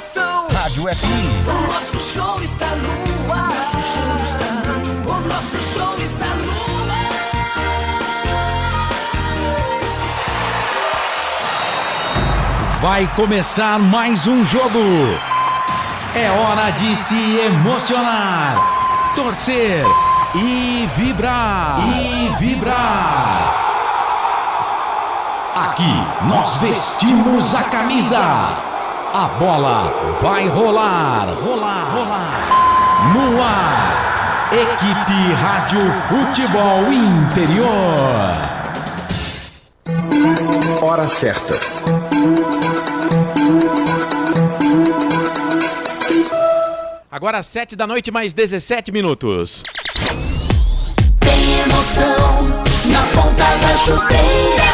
emoção. Rádio FM. O nosso show está no ar. Nosso show está no ar. O nosso show está no ar. Vai começar mais um jogo. É hora de se emocionar, torcer e vibrar. Aqui nós vestimos a camisa. A bola vai rolar. No ar, Equipe Rádio Futebol Interior. Hora certa. Agora 7 da noite, mais 17 minutos. Tem emoção na ponta da chuteira.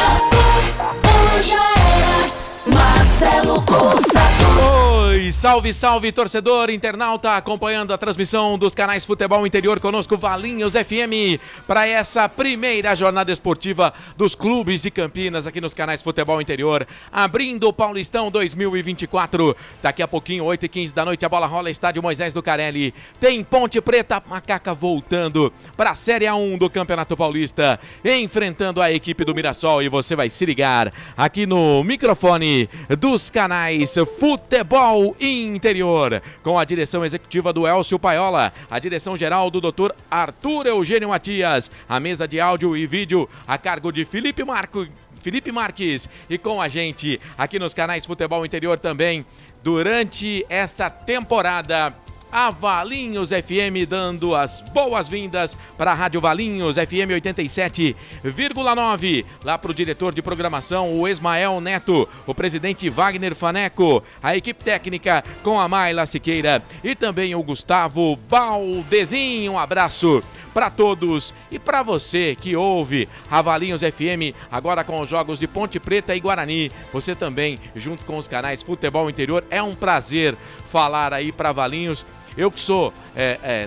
Já era Marcelo Cossato. Oi, salve, torcedor, internauta, acompanhando a transmissão dos canais Futebol Interior, conosco Valinhos FM, para essa primeira jornada esportiva dos clubes de Campinas, aqui nos canais Futebol Interior, abrindo o Paulistão 2024, daqui a pouquinho, 8h15 da noite, a bola rola, estádio Moisés do Carelli, tem Ponte Preta, Macaca voltando para a Série A1 do Campeonato Paulista, enfrentando a equipe do Mirassol, e você vai se ligar aqui no microfone dos canais Futebol Interior, com a direção executiva do Elcio Paiola, a direção geral do Dr. Arthur Eugênio Matias, a mesa de áudio e vídeo a cargo de Felipe Marques, e com a gente aqui nos canais Futebol Interior também, durante essa temporada, a Valinhos FM, dando as boas-vindas para a Rádio Valinhos FM 87,9, lá para o diretor de programação, o Ismael Neto, o presidente Wagner Faneco, a equipe técnica com a Mayla Siqueira e também o Gustavo Baldezinho. Um abraço para todos e para você que ouve a Valinhos FM, agora com os jogos de Ponte Preta e Guarani, você também, junto com os canais Futebol Interior, é um prazer falar aí para Valinhos. Eu que sou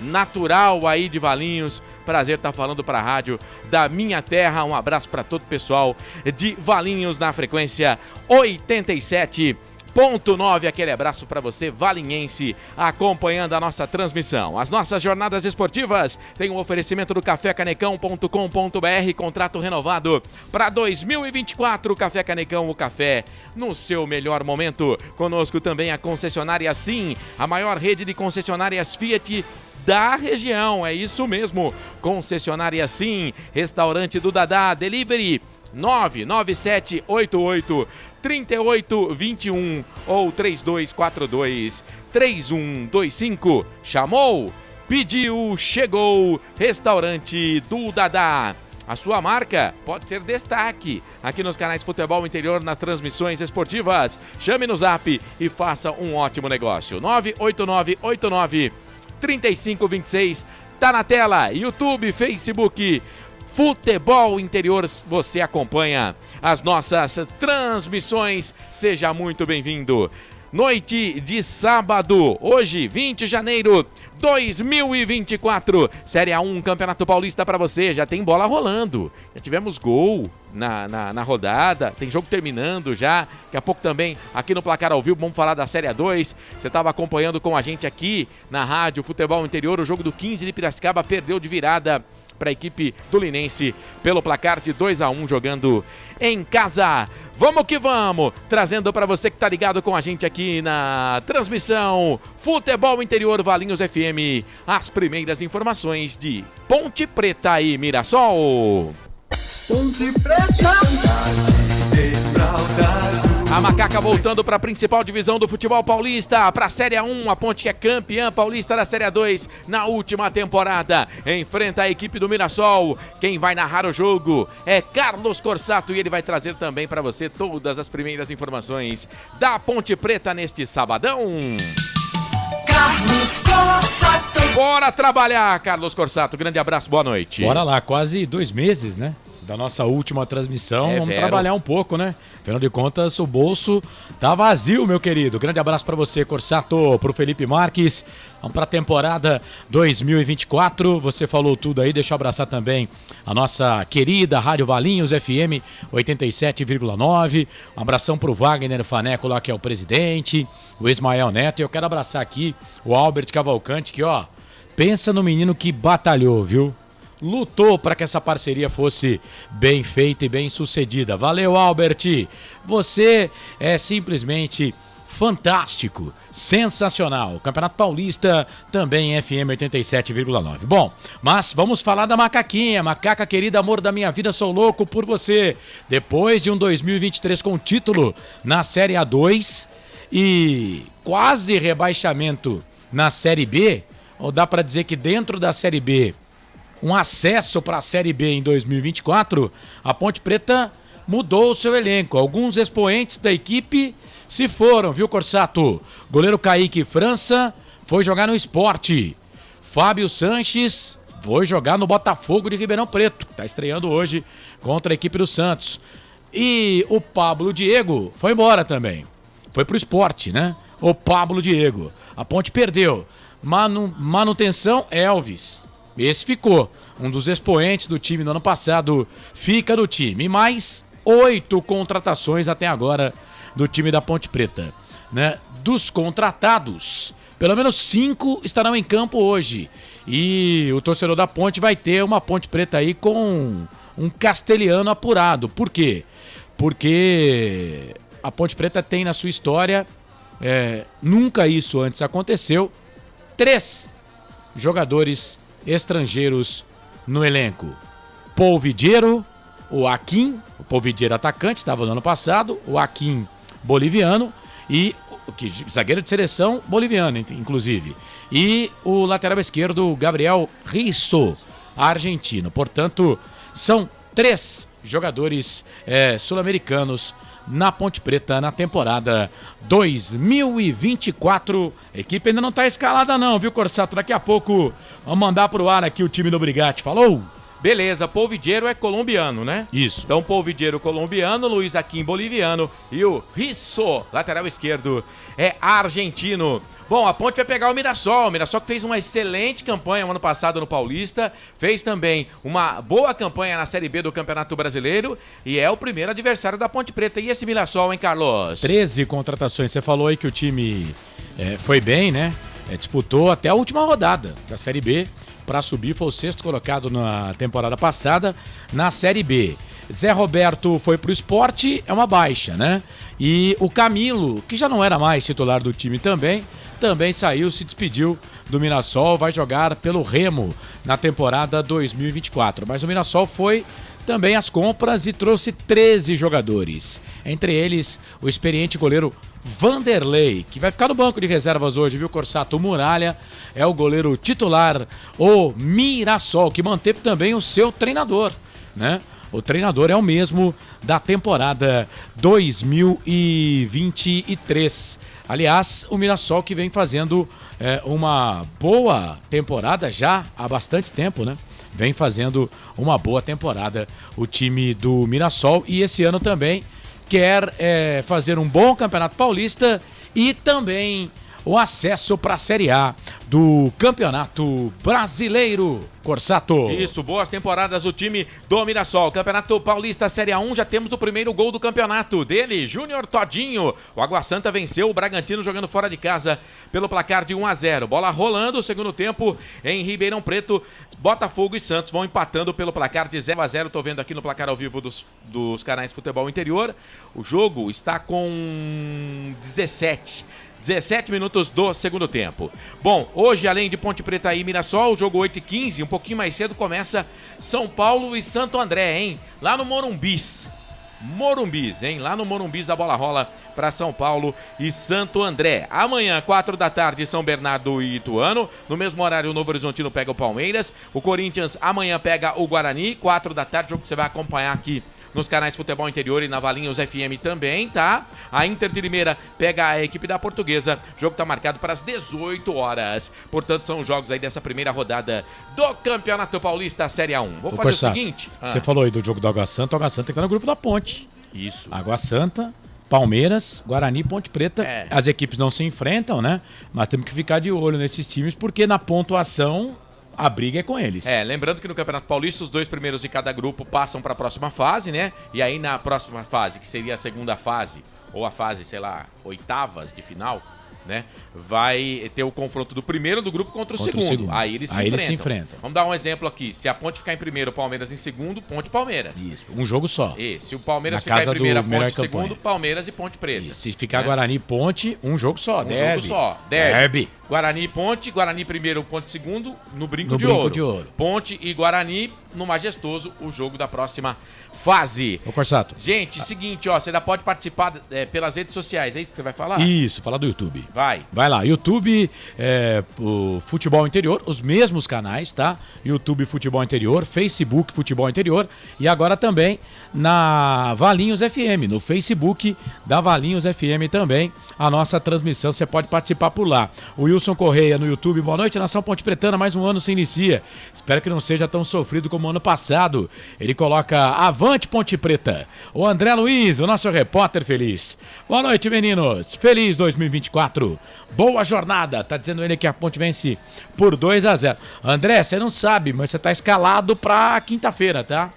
natural aí de Valinhos, prazer estar falando para a rádio da minha terra. Um abraço para todo o pessoal de Valinhos na frequência 87.9, aquele abraço para você, valinhense, acompanhando a nossa transmissão. As nossas jornadas esportivas têm um oferecimento do cafécanecão.com.br, contrato renovado para 2024, Café Canecão, o café no seu melhor momento. Conosco também a concessionária Sim, a maior rede de concessionárias Fiat da região, é isso mesmo, concessionária Sim, restaurante do Dadá, delivery 997883821 ou 3242-3125. Chamou, pediu, chegou, restaurante do Dadá. A sua marca pode ser destaque aqui nos canais Futebol Interior, nas transmissões esportivas. Chame no zap e faça um ótimo negócio. 98989-3526. Tá na tela, YouTube, Facebook, Futebol Interior, você acompanha as nossas transmissões, seja muito bem-vindo. Noite de sábado, hoje, 20 de janeiro de 2024, Série A1, Campeonato Paulista para você, já tem bola rolando, já tivemos gol na rodada, tem jogo terminando já, daqui a pouco também aqui no Placar ao Vivo, vamos falar da Série A2, você estava acompanhando com a gente aqui na rádio Futebol Interior, o jogo do 15 de Piracicaba perdeu de virada para a equipe do Linense pelo placar de 2-1, jogando em casa. Vamos que vamos, trazendo para você que está ligado com a gente aqui na transmissão Futebol Interior Valinhos FM, as primeiras informações de Ponte Preta e Mirassol. Ponte Preta. A Macaca voltando para a principal divisão do futebol paulista, para a Série A1, a Ponte que é campeã paulista da Série A2 na última temporada. Enfrenta a equipe do Mirassol. Quem vai narrar o jogo é Carlos Corsato e ele vai trazer também para você todas as primeiras informações da Ponte Preta neste sabadão. Carlos Corsato. Bora trabalhar, Carlos Corsato. Grande abraço, boa noite. Bora lá, quase 2 meses, né? da nossa última transmissão. Vamos Vero. trabalhar um pouco, né? Afinal de contas, o bolso tá vazio, meu querido. Grande abraço pra você, Corsato, pro Felipe Marques. Vamos pra temporada 2024. Você falou tudo aí, deixa eu abraçar também a nossa querida Rádio Valinhos FM 87,9. Um abração pro Wagner Faneco lá, que é o presidente, o Ismael Neto. E eu quero abraçar aqui o Albert Cavalcante, que ó, pensa no menino que batalhou, viu? Lutou para que essa parceria fosse bem feita e bem sucedida. Valeu, Albert! Você é simplesmente fantástico, sensacional. Campeonato Paulista também FM 87,9. Bom, mas vamos falar da macaquinha. Macaca querida, amor da minha vida, sou louco por você. Depois de um 2023 com título na Série A2 e quase rebaixamento na Série B, ou dá para dizer que dentro da Série B, um acesso para a Série B em 2024, a Ponte Preta mudou o seu elenco. Alguns expoentes da equipe se foram, viu, Corsato? Goleiro Kaique França foi jogar no Sport. Fábio Sanches foi jogar no Botafogo de Ribeirão Preto. Está estreando hoje contra a equipe do Santos. E o Pablo Diego foi embora também. Foi pro Sport, né? O Pablo Diego. A Ponte perdeu. Manutenção, Elvis. Esse ficou. Um dos expoentes do time no ano passado fica no time. Mais 8 contratações até agora do time da Ponte Preta, né? Dos contratados, pelo menos 5 estarão em campo hoje. E o torcedor da Ponte vai ter uma Ponte Preta aí com um castelhano apurado. Por quê? Porque a Ponte Preta tem na sua história, nunca isso antes aconteceu, 3 jogadores estrangeiros no elenco. Polvidiero, o Akin, o Polvidiero atacante, estava no ano passado, o Akin boliviano e zagueiro de seleção boliviano, inclusive. E o lateral esquerdo, Gabriel Risso, argentino. Portanto, são 3 jogadores sul-americanos na Ponte Preta na temporada 2024. A equipe ainda não está escalada não, viu, Corsato? Daqui a pouco vamos mandar pro ar aqui o time do Brigatti. Falou? Beleza, Polvidiero é colombiano, né? Isso. Então, Polvidiero colombiano, Luiz Akin boliviano e o Risso, lateral esquerdo, é argentino. Bom, a Ponte vai pegar o Mirassol que fez uma excelente campanha no ano passado no Paulista, fez também uma boa campanha na Série B do Campeonato Brasileiro e é o primeiro adversário da Ponte Preta. E esse Mirassol, hein, Carlos? 13 contratações, você falou aí que o time foi bem, né? Disputou até a última rodada da Série B para subir, foi o 6º colocado na temporada passada na Série B. Zé Roberto foi pro Sport, é uma baixa, né? E o Camilo, que já não era mais titular do time também saiu, se despediu do Mirassol, vai jogar pelo Remo na temporada 2024. Mas o Mirassol foi também às compras e trouxe 13 jogadores. Entre eles, o experiente goleiro Vanderlei, que vai ficar no banco de reservas hoje, viu, Corsato? O Muralha é o goleiro titular, o Mirassol, que manteve também o seu treinador, né? O treinador é o mesmo da temporada 2023. Aliás, o Mirassol que vem fazendo uma boa temporada já há bastante tempo, né? Vem fazendo uma boa temporada o time do Mirassol e esse ano também quer fazer um bom Campeonato Paulista e também o acesso para a Série A do Campeonato Brasileiro. Corsato. Isso, boas temporadas o time do Mirassol. Campeonato Paulista Série A1, já temos o primeiro gol do campeonato dele, Júnior Todinho. O Água Santa venceu o Bragantino jogando fora de casa pelo placar de 1-0. Bola rolando, segundo tempo em Ribeirão Preto. Botafogo e Santos vão empatando pelo placar de 0-0. Tô vendo aqui no placar ao vivo dos canais Futebol Interior. O jogo está com 17 minutos do segundo tempo. Bom, hoje, além de Ponte Preta e Mirassol, o jogo 8h15, um pouquinho mais cedo, começa São Paulo e Santo André, hein? Lá no Morumbis, hein? Lá no Morumbis a bola rola para São Paulo e Santo André. Amanhã, 4 da tarde, São Bernardo e Ituano. No mesmo horário, o Novo Horizontino pega o Palmeiras. O Corinthians amanhã pega o Guarani, 4 da tarde, jogo que você vai acompanhar aqui nos canais Futebol Interior e na Valinhos FM também, tá? A Inter de Limeira pega a equipe da Portuguesa. O jogo tá marcado para as 18 horas. Portanto, são os jogos aí dessa primeira rodada do Campeonato Paulista Série A1. Vou fazer o seguinte. Você falou aí do jogo do Água Santa. O Água Santa tá no grupo da Ponte. Isso. Água Santa, Palmeiras, Guarani e Ponte Preta. As equipes não se enfrentam, né? Mas temos que ficar de olho nesses times, porque na pontuação a briga é com eles. Lembrando que no Campeonato Paulista os 2 primeiros de cada grupo passam para a próxima fase, né? E aí na próxima fase, que seria a segunda fase, ou a fase, sei lá, oitavas de final, né? Vai ter o confronto do primeiro do grupo contra o segundo. Aí eles se enfrentam. Vamos dar um exemplo aqui. Se a Ponte ficar em primeiro, o Palmeiras em segundo, Ponte e Palmeiras. Isso, um jogo só. E se o Palmeiras ficar em primeiro, Ponte em segundo, Palmeiras e Ponte Preta. Isso. Se ficar Guarani e Ponte, um jogo só. Jogo só. Derby. Guarani e Ponte, Guarani primeiro, Ponte segundo, no Brinco de Ouro. Ponte e Guarani no Majestoso, o jogo da próxima fase. Ô, Corsato. Gente, seguinte, ó, você ainda pode participar pelas redes sociais, é isso que você vai falar? Isso, falar do YouTube. Vai lá, YouTube, o Futebol Interior, os mesmos canais, tá? YouTube Futebol Interior, Facebook Futebol Interior e agora também na Valinhos FM, no Facebook da Valinhos FM também, a nossa transmissão, você pode participar por lá. O Wilson Correia no YouTube, boa noite, Nação Ponte Pretana, mais um ano se inicia. Espero que não seja tão sofrido como o ano passado. Ele coloca avante Ponte Preta. O André Luiz, o nosso repórter feliz. Boa noite, meninos. Feliz 2024. Boa jornada. Tá dizendo ele que a Ponte vence por 2-0. André, você não sabe, mas você tá escalado pra quinta-feira, tá?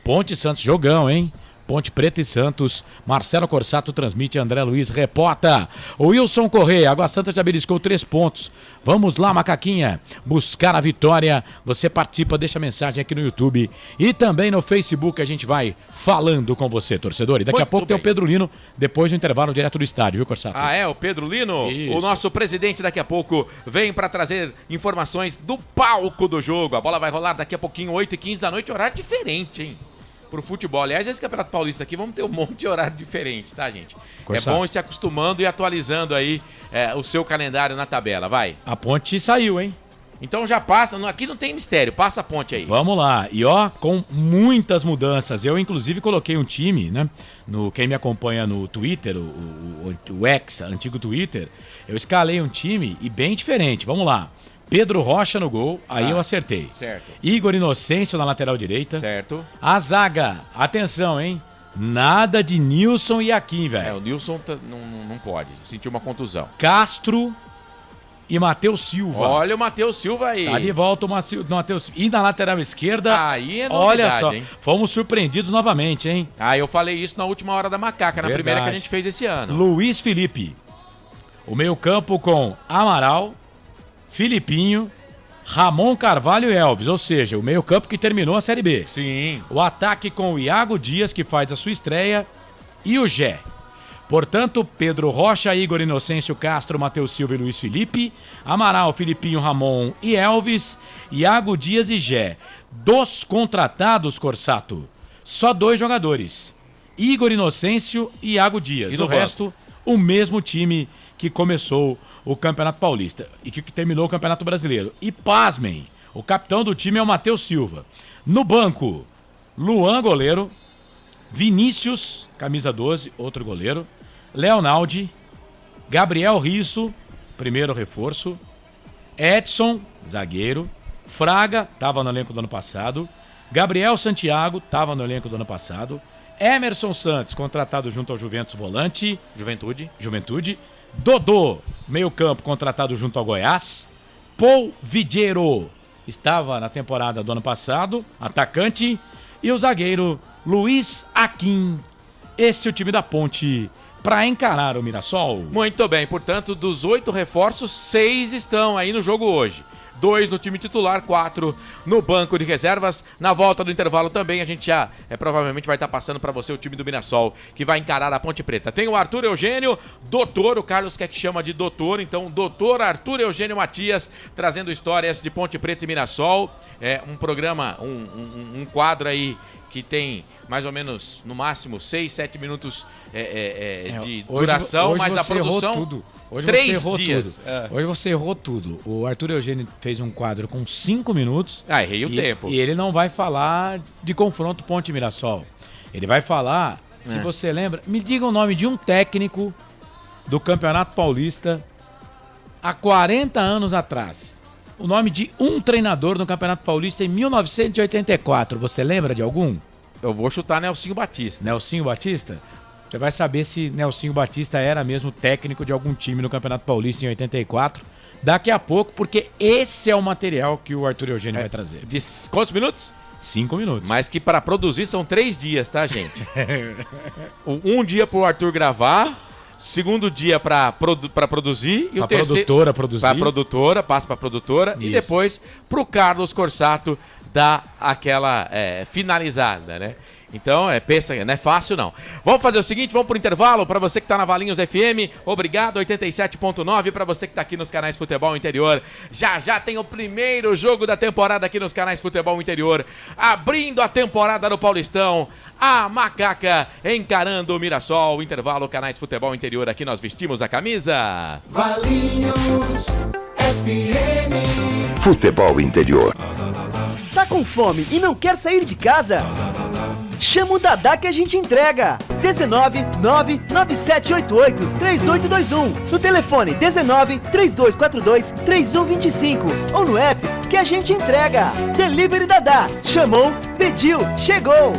Ponte Santos, jogão, hein? Ponte Preta e Santos, Marcelo Corsato transmite, André Luiz reporta. O Wilson Correia, Água Santa já beliscou 3 pontos. Vamos lá, Macaquinha, buscar a vitória. Você participa, deixa mensagem aqui no YouTube e também no Facebook. A gente vai falando com você, torcedor. E daqui a pouco tem o Pedro Lino, depois do intervalo direto do estádio, viu, Corsato? O Pedro Lino? Isso. O nosso presidente daqui a pouco vem para trazer informações do palco do jogo. A bola vai rolar daqui a pouquinho, 8h15 da noite, horário diferente, hein? Pro futebol. Aliás, esse Campeonato Paulista aqui, vamos ter um monte de horário diferente, tá, gente? Corsato. É bom ir se acostumando e atualizando aí o seu calendário na tabela, vai. A Ponte saiu, hein? Então já passa, aqui não tem mistério, passa a Ponte aí. Vamos lá, e ó, com muitas mudanças. Eu, inclusive, coloquei um time, né? Quem me acompanha no Twitter, o X, antigo Twitter, eu escalei um time e bem diferente. Vamos lá. Pedro Rocha no gol, aí eu acertei. Certo. Igor Inocêncio na lateral direita. Certo. A zaga, atenção, hein? Nada de Nilson e Akin, velho. O Nilson não pode, sentiu uma contusão. Castro e Matheus Silva. Olha o Matheus Silva aí. Tá de volta o Matheus Silva. E na lateral esquerda, aí é novidade, olha só, hein? Fomos surpreendidos novamente, hein? Eu falei isso na última hora da Macaca, na primeira que a gente fez esse ano. Luiz Felipe. O meio campo com Amaral, Filipinho, Ramon Carvalho e Elvis, ou seja, o meio campo que terminou a Série B. Sim. O ataque com o Iago Dias, que faz a sua estreia, e o Gé. Portanto, Pedro Rocha, Igor Inocêncio, Castro, Matheus Silva e Luiz Felipe, Amaral, Filipinho, Ramon e Elvis, Iago Dias e Gé. Dos contratados, Corsato, só 2 jogadores, Igor Inocêncio e Iago Dias. E o resto, o mesmo time que começou o Campeonato Paulista e que terminou o Campeonato Brasileiro. E pasmem, o capitão do time é o Matheus Silva. No banco, Luan, goleiro, Vinícius, camisa 12, outro goleiro, Leonaldi, Gabriel Risso, primeiro reforço, Edson, zagueiro, Fraga, estava no elenco do ano passado, Gabriel Santiago, estava no elenco do ano passado, Emerson Santos, contratado junto ao Juventus, volante, Juventude, Dodô, meio campo, contratado junto ao Goiás, Paul Vidiero, estava na temporada do ano passado, atacante, e o zagueiro Luiz Akin. Esse é o time da Ponte para encarar o Mirassol. Muito bem, portanto, dos 8 reforços, 6 estão aí no jogo hoje. 2 no time titular, 4 no banco de reservas. Na volta do intervalo também a gente já provavelmente vai estar passando para você o time do Mirassol, que vai encarar a Ponte Preta. Tem o Arthur Eugênio, doutor, o Carlos quer que chama de doutor, então doutor Arthur Eugênio Matias, trazendo histórias de Ponte Preta e Mirassol. É um programa, um quadro aí que tem mais ou menos, no máximo, 6, 7 minutos de duração, hoje mas a produção, tudo. Hoje 3 você errou dias. Tudo. Hoje você errou tudo. O Arthur Eugênio fez um quadro com 5 minutos. Errei o tempo. E ele não vai falar de confronto Ponte Mirassol. Ele vai falar, se você lembra, me diga o nome de um técnico do Campeonato Paulista há 40 anos atrás. O nome de um treinador no Campeonato Paulista em 1984. Você lembra de algum? Eu vou chutar Nelsinho Batista. Nelsinho Batista? Você vai saber se Nelsinho Batista era mesmo técnico de algum time no Campeonato Paulista em 84. Daqui a pouco, porque esse é o material que o Arthur Eugênio vai trazer. De quantos minutos? 5 minutos. Mas que para produzir são 3 dias, tá, gente? Um dia pro Arthur gravar, segundo dia pra produzir e o terceiro produtora produzir. Pra produtora, passa pra produtora. Isso. E depois pro Carlos Corsato dar aquela finalizada, né? Então, pensa, não é fácil não. Vamos fazer o seguinte, vamos pro intervalo. Para você que tá na Valinhos FM, obrigado, 87.9. Para você que tá aqui nos canais Futebol Interior, já tem o primeiro jogo da temporada aqui nos canais Futebol Interior. Abrindo a temporada do Paulistão, a Macaca encarando o Mirassol. Intervalo, canais Futebol Interior, aqui nós vestimos a camisa. Valinhos FM. Futebol Interior. Tá com fome e não quer sair de casa? Chama o Dadá que a gente entrega. 19 99788 3821. No telefone 19 3242 3125. Ou no app que a gente entrega. Delivery Dadá. Chamou, pediu, chegou.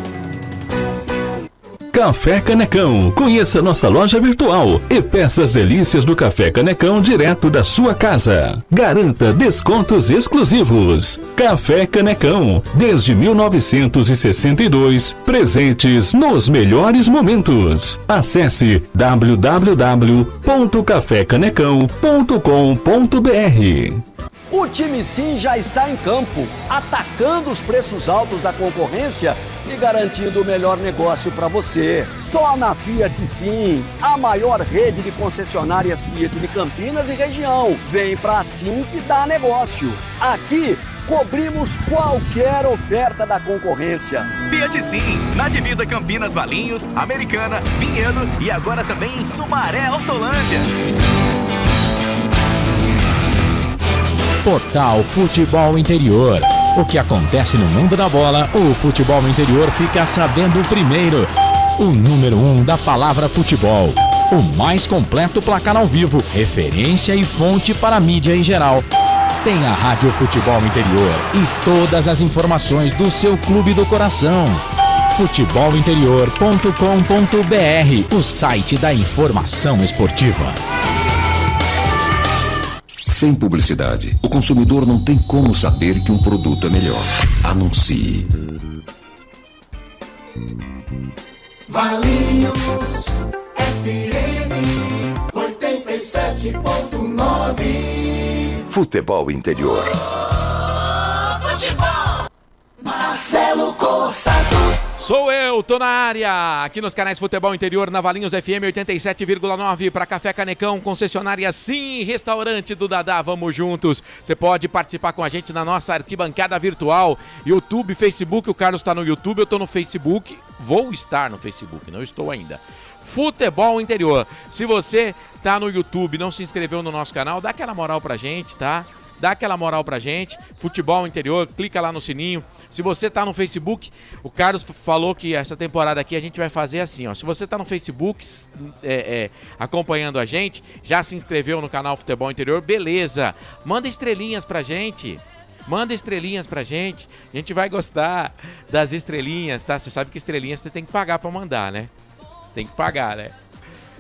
Café Canecão. Conheça nossa loja virtual e peça as delícias do Café Canecão direto da sua casa. Garanta descontos exclusivos. Café Canecão, desde 1962, presentes nos melhores momentos. Acesse www.cafecanecão.com.br. O time Sim já está em campo, atacando os preços altos da concorrência e garantindo o melhor negócio para você. Só na Fiat Sim, a maior rede de concessionárias Fiat de Campinas e região. Vem pra Sim que dá negócio. Aqui, cobrimos qualquer oferta da concorrência. Fiat Sim, na divisa Campinas, Valinhos, Americana, Vinhedo e agora também em Sumaré, Autolândia. Portal Futebol Interior. O que acontece no mundo da bola, o Futebol Interior fica sabendo primeiro. O número 1 da palavra futebol. O mais completo placar ao vivo, referência e fonte para a mídia em geral. Tem a Rádio Futebol Interior e todas as informações do seu clube do coração. futebolinterior.com.br, o site da informação esportiva. Sem publicidade, o consumidor não tem como saber que um produto é melhor. Anuncie. Valinhos FM 87.9. Futebol Interior. Futebol. Marcelo Corsato. Sou eu, tô na área, aqui nos canais Futebol Interior, na Valinhos FM 87,9, para Café Canecão, concessionária Sim, restaurante do Dadá, vamos juntos. Você pode participar com a gente na nossa arquibancada virtual, YouTube, Facebook, o Carlos tá no YouTube, eu tô no Facebook, vou estar no Facebook, não estou ainda. Futebol Interior, se você tá no YouTube, não se inscreveu no nosso canal, dá aquela moral pra gente, tá? Dá aquela moral pra gente, Futebol Interior, clica lá no sininho. Se você tá no Facebook, o Carlos falou que essa temporada aqui a gente vai fazer assim, ó. Se você tá no Facebook acompanhando a gente, já se inscreveu no canal Futebol Interior, beleza. Manda estrelinhas pra gente. Manda estrelinhas pra gente. A gente vai gostar das estrelinhas, tá? Você sabe que estrelinhas você tem que pagar pra mandar, né? Você tem que pagar, né?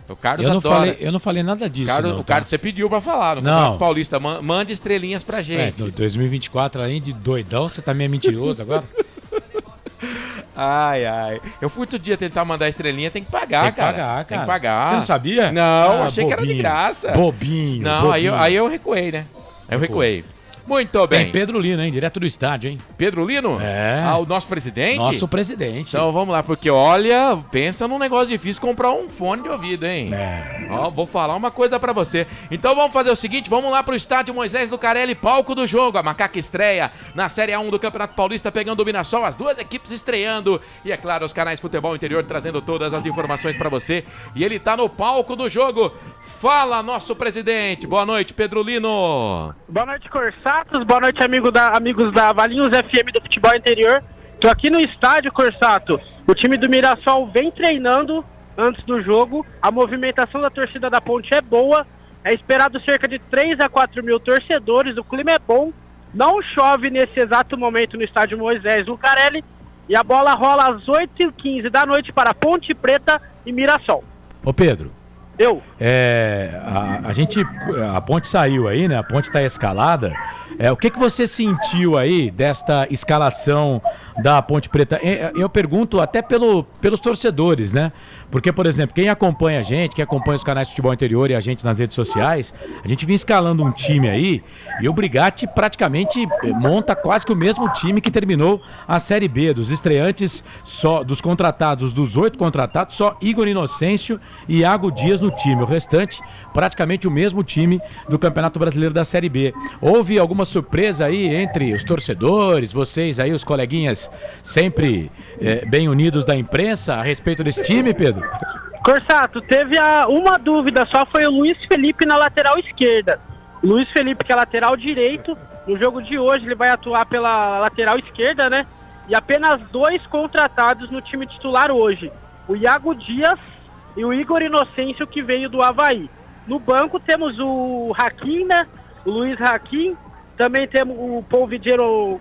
O Carlos adora. Eu não falei nada disso. O Carlos, você pediu pra falar no Campeonato Paulista. Mande estrelinhas pra gente. 2024, além de doidão, você tá meio mentiroso agora? Ai. Eu fui outro dia tentar mandar estrelinha, tem que pagar, cara. Tem que pagar. Você não sabia? Não, achei que era de graça. Bobinho. Não, aí eu recuei, né? Eu recuei. Muito bem. Tem Pedro Lino, hein? Direto do estádio, hein? Pedro Lino? É. O nosso presidente? Nosso presidente. Então vamos lá, porque olha, pensa num negócio difícil comprar um fone de ouvido, hein? Ó, vou falar uma coisa pra você. Então vamos fazer o seguinte, vamos lá pro estádio Moisés Lucarelli, palco do jogo. A Macaca estreia na Série A1 do Campeonato Paulista, pegando o Mirassol, as duas equipes estreando. E é claro, os canais Futebol Interior trazendo todas as informações pra você. E ele tá no palco do jogo. Fala, nosso presidente. Boa noite, Pedro Lino. Boa noite, Corsatos. Boa noite, amigos da Valinhos FM do Futebol Interior. Tô aqui no estádio, Corsato, O time do Mirassol vem treinando antes do jogo, a movimentação da torcida da Ponte é boa, é esperado cerca de 3 a 4 mil torcedores, o clima é bom, não chove nesse exato momento no estádio Moisés Lucarelli, e a bola rola às 8h15 da noite para Ponte Preta e Mirassol. Ô Pedro, a Ponte saiu aí, né? A Ponte tá escalada. O que você sentiu aí desta escalação da Ponte Preta? Eu pergunto até pelos torcedores, né? Porque, por exemplo, quem acompanha a gente, quem acompanha os canais de futebol interior e a gente nas redes sociais, a gente vinha escalando um time aí e o Brigatti praticamente monta quase que o mesmo time que terminou a Série B. Dos estreantes, só dos contratados, dos 8 contratados, só Igor Inocêncio e Iago Dias no time. O restante, praticamente o mesmo time do Campeonato Brasileiro da Série B. Houve alguma surpresa aí entre os torcedores, vocês aí, os coleguinhas sempre bem unidos da imprensa a respeito desse time, Pedro? Corsato, teve uma dúvida só, foi o Luiz Felipe na lateral esquerda. Luiz Felipe, que é lateral direito, no jogo de hoje ele vai atuar pela lateral esquerda, né? E apenas 2 contratados no time titular hoje. O Iago Dias e o Igor Inocêncio, que veio do Avaí. No banco temos o Hakim, né? O Luiz Hakim. Também temos o Paul Vidiero.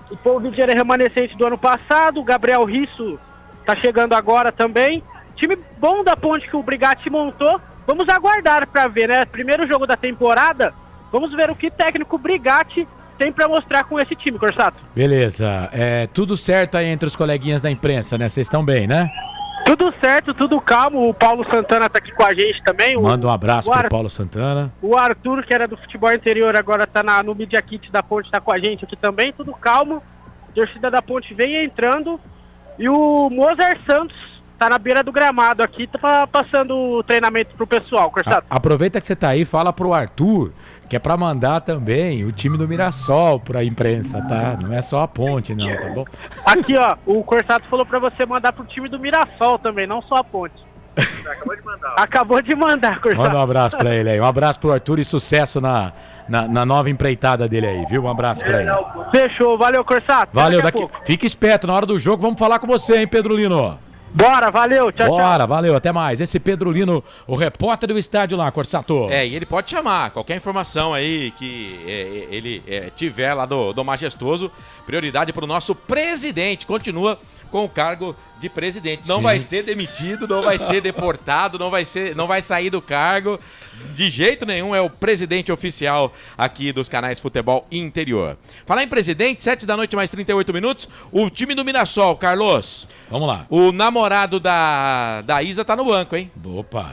O Paul Vidiero é remanescente do ano passado. O Gabriel Risso tá chegando agora também. Time bom da Ponte que o Brigatti montou. Vamos aguardar para ver, né? Primeiro jogo da temporada. Vamos ver o que técnico Brigatti tem para mostrar com esse time, Corsato. Beleza. Tudo certo aí entre os coleguinhas da imprensa, né? Vocês estão bem, né? Tudo certo, tudo calmo. O Paulo Santana tá aqui com a gente também. Manda um abraço pro Paulo Santana. O Arthur, que era do futebol interior, agora tá no Media Kit da Ponte, tá com a gente aqui também. Tudo calmo. A torcida da Ponte vem entrando. E o Mozart Santos tá na beira do gramado aqui, tá passando o treinamento pro pessoal, Corsato. Aproveita que você tá aí, fala pro Arthur, que é pra mandar também o time do Mirassol pra imprensa, tá? Não é só a Ponte, não, tá bom? Aqui, ó, o Corsato falou pra você mandar pro time do Mirassol também, não só a Ponte. Acabou de mandar, Corsato. Manda um abraço pra ele aí, um abraço pro Arthur e sucesso na nova empreitada dele aí, viu? Um abraço pra ele. Fechou, valeu, Corsato. Valeu, fica esperto, na hora do jogo vamos falar com você, hein, Pedro Lino? Bora, valeu, tchau, Bora, valeu, até mais. Esse Pedro Lino, o repórter do estádio lá, Corsato. E ele pode chamar qualquer informação aí que ele tiver lá do Majestoso. Prioridade pro nosso presidente. Continua com o cargo de presidente. Não vai ser demitido, não vai ser deportado, não vai sair do cargo. De jeito nenhum, é o presidente oficial aqui dos canais Futebol Interior. Falar em presidente, 7 da noite mais 38 minutos, o time do Mirassol, Carlos. Vamos lá. O namorado da Isa tá no banco, hein? Opa,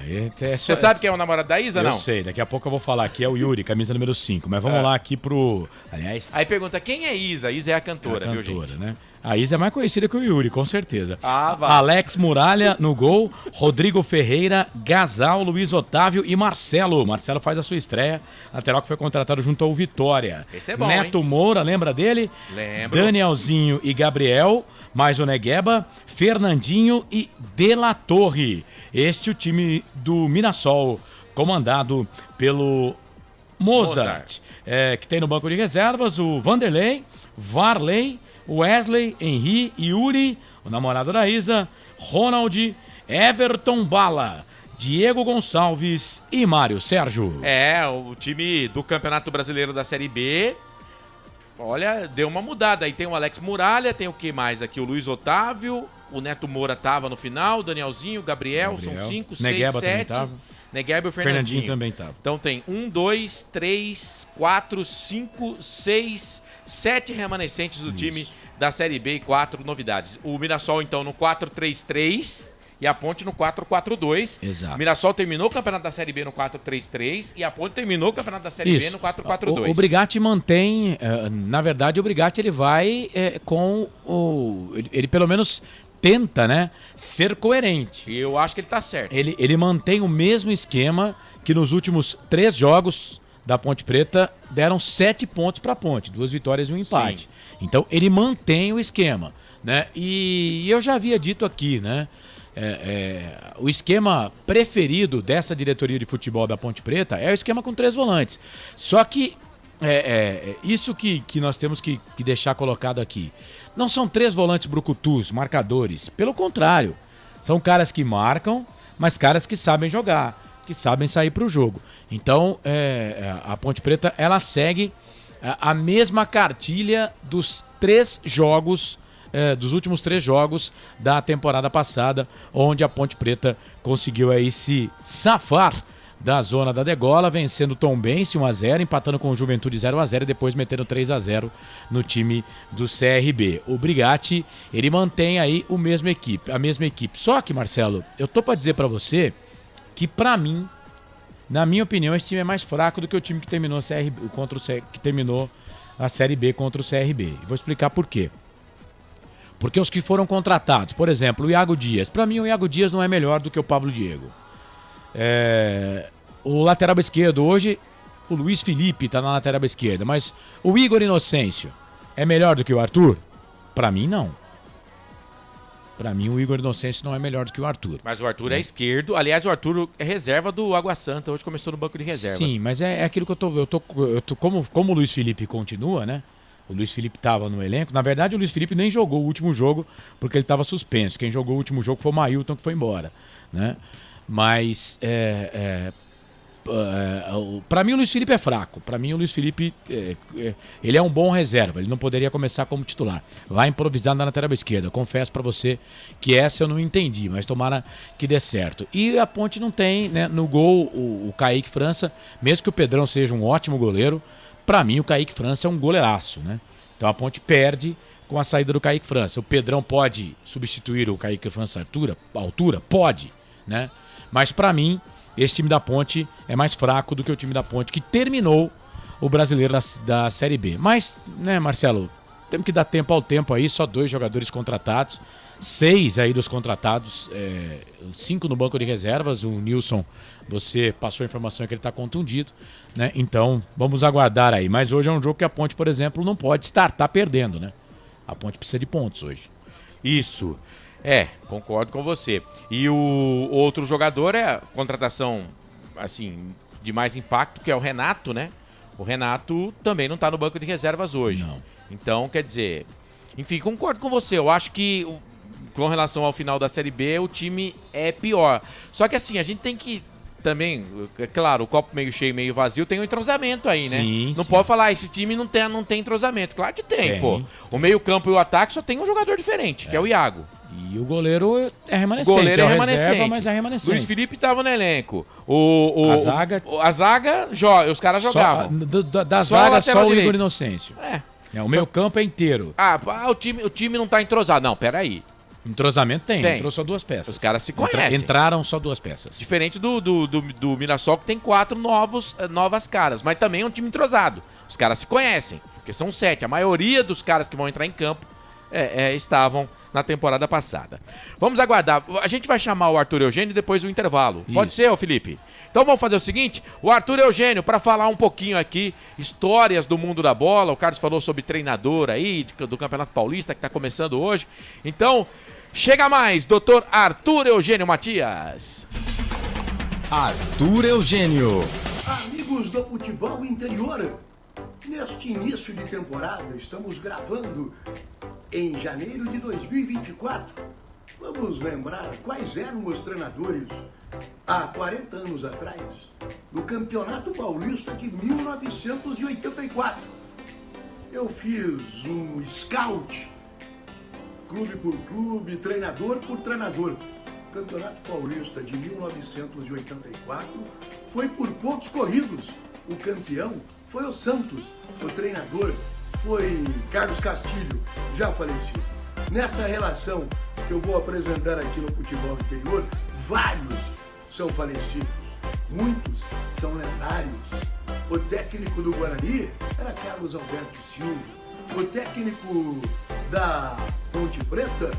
você sabe quem é o namorado da Isa, não? Eu sei, daqui a pouco eu vou falar aqui, é o Yuri, camisa número 5, mas vamos lá aqui pro... Aliás... Aí pergunta, quem é Isa? Isa é a cantora, viu, gente? Né? A Isa é mais conhecida que o Yuri, com certeza. Vai. Alex Muralha no gol, Rodrigo Ferreira, Gasal, Luiz Otávio e Marcelo. Marcelo faz a sua estreia, lateral que foi contratado junto ao Vitória. Esse é bom, Neto hein? Moura, lembra dele? Lembro. Danielzinho e Gabriel, mais o Negueba, Fernandinho e De La Torre. Este é o time do Mirassol, comandado pelo Mozart. Que tem no banco de reservas o Vanderlei, Varley, Wesley, Henry, Yuri, o namorado da Isa, Ronald, Everton Bala, Diego Gonçalves e Mário Sérgio. O time do Campeonato Brasileiro da Série B, olha, deu uma mudada. Aí tem o Alex Muralha, tem o que mais aqui? O Luiz Otávio, o Neto Moura tava no final, o Danielzinho, o Gabriel, são 5, 6, 7... Negueba e o Fernandinho também tava. Então tem 1, 2, 3, 4, 5, 6, 7 remanescentes do time da Série B e 4 novidades. O Mirassol, então, no 4-3-3 e a Ponte no 4-4-2. Exato. O Mirassol terminou o Campeonato da Série B no 4-3-3 e a Ponte terminou o Campeonato da Série B no 4-4-2. O Brigatti mantém, na verdade, o Brigatti ele vai com o... Ele pelo menos... tenta, né, ser coerente. E eu acho que ele tá certo. Ele mantém o mesmo esquema que nos últimos 3 jogos da Ponte Preta deram 7 pontos para a Ponte, 2 vitórias e um empate. Sim. Então ele mantém o esquema, né? E eu já havia dito aqui, né? O esquema preferido dessa diretoria de futebol da Ponte Preta é o esquema com 3 volantes. Só que Isso que nós temos que deixar colocado aqui. Não são 3 volantes brucutus, marcadores. Pelo contrário, são caras que marcam, mas caras que sabem jogar, que sabem sair para o jogo. Então, a Ponte Preta, ela segue a mesma cartilha dos 3 jogos, dos últimos 3 jogos da temporada passada, onde a Ponte Preta conseguiu aí se safar da zona da degola, vencendo o Tombense 1-0, empatando com o Juventude 0-0 e depois metendo 3-0 no time do CRB. O Brigatti, ele mantém aí a mesma equipe. Só que, Marcelo, eu tô pra dizer pra você que, pra mim, na minha opinião, esse time é mais fraco do que o time que terminou a Série B contra o CRB. E vou explicar por quê. Porque os que foram contratados, por exemplo, o Iago Dias. Pra mim, o Iago Dias não é melhor do que o Pablo Diego. O lateral esquerdo hoje, o Luiz Felipe tá na lateral esquerda, mas o Igor Inocêncio é melhor do que o Arthur? Pra mim, não. Pra mim, o Igor Inocêncio não é melhor do que o Arthur. Mas o Arthur é esquerdo. Aliás, o Arthur é reserva do Água Santa. Hoje começou no banco de reservas. Sim, mas é aquilo que eu tô como o Luiz Felipe continua, né? O Luiz Felipe estava no elenco. Na verdade, o Luiz Felipe nem jogou o último jogo porque ele estava suspenso. Quem jogou o último jogo foi o Mailton, que foi embora, né? Mas para mim o Luiz Felipe é fraco. Para mim o Luiz Felipe ele é um bom reserva. Ele não poderia começar como titular. Vai improvisar na lateral esquerda. Confesso para você que essa eu não entendi, mas tomara que dê certo. E a Ponte não tem, né, no gol o Kaique França, mesmo que o Pedrão seja um ótimo goleiro. Para mim o Kaique França é um goleiraço, né? Então a Ponte perde com a saída do Kaique França. O Pedrão pode substituir o Kaique França à altura? Pode, né? Mas para mim, esse time da Ponte é mais fraco do que o time da Ponte, que terminou o brasileiro da Série B. Mas, né, Marcelo, temos que dar tempo ao tempo aí, só 2 jogadores contratados, 6 aí dos contratados, 5 no banco de reservas. O Nilson, você passou a informação que ele está contundido, né? Então, vamos aguardar aí. Mas hoje é um jogo que a Ponte, por exemplo, não pode startar perdendo, né? A Ponte precisa de pontos hoje. Isso. Concordo com você. E o outro jogador é a contratação, assim, de mais impacto, que é o Renato, né? O Renato também não tá no banco de reservas hoje. Não. Então, quer dizer... Enfim, concordo com você. Eu acho que, com relação ao final da Série B, o time é pior. Só que, assim, a gente tem que... Também, é claro, o copo meio cheio, meio vazio, tem um entrosamento aí, né? Sim, não sim. pode falar, esse time não tem entrosamento. Claro que tem, pô. O meio-campo e o ataque só tem um jogador diferente, que é o Iago. E o goleiro é remanescente. O goleiro é reserva, remanescente. mas é remanescente. Luiz Felipe tava no elenco. A zaga... Os caras jogavam. Da zaga, só o Igor Inocêncio. O meio campo é inteiro. O time não tá entrosado. Não, peraí. Entrosamento tem. Entrou só 2 peças. Os caras se conhecem. Entraram só 2 peças. Diferente do Mirassol, que tem 4 novas caras. Mas também é um time entrosado. Os caras se conhecem, porque são 7. A maioria dos caras que vão entrar em campo estavam na temporada passada. Vamos aguardar. A gente vai chamar o Arthur Eugênio depois do intervalo. Isso. Pode ser, ô Felipe? Então vamos fazer o seguinte, o Arthur Eugênio, para falar um pouquinho aqui, histórias do mundo da bola. O Carlos falou sobre treinador aí, do Campeonato Paulista, que está começando hoje. Então, chega mais, doutor Arthur Eugênio Matias. Arthur Eugênio. Amigos do futebol interior, neste início de temporada, estamos gravando em janeiro de 2024. Vamos lembrar quais eram os treinadores há 40 anos atrás, do Campeonato Paulista de 1984. Eu fiz um scout, clube por clube, treinador por treinador. O Campeonato Paulista de 1984 foi por pontos corridos. O campeão foi o Santos. O treinador foi Carlos Castilho, já falecido. Nessa relação que eu vou apresentar aqui no futebol interior, vários são falecidos, muitos são lendários. O técnico do Guarani era Carlos Alberto Silva. O técnico da Ponte Preta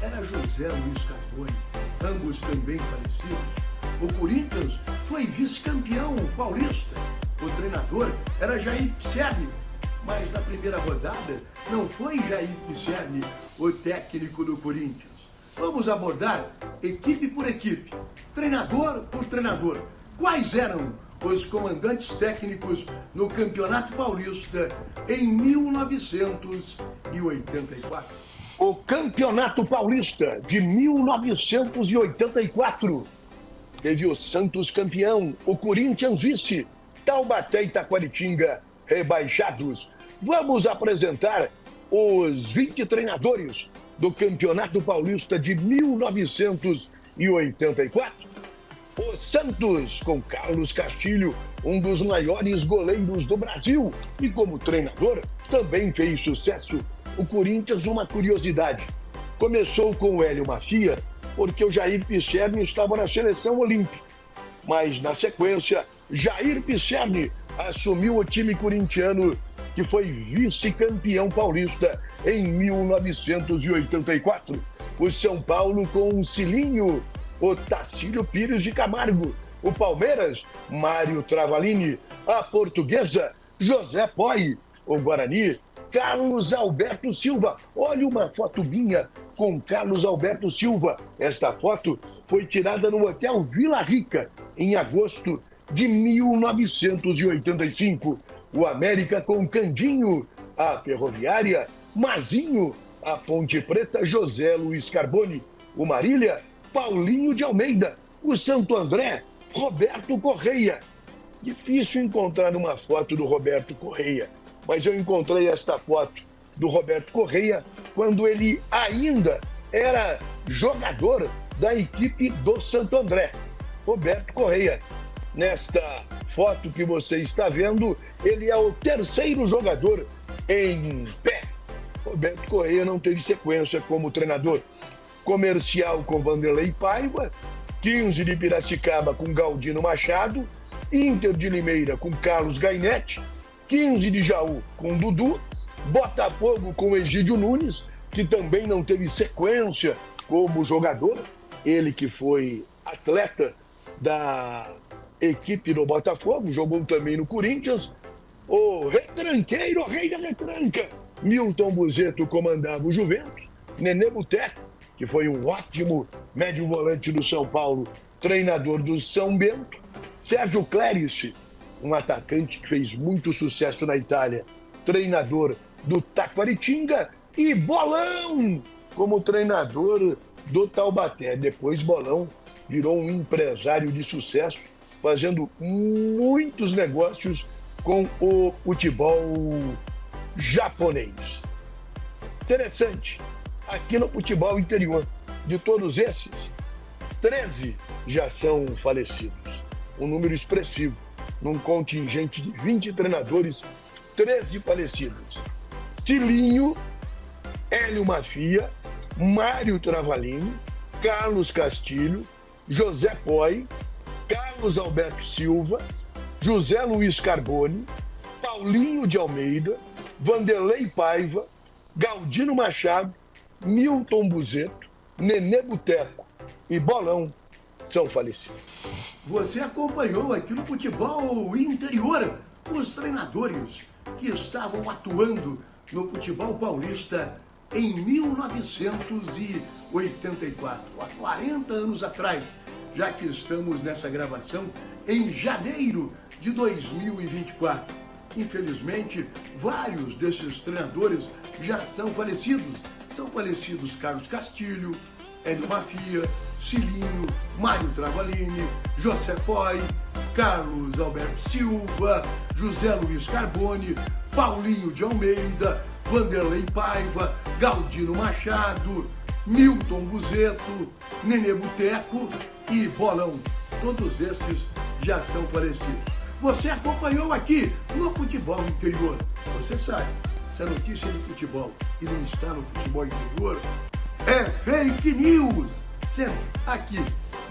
era José Luiz Carbone, ambos também falecidos. O Corinthians foi vice-campeão paulista. O treinador era Jair Pisserni, mas na primeira rodada não foi Jair Pisserni o técnico do Corinthians. Vamos abordar equipe por equipe, treinador por treinador. Quais eram os comandantes técnicos no Campeonato Paulista em 1984. O Campeonato Paulista de 1984 teve o Santos campeão, o Corinthians vice, Taubaté e Taquaritinga rebaixados. Vamos apresentar os 20 treinadores do Campeonato Paulista de 1984. O Santos, com Carlos Castilho, um dos maiores goleiros do Brasil, e como treinador também fez sucesso. O Corinthians, uma curiosidade, começou com o Hélio Mafia, porque o Jair Pisserni estava na seleção olímpica. Mas, na sequência, Jair Pisserni assumiu o time corintiano, que foi vice-campeão paulista em 1984. O São Paulo com o Cilinho, o Tacílio Pires de Camargo. O Palmeiras, Mário Travalini. A Portuguesa, José Poi. O Guarani, Carlos Alberto Silva. Olha uma foto minha com Carlos Alberto Silva. Esta foto foi tirada no Hotel Vila Rica, em agosto de 1985. O América com Candinho, a Ferroviária, Mazinho, a Ponte Preta, José Luiz Carboni. O Marília, Paulinho de Almeida. O Santo André, Roberto Correia. Difícil encontrar uma foto do Roberto Correia, mas eu encontrei esta foto do Roberto Correia quando ele ainda era jogador da equipe do Santo André. Roberto Correia. Nesta foto que você está vendo, ele é o terceiro jogador em pé. Roberto Correia não teve sequência como treinador. Comercial com Vanderlei Paiva, 15 de Piracicaba com Galdino Machado, Inter de Limeira com Carlos Gainetti, 15 de Jaú com Dudu, Botafogo com Egídio Nunes, que também não teve sequência como jogador, ele que foi atleta da equipe do Botafogo, jogou também no Corinthians. O retranqueiro, o rei da retranca, Milton Buzeto comandava o Juventus. Nenê Boteco, que foi um ótimo médio volante do São Paulo, treinador do São Bento. Sérgio Clérice, um atacante que fez muito sucesso na Itália, treinador do Taquaritinga. E Bolão, como treinador do Taubaté. Depois Bolão virou um empresário de sucesso, fazendo muitos negócios com o futebol japonês. Interessante, aqui no futebol interior, de todos esses, 13 já são falecidos. Um número expressivo. Num contingente de 20 treinadores, 13 falecidos. Cilinho, Hélio Mafia, Mário Travalini, Carlos Castilho, José Poi, Carlos Alberto Silva, José Luiz Carboni, Paulinho de Almeida, Vanderlei Paiva, Galdino Machado, Milton Buzeto, Nenê Boteco e Bolão são falecidos. Você acompanhou aqui no futebol interior os treinadores que estavam atuando no futebol paulista em 1984, há 40 anos atrás, já que estamos nessa gravação em janeiro de 2024. Infelizmente, vários desses treinadores já são falecidos. São falecidos Carlos Castilho, Hélio Mafia, Cilinho, Mário Travalini, José Poi, Carlos Alberto Silva, José Luiz Carboni, Paulinho de Almeida, Vanderlei Paiva, Galdino Machado, Milton Buzeto, Nenê Boteco e Bolão. Todos esses já são falecidos. Você acompanhou aqui no futebol interior. Você sabe, se a notícia é de futebol e não está no futebol interior, é fake news. Sempre aqui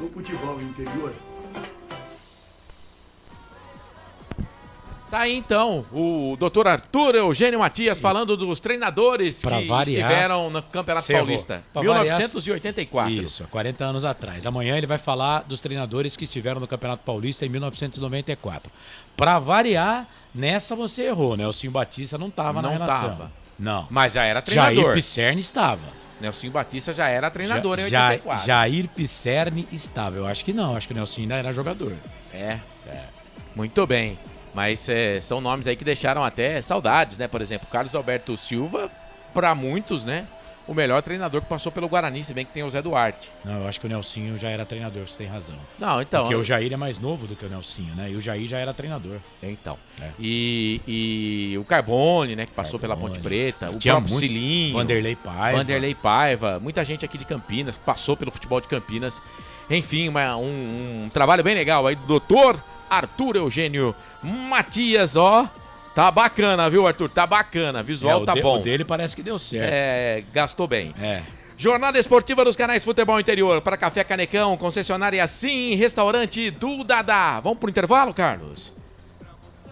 no futebol interior. Tá aí então o Dr. Arthur Eugênio Matias falando dos treinadores que estiveram no Campeonato Paulista. 1984. Isso, há 40 anos atrás. Amanhã ele vai falar dos treinadores que estiveram no Campeonato Paulista em 1994. Para variar, nessa você errou, né? O Nelsinho Batista não estava na relação. Não. Mas já era treinador. Jair Pisserni estava. Nelsinho Batista já era treinador em 84. Jair Pisserni estava. Eu acho que não. Acho que o Nelsinho ainda era jogador. É. Muito bem. Mas são nomes aí que deixaram até saudades, né? Por exemplo, Carlos Alberto Silva, para muitos, né? O melhor treinador que passou pelo Guarani, se bem que tem o Zé Duarte. Não, eu acho que o Nelsinho já era treinador, você tem razão. Não, então... Porque o Jair é mais novo do que o Nelsinho, né? E o Jair já era treinador. Então. E o Carbone, né? Que passou pela Ponte Preta. O próprio Cilinho. Vanderlei Paiva. Muita gente aqui de Campinas, que passou pelo futebol de Campinas. Enfim, um trabalho bem legal aí do doutor Arthur Eugênio Matias, ó. Tá bacana, viu, Arthur? Tá bacana. Visual tá bom. O dele parece que deu certo. Gastou bem. Jornada esportiva dos canais Futebol Interior para Café Canecão, concessionária Sim, restaurante do Dadá. Vamos pro intervalo, Carlos?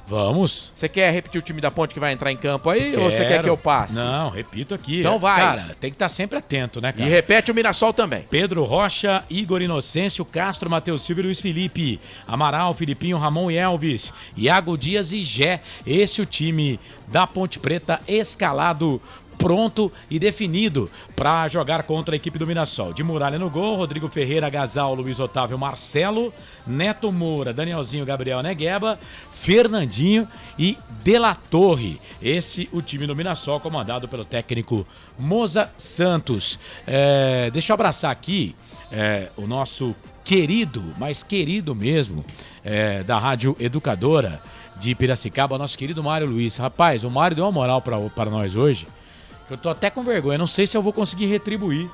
Vamos. Você quer repetir o time da Ponte que vai entrar em campo aí? Ou você quer que eu passe? Não, repito aqui. Então vai. Cara, tem que estar sempre atento, né, cara? E repete o Mirassol também. Pedro Rocha, Igor Inocêncio, Castro, Matheus Silva e Luiz Felipe. Amaral, Filipinho, Ramon e Elvis. Iago Dias e Gé. Esse é o time da Ponte Preta escalado, pronto e definido para jogar contra a equipe do Mirassol. De Muralha no gol, Rodrigo Ferreira, Gasal, Luiz Otávio, Marcelo, Neto Moura, Danielzinho, Gabriel Negueba, Fernandinho e De La Torre. Esse o time do Mirassol, comandado pelo técnico Moza Santos. Deixa eu abraçar aqui o nosso querido, mas querido mesmo, da Rádio Educadora de Piracicaba, nosso querido Mário Luiz. Rapaz, o Mário deu uma moral para nós hoje. Eu tô até com vergonha, não sei se eu vou conseguir retribuir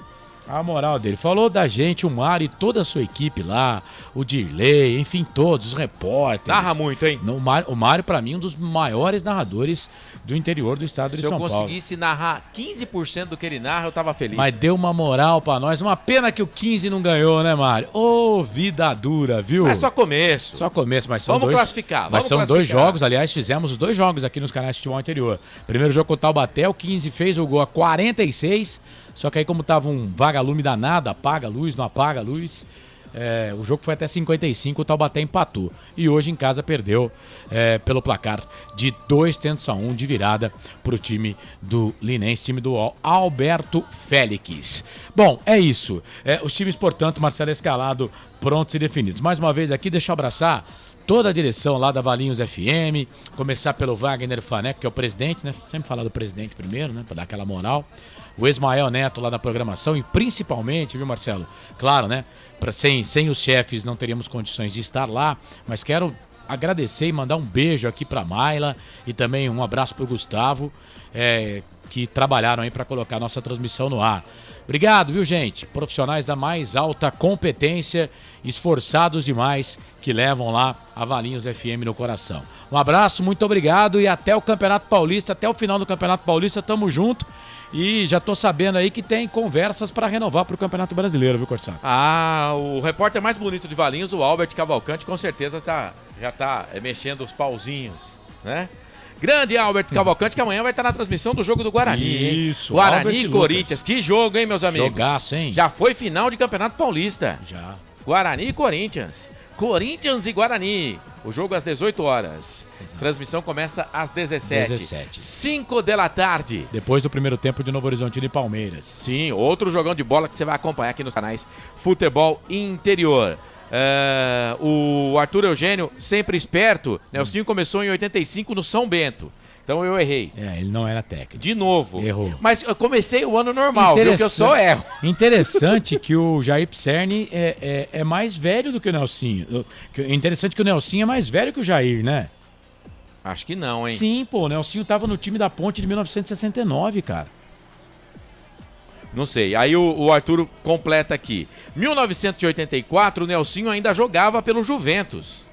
a moral dele. Falou da gente, o Mário e toda a sua equipe lá, o Dirley, enfim, todos os repórteres. Narra muito, hein? O Mário, pra mim, um dos maiores narradores do interior do estado de São Paulo. Se eu conseguisse narrar 15% do que ele narra, eu tava feliz. Mas deu uma moral pra nós. Uma pena que o 15 não ganhou, né, Mário? Ô, vida dura, viu? Mas só começo. Só começo, mas são Vamos classificar. Mas são dois jogos, aliás, fizemos os 2 jogos aqui nos canais de futebol anterior. Primeiro jogo contra o Taubaté, o 15 fez o gol a 46, só que aí como tava um vagalume danado, apaga a luz, não apaga a luz, o jogo foi até 55, o Taubaté empatou. E hoje em casa perdeu pelo placar de 2-1 de virada pro time do Linense, time do Alberto Félix. Bom, é isso. Os times, portanto, Marcelo escalado, prontos e definidos. Mais uma vez aqui, deixa eu abraçar toda a direção lá da Valinhos FM, começar pelo Wagner Faneco, que é o presidente, né? Sempre falar do presidente primeiro, né? Pra dar aquela moral. O Ismael Neto lá na programação e principalmente, viu, Marcelo? Claro, né? Sem os chefes não teríamos condições de estar lá, mas quero agradecer e mandar um beijo aqui pra Mayla e também um abraço pro Gustavo, que trabalharam aí para colocar a nossa transmissão no ar. Obrigado, viu, gente? Profissionais da mais alta competência, esforçados demais, que levam lá a Valinhos FM no coração. Um abraço, muito obrigado e até o Campeonato Paulista, até o final do Campeonato Paulista, tamo junto. E já tô sabendo aí que tem conversas para renovar pro Campeonato Brasileiro, viu, Corsaro? O repórter mais bonito de Valinhos, o Albert Cavalcante, com certeza já tá mexendo os pauzinhos, né? Grande Albert Cavalcante, que amanhã vai estar na transmissão do jogo do Guarani. Isso, Guarani e Corinthians. Que jogo, hein, meus amigos? Jogaço, hein? Já foi final de Campeonato Paulista. Já. Guarani e Corinthians. Corinthians e Guarani. O jogo às 18 horas. Exato. Transmissão começa às 17. 5 da tarde. Depois do primeiro tempo de Novo Horizontino e Palmeiras. Sim, outro jogão de bola que você vai acompanhar aqui nos canais Futebol Interior. O Arthur Eugênio, sempre esperto. Nelsinho começou em 85 no São Bento. Então eu errei. Ele não era técnico. De novo. Errou. Mas eu comecei o ano normal, viu? Que eu só erro. Interessante que o Jair Pisserni é mais velho do que o Nelsinho. Interessante que o Nelsinho é mais velho que o Jair, né? Acho que não, hein? Sim, pô. O Nelsinho tava no time da Ponte de 1969, cara. Não sei. Aí o Arthur completa aqui. 1984, o Nelsinho ainda jogava pelo Juventus.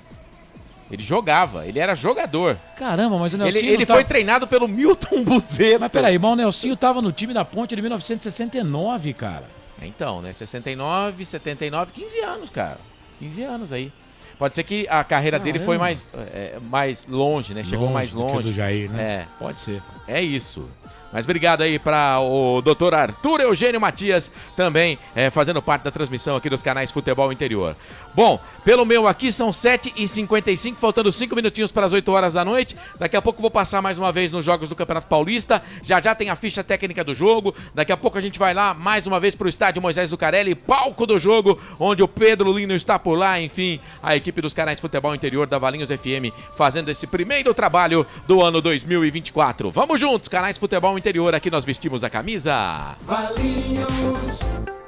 Ele jogava, ele era jogador. Caramba, mas o Nelsinho Ele foi treinado pelo Milton Buzeto. Mas peraí, o Nelsinho tava no time da Ponte de 1969, cara. Então, né? 69, 79, 15 anos, cara. 15 anos aí. Pode ser que a carreira dele foi mais longe, né? Chegou mais longe. Do Jair, né? Pode ser. É isso. Mas obrigado aí para o doutor Arthur Eugênio Matias, também fazendo parte da transmissão aqui dos canais Futebol Interior. Bom, pelo meu aqui são 7h55, faltando 5 minutinhos para as 8 horas da noite. Daqui a pouco vou passar mais uma vez nos jogos do Campeonato Paulista. Já tem a ficha técnica do jogo. Daqui a pouco a gente vai lá mais uma vez para o estádio Moisés Zucarelli, palco do jogo, onde o Pedro Lino está por lá. Enfim, a equipe dos canais Futebol Interior da Valinhos FM fazendo esse primeiro trabalho do ano 2024. Vamos juntos, canais Futebol Interior, aqui nós vestimos a camisa. Valinhos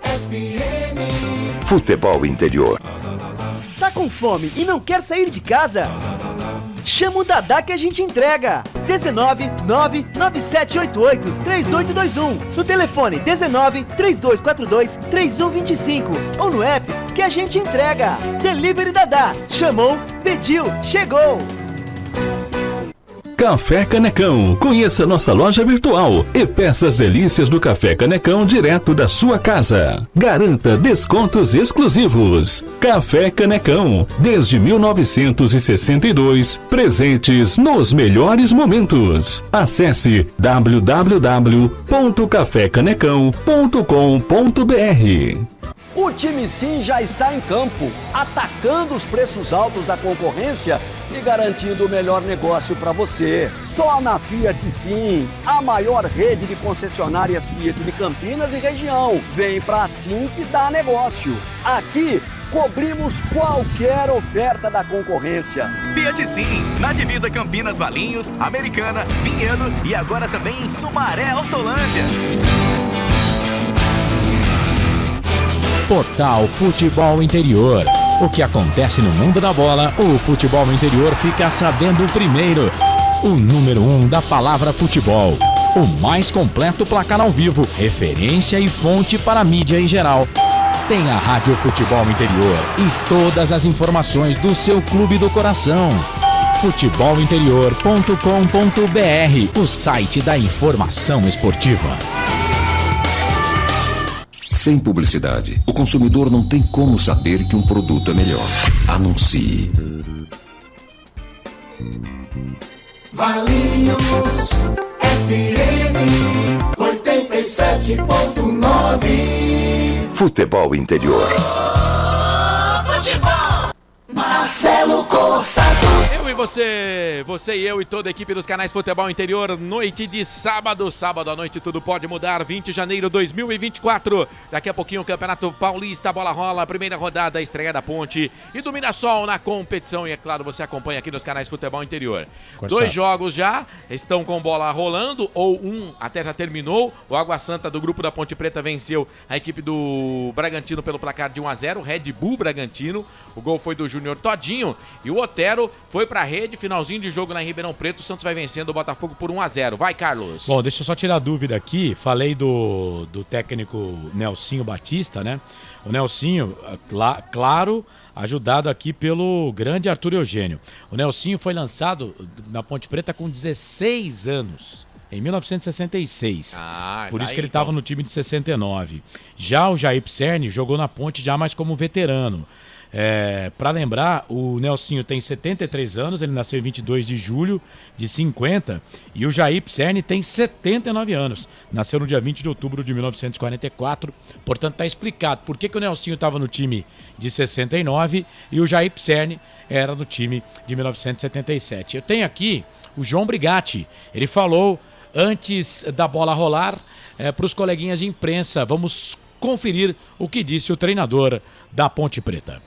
FM. Futebol Interior. Tá com fome e não quer sair de casa? Chama o Dadá que a gente entrega. 19997883821. No telefone 1932423125 ou no app que a gente entrega. Delivery Dadá. Chamou, pediu, chegou. Café Canecão. Conheça nossa loja virtual e peça as delícias do Café Canecão direto da sua casa. Garanta descontos exclusivos. Café Canecão. Desde 1962, presentes nos melhores momentos. Acesse www.cafecanecão.com.br. O time Sim já está em campo, atacando os preços altos da concorrência e garantindo o melhor negócio para você. Só na Fiat Sim, a maior rede de concessionárias Fiat de Campinas e região. Vem pra Sim que dá negócio. Aqui cobrimos qualquer oferta da concorrência. Fiat Sim, na divisa Campinas, Valinhos, Americana, Vinhedo e agora também em Sumaré, Hortolândia. Portal Futebol Interior. O que acontece no mundo da bola, o Futebol Interior fica sabendo primeiro. O número 1 da palavra futebol. O mais completo placar ao vivo, referência e fonte para a mídia em geral. Tem a Rádio Futebol Interior e todas as informações do seu clube do coração. futebolinterior.com.br, o site da informação esportiva. Sem publicidade, o consumidor não tem como saber que um produto é melhor. Anuncie. Valinhos FM 87.9. Futebol Interior. Futebol. Marcelo Corsato. Eu e você e eu e toda a equipe dos canais Futebol Interior, noite de sábado à noite tudo pode mudar, 20 de janeiro de 2024, daqui a pouquinho o Campeonato Paulista, a bola rola, primeira rodada, estreia da Ponte e do Mirassol na competição e é claro, você acompanha aqui nos canais Futebol Interior. Corsato. 2 jogos já estão com bola rolando, ou um até já terminou, o Água Santa do grupo da Ponte Preta venceu a equipe do Bragantino pelo placar de 1-0, Red Bull Bragantino, o gol foi do Júnior Todinho e o Otero foi pra rede, finalzinho de jogo lá em Ribeirão Preto, o Santos vai vencendo o Botafogo por 1-0. Vai, Carlos. Bom, deixa eu só tirar a dúvida aqui, falei do técnico Nelsinho Batista, né? O Nelsinho, claro, ajudado aqui pelo grande Arthur Eugênio. O Nelsinho foi lançado na Ponte Preta com 16 anos. Em 1966. Por isso que ele estava no time de 69. Já o Jair Pisserni jogou na Ponte já mais como veterano. Para lembrar, o Nelsinho tem 73 anos, ele nasceu em 22 de julho de 50 e o Jair Pisserni tem 79 anos, nasceu no dia 20 de outubro de 1944, portanto está explicado por que o Nelsinho estava no time de 69 e o Jair Pisserni era no time de 1977. Eu tenho aqui o João Brigatti, ele falou antes da bola rolar para os coleguinhas de imprensa, vamos conferir o que disse o treinador da Ponte Preta.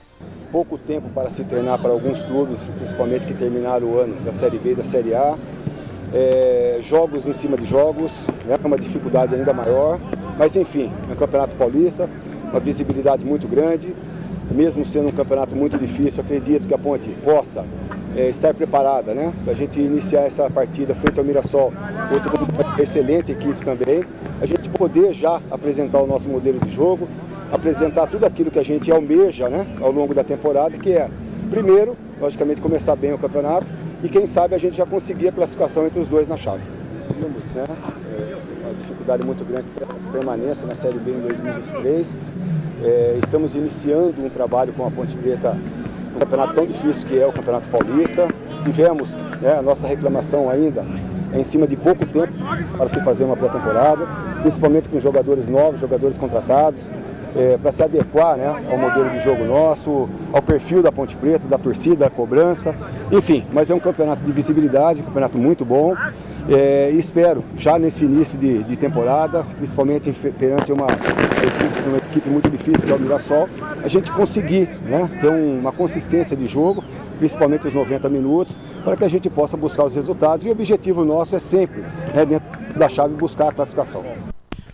Pouco tempo para se treinar para alguns clubes, principalmente que terminaram o ano da Série B e da Série A. Jogos em cima de jogos, né? Uma dificuldade ainda maior. Mas enfim, é um campeonato paulista, uma visibilidade muito grande. Mesmo sendo um campeonato muito difícil, acredito que a Ponte possa estar preparada, né? Para a gente iniciar essa partida frente ao Mirassol, outra excelente equipe também. A gente poder já apresentar o nosso modelo de jogo, apresentar tudo aquilo que a gente almeja, né, ao longo da temporada, que é, primeiro, logicamente, começar bem o campeonato e, quem sabe, a gente já conseguir a classificação entre os dois na chave. Né? Uma dificuldade muito grande para a permanência na Série B em 2023. Estamos iniciando um trabalho com a Ponte Preta, um campeonato tão difícil que é o Campeonato Paulista. Tivemos, né, a nossa reclamação ainda é em cima de pouco tempo para se fazer uma pré-temporada, principalmente com jogadores novos, jogadores contratados, para se adequar, né, ao modelo de jogo nosso, ao perfil da Ponte Preta, da torcida, da cobrança, enfim, mas é um campeonato de visibilidade, um campeonato muito bom, e espero, já nesse início de temporada, principalmente perante uma equipe muito difícil, que é o Mirassol, a gente conseguir, né, ter uma consistência de jogo, principalmente os 90 minutos, para que a gente possa buscar os resultados, e o objetivo nosso é sempre, né, dentro da chave, buscar a classificação.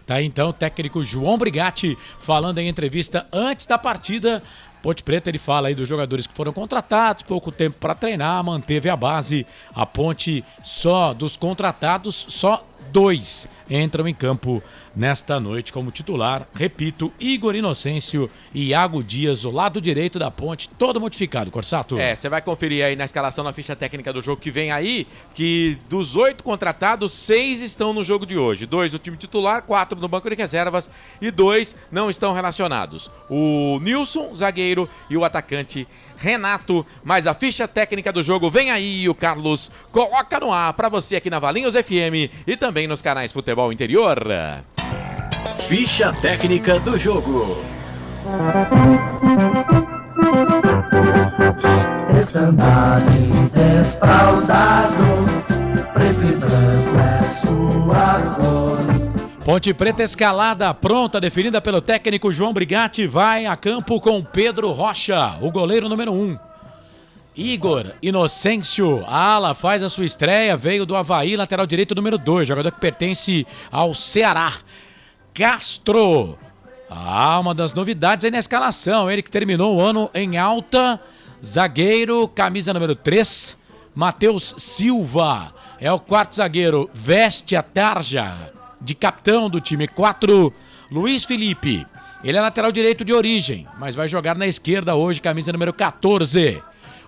Tá aí então o técnico João Brigatti falando em entrevista antes da partida. Ponte Preta, ele fala aí dos jogadores que foram contratados, pouco tempo para treinar, manteve a base. A Ponte, só dos contratados, só 2 entram em campo nesta noite como titular. Repito, Igor Inocêncio e Iago Dias, o lado direito da Ponte, todo modificado, Corsato. Você vai conferir aí na escalação, na ficha técnica do jogo que vem aí, que dos 8 contratados, 6 estão no jogo de hoje. 2 do time titular, 4 no banco de reservas e 2 não estão relacionados. O Nilson, zagueiro, e o atacante Renato. Mas a ficha técnica do jogo vem aí e o Carlos coloca no ar para você aqui na Valinhos FM e também nos canais Futebol Interior. Ficha técnica do jogo. Estandarte desfraldado, preto e branco é sua cor. Ponte Preta escalada, pronta, definida pelo técnico João Brigatti, vai a campo com Pedro Rocha, o goleiro número 1. Igor Inocêncio, a ala, faz a sua estreia, veio do Avaí, lateral direito número 2, jogador que pertence ao Ceará. Castro, uma das novidades aí na escalação, ele que terminou o ano em alta, zagueiro, camisa número 3, Matheus Silva, é o 4º zagueiro, veste a tarja de capitão do time. 4, Luiz Felipe, ele é lateral direito de origem, mas vai jogar na esquerda hoje, camisa número 14.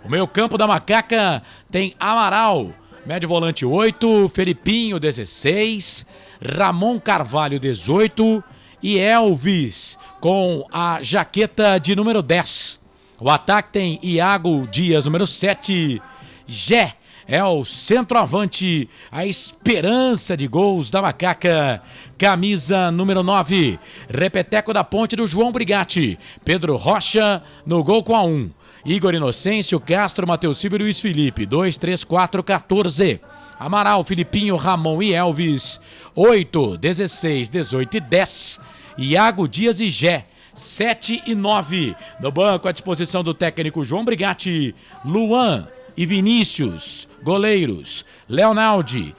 O meio campo da Macaca tem Amaral, médio volante 8, Felipinho 16, Ramon Carvalho 18 e Elvis com a jaqueta de número 10. O ataque tem Iago Dias, número 7, Gé é o centroavante, a esperança de gols da Macaca, camisa número 9, repeteco da Ponte do João Brigatti, Pedro Rocha no gol com a 1. Igor Inocêncio, Castro, Matheus Silva e Luiz Felipe, 2, 3, 4, 14. Amaral, Filipinho, Ramon e Elvis, 8, 16, 18 e 10. Iago Dias e Gé, 7 e 9. No banco, à disposição do técnico João Brigatti, Luan e Vinícius, goleiros, Leonaldi,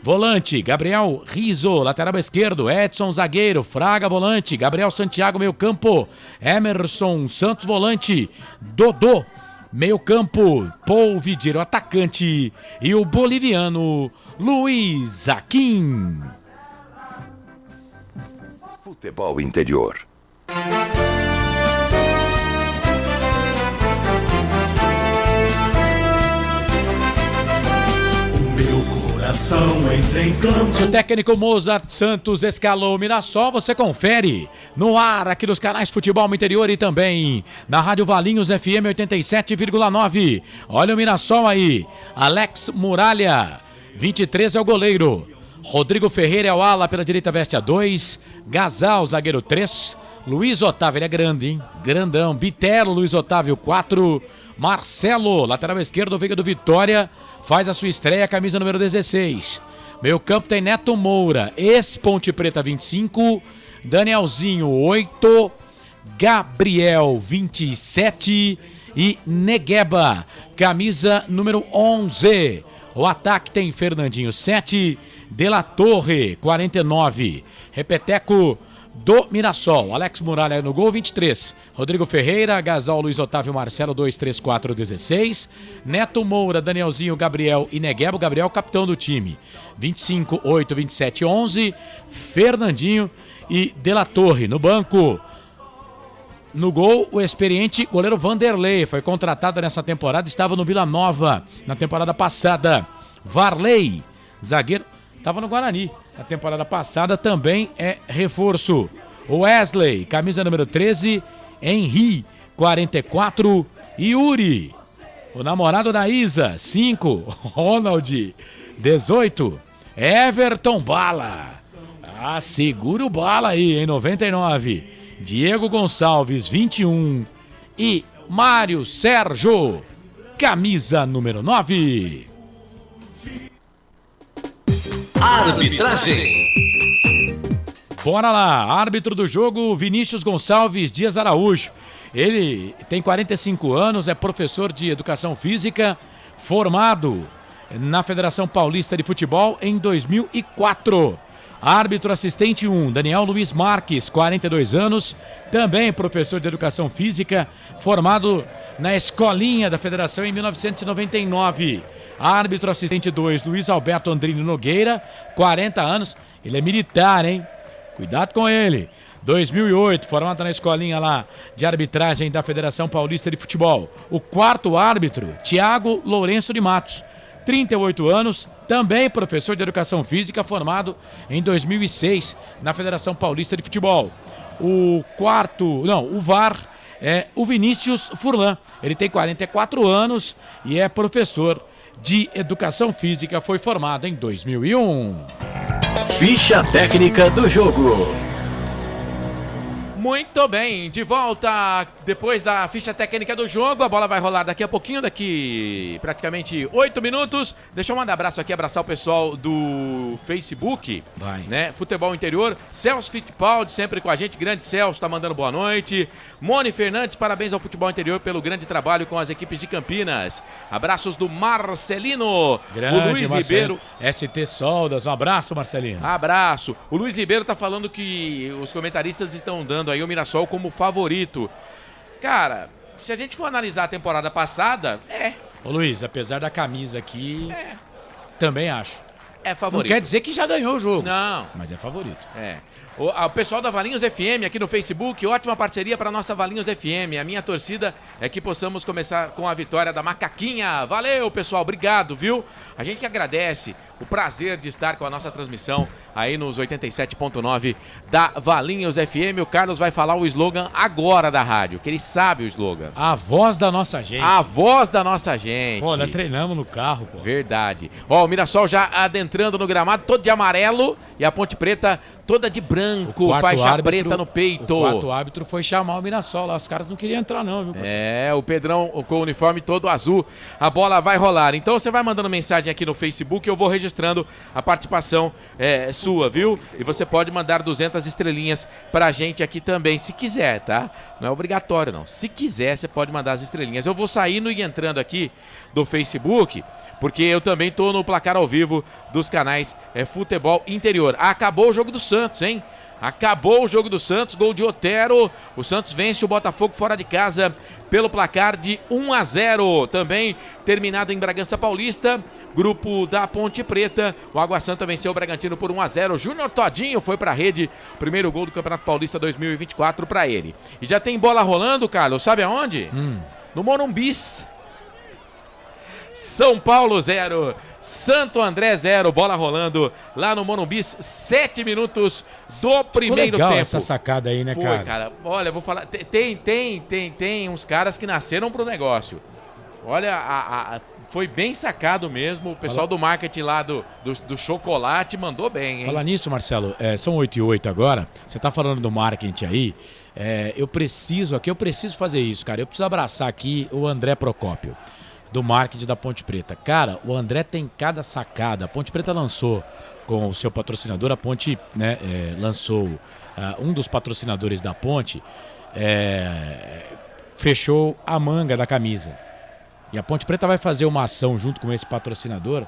volante, Gabriel Rizzo, lateral esquerdo, Edson, zagueiro, Fraga, volante, Gabriel Santiago, meio campo, Emerson Santos, volante, Dodô, meio campo, Paul Vidiero, atacante, e o boliviano Luiz Aquim. Futebol Interior. Se o técnico Mozart Santos escalou o Mirassol, você confere no ar aqui dos canais Futebol Interior e também na Rádio Valinhos FM 87,9. Olha o Mirassol aí, Alex Muralha, 23 é o goleiro, Rodrigo Ferreira é o ala, pela direita veste a 2, Gazal, zagueiro 3, Luiz Otávio, ele é grande, hein? Grandão, Bitelo, Luiz Otávio 4, Marcelo, lateral esquerdo, veio do Vitória, faz a sua estreia, camisa número 16. Meio campo tem Neto Moura, ex-Ponte Preta 25, Danielzinho 8, Gabriel 27 e Negueba, camisa número 11. O ataque tem Fernandinho 7, De La Torre 49, repeteco do Mirassol, Alex Muralha no gol, 23, Rodrigo Ferreira, Gasol, Luiz Otávio, Marcelo, 2, 3, 4, 16, Neto Moura, Danielzinho, Gabriel e Negueba, Gabriel capitão do time, 25, 8, 27, 11, Fernandinho e De La Torre. No banco, no gol, o experiente goleiro Vanderlei, foi contratado nessa temporada, estava no Vila Nova na temporada passada. Varley, zagueiro, estava no Guarani na temporada passada, também é reforço. Wesley, camisa número 13, Henri, 44, Yuri, o namorado da Isa, 5, Ronald, 18, Everton Bala. Ah, segura o Bala aí, em 99. Diego Gonçalves, 21. E Mário Sérgio, camisa número 9. Arbitragem. Bora lá, árbitro do jogo, Vinícius Gonçalves Dias Araújo. Ele tem 45 anos, é professor de educação física, formado na Federação Paulista de Futebol em 2004. Árbitro assistente 1, Daniel Luiz Marques, 42 anos, também professor de educação física, formado na Escolinha da Federação em 1999. Árbitro assistente 2, Luiz Alberto Andrini Nogueira, 40 anos, ele é militar, hein? Cuidado com ele. 2008, formado na escolinha lá de arbitragem da Federação Paulista de Futebol. O quarto árbitro, Tiago Lourenço de Matos, 38 anos, também professor de educação física, formado em 2006 na Federação Paulista de Futebol. O VAR é o Vinícius Furlan. Ele tem 44 anos e é professor de educação física, foi formado em 2001. Ficha técnica do jogo. Muito bem, de volta depois da ficha técnica do jogo. A bola vai rolar daqui a pouquinho, daqui praticamente 8 minutos. Deixa eu mandar abraço aqui, abraçar o pessoal do Facebook, né? Futebol Interior. Celso Fittipaldi sempre com a gente, grande Celso, tá mandando boa noite. Mone Fernandes, parabéns ao Futebol Interior pelo grande trabalho com as equipes de Campinas. Abraços do Marcelino. Grande, o Luiz Ribeiro. ST Soldas, um abraço, Marcelino. Abraço. O Luiz Ribeiro tá falando que os comentaristas estão dando aí o Mirassol como favorito. Cara, se a gente for analisar a temporada passada, Ô Luiz, apesar da camisa aqui, também acho. É favorito. Não quer dizer que já ganhou o jogo. Não. Mas é favorito. O pessoal da Valinhos FM aqui no Facebook, ótima parceria para nossa Valinhos FM. A minha torcida é que possamos começar com a vitória da Macaquinha. Valeu, pessoal, obrigado, viu? A gente que agradece o prazer de estar com a nossa transmissão aí nos 87.9 da Valinhos FM. O Carlos vai falar o slogan agora da rádio, que ele sabe o slogan. A voz da nossa gente. A voz da nossa gente. Pô, nós treinamos no carro, pô. Verdade. Ó, o Mirassol já adentrando no gramado, todo de amarelo, e a Ponte Preta toda de branco, faixa preta no peito. O quarto árbitro foi chamar o Mirassol lá, os caras não queriam entrar não, viu, parceiro? O Pedrão com o uniforme todo azul, a bola vai rolar. Então você vai mandando mensagem aqui no Facebook, eu vou registrando a participação sua, viu? E você pode mandar 200 estrelinhas pra gente aqui também, se quiser, tá? Não é obrigatório, não. Se quiser, você pode mandar as estrelinhas. Eu vou saindo e entrando aqui do Facebook, porque eu também tô no placar ao vivo dos canais Futebol Interior. Acabou o jogo do Santos, hein? Acabou o jogo do Santos, gol de Otero. O Santos vence o Botafogo fora de casa pelo placar de 1-0. Também terminado em Bragança Paulista, grupo da Ponte Preta. O Água Santa venceu o Bragantino por 1-0. Júnior Todinho foi pra rede. Primeiro gol do Campeonato Paulista 2024 pra ele. E já tem bola rolando, Carlos, sabe aonde? No Morumbis. São Paulo 0, Santo André 0, bola rolando lá no Morumbis, 7 minutos do primeiro legal tempo. Essa sacada aí, né, Foi, cara? Olha, eu vou falar, tem uns caras que nasceram pro negócio. Olha, foi bem sacado mesmo, o pessoal do marketing lá do chocolate mandou bem, hein? Falar nisso, Marcelo, são 8h08 agora, você tá falando do marketing aí, eu preciso fazer isso, cara, eu preciso abraçar aqui o André Procópio, do marketing da Ponte Preta. Cara, o André tem cada sacada. A Ponte Preta lançou com o seu patrocinador, a Ponte, né, lançou um dos patrocinadores da Ponte, fechou a manga da camisa. E a Ponte Preta vai fazer uma ação junto com esse patrocinador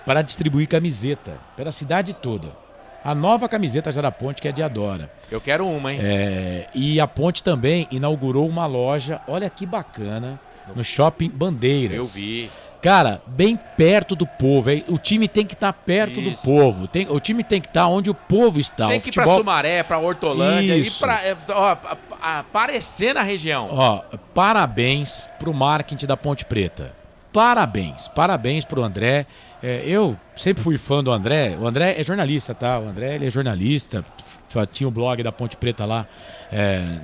para distribuir camiseta pela cidade toda. A nova camiseta já da Ponte, que é de Adora. Eu quero uma, hein? E a Ponte também inaugurou uma loja, olha que bacana, no Shopping Bandeiras. Eu vi. Cara, bem perto do povo. O time tem que estar perto do povo. O time tem que estar onde o povo está. Tem que ir pra Sumaré, pra Hortolândia, e aparecer na região. Ó, parabéns pro marketing da Ponte Preta. Parabéns pro André. Eu sempre fui fã do André. O André é jornalista, tá? O André, ele é jornalista, tinha o blog da Ponte Preta lá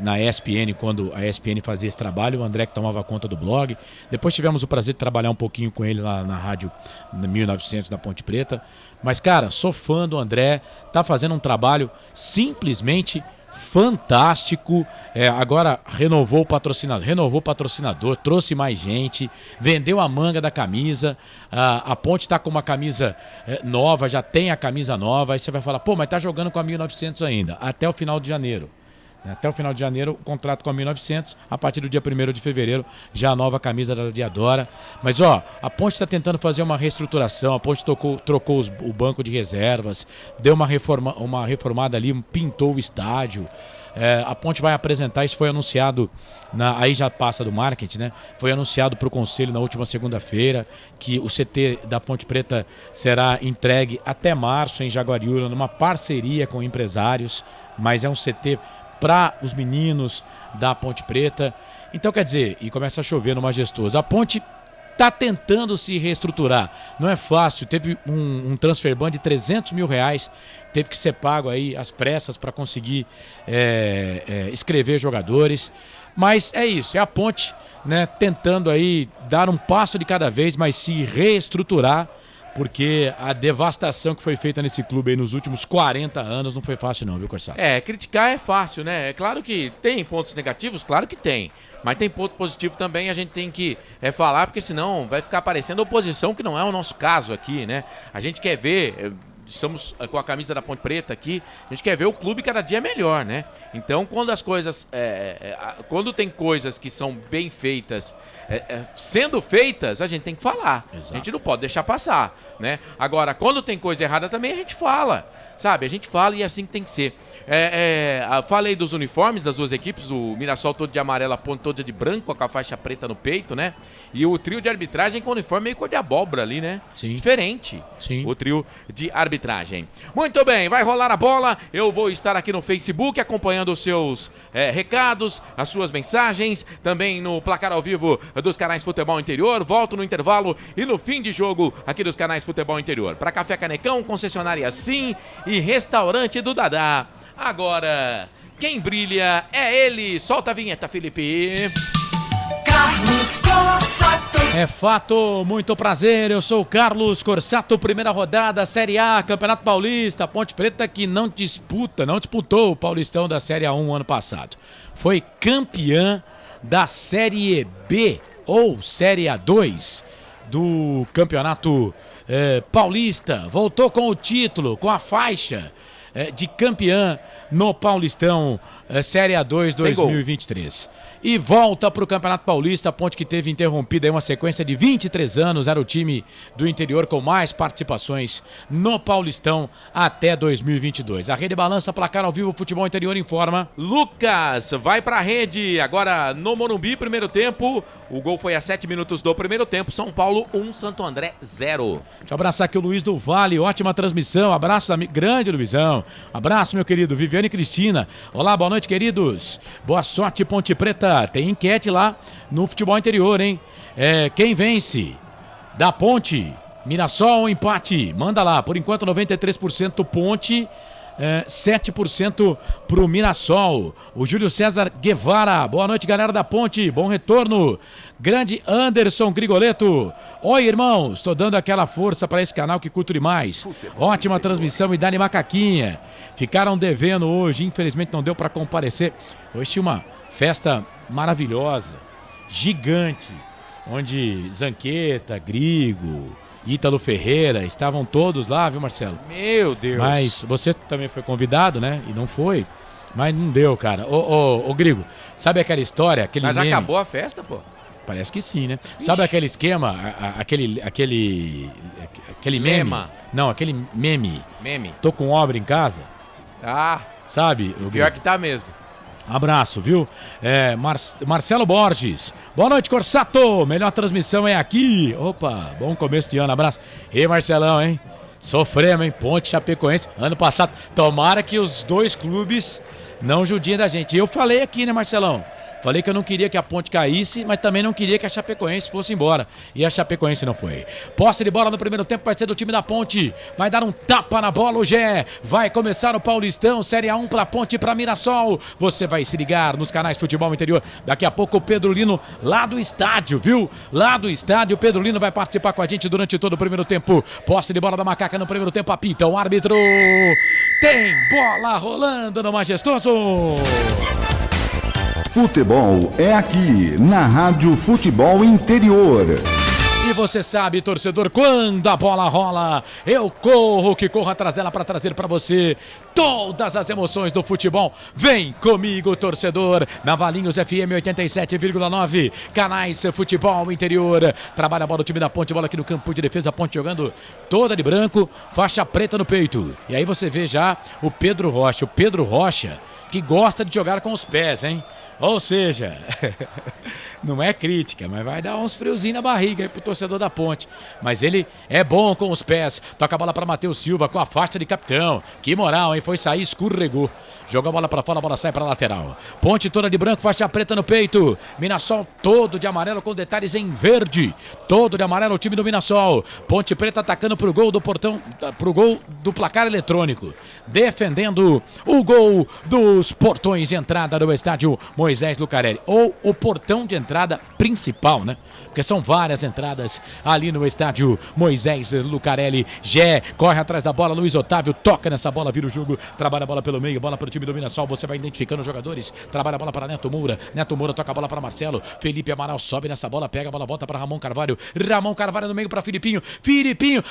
na ESPN, quando a ESPN fazia esse trabalho, o André que tomava conta do blog. Depois tivemos o prazer de trabalhar um pouquinho com ele lá na rádio 1900 da Ponte Preta. Mas, cara, sou fã do André, tá fazendo um trabalho simplesmente fantástico. Agora renovou o patrocinador, trouxe mais gente, vendeu a manga da camisa. A Ponte está com uma camisa nova, já tem a camisa nova. Aí você vai falar, pô, mas tá jogando com a 1900 ainda, até o final de janeiro. Até o final de janeiro, o contrato com a 1900, a partir do dia 1º de fevereiro, já a nova camisa da Diadora. Mas, ó, a Ponte está tentando fazer uma reestruturação, a Ponte trocou o banco de reservas, deu uma reformada ali, pintou o estádio. A Ponte vai apresentar, isso foi anunciado, aí já passa do marketing, né? Foi anunciado para o Conselho na última segunda-feira, que o CT da Ponte Preta será entregue até março em Jaguariúna, numa parceria com empresários, mas é um CT para os meninos da Ponte Preta. Então, quer dizer, e começa a chover no Majestoso. A Ponte está tentando se reestruturar. Não é fácil. Teve um transfer ban de R$300 mil. Teve que ser pago aí às pressas para conseguir escrever jogadores. Mas é isso, é a Ponte, né, tentando aí dar um passo de cada vez, mas se reestruturar, porque a devastação que foi feita nesse clube aí nos últimos 40 anos não foi fácil não, viu, Corsato? Criticar é fácil, né? É claro que tem pontos negativos, claro que tem. Mas tem ponto positivo também, a gente tem que falar, porque senão vai ficar parecendo oposição, que não é o nosso caso aqui, né? A gente quer ver... Estamos com a camisa da Ponte Preta aqui, a gente quer ver o clube cada dia melhor, né? Então, quando as coisas... quando tem coisas que são bem feitas, sendo feitas, a gente tem que falar. Exato. A gente não pode deixar passar, né? Agora, quando tem coisa errada também, a gente fala, sabe? A gente fala e é assim que tem que ser. Falei dos uniformes das duas equipes, o Mirassol todo de amarelo, a Ponte toda de branco, com a faixa preta no peito, né? E o trio de arbitragem com o uniforme meio cor de abóbora ali, né? Sim. Diferente. Sim. O trio de arbitragem. Muito bem, vai rolar a bola. Eu vou estar aqui no Facebook acompanhando os seus recados, as suas mensagens, também no placar ao vivo dos canais Futebol Interior. Volto no intervalo e no fim de jogo aqui dos canais Futebol Interior. Para Café Canecão, concessionária Sim e restaurante do Dadá. Agora, quem brilha é ele. Solta a vinheta, Felipe. Carlos Corsato. É fato, muito prazer, eu sou o Carlos Corsato, primeira rodada, Série A, Campeonato Paulista, Ponte Preta que não disputou o Paulistão da Série A1 ano passado. Foi campeã da Série B ou Série A2 do Campeonato Paulista, voltou com o título, com a faixa de campeã no Paulistão Série A2 2023. E volta para o Campeonato Paulista, a Ponte que teve interrompida aí uma sequência de 23 anos, era o time do interior com mais participações no Paulistão até 2022. A Rede Balança, placar ao vivo, Futebol Interior informa. Lucas vai para a rede, agora no Morumbi, primeiro tempo. O gol foi a 7 minutos do primeiro tempo, São Paulo 1, Santo André 0. Deixa eu abraçar aqui o Luiz do Vale, ótima transmissão, abraço, grande Luizão, abraço meu querido, Viviane e Cristina. Olá, boa noite queridos, boa sorte Ponte Preta. Tem enquete lá no Futebol Interior, hein? Quem vence? Da Ponte, Mirassol ou empate? Manda lá, por enquanto 93% Ponte, 7% pro Mirassol. O Júlio César Guevara, boa noite galera da Ponte, bom retorno. Grande Anderson Grigoleto, oi irmãos, estou dando aquela força para esse canal que curto demais. Ótima transmissão e dá-lhe macaquinha. Ficaram devendo hoje, infelizmente não deu para comparecer. Hoje tinha uma festa maravilhosa, gigante, onde Zanqueta, Grigo, Ítalo Ferreira, estavam todos lá, viu Marcelo? Meu Deus! Mas você também foi convidado, né? E não foi, mas não deu, cara. Ô Grigo, sabe aquela história, aquele Mas já meme? acabou a festa, pô? Parece que sim, né? Ixi. Sabe aquele esquema, aquele meme? Não, aquele meme. Meme. Tô com obra em casa. Ah. Sabe? O pior que tá mesmo. Abraço, viu? Marcelo Borges. Boa noite, Corsato. Melhor transmissão é aqui. Opa, bom começo de ano. Abraço. E Marcelão, hein? Sofremos, hein? Ponte Chapecoense. Ano passado. Tomara que os dois clubes não judiem da gente. Eu falei aqui, né, Marcelão? Falei que eu não queria que a Ponte caísse, mas também não queria que a Chapecoense fosse embora. E a Chapecoense não foi. Posse de bola no primeiro tempo vai ser do time da Ponte. Vai dar um tapa na bola o Gé. Vai começar o Paulistão, Série A1 pra Ponte e pra Mirassol. Você vai se ligar nos canais Futebol Interior. Daqui a pouco o Pedro Lino lá do estádio, viu? Lá do estádio, o Pedro Lino vai participar com a gente durante todo o primeiro tempo. Posse de bola da Macaca no primeiro tempo, apita o árbitro. Tem bola rolando no Majestoso. Futebol é aqui, na Rádio Futebol Interior. E você sabe, torcedor, quando a bola rola, eu corro que corro atrás dela para trazer para você todas as emoções do futebol. Vem comigo, torcedor, na Valinhos FM 87,9, canais Futebol Interior. Trabalha a bola, o time da Ponte, bola aqui no campo de defesa, a Ponte jogando toda de branco, faixa preta no peito. E aí você vê já o Pedro Rocha, que gosta de jogar com os pés, hein? Ou seja, não é crítica, mas vai dar uns friozinhos na barriga aí pro torcedor da Ponte. Mas ele é bom com os pés. Toca a bola para Matheus Silva com a faixa de capitão. Que moral, hein? Foi sair, escorregou. Joga a bola para fora, a bola sai para lateral. Ponte toda de branco, faixa preta no peito. Mirassol todo de amarelo com detalhes em verde. Todo de amarelo o time do Mirassol. Ponte preta atacando pro gol do portão, pro gol do placar eletrônico. Defendendo o gol dos portões de entrada do estádio Moisés Lucarelli. Ou o portão de entrada principal, né? Porque são várias entradas ali no estádio Moisés Lucarelli. Gé corre atrás da bola, Luiz Otávio toca nessa bola, vira o jogo, trabalha a bola pelo meio, bola para o time do Mirassol, você vai identificando os jogadores, trabalha a bola para Neto Moura toca a bola para Marcelo, Felipe Amaral sobe nessa bola, pega a bola, volta para Ramon Carvalho no meio para Filipinho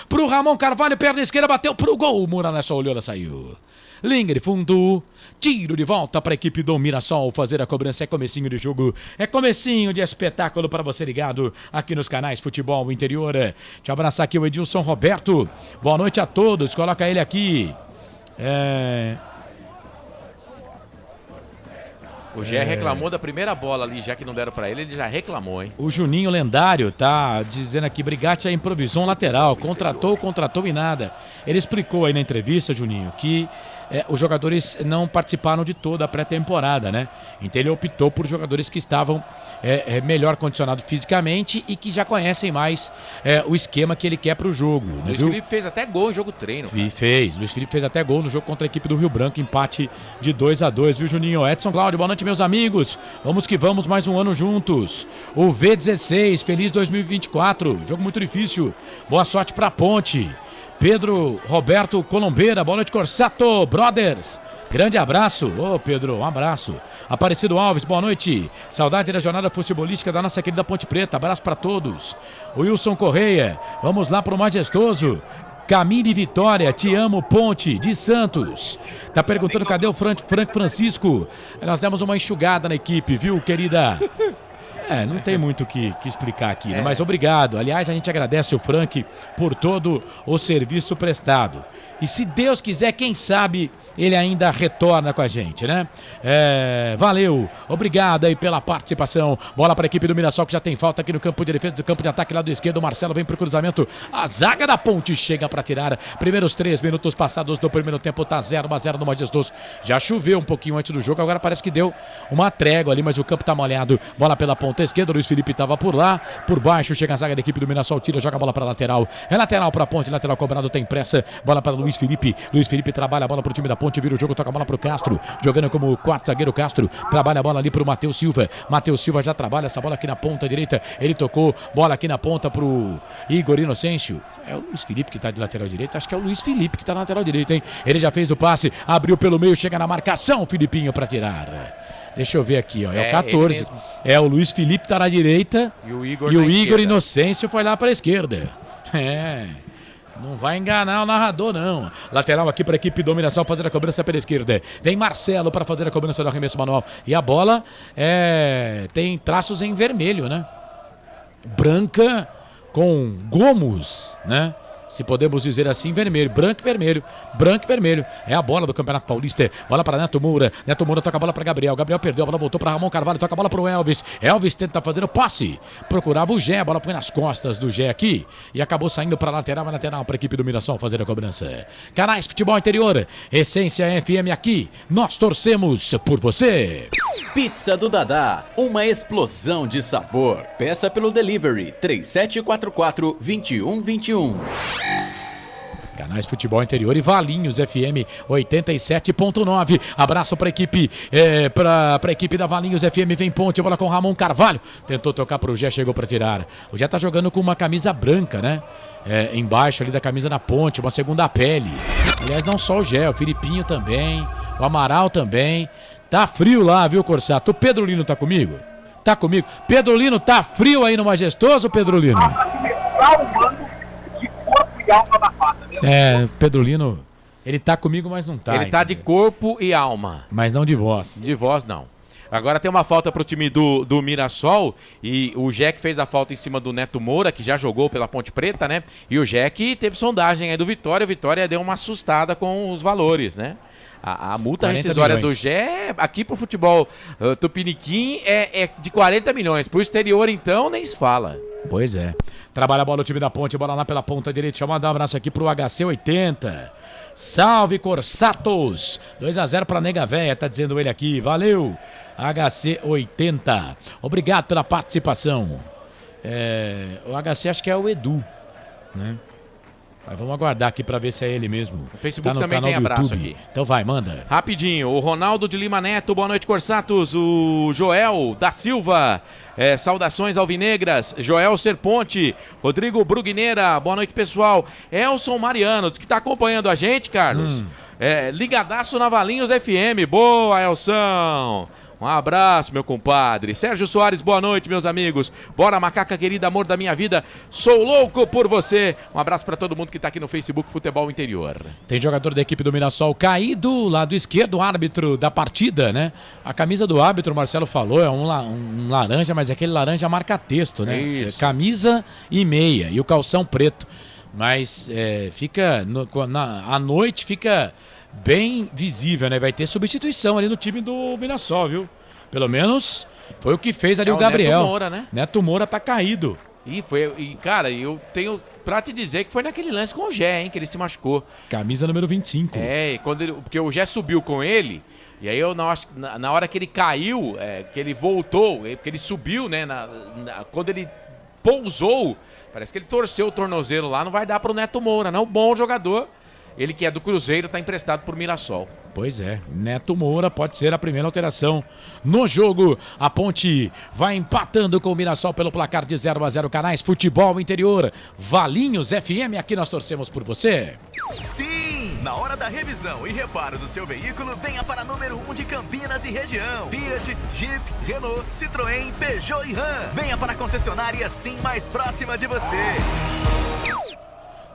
pro Ramon Carvalho, perna esquerda, bateu pro gol, o Moura nessa olhou, ela saiu. Linha de fundo, tiro de volta para a equipe do Mirassol fazer a cobrança. É comecinho de jogo, é comecinho de espetáculo para você ligado aqui nos canais Futebol Interior. Deixa eu abraçar aqui o Edilson Roberto, boa noite a todos, coloca ele aqui. O Gé reclamou da primeira bola ali, já que não deram pra ele já reclamou, hein? O Juninho Lendário tá dizendo aqui, Brigatti improvisou um lateral, contratou e nada. Ele explicou aí na entrevista, Juninho, que os jogadores não participaram de toda a pré-temporada, né? Então ele optou por jogadores que estavam melhor condicionados fisicamente e que já conhecem mais o esquema que ele quer pro jogo. Né, Luiz Felipe fez até gol em jogo treino. Luiz Felipe fez até gol no jogo contra a equipe do Rio Branco, empate de 2-2, viu, Juninho? Edson Cláudio, boa noite, meus amigos. Vamos que vamos, mais um ano juntos. O V16, feliz 2024, jogo muito difícil. Boa sorte pra Ponte. Pedro Roberto Colombeira, boa noite, Corsato Brothers. Grande abraço. Ô, Pedro, um abraço. Aparecido Alves, boa noite. Saudade da jornada futebolística da nossa querida Ponte Preta. Abraço para todos. O Wilson Correia, vamos lá pro Majestoso. Camille Vitória, te amo, Ponte, de Santos. Tá perguntando cadê o Franco Francisco. Nós demos uma enxugada na equipe, viu, querida? Não tem muito o que explicar aqui, né? Mas obrigado. Aliás, a gente agradece o Frank por todo o serviço prestado. E se Deus quiser, quem sabe ele ainda retorna com a gente, né? Valeu, obrigado aí pela participação. Bola para a equipe do Mirassol, que já tem falta aqui no campo de defesa, do campo de ataque lá do esquerdo. O Marcelo vem pro cruzamento, a zaga da Ponte chega para tirar. Primeiros 3 minutos passados do primeiro tempo, tá 0-0 no Majestoso. Já choveu um pouquinho antes do jogo, agora parece que deu uma trégua ali, mas o campo tá molhado. Bola pela ponta esquerda, o Luiz Felipe tava por lá, por baixo chega a zaga da equipe do Mirassol, tira, joga a bola para lateral. É lateral para a Ponte, lateral cobrado, tem pressa. Bola para Luiz Felipe trabalha a bola pro time da Ponte, vira o jogo, toca a bola pro Castro, jogando como quarto zagueiro. Castro trabalha a bola ali pro Matheus Silva. Matheus Silva já trabalha essa bola aqui na ponta direita, ele tocou, bola aqui na ponta pro Igor Inocêncio. É o Luiz Felipe que tá de lateral direito, acho que é o Luiz Felipe que tá na lateral direita, hein? Ele já fez o passe, abriu pelo meio, chega na marcação, Filipinho pra tirar. Deixa eu ver aqui, ó, é o 14. É o Luiz Felipe tá na direita e o Igor Inocêncio foi lá pra esquerda. Não vai enganar o narrador, não. Lateral aqui para a equipe do Mirassol fazer a cobrança pela esquerda. Vem Marcelo para fazer a cobrança do arremesso manual. E a bola tem traços em vermelho, né? Branca com gomos, né? se podemos dizer assim, vermelho, branco e vermelho. É a bola do Campeonato Paulista. Bola para Neto Moura. Neto Moura toca a bola para Gabriel. Gabriel perdeu, a bola voltou para Ramon Carvalho. Toca a bola para o Elvis. Elvis tenta fazer o passe. Procurava o Gé. A bola foi nas costas do Gé aqui. E acabou saindo para lateral para a equipe do Mirassol fazer a cobrança. Canais Futebol Interior. Essência FM aqui. Nós torcemos por você. Pizza do Dadá. Uma explosão de sabor. Peça pelo delivery 3744-2121. Canais Futebol Interior e Valinhos FM 87.9. Abraço para a equipe, para a equipe da Valinhos FM. Vem ponte, bola com Ramon Carvalho. Tentou tocar pro Gé, chegou para tirar. O Gé tá jogando com uma camisa branca, né? Embaixo ali da camisa na ponte, uma segunda pele. Aliás, não só o Gé, o Filipinho também, o Amaral também. Tá frio lá, viu, Corsato? O Pedrolino tá comigo? Tá comigo. Pedrolino, tá frio aí no Majestoso, Pedrolino? Pedrolino, ele tá comigo, mas não tá. Ele tá de corpo e alma. Mas não de voz. De voz, não. Agora tem uma falta pro time do Mirassol e o Jack fez a falta em cima do Neto Moura, que já jogou pela Ponte Preta, né? E o Jack teve sondagem aí do Vitória. O Vitória deu uma assustada com os valores, né? A multa rescisória do Gé, aqui pro futebol tupiniquim, é de 40 milhões. Pro exterior, então, nem se fala. Pois é. Trabalha a bola o time da Ponte, bola lá pela ponta direita. Deixa eu mandar um abraço aqui pro HC80. Salve, Corsatos! 2-0 pra Nega Véia, tá dizendo ele aqui. Valeu, HC80. Obrigado pela participação. O HC acho que é o Edu, né? Mas vamos aguardar aqui pra ver se é ele mesmo. O Facebook também tem abraço aqui. Então vai, manda. Rapidinho, o Ronaldo de Lima Neto, boa noite, Corsatos. O Joel da Silva, saudações alvinegras. Joel Serponte, Rodrigo Brugneira, boa noite, pessoal. Elson Mariano, diz que tá acompanhando a gente, Carlos. Ligadaço na Valinhos FM. Boa, Elson. Um abraço, meu compadre. Sérgio Soares, boa noite, meus amigos. Bora, macaca querida, amor da minha vida. Sou louco por você. Um abraço pra todo mundo que tá aqui no Facebook Futebol Interior. Tem jogador da equipe do Mirassol caído, lado esquerdo, árbitro da partida, né? A camisa do árbitro, o Marcelo falou, é um laranja, mas é aquele laranja marca-texto, né? Isso. Camisa e meia, e o calção preto. Mas fica, à noite fica bem visível, né? Vai ter substituição ali no time do Mirassol, viu? Pelo menos foi o que fez ali o Gabriel. Neto Moura, né? Neto Moura tá caído. Cara, eu tenho pra te dizer que foi naquele lance com o Gé, hein? Que ele se machucou. Camisa número 25. Porque o Gé subiu com ele. E aí na hora que ele caiu, que ele voltou, porque ele subiu, né? Quando ele pousou, parece que ele torceu o tornozelo lá. Não vai dar pro Neto Moura, não. Bom jogador. Ele que é do Cruzeiro, tá emprestado por Mirassol. Pois é, Neto Moura pode ser a primeira alteração no jogo. A Ponte vai empatando com o Mirassol pelo placar de 0-0. Canais Futebol Interior, Valinhos FM, aqui nós torcemos por você. Sim! Na hora da revisão e reparo do seu veículo, venha para número 1 de Campinas e região. Fiat, Jeep, Renault, Citroën, Peugeot e Ram. Venha para a concessionária Sim mais próxima de você.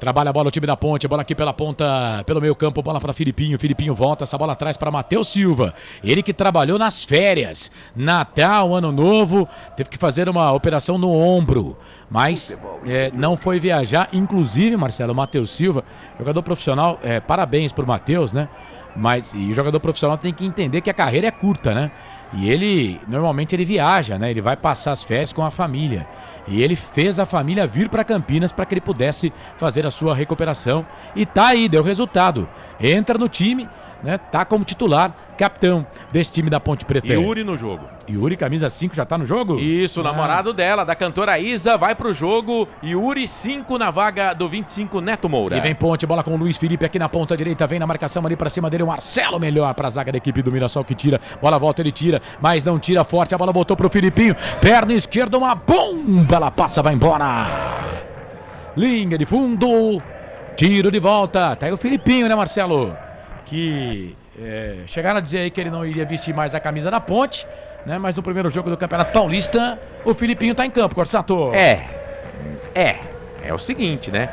Trabalha a bola o time da Ponte, bola aqui pela ponta, pelo meio campo, bola para Filipinho. Filipinho volta, essa bola atrás para Matheus Silva. Ele que trabalhou nas férias, Natal, Ano Novo, teve que fazer uma operação no ombro, mas não foi viajar. Inclusive, Marcelo, o Matheus Silva, jogador profissional, parabéns pro Matheus, né? E o jogador profissional tem que entender que a carreira é curta, né? E ele, normalmente ele viaja, né? Ele vai passar as férias com a família. E ele fez a família vir para Campinas para que ele pudesse fazer a sua recuperação. E tá aí, deu resultado. Entra no time, né? Tá como titular, capitão desse time da Ponte Preta. Yuri no jogo. Yuri, camisa 5, já tá no jogo? Isso, o namorado dela, da cantora Isa, vai pro jogo. Yuri 5 na vaga do 25, Neto Moura. E vem Ponte, bola com o Luiz Felipe aqui na ponta direita, vem na marcação ali pra cima dele, o Marcelo melhor pra zaga da equipe do Mirassol que tira. Bola volta, ele tira, mas não tira forte, a bola voltou pro Filipinho. Perna esquerda, uma bomba, ela passa, vai embora. Linha de fundo, tiro de volta. Tá aí o Filipinho, né, Marcelo? Que chegaram a dizer aí que ele não iria vestir mais a camisa da Ponte, né? Mas no primeiro jogo do Campeonato Paulista, o Filipinho tá em campo, Corsato. É o seguinte, né?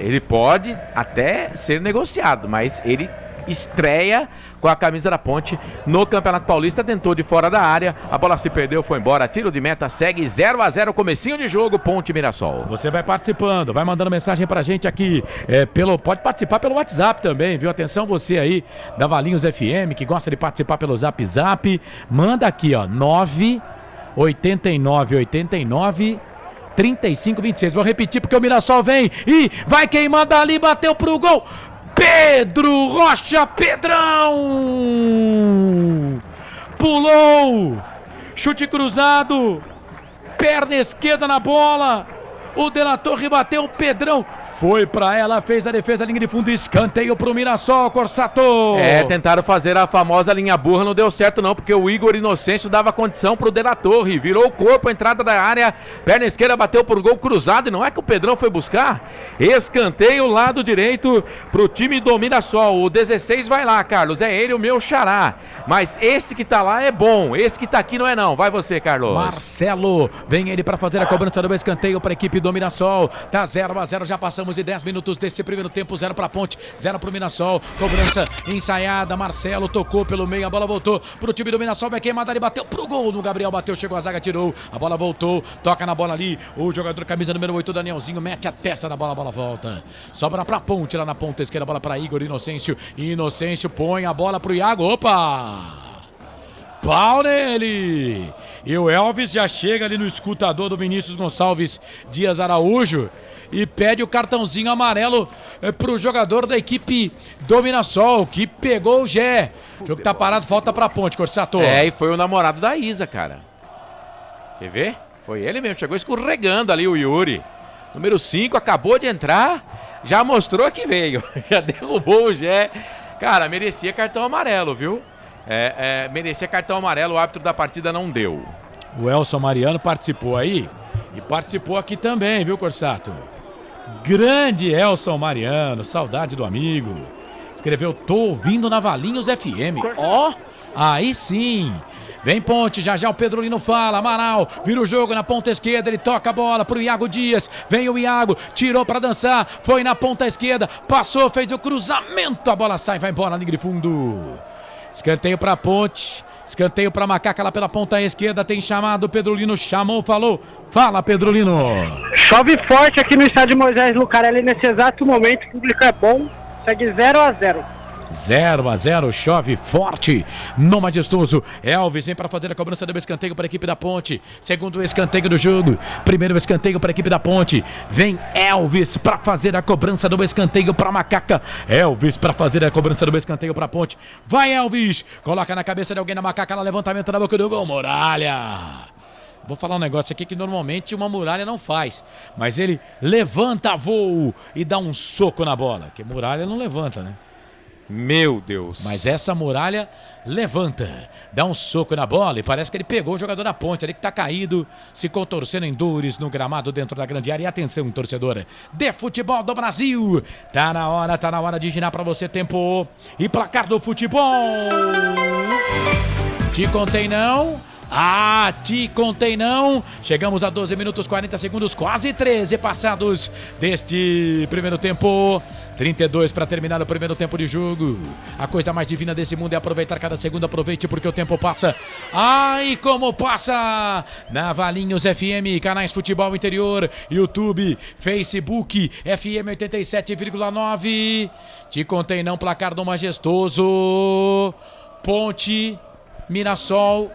Ele pode até ser negociado, mas ele estreia com a camisa da Ponte no Campeonato Paulista, tentou de fora da área, a bola se perdeu, foi embora, tiro de meta, segue 0-0, comecinho de jogo, Ponte Mirassol. Você vai participando, vai mandando mensagem pra gente aqui, pode participar pelo WhatsApp também, viu? Atenção você aí da Valinhos FM, que gosta de participar pelo Zap, manda aqui, ó, 98989 3526. Vou repetir porque o Mirassol vem e vai queimando ali, bateu pro gol. Pedro Rocha, Pedrão! Pulou! Chute cruzado! Perna esquerda na bola! O De La Torre bateu, Pedrão! Foi pra ela, fez a defesa, linha de fundo, escanteio pro Mirassol, Corsato. Tentaram fazer a famosa linha burra, não deu certo não, porque o Igor Inocêncio dava condição pro De La Torre, virou o corpo, a entrada da área, perna esquerda bateu por gol cruzado, e não é que o Pedrão foi buscar? Escanteio, lado direito pro time do Mirassol. O 16 vai lá, Carlos, é ele o meu xará, mas esse que tá lá é bom, esse que tá aqui não é não. Vai você, Carlos. Marcelo, vem ele pra fazer a cobrança do escanteio pra equipe do Mirassol. Tá 0-0, já passamos de 10 minutos desse primeiro tempo, 0 pra Ponte, 0 pro Mirassol. Cobrança ensaiada, Marcelo tocou pelo meio, a bola voltou pro time do Mirassol, vai queimada, ele bateu pro gol, no Gabriel bateu, chegou a zaga, tirou, a bola voltou, toca na bola ali, o jogador camisa número 8, Danielzinho, mete a testa na bola, a bola volta, sobra pra Ponte, lá na ponta esquerda, a bola pra Igor Inocêncio, Inocêncio põe a bola pro Iago, opa! Pau nele! E o Elvis já chega ali no escutador do Vinícius Gonçalves Dias Araújo e pede o cartãozinho amarelo pro jogador da equipe do Mirassol, que pegou o Gé. O jogo tá parado, falta pra Ponte, Corsato. E foi o namorado da Isa, cara. Quer ver? Foi ele mesmo, chegou escorregando ali o Yuri. Número 5, acabou de entrar, já mostrou que veio, já derrubou o Gé. Cara, merecia cartão amarelo, viu? Merecia cartão amarelo, o árbitro da partida não deu. O Elson Mariano participou aí e participou aqui também, viu, Corsato? Grande Elson Mariano, saudade do amigo. Escreveu, tô ouvindo na Valinhos FM. Ó, aí sim. Vem Ponte, já o Pedrolino fala, Amaral, vira o jogo na ponta esquerda, ele toca a bola pro Iago Dias, vem o Iago, tirou pra dançar, foi na ponta esquerda, passou, fez o cruzamento, a bola sai, vai embora na linha de fundo. Escanteio pra Ponte, escanteio pra Macaca lá pela ponta esquerda, tem chamado, Pedrolino chamou, falou, fala Pedrolino. Chove forte aqui no estádio Moisés Lucarelli nesse exato momento, o público é bom, segue 0-0. 0-0, chove forte no Majestoso. Elvis vem para fazer a cobrança do escanteio para a equipe da Ponte. Segundo escanteio do jogo. Primeiro escanteio para a equipe da Ponte. Vem Elvis para fazer a cobrança do escanteio para Macaca. Elvis para fazer a cobrança do escanteio para a Ponte. Vai Elvis, coloca na cabeça de alguém na Macaca, lá levantamento na boca do gol. Muralha. Vou falar um negócio aqui que normalmente uma Muralha não faz, mas ele levanta voo e dá um soco na bola, que Muralha não levanta, né? Meu Deus. Mas essa Muralha levanta, dá um soco na bola e parece que ele pegou o jogador da Ponte ali que tá caído, se contorcendo em dores no gramado dentro da grande área. E atenção, torcedora de futebol do Brasil, tá na hora de girar pra você tempo e placar do futebol. Te contei não? Te contei não. Chegamos a 12 minutos 40 segundos, quase 13 passados deste primeiro tempo. 32 para terminar o primeiro tempo de jogo. A coisa mais divina desse mundo é aproveitar cada segundo. Aproveite porque o tempo passa. Ai, como passa! Na Valinhos FM, canais Futebol Interior, YouTube, Facebook, FM 87,9. Te contei não, placar do Majestoso. Ponte, Mirassol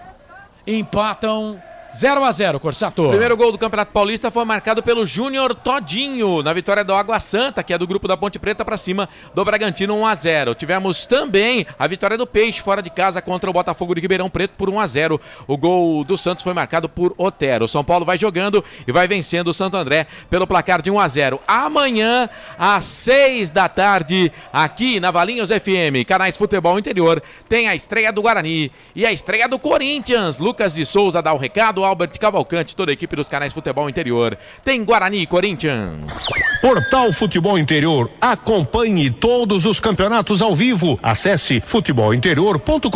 empatam 0-0, Corsato. O primeiro gol do Campeonato Paulista foi marcado pelo Júnior Todinho, na vitória do Água Santa, que é do grupo da Ponte Preta, para cima do Bragantino, 1-0. Tivemos também a vitória do Peixe, fora de casa, contra o Botafogo de Ribeirão Preto, por 1-0. O gol do Santos foi marcado por Otero. O São Paulo vai jogando e vai vencendo o Santo André pelo placar de 1-0. Amanhã, às 6 da tarde, aqui na Valinhos FM, canais Futebol Interior, tem a estreia do Guarani e a estreia do Corinthians. Lucas de Souza dá o recado, Albert Cavalcante, toda a equipe dos canais Futebol Interior. Tem Guarani e Corinthians. Portal Futebol Interior. Acompanhe todos os campeonatos ao vivo. Acesse futebolinterior.com.br.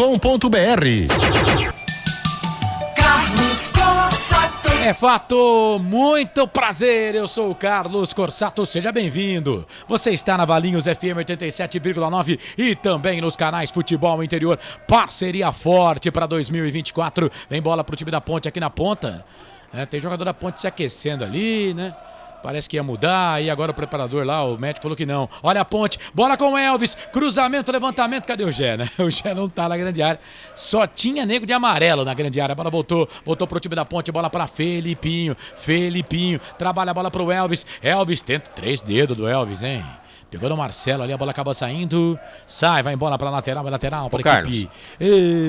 Carlos Corsato. É fato, muito prazer, eu sou o Carlos Corsato, seja bem-vindo. Você está na Valinhos FM 87,9 e também nos canais Futebol Interior, parceria forte para 2024. Vem bola pro time da Ponte aqui na ponta. Tem jogador da Ponte se aquecendo ali, né? Parece que ia mudar, e agora o preparador lá, o médico falou que não. Olha a Ponte, bola com o Elvis, cruzamento, levantamento, cadê o Gé, né? O Gé não tá na grande área, só tinha nego de amarelo na grande área, a bola voltou pro time da Ponte, bola pra Felipinho, trabalha a bola pro Elvis, tenta 3 dedos do Elvis, hein? Pegou no Marcelo ali, a bola acaba saindo. vai embora pra lateral pra equipe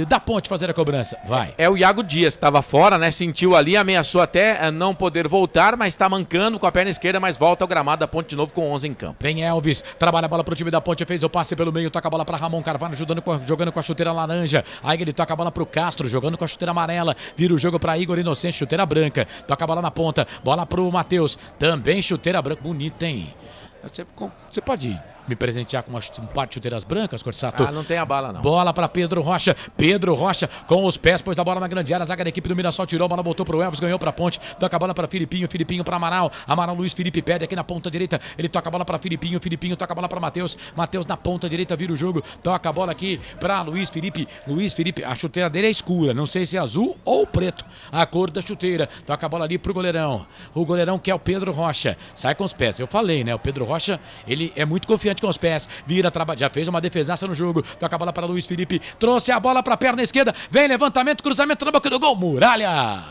da Ponte fazer a cobrança. Vai. É o Iago Dias, que tava fora, né? Sentiu ali, ameaçou até não poder voltar, mas tá mancando com a perna esquerda, mas volta ao gramado da Ponte de novo com 11 em campo. Vem Elvis, trabalha a bola pro time da Ponte, fez o passe pelo meio, toca a bola pra Ramon Carvalho, jogando com a chuteira laranja. Aí ele toca a bola pro Castro, jogando com a chuteira amarela. Vira o jogo pra Igor Inocente, chuteira branca. Toca a bola na ponta, bola pro Matheus, também chuteira branca, bonita, hein? Você pode me presentear com um par de chuteiras brancas, Corsato? Não tem a bala, não. Bola para Pedro Rocha com os pés, pôs a bola na grande área, a zaga da equipe do Mirassol tirou, a bola voltou pro Elvis, ganhou pra Ponte, toca a bola pra Filipinho pra Amaral, Luiz Felipe pede aqui na ponta direita, ele toca a bola pra Filipinho toca a bola pra Matheus na ponta direita, vira o jogo, toca a bola aqui pra Luiz Felipe, a chuteira dele é escura, não sei se é azul ou preto, a cor da chuteira, toca a bola ali pro goleirão, o goleirão que é o Pedro Rocha, sai com os pés, eu falei, né, o Pedro Rocha, ele é muito confiante com os pés, já fez uma defesaça no jogo, toca a bola para Luiz Felipe, trouxe a bola para a perna esquerda, vem levantamento, cruzamento na boca do gol, Muralha,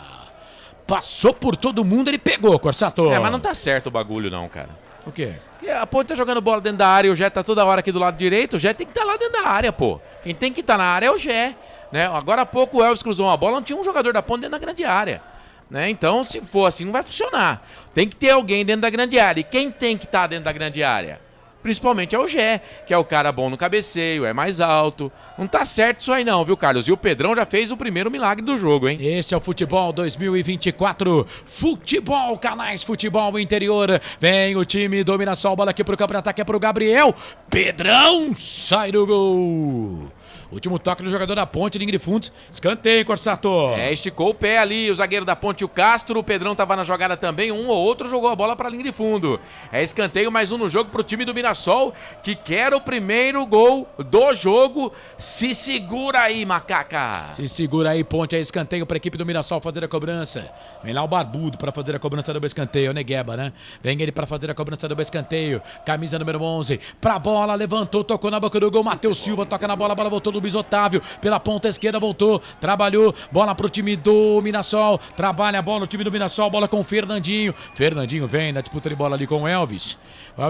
passou por todo mundo, ele pegou, Corsato. Mas não tá certo o bagulho não, cara. O quê? A Ponte tá jogando bola dentro da área, o Gé tá toda hora aqui do lado direito, o Gé tem que estar lá dentro da área, pô. Quem tem que estar na área é o Gé, né? Agora há pouco o Elvis cruzou uma bola, não tinha um jogador da Ponte dentro da grande área. Né? Então, se for assim, não vai funcionar. Tem que ter alguém dentro da grande área. E quem tem que estar dentro da grande área? Principalmente é o Gé, que é o cara bom no cabeceio, é mais alto. Não tá certo isso aí não, viu, Carlos? E o Pedrão já fez o primeiro milagre do jogo, hein? Esse é o Futebol 2024. Futebol, canais Futebol Interior. Vem o time, domina só a bola aqui pro campo de ataque, é pro Gabriel. Pedrão sai do gol. Último toque do jogador da Ponte, linha de fundo, escanteio, Corsato. Esticou o pé ali, o zagueiro da Ponte, o Castro, o Pedrão tava na jogada também, um ou outro jogou a bola pra linha de fundo. Escanteio, mais um no jogo pro time do Mirassol, que quer o primeiro gol do jogo. Se segura aí, macaca. Se segura aí, Ponte, escanteio pra equipe do Mirassol fazer a cobrança. Vem lá o Barbudo pra fazer a cobrança do escanteio, o Negueba, né? Vem ele pra fazer a cobrança do escanteio, camisa número 11, pra bola, levantou, tocou na boca do gol, Matheus Silva toca na bola, a bola voltou do Luiz Otávio, pela ponta esquerda, voltou, trabalhou, bola pro time do Mirassol, trabalha a bola no time do Mirassol, bola com o Fernandinho vem na disputa de bola ali com o Elvis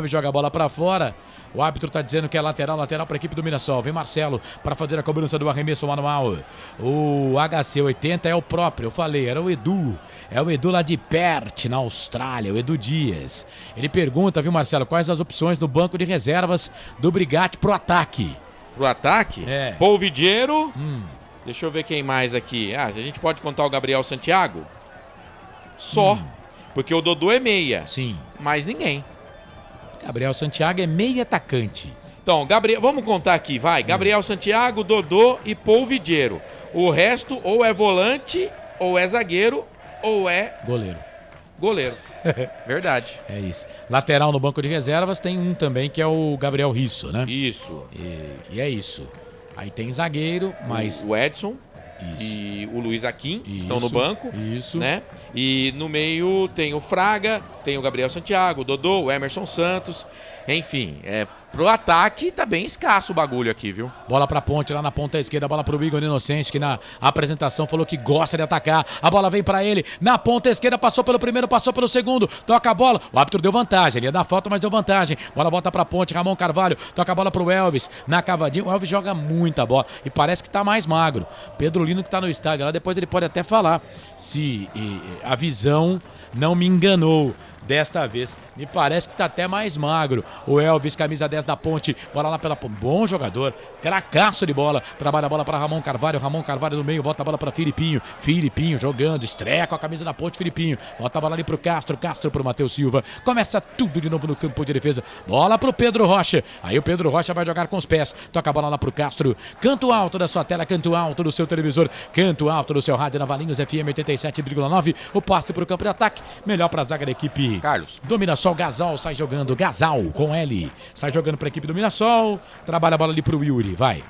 joga a bola pra fora, o árbitro tá dizendo que é lateral pra equipe do Mirassol, vem Marcelo pra fazer a cobrança do arremesso manual, o HC80 é o próprio, eu falei, era o Edu, lá de Perth, na Austrália, o Edu Dias, ele pergunta, viu, Marcelo, quais as opções do banco de reservas do Brigatti pro ataque? Pro ataque? Polvidiero. Deixa eu ver quem mais aqui. A gente pode contar o Gabriel Santiago? Só. Porque o Dodô é meia. Sim. Mais ninguém. Gabriel Santiago é meia atacante. Então, vamos contar aqui, vai. Gabriel Santiago, Dodô e Polvidiero. O resto ou é volante, ou é zagueiro, ou é... Goleiro. Verdade. É isso. Lateral no banco de reservas tem um também que é o Gabriel Risso, né? Isso. E é isso. Aí tem zagueiro, mas... O Edson e o Luiz Aquim estão no banco. Isso. Né? E no meio tem o Fraga, tem o Gabriel Santiago, o Dodô, o Emerson Santos. Enfim, pro ataque tá bem escasso o bagulho aqui, viu? Bola pra Ponte, lá na ponta esquerda, bola pro Igor Inocente, que na apresentação falou que gosta de atacar. A bola vem pra ele, na ponta esquerda, passou pelo primeiro, passou pelo segundo, toca a bola, o árbitro deu vantagem, ele ia dar falta, mas deu vantagem. Bola volta pra Ponte, Ramon Carvalho, toca a bola pro Elvis, na cavadinha, o Elvis joga muita bola e parece que tá mais magro. Pedro Lino que tá no estádio lá, depois ele pode até falar se a visão não me enganou. desta vez. Me parece que tá até mais magro. O Elvis, camisa 10 da Ponte, bola lá pela Ponte. Bom jogador, cracaço de bola. Trabalha a bola para Ramon Carvalho no meio, volta a bola para Filipinho. Filipinho jogando, estreia com a camisa da Ponte, Filipinho. Volta a bola ali pro Castro pro Matheus Silva. Começa tudo de novo no campo de defesa. Bola pro Pedro Rocha. Aí o Pedro Rocha vai jogar com os pés. Toca a bola lá pro Castro. Canto alto da sua tela, canto alto do seu televisor, canto alto do seu rádio na Valinhos FM 87,9. O passe pro campo de ataque. Melhor pra zaga da equipe Carlos. do Mirassol. Gasal sai jogando. Gasal com L. Sai jogando pra equipe do Mirassol. Trabalha a bola ali pro Yuri. Vai.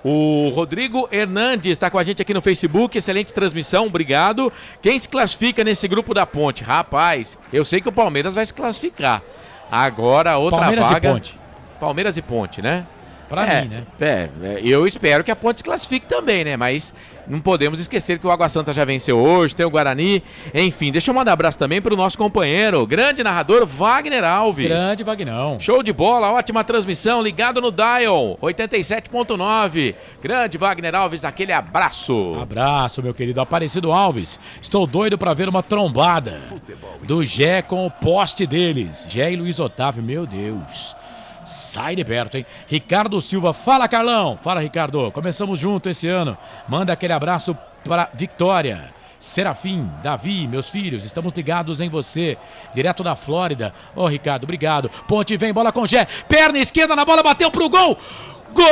O Rodrigo Hernandes está com a gente aqui no Facebook, excelente transmissão, obrigado. Quem se classifica nesse grupo da Ponte? Rapaz, eu sei que o Palmeiras vai se classificar. Agora outra Palmeiras vaga. E Ponte. Palmeiras e Ponte, né? Pra mim, né? Eu espero que a Ponte se classifique também, né? Mas não podemos esquecer que o Água Santa já venceu hoje, tem o Guarani. Enfim, deixa eu mandar um abraço também para o nosso companheiro, grande narrador Wagner Alves. Grande Vagnão. Show de bola, ótima transmissão, ligado no Dial 87.9. Grande Wagner Alves, aquele abraço. Abraço, meu querido Aparecido Alves. Estou doido para ver uma trombada do Gé com o poste deles. Gé e Luiz Otávio, meu Deus. Sai de perto, hein? Ricardo Silva, fala Carlão. Fala Ricardo, começamos junto esse ano. Manda aquele abraço para Vitória. Serafim, Davi, meus filhos, estamos ligados em você. Direto da Flórida. Ô Ricardo, obrigado. Ponte vem, bola com Gé. Perna esquerda na bola, bateu pro gol. Gol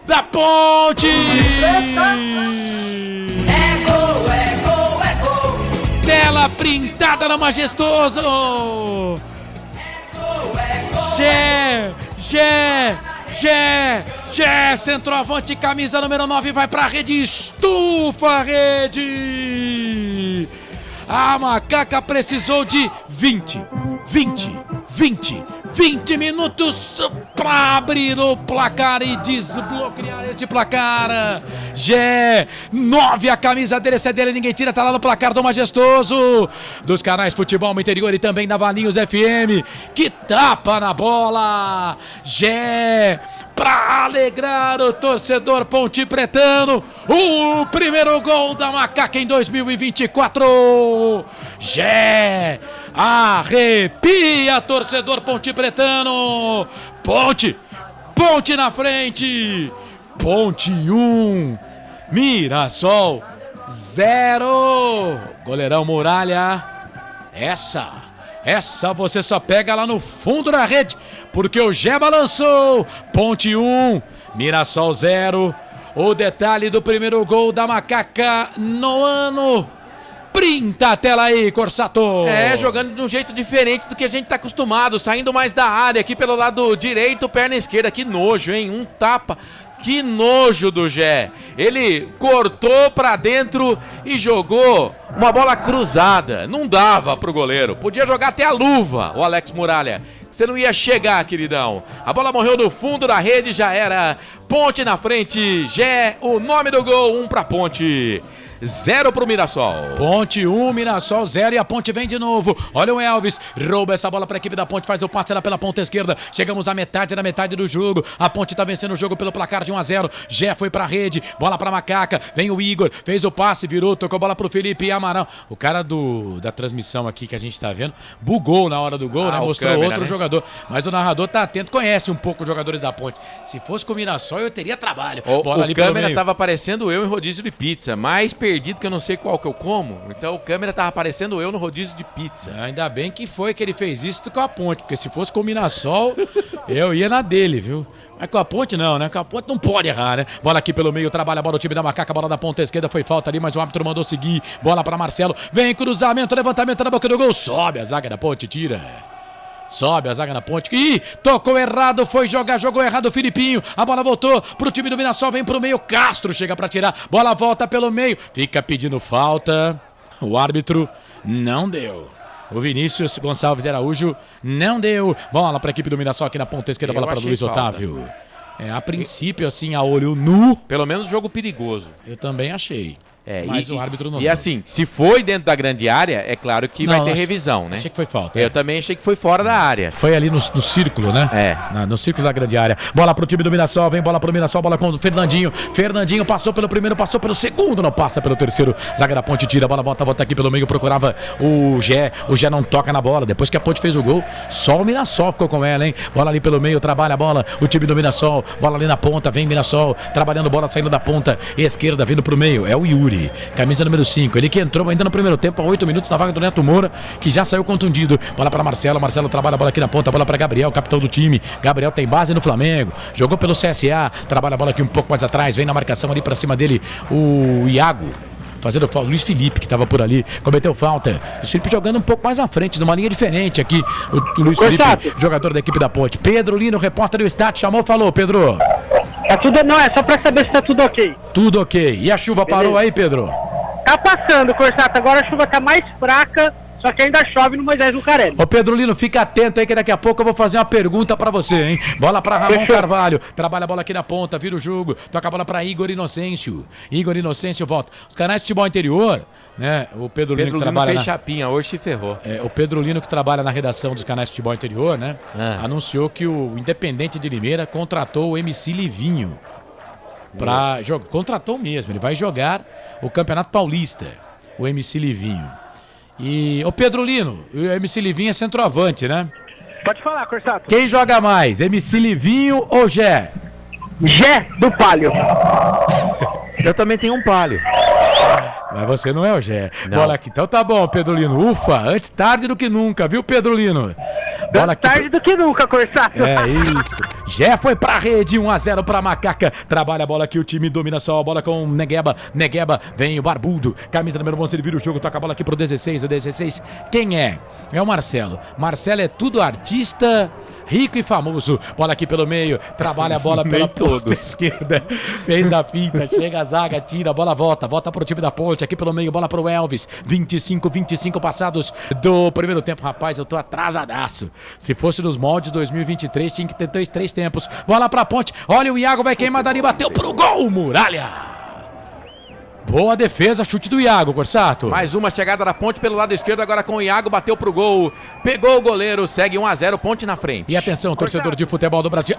da Ponte! Tela printada no Majestoso. Gé, centroavante, camisa número 9, vai pra rede, estufa a rede. A Macaca precisou de 20 minutos para abrir o placar e desbloquear este placar. Gé, 9, a camisa dele, essa é dele, ninguém tira, tá lá no placar do Majestoso, dos canais Futebol Interior e também da Valinhos FM, que tapa na bola. Gé, pra alegrar o torcedor pontipretano, o primeiro gol da Macaca em 2024. Gé, arrepia, torcedor pontipretano. Ponte na frente. Ponte 1, Mirassol 0. Goleirão Muralha, essa você só pega lá no fundo da rede, porque o Gé balançou. Ponte 1, Mirassol 0. O detalhe do primeiro gol da Macaca no ano. Printa a tela aí, Corsato. Jogando de um jeito diferente do que a gente tá acostumado, saindo mais da área aqui pelo lado direito, perna esquerda. Que nojo, hein? Um tapa. Que nojo do Gé. Ele cortou pra dentro e jogou uma bola cruzada. Não dava pro goleiro. Podia jogar até a luva, o Alex Muralha. Você não ia chegar, queridão. A bola morreu no fundo da rede, já era. Ponte na frente. Gé, o nome do gol, 1 pra Ponte. 0 pro Mirassol. Ponte 1, Mirassol 0 e a Ponte vem de novo. Olha o Elvis, rouba essa bola para a equipe da Ponte, faz o passe lá pela ponta esquerda. Chegamos à metade da metade do jogo. A Ponte tá vencendo o jogo pelo placar de 1-0. Gé foi pra rede, bola pra Macaca. Vem o Igor, fez o passe, virou, tocou a bola pro Felipe Amaral. O cara da transmissão aqui que a gente tá vendo, bugou na hora do gol, né? Mostrou câmera, outro jogador. Mas o narrador tá atento, conhece um pouco os jogadores da Ponte. Se fosse com o Mirassol, eu teria trabalho. Bola ali câmera tava aparecendo eu em rodízio de pizza, mais perdido que eu não sei qual que eu como. Então o câmera tava aparecendo eu no rodízio de pizza. Ainda bem que foi que ele fez isso com a Ponte, porque se fosse com o Mirassol, eu ia na dele, viu? Mas com a Ponte não, né? Com a Ponte não pode errar, né? Bola aqui pelo meio, trabalha a bola do time da Macaca, bola da ponta esquerda, foi falta ali, mas o árbitro mandou seguir. Bola pra Marcelo, vem cruzamento, levantamento na boca do gol, sobe a zaga da Ponte, tira. Sobe a zaga na Ponte. Ih, tocou errado, foi jogar, jogou errado o Filipinho. A bola voltou pro time do Mirassol, vem pro meio. Castro chega pra tirar. Bola volta pelo meio. Fica pedindo falta. O árbitro não deu. O Vinícius Gonçalves de Araújo não deu. Bola pra equipe do Mirassol aqui na ponta esquerda. Bola pra Luiz Otávio. A princípio, assim, a olho nu. Pelo menos jogo perigoso. Eu também achei. Mas o árbitro não E deu. assim, se foi dentro da grande área, é claro que vai ter revisão, né? Achei que foi falta. Eu também achei que foi fora da área. Foi ali no círculo, né? No círculo da grande área. Bola pro time do Mirassol, vem bola pro Mirassol, bola com o Fernandinho. Fernandinho passou pelo primeiro, passou pelo segundo, não passa pelo terceiro. Zaga da Ponte tira, a bola volta aqui pelo meio, procurava o Gé. O Gé não toca na bola. Depois que a Ponte fez o gol, só o Mirassol ficou com ela, hein? Bola ali pelo meio, trabalha a bola. O time do Mirassol, bola ali na ponta, vem Mirassol, trabalhando bola, saindo da ponta esquerda, vindo pro meio. É o Yuri, camisa número 5. Ele que entrou ainda no primeiro tempo, há 8 minutos na vaga do Neto Moura, que já saiu contundido. Bola para Marcelo, Marcelo trabalha a bola aqui na ponta, bola para Gabriel, capitão do time. Gabriel tem base no Flamengo, jogou pelo CSA, trabalha a bola aqui um pouco mais atrás, vem na marcação ali para cima dele o Iago. Fazendo falta, Luiz Felipe, que estava por ali, cometeu falta. O Felipe jogando um pouco mais à frente, numa linha diferente aqui. O Luiz Felipe, jogador da equipe da Ponte. Pedro Lino, repórter do Estádio, chamou, falou, Pedro. Tá tudo, não, é só pra saber se tá tudo ok. Tudo ok. E a chuva parou aí, Pedro? Tá passando, Corsato, agora a chuva tá mais fraca, só que ainda chove no Moisés Lucarelli. Ô Pedro Lino, fica atento aí que daqui a pouco eu vou fazer uma pergunta pra você, hein? Bola pra Ramon Carvalho, trabalha a bola aqui na ponta, vira o jogo, toca a bola pra Igor Inocêncio. Igor Inocêncio volta. Os canais de futebol interior, né? O Pedro Lino que trabalha fez chapinha, hoje se ferrou. O Pedro Lino que trabalha na redação dos canais de futebol interior, né? Anunciou que o Independente de Limeira contratou o MC Livinho. Contratou mesmo, ele vai jogar o Campeonato Paulista, o MC Livinho. E, ô Pedro Lino, o MC Livinho é centroavante, né? Pode falar, Corsato. Quem joga mais, MC Livinho ou Gé? Gé do Palio. Eu também tenho um Palio. Mas você não é o Gé. Bola aqui. Então tá bom, Pedro Lino. Ufa, antes tarde do que nunca, viu, Pedro Lino? Bola aqui. Tarde do que nunca, Corsato. É isso. Gé foi pra rede, 1-0 pra Macaca. Trabalha a bola aqui, o time domina só a bola com o Negueba. Negueba, vem o Barbudo. Camisa número 11, ele vira o jogo, toca a bola aqui pro 16. O 16, quem é? É o Marcelo. Marcelo é tudo artista, rico e famoso. Bola aqui pelo meio, trabalha a bola pela ponta esquerda. Fez a finta, chega a zaga, tira, a bola volta pro time da Ponte. Aqui pelo meio, bola pro Elvis. 25 passados do primeiro tempo. Rapaz, eu tô atrasadaço. Se fosse nos moldes 2023, tinha que ter 3 tempos. Bola pra Ponte. Olha o Iago, vai queimar dali, bateu pro gol, Muralha. Boa defesa, chute do Iago, Corsato. Mais uma chegada da Ponte pelo lado esquerdo, agora com o Iago, bateu pro gol. Pegou o goleiro, segue 1-0, Ponte na frente. E atenção, torcedor de futebol do Brasil.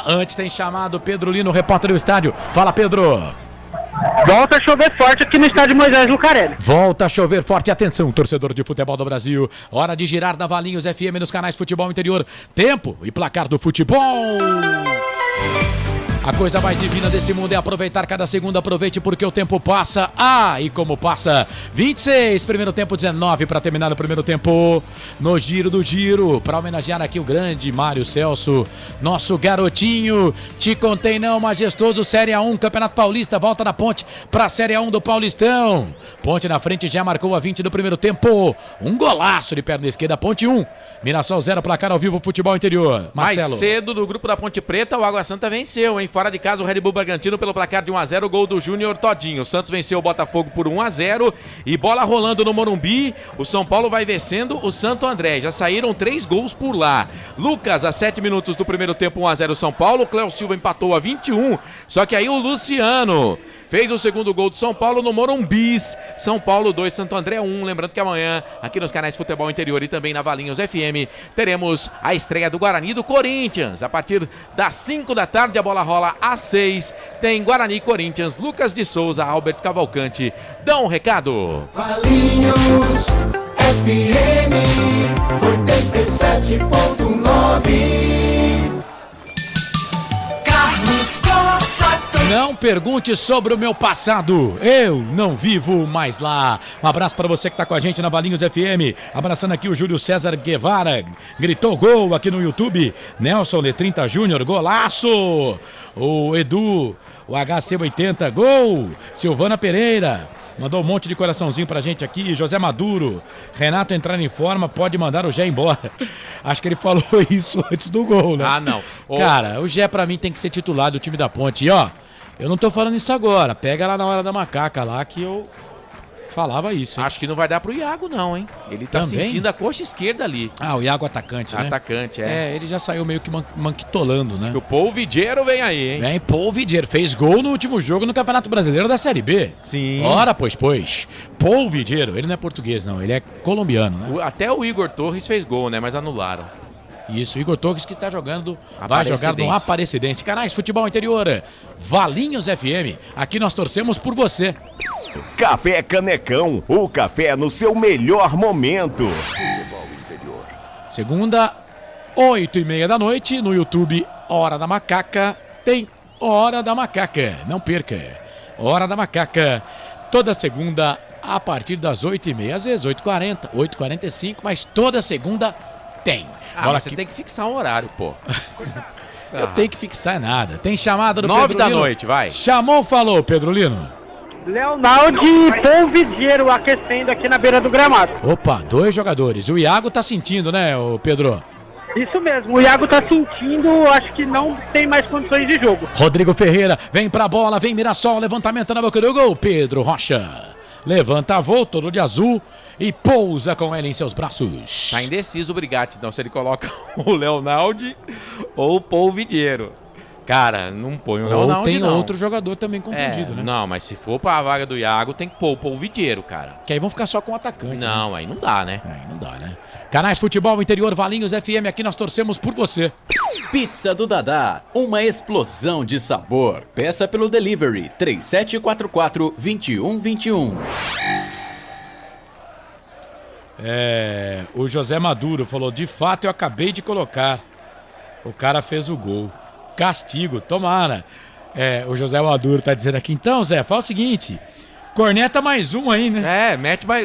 Antes tem chamado Pedro Lino, repórter do estádio. Fala, Pedro. Volta a chover forte aqui no estádio Moisés Lucarelli. Volta a chover forte. Atenção, torcedor de futebol do Brasil. Hora de girar da Valinhos FM nos canais Futebol Interior. Tempo e placar do futebol. A coisa mais divina desse mundo é aproveitar cada segundo. Aproveite porque o tempo passa. E como passa? 26, primeiro tempo, 19 para terminar o primeiro tempo. No giro do giro, para homenagear aqui o grande Mário Celso, nosso garotinho. Te contei não, majestoso. Série A1, Campeonato Paulista, volta da Ponte para a Série A1 do Paulistão. Ponte na frente, já marcou a 20 do primeiro tempo. Um golaço de perna esquerda, Ponte 1. Mirassol 0, placar ao vivo, Futebol Interior. Marcelo. Mais cedo do grupo da Ponte Preta, o Água Santa venceu, hein? Fora de casa, o Red Bull Bragantino pelo placar de 1-0, gol do Júnior Todinho. O Santos venceu o Botafogo por 1-0 e bola rolando no Morumbi. O São Paulo vai vencendo o Santo André. Já saíram 3 gols por lá. Lucas, a 7 minutos do primeiro tempo, 1-0 São Paulo. Cléo Silva empatou a 21. Só que aí o Luciano fez o segundo gol do São Paulo no Morumbi. São Paulo 2, Santo André 1. Lembrando que amanhã, aqui nos canais de Futebol Interior e também na Valinhos FM, teremos a estreia do Guarani do Corinthians. A partir das 5 da tarde, a bola rola às 6. Tem Guarani e Corinthians. Lucas de Souza, Albert Cavalcante dão um recado. Valinhos FM 87.9. Carlos Costa. Não pergunte sobre o meu passado, eu não vivo mais lá. Um abraço para você que está com a gente na Valinhos FM. Abraçando aqui o Júlio César Guevara, gritou gol aqui no YouTube. Nelson Letrinta Júnior, golaço. O Edu, o HC80, gol. Silvana Pereira mandou um monte de coraçãozinho pra gente aqui. José Maduro, Renato entrar em forma, pode mandar o Gé embora. Acho que ele falou isso antes do gol, né? Não. Cara, o Gé pra mim tem que ser titular do time da Ponte. E ó, eu não tô falando isso agora. Pega lá na hora da macaca lá que eu falava isso, hein? Acho que não vai dar pro Iago, não, hein? Ele tá Também? sentindo a coxa esquerda ali. Ah, o Iago atacante, né? Atacante, Ele já saiu meio que manquitolando, né? Acho que o Paul Vidiero vem aí, hein? Vem Paul Vidiero, fez gol no último jogo no Campeonato Brasileiro da Série B. Sim. Ora, pois. Paul Vidiero, ele não é português, não, ele é colombiano, né? Até o Igor Torres fez gol, né? Mas anularam. Isso, Igor Torres que está jogando, vai jogar no Aparecidense. Canais Futebol Interior, Valinhos FM, aqui nós torcemos por você. Café Canecão, o café no seu melhor momento. Segunda, 8h30 da noite, no YouTube, Hora da Macaca, tem Hora da Macaca, não perca. Hora da Macaca, toda segunda, a partir das 8h30, às vezes 8h40, 8h45, mas toda segunda tem. Mas você tem que fixar um horário, pô. Eu tenho que fixar nada. Tem chamada do 9 Pedro da Lino. noite, vai. Chamou, falou, Pedro Lino. Leonardo e Paul Vidiero aquecendo aqui na beira do gramado. Opa, 2 jogadores. O Iago tá sentindo, né, o Pedro? Isso mesmo, o Iago tá sentindo, acho que não tem mais condições de jogo. Rodrigo Ferreira, vem pra bola, vem Mirassol, levantamento na boca do gol. Pedro Rocha. Levanta voo, todo de azul e pousa com ela em seus braços. Tá indeciso o Brigatti, então, se ele coloca o Leonardo ou o Paul Vidiero. Cara, não põe o Leonardo, Ou tem não. outro jogador também contundido, né? Não, mas se for pra vaga do Iago, tem que pôr o Paul Vidiero, cara. Que aí vão ficar só com o atacante. Não, aí não dá, né? Aí não dá, né? Canais Futebol Interior, Valinhos FM, aqui nós torcemos por você. Pizza do Dadá, uma explosão de sabor. Peça pelo delivery 3744-2121. O José Maduro falou, de fato eu acabei de colocar. O cara fez o gol. Castigo, tomara. O José Maduro tá dizendo aqui, então, Zé, fala o seguinte, corneta mais um aí, né?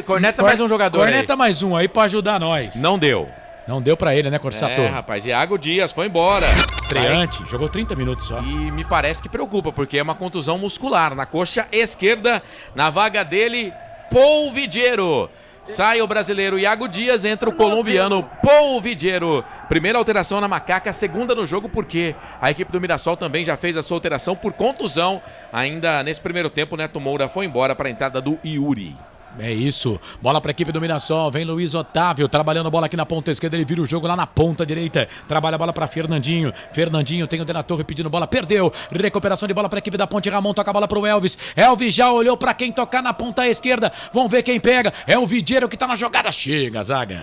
Corneta mais um jogador corneta aí. mais um aí pra ajudar nós. Não deu. Não deu pra ele, né, Corsato? Rapaz, Iago Dias foi embora. Estreante, jogou 30 minutos só. E me parece que preocupa, porque é uma contusão muscular na coxa esquerda, na vaga dele, Paul Vidiero. Sai o brasileiro Iago Dias, entra o colombiano Paul Vidiero. Primeira alteração na Macaca, segunda no jogo, porque a equipe do Mirassol também já fez a sua alteração por contusão. Ainda nesse primeiro tempo, Neto Moura foi embora para a entrada do Yuri. É isso, bola para a equipe do Mirassol, vem Luiz Otávio, trabalhando a bola aqui na ponta esquerda, ele vira o jogo lá na ponta direita, trabalha a bola para Fernandinho, tem o De La Torre pedindo bola, perdeu, recuperação de bola para a equipe da Ponte, Ramon toca a bola para o Elvis já olhou para quem tocar na ponta esquerda, vamos ver quem pega, é o Vidiero que tá na jogada, chega a zaga,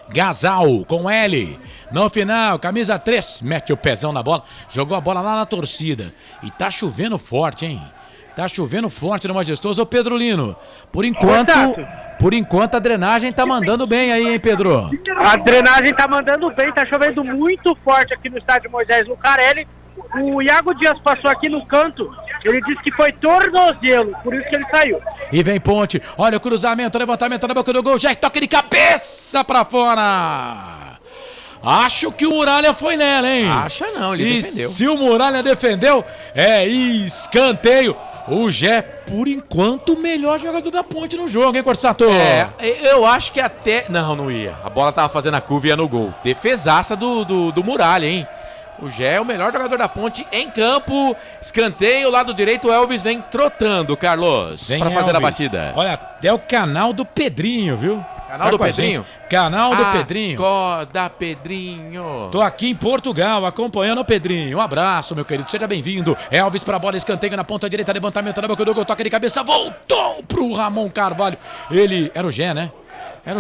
Gasal com L, no final, camisa 3, mete o pezão na bola, jogou a bola lá na torcida, e tá chovendo forte, hein? Tá chovendo forte no Majestoso. Ô, Pedro Lino, por enquanto a drenagem tá mandando bem aí, hein, Pedro? A drenagem tá mandando bem, tá chovendo muito forte aqui no estádio Moisés Lucarelli. O Iago Dias passou aqui no canto, ele disse que foi tornozelo, por isso que ele saiu. E vem Ponte, olha o cruzamento, levantamento na boca do gol, já toca de cabeça pra fora. Acho que o Muralha foi nela, hein? Acha não, ele defendeu. Se o Muralha defendeu, é escanteio. O Gé, por enquanto, o melhor jogador da Ponte no jogo, hein, Corsato? Eu acho que até... Não ia. A bola tava fazendo a curva e ia no gol. Defesaça do Muralha, hein? O Gé é o melhor jogador da Ponte em campo. Escanteio, lado direito, o Elvis vem trotando, Carlos, para fazer a batida. Olha, até o canal do Pedrinho, viu? Canal do Pedrinho? Canal do Pedrinho. Acorda, Pedrinho. Tô aqui em Portugal, acompanhando o Pedrinho. Um abraço, meu querido, seja bem-vindo. Elvis pra bola, escanteio na ponta direita, levantamento na boca do gol, toca de cabeça, voltou pro Ramon Carvalho. Ele, era o Gé, né? Era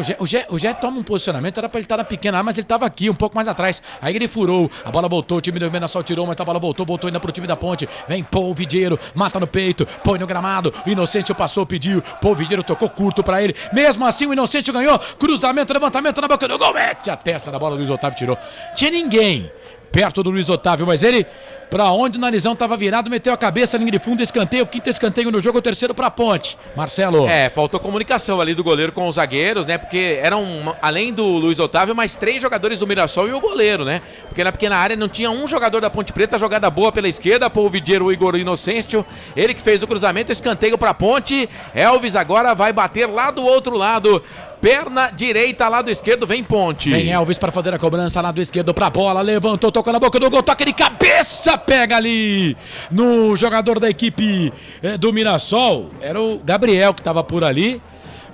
o Gé toma um posicionamento, era pra ele estar na pequena área, mas ele tava aqui, um pouco mais atrás. Aí ele furou, a bola voltou, o time do Mirassol tirou, mas a bola voltou ainda pro time da Ponte. Vem Paul Vidiero, mata no peito, põe no gramado. O Inocêncio passou, pediu. Paul Vidiero tocou curto pra ele. Mesmo assim, o Inocêncio ganhou. Cruzamento, levantamento na boca do gol. Mete a testa da bola, o Luiz Otávio tirou. Tinha ninguém perto do Luiz Otávio, mas ele, pra onde o narizão tava virado, meteu a cabeça, linha de fundo, escanteio, quinto escanteio no jogo, o terceiro pra Ponte. Marcelo. Faltou comunicação ali do goleiro com os zagueiros, né? Porque eram, além do Luiz Otávio, mais 3 jogadores do Mirassol e o goleiro, né? Porque na pequena área não tinha um jogador da Ponte Preta, jogada boa pela esquerda, Paul Vidiero, o Igor Inocêncio, ele que fez o cruzamento, escanteio pra Ponte. Elvis agora vai bater lá do outro lado. Perna direita, lado esquerdo, vem Ponte. Vem Elvis para fazer a cobrança, lado esquerdo pra bola, levantou, tocou na boca do gol, toca de cabeça, pega ali no jogador da equipe do Mirassol. Era o Gabriel que tava por ali.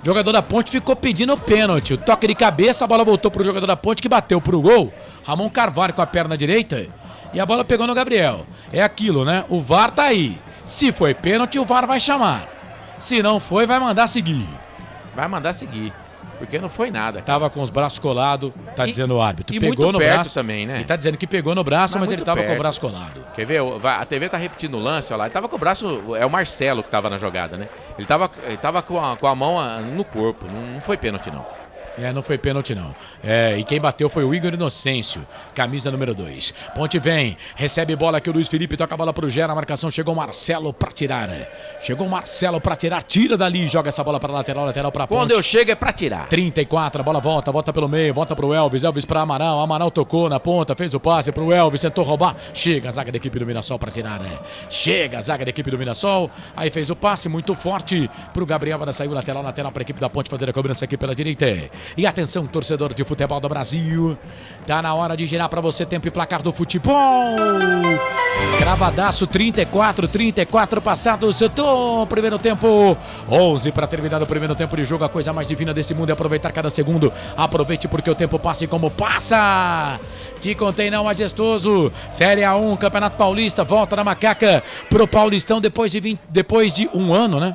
O jogador da Ponte ficou pedindo pênalti. O toque de cabeça, a bola voltou pro jogador da Ponte que bateu pro gol. Ramon Carvalho com a perna direita. E a bola pegou no Gabriel. É aquilo, né? O VAR tá aí. Se foi pênalti, o VAR vai chamar. Se não foi, vai mandar seguir. Vai mandar seguir. Porque não foi nada. Tava com os braços colados, tá dizendo o árbitro. E pegou muito no perto braço também, né? E tá dizendo que pegou no braço, mas ele tava perto. com o braço colado. Quer ver? A TV tá repetindo o lance, olha lá. Ele tava com o braço. É o Marcelo que tava na jogada, né? Ele tava com a mão no corpo. Não foi pênalti, não. Não foi pênalti, não. E quem bateu foi o Igor Inocêncio, camisa número 2. Ponte vem, recebe bola aqui o Luiz Felipe, toca a bola pro Gé na marcação, chegou o Marcelo pra tirar. Tira dali, joga essa bola pra lateral pra Ponte. Quando eu chego é pra tirar. 34, a bola volta pelo meio, volta pro Elvis pra Amaral tocou na ponta, fez o passe pro Elvis, tentou roubar, chega a zaga da equipe do Mirassol pra tirar, Chega a zaga da equipe do Mirassol, aí fez o passe muito forte pro Gabriel, saiu lateral pra equipe da Ponte fazer a cobrança aqui pela direita. E atenção, torcedor de futebol do Brasil. Tá na hora de girar pra você tempo e placar do futebol. Cravadaço, 34 passados do primeiro tempo. 11 pra terminar o primeiro tempo de jogo. A coisa mais divina desse mundo é aproveitar cada segundo. Aproveite porque o tempo passa e como passa. Te contei não, majestoso. Série A1, Campeonato Paulista. Volta na Macaca pro Paulistão depois de um ano, né?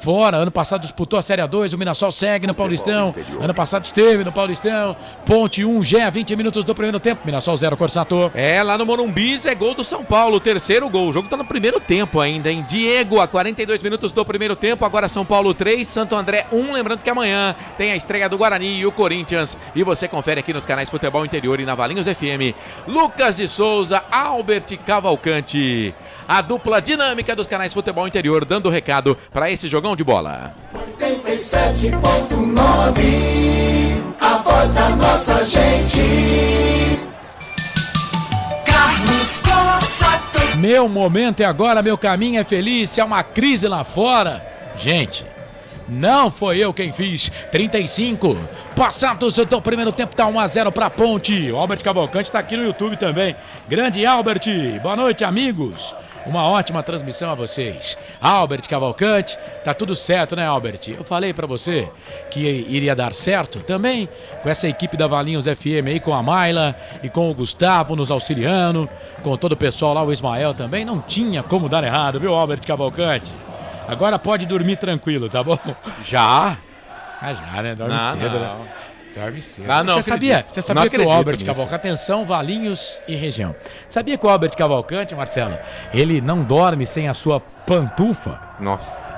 Fora, ano passado disputou a Série A2, o Mirassol segue no Paulistão, ano passado esteve no Paulistão, Ponte 1, Gé, 20 minutos do primeiro tempo, Mirassol 0, Corsato. Lá no Morumbi, é gol do São Paulo, o terceiro gol, o jogo tá no primeiro tempo ainda, hein? Diego, a 42 minutos do primeiro tempo, agora São Paulo 3, Santo André 1, lembrando que amanhã tem a estreia do Guarani e o Corinthians, e você confere aqui nos canais Futebol Interior e na Valinhos FM, Lucas de Souza, Albert Cavalcante. A dupla dinâmica dos canais Futebol Interior dando recado para esse jogão de bola. 87.9, a voz da nossa gente. Carlos Costa. Meu momento é agora, meu caminho é feliz. Se é uma crise lá fora, gente, não foi eu quem fiz. 35 passados do primeiro tempo, tá 1-0 pra Ponte. O Albert Cavalcante tá aqui no YouTube também. Grande Albert, boa noite, amigos. Uma ótima transmissão a vocês. Albert Cavalcante, tá tudo certo, né, Albert? Eu falei pra você que iria dar certo também com essa equipe da Valinhos FM aí, com a Mayla e com o Gustavo nos auxiliando, com todo o pessoal lá, o Ismael também. Não tinha como dar errado, viu, Albert Cavalcante? Agora pode dormir tranquilo, tá bom? Já? Já, né? Dorme cedo, né? Dorme cedo. Você sabia que o Albert Cavalcante, atenção, Valinhos e região. Sabia que o Albert Cavalcante, Marcelo, ele não dorme sem a sua pantufa? Nossa.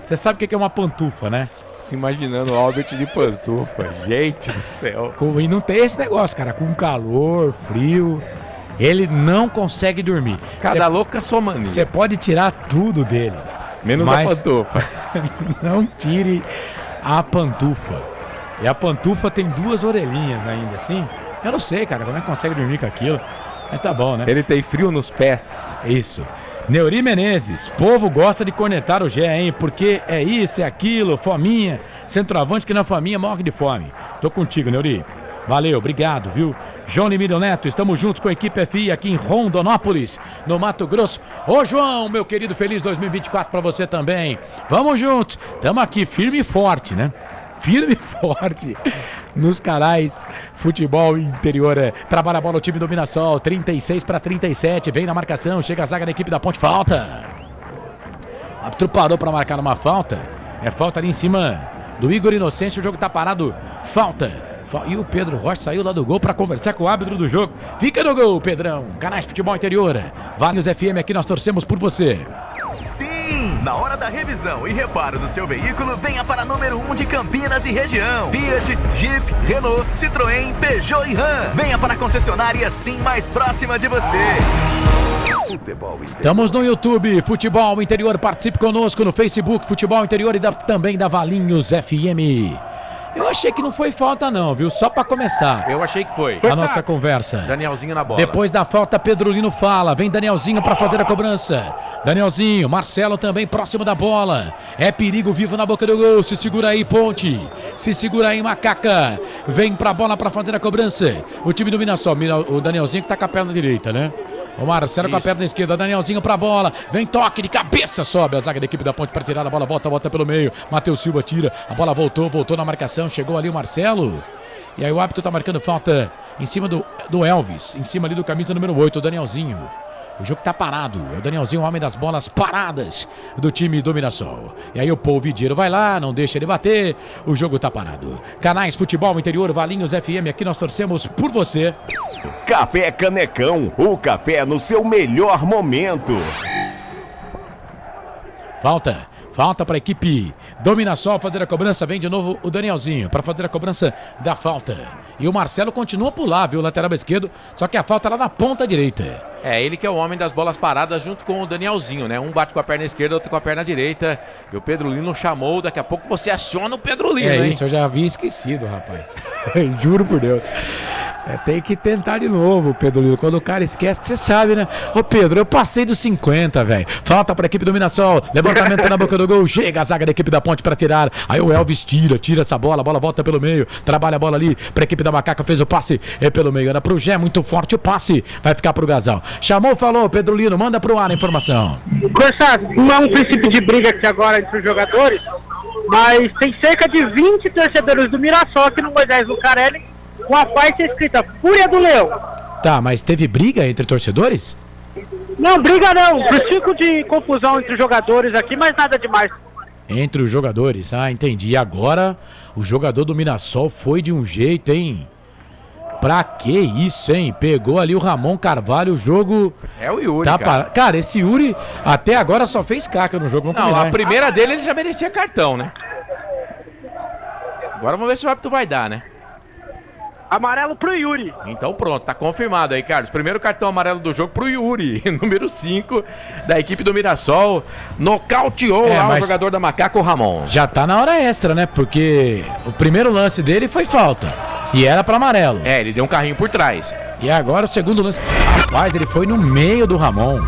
Você sabe o que é uma pantufa, né? Imaginando o Albert de pantufa, gente do céu. E não tem esse negócio, cara, com calor, frio, ele não consegue dormir. Cada louco é a sua mania. Você pode tirar tudo dele. Menos a pantufa. Não tire a pantufa. E a pantufa tem 2 orelhinhas ainda, assim. Eu não sei, cara, como é que consegue dormir com aquilo. Mas tá bom, né? Ele tem frio nos pés. Isso. Neuri Menezes, povo gosta de cornetar o Gé, hein? Porque é isso, é aquilo, fominha. Centroavante que na fominha morre de fome. Tô contigo, Neuri. Valeu, obrigado, viu? João Limílio Neto, estamos juntos com a equipe FI aqui em Rondonópolis, no Mato Grosso. Ô João, meu querido, feliz 2024 pra você também. Vamos juntos, tamo aqui firme e forte, né? Firme e forte nos canais Futebol Interior. Trabalha a bola o time do Mirassol, 36-37, vem na marcação, chega a zaga da equipe da Ponte, falta. O árbitro parou pra marcar uma falta, é falta ali em cima do Igor Inocêncio, o jogo tá parado, falta. E o Pedro Rocha saiu lá do gol para conversar com o árbitro do jogo. Fica no gol, Pedrão. Canais Futebol Interior. Valinhos FM, aqui nós torcemos por você. Sim! Na hora da revisão e reparo do seu veículo, venha para número 1 de Campinas e região. Fiat, Jeep, Renault, Citroën, Peugeot e Ram. Venha para a concessionária Sim mais próxima de você. Estamos no YouTube, Futebol Interior. Participe conosco no Facebook, Futebol Interior e também da Valinhos FM. Eu achei que não foi falta não, viu? Só pra começar. Eu achei que foi. A nossa conversa. Danielzinho na bola. Depois da falta, Pedro Lino fala. Vem Danielzinho pra fazer a cobrança. Danielzinho, Marcelo também próximo da bola. É perigo vivo na boca do gol. Se segura aí, Ponte. Se segura aí, Macaca. Vem pra bola pra fazer a cobrança. O time do Mirassol. O Danielzinho que tá com a perna direita, né? O Marcelo com a perna esquerda, Danielzinho pra bola, vem toque de cabeça, sobe a zaga da equipe da Ponte pra tirar a bola, volta pelo meio, Matheus Silva tira, a bola voltou na marcação, chegou ali o Marcelo, e aí o árbitro tá marcando falta em cima do Elvis, em cima ali do camisa número 8, o Danielzinho. O jogo tá parado, é o Danielzinho, o homem das bolas paradas do time do Mirassol. E aí o Paul Vidiero vai lá, não deixa ele bater, o jogo tá parado. Canais Futebol Interior, Valinhos FM, aqui nós torcemos por você. Café Canecão, o café no seu melhor momento. Falta para a equipe do Mirassol fazer a cobrança. Vem de novo o Danielzinho para fazer a cobrança da falta. E o Marcelo continua por lá, viu? Lateral esquerdo. Só que a falta lá na ponta direita. É, ele que é o homem das bolas paradas junto com o Danielzinho, né? Um bate com a perna esquerda, outro com a perna direita. E o Pedro Lino chamou. Daqui a pouco você aciona o Pedro Lino, hein? Isso, eu já havia esquecido, rapaz. Juro por Deus. Tem que tentar de novo, Pedro Lino. Quando o cara esquece, que você sabe, né? Ô Pedro, eu passei dos 50, velho. Falta pra equipe do Mirassol. Levantamento na boca do gol. Chega a zaga da equipe da Ponte pra tirar. Aí o Elvis tira essa bola. A bola volta pelo meio. Trabalha a bola ali pra equipe da Macaca. Fez o passe pelo meio. Era pro Gé, muito forte o passe. Vai ficar pro Gasal. Chamou, falou, Pedro Lino. Manda pro ar a informação. Corsa, não é um princípio de briga aqui agora entre os jogadores, mas tem cerca de 20 torcedores do Mirassol aqui no Moisés Lucarelli, com a faixa escrita Fúria do Leão. Tá, mas teve briga entre torcedores? Não, briga não. Pro ciclo de confusão entre os jogadores aqui, mas nada demais. Entre os jogadores, entendi. E agora o jogador do Mirassol foi de um jeito, hein? Pra que isso, hein? Pegou ali o Ramon Carvalho, o jogo... É o Yuri, Cara, esse Yuri até agora só fez caca no jogo. Não, a primeira dele ele já merecia cartão, né? Agora vamos ver se o árbitro vai dar, né? Amarelo pro Yuri. Então pronto, tá confirmado aí, Carlos. Primeiro cartão amarelo do jogo pro Yuri, número 5 da equipe do Mirassol. Nocauteou lá o jogador da Macaca, o Ramon. Já tá na hora extra, né? Porque o primeiro lance dele foi falta. E era pra amarelo. É, ele deu um carrinho por trás. E agora o segundo lance. Rapaz, ele foi no meio do Ramon.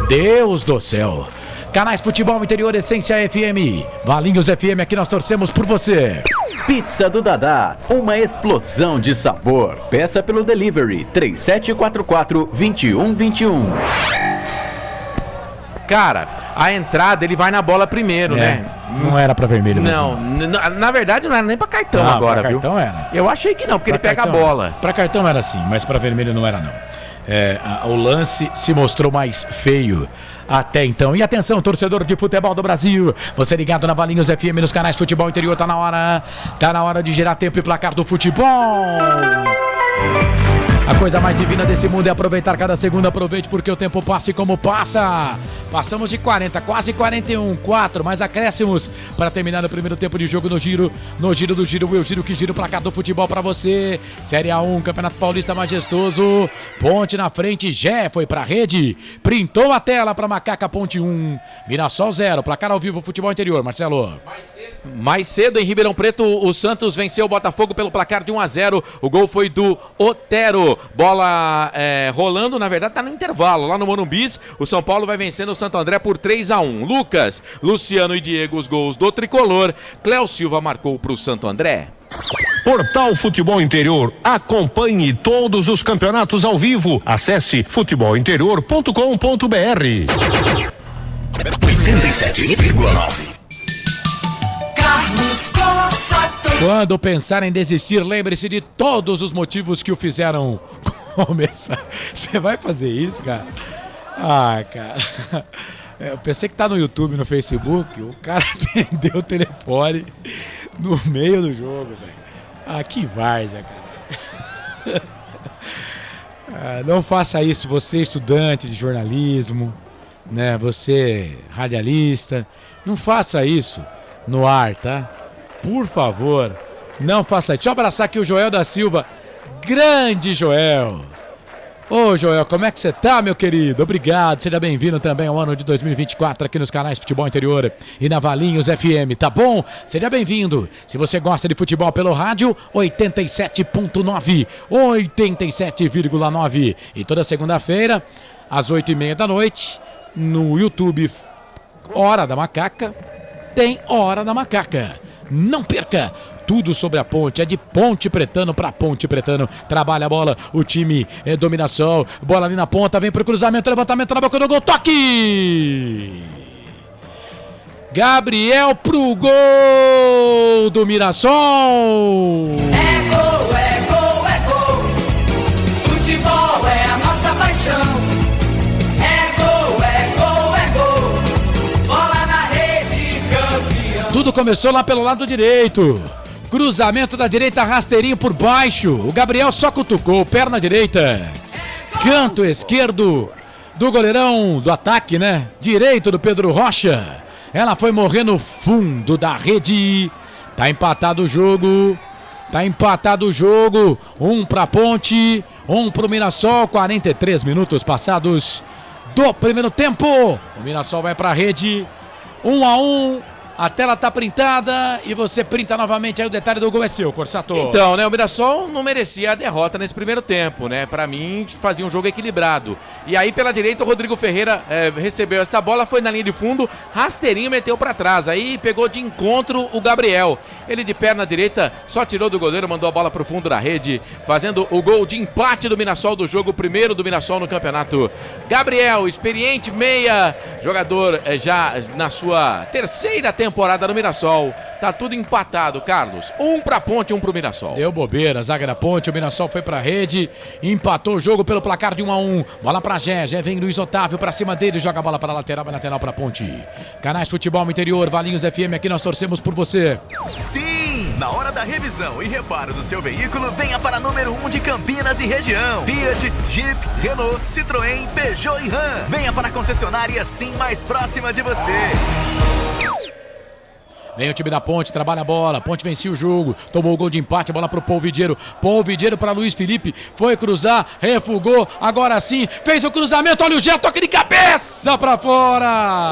Deus do céu. Canais Futebol Interior, Essência FM. Valinhos FM, aqui nós torcemos por você. Pizza do Dadá, uma explosão de sabor. Peça pelo delivery 3744-2121. Cara, a entrada ele vai na bola primeiro, né? Não era pra vermelho mesmo. Não, na verdade não era nem pra cartão agora, pra viu? Cartão era. Eu achei que não, porque pra ele pega a bola. Pra cartão era assim, mas pra vermelho não era não. O lance se mostrou mais feio até então. E atenção, torcedor de futebol do Brasil, você ligado na Valinhos FM nos canais Futebol Interior, tá na hora de gerar tempo e placar do futebol. A coisa mais divina desse mundo é aproveitar cada segundo. Aproveite porque o tempo passa e como passa. Passamos de 40, quase 41, 4 mais acréscimos para terminar o primeiro tempo de jogo no giro do giro, eu giro que giro pra cá do futebol pra você. Série A1, Campeonato Paulista majestoso. Ponte na frente, Gé foi pra rede, printou a tela pra Macaca, Ponte 1, Mirassol 0, placar ao vivo, futebol interior, Marcelo. Mais cedo em Ribeirão Preto, o Santos venceu o Botafogo pelo placar de 1-0. O gol foi do Otero. Bola rolando, na verdade tá no intervalo. Lá no Morumbis, o São Paulo vai vencendo o Santo André por 3-1. Lucas, Luciano e Diego, os gols do Tricolor. Cléo Silva marcou pro Santo André. Portal Futebol Interior. Acompanhe todos os campeonatos ao vivo. Acesse futebolinterior.com.br. 87,9. Quando pensar em desistir, lembre-se de todos os motivos que o fizeram começar. Você vai fazer isso, cara? Cara. Eu pensei que tá no YouTube, no Facebook. O cara atendeu o telefone no meio do jogo, velho. Que várzea, cara. Não faça isso, você estudante de jornalismo, né? Você radialista. Não faça isso no ar, tá? Por favor, não faça isso. Deixa eu abraçar aqui o Joel da Silva. Grande Joel. Ô Joel, como é que você tá, meu querido? Obrigado, seja bem-vindo também ao ano de 2024 aqui nos canais Futebol Interior e na Valinhos FM, tá bom? Seja bem-vindo. Se você gosta de futebol pelo rádio, 87.9, 87,9. E toda segunda-feira, às 8h30 da noite, no YouTube Hora da Macaca, tem Hora da Macaca. Não perca tudo sobre a Ponte, é de Ponte Pretano para Ponte Pretano. Trabalha a bola, o time do Mirassol. Bola ali na ponta, vem pro cruzamento, levantamento na boca do gol, toque! Gabriel pro gol do Mirassol! É gol, é gol, é gol. Futebol é a nossa paixão. É gol, é gol, é gol. Bola na rede, campeão. Tudo começou lá pelo lado direito. Cruzamento da direita, rasteirinho por baixo. O Gabriel só cutucou, perna direita. Canto esquerdo do goleirão do ataque, né? Direito do Pedro Rocha. Ela foi morrer no fundo da rede. Tá empatado o jogo. Tá empatado o jogo. 1 pra Ponte, 1 pro Mirassol. 43 minutos passados do primeiro tempo. O Mirassol vai pra rede. 1-1. A tela tá printada e você printa novamente aí o detalhe do gol é seu, Corsato. Então, né, o Mirassol não merecia a derrota nesse primeiro tempo, né? Pra mim, fazia um jogo equilibrado. E aí, pela direita, o Rodrigo Ferreira recebeu essa bola, foi na linha de fundo, rasteirinho, meteu pra trás. Aí pegou de encontro o Gabriel. Ele de perna direita, só tirou do goleiro, mandou a bola pro fundo da rede, fazendo o gol de empate do Mirassol do jogo, o primeiro do Mirassol no campeonato. Gabriel, experiente, meia, jogador já na sua terceira temporada no Mirassol. Tá tudo empatado, Carlos. 1 pra Ponte, 1 pro Mirassol. Deu bobeira, zaga da Ponte, o Mirassol foi pra rede, empatou o jogo pelo placar de 1-1. Bola pra Gé, Gé vem Luiz Otávio pra cima dele, joga a bola pra lateral, vai lateral pra Ponte. Canais Futebol Interior, Valinhos FM, aqui nós torcemos por você. Sim! Na hora da revisão e reparo do seu veículo, venha para número 1 de Campinas e região. Fiat, Jeep, Renault, Citroën, Peugeot e Ram. Venha para a concessionária Sim mais próxima de você. Vem o time da Ponte, trabalha a bola, Ponte vencia o jogo, tomou o gol de empate, a bola pro Polvidiero para Luiz Felipe, foi cruzar, refugou, agora sim, fez o cruzamento, olha o Gé, toque de cabeça pra fora!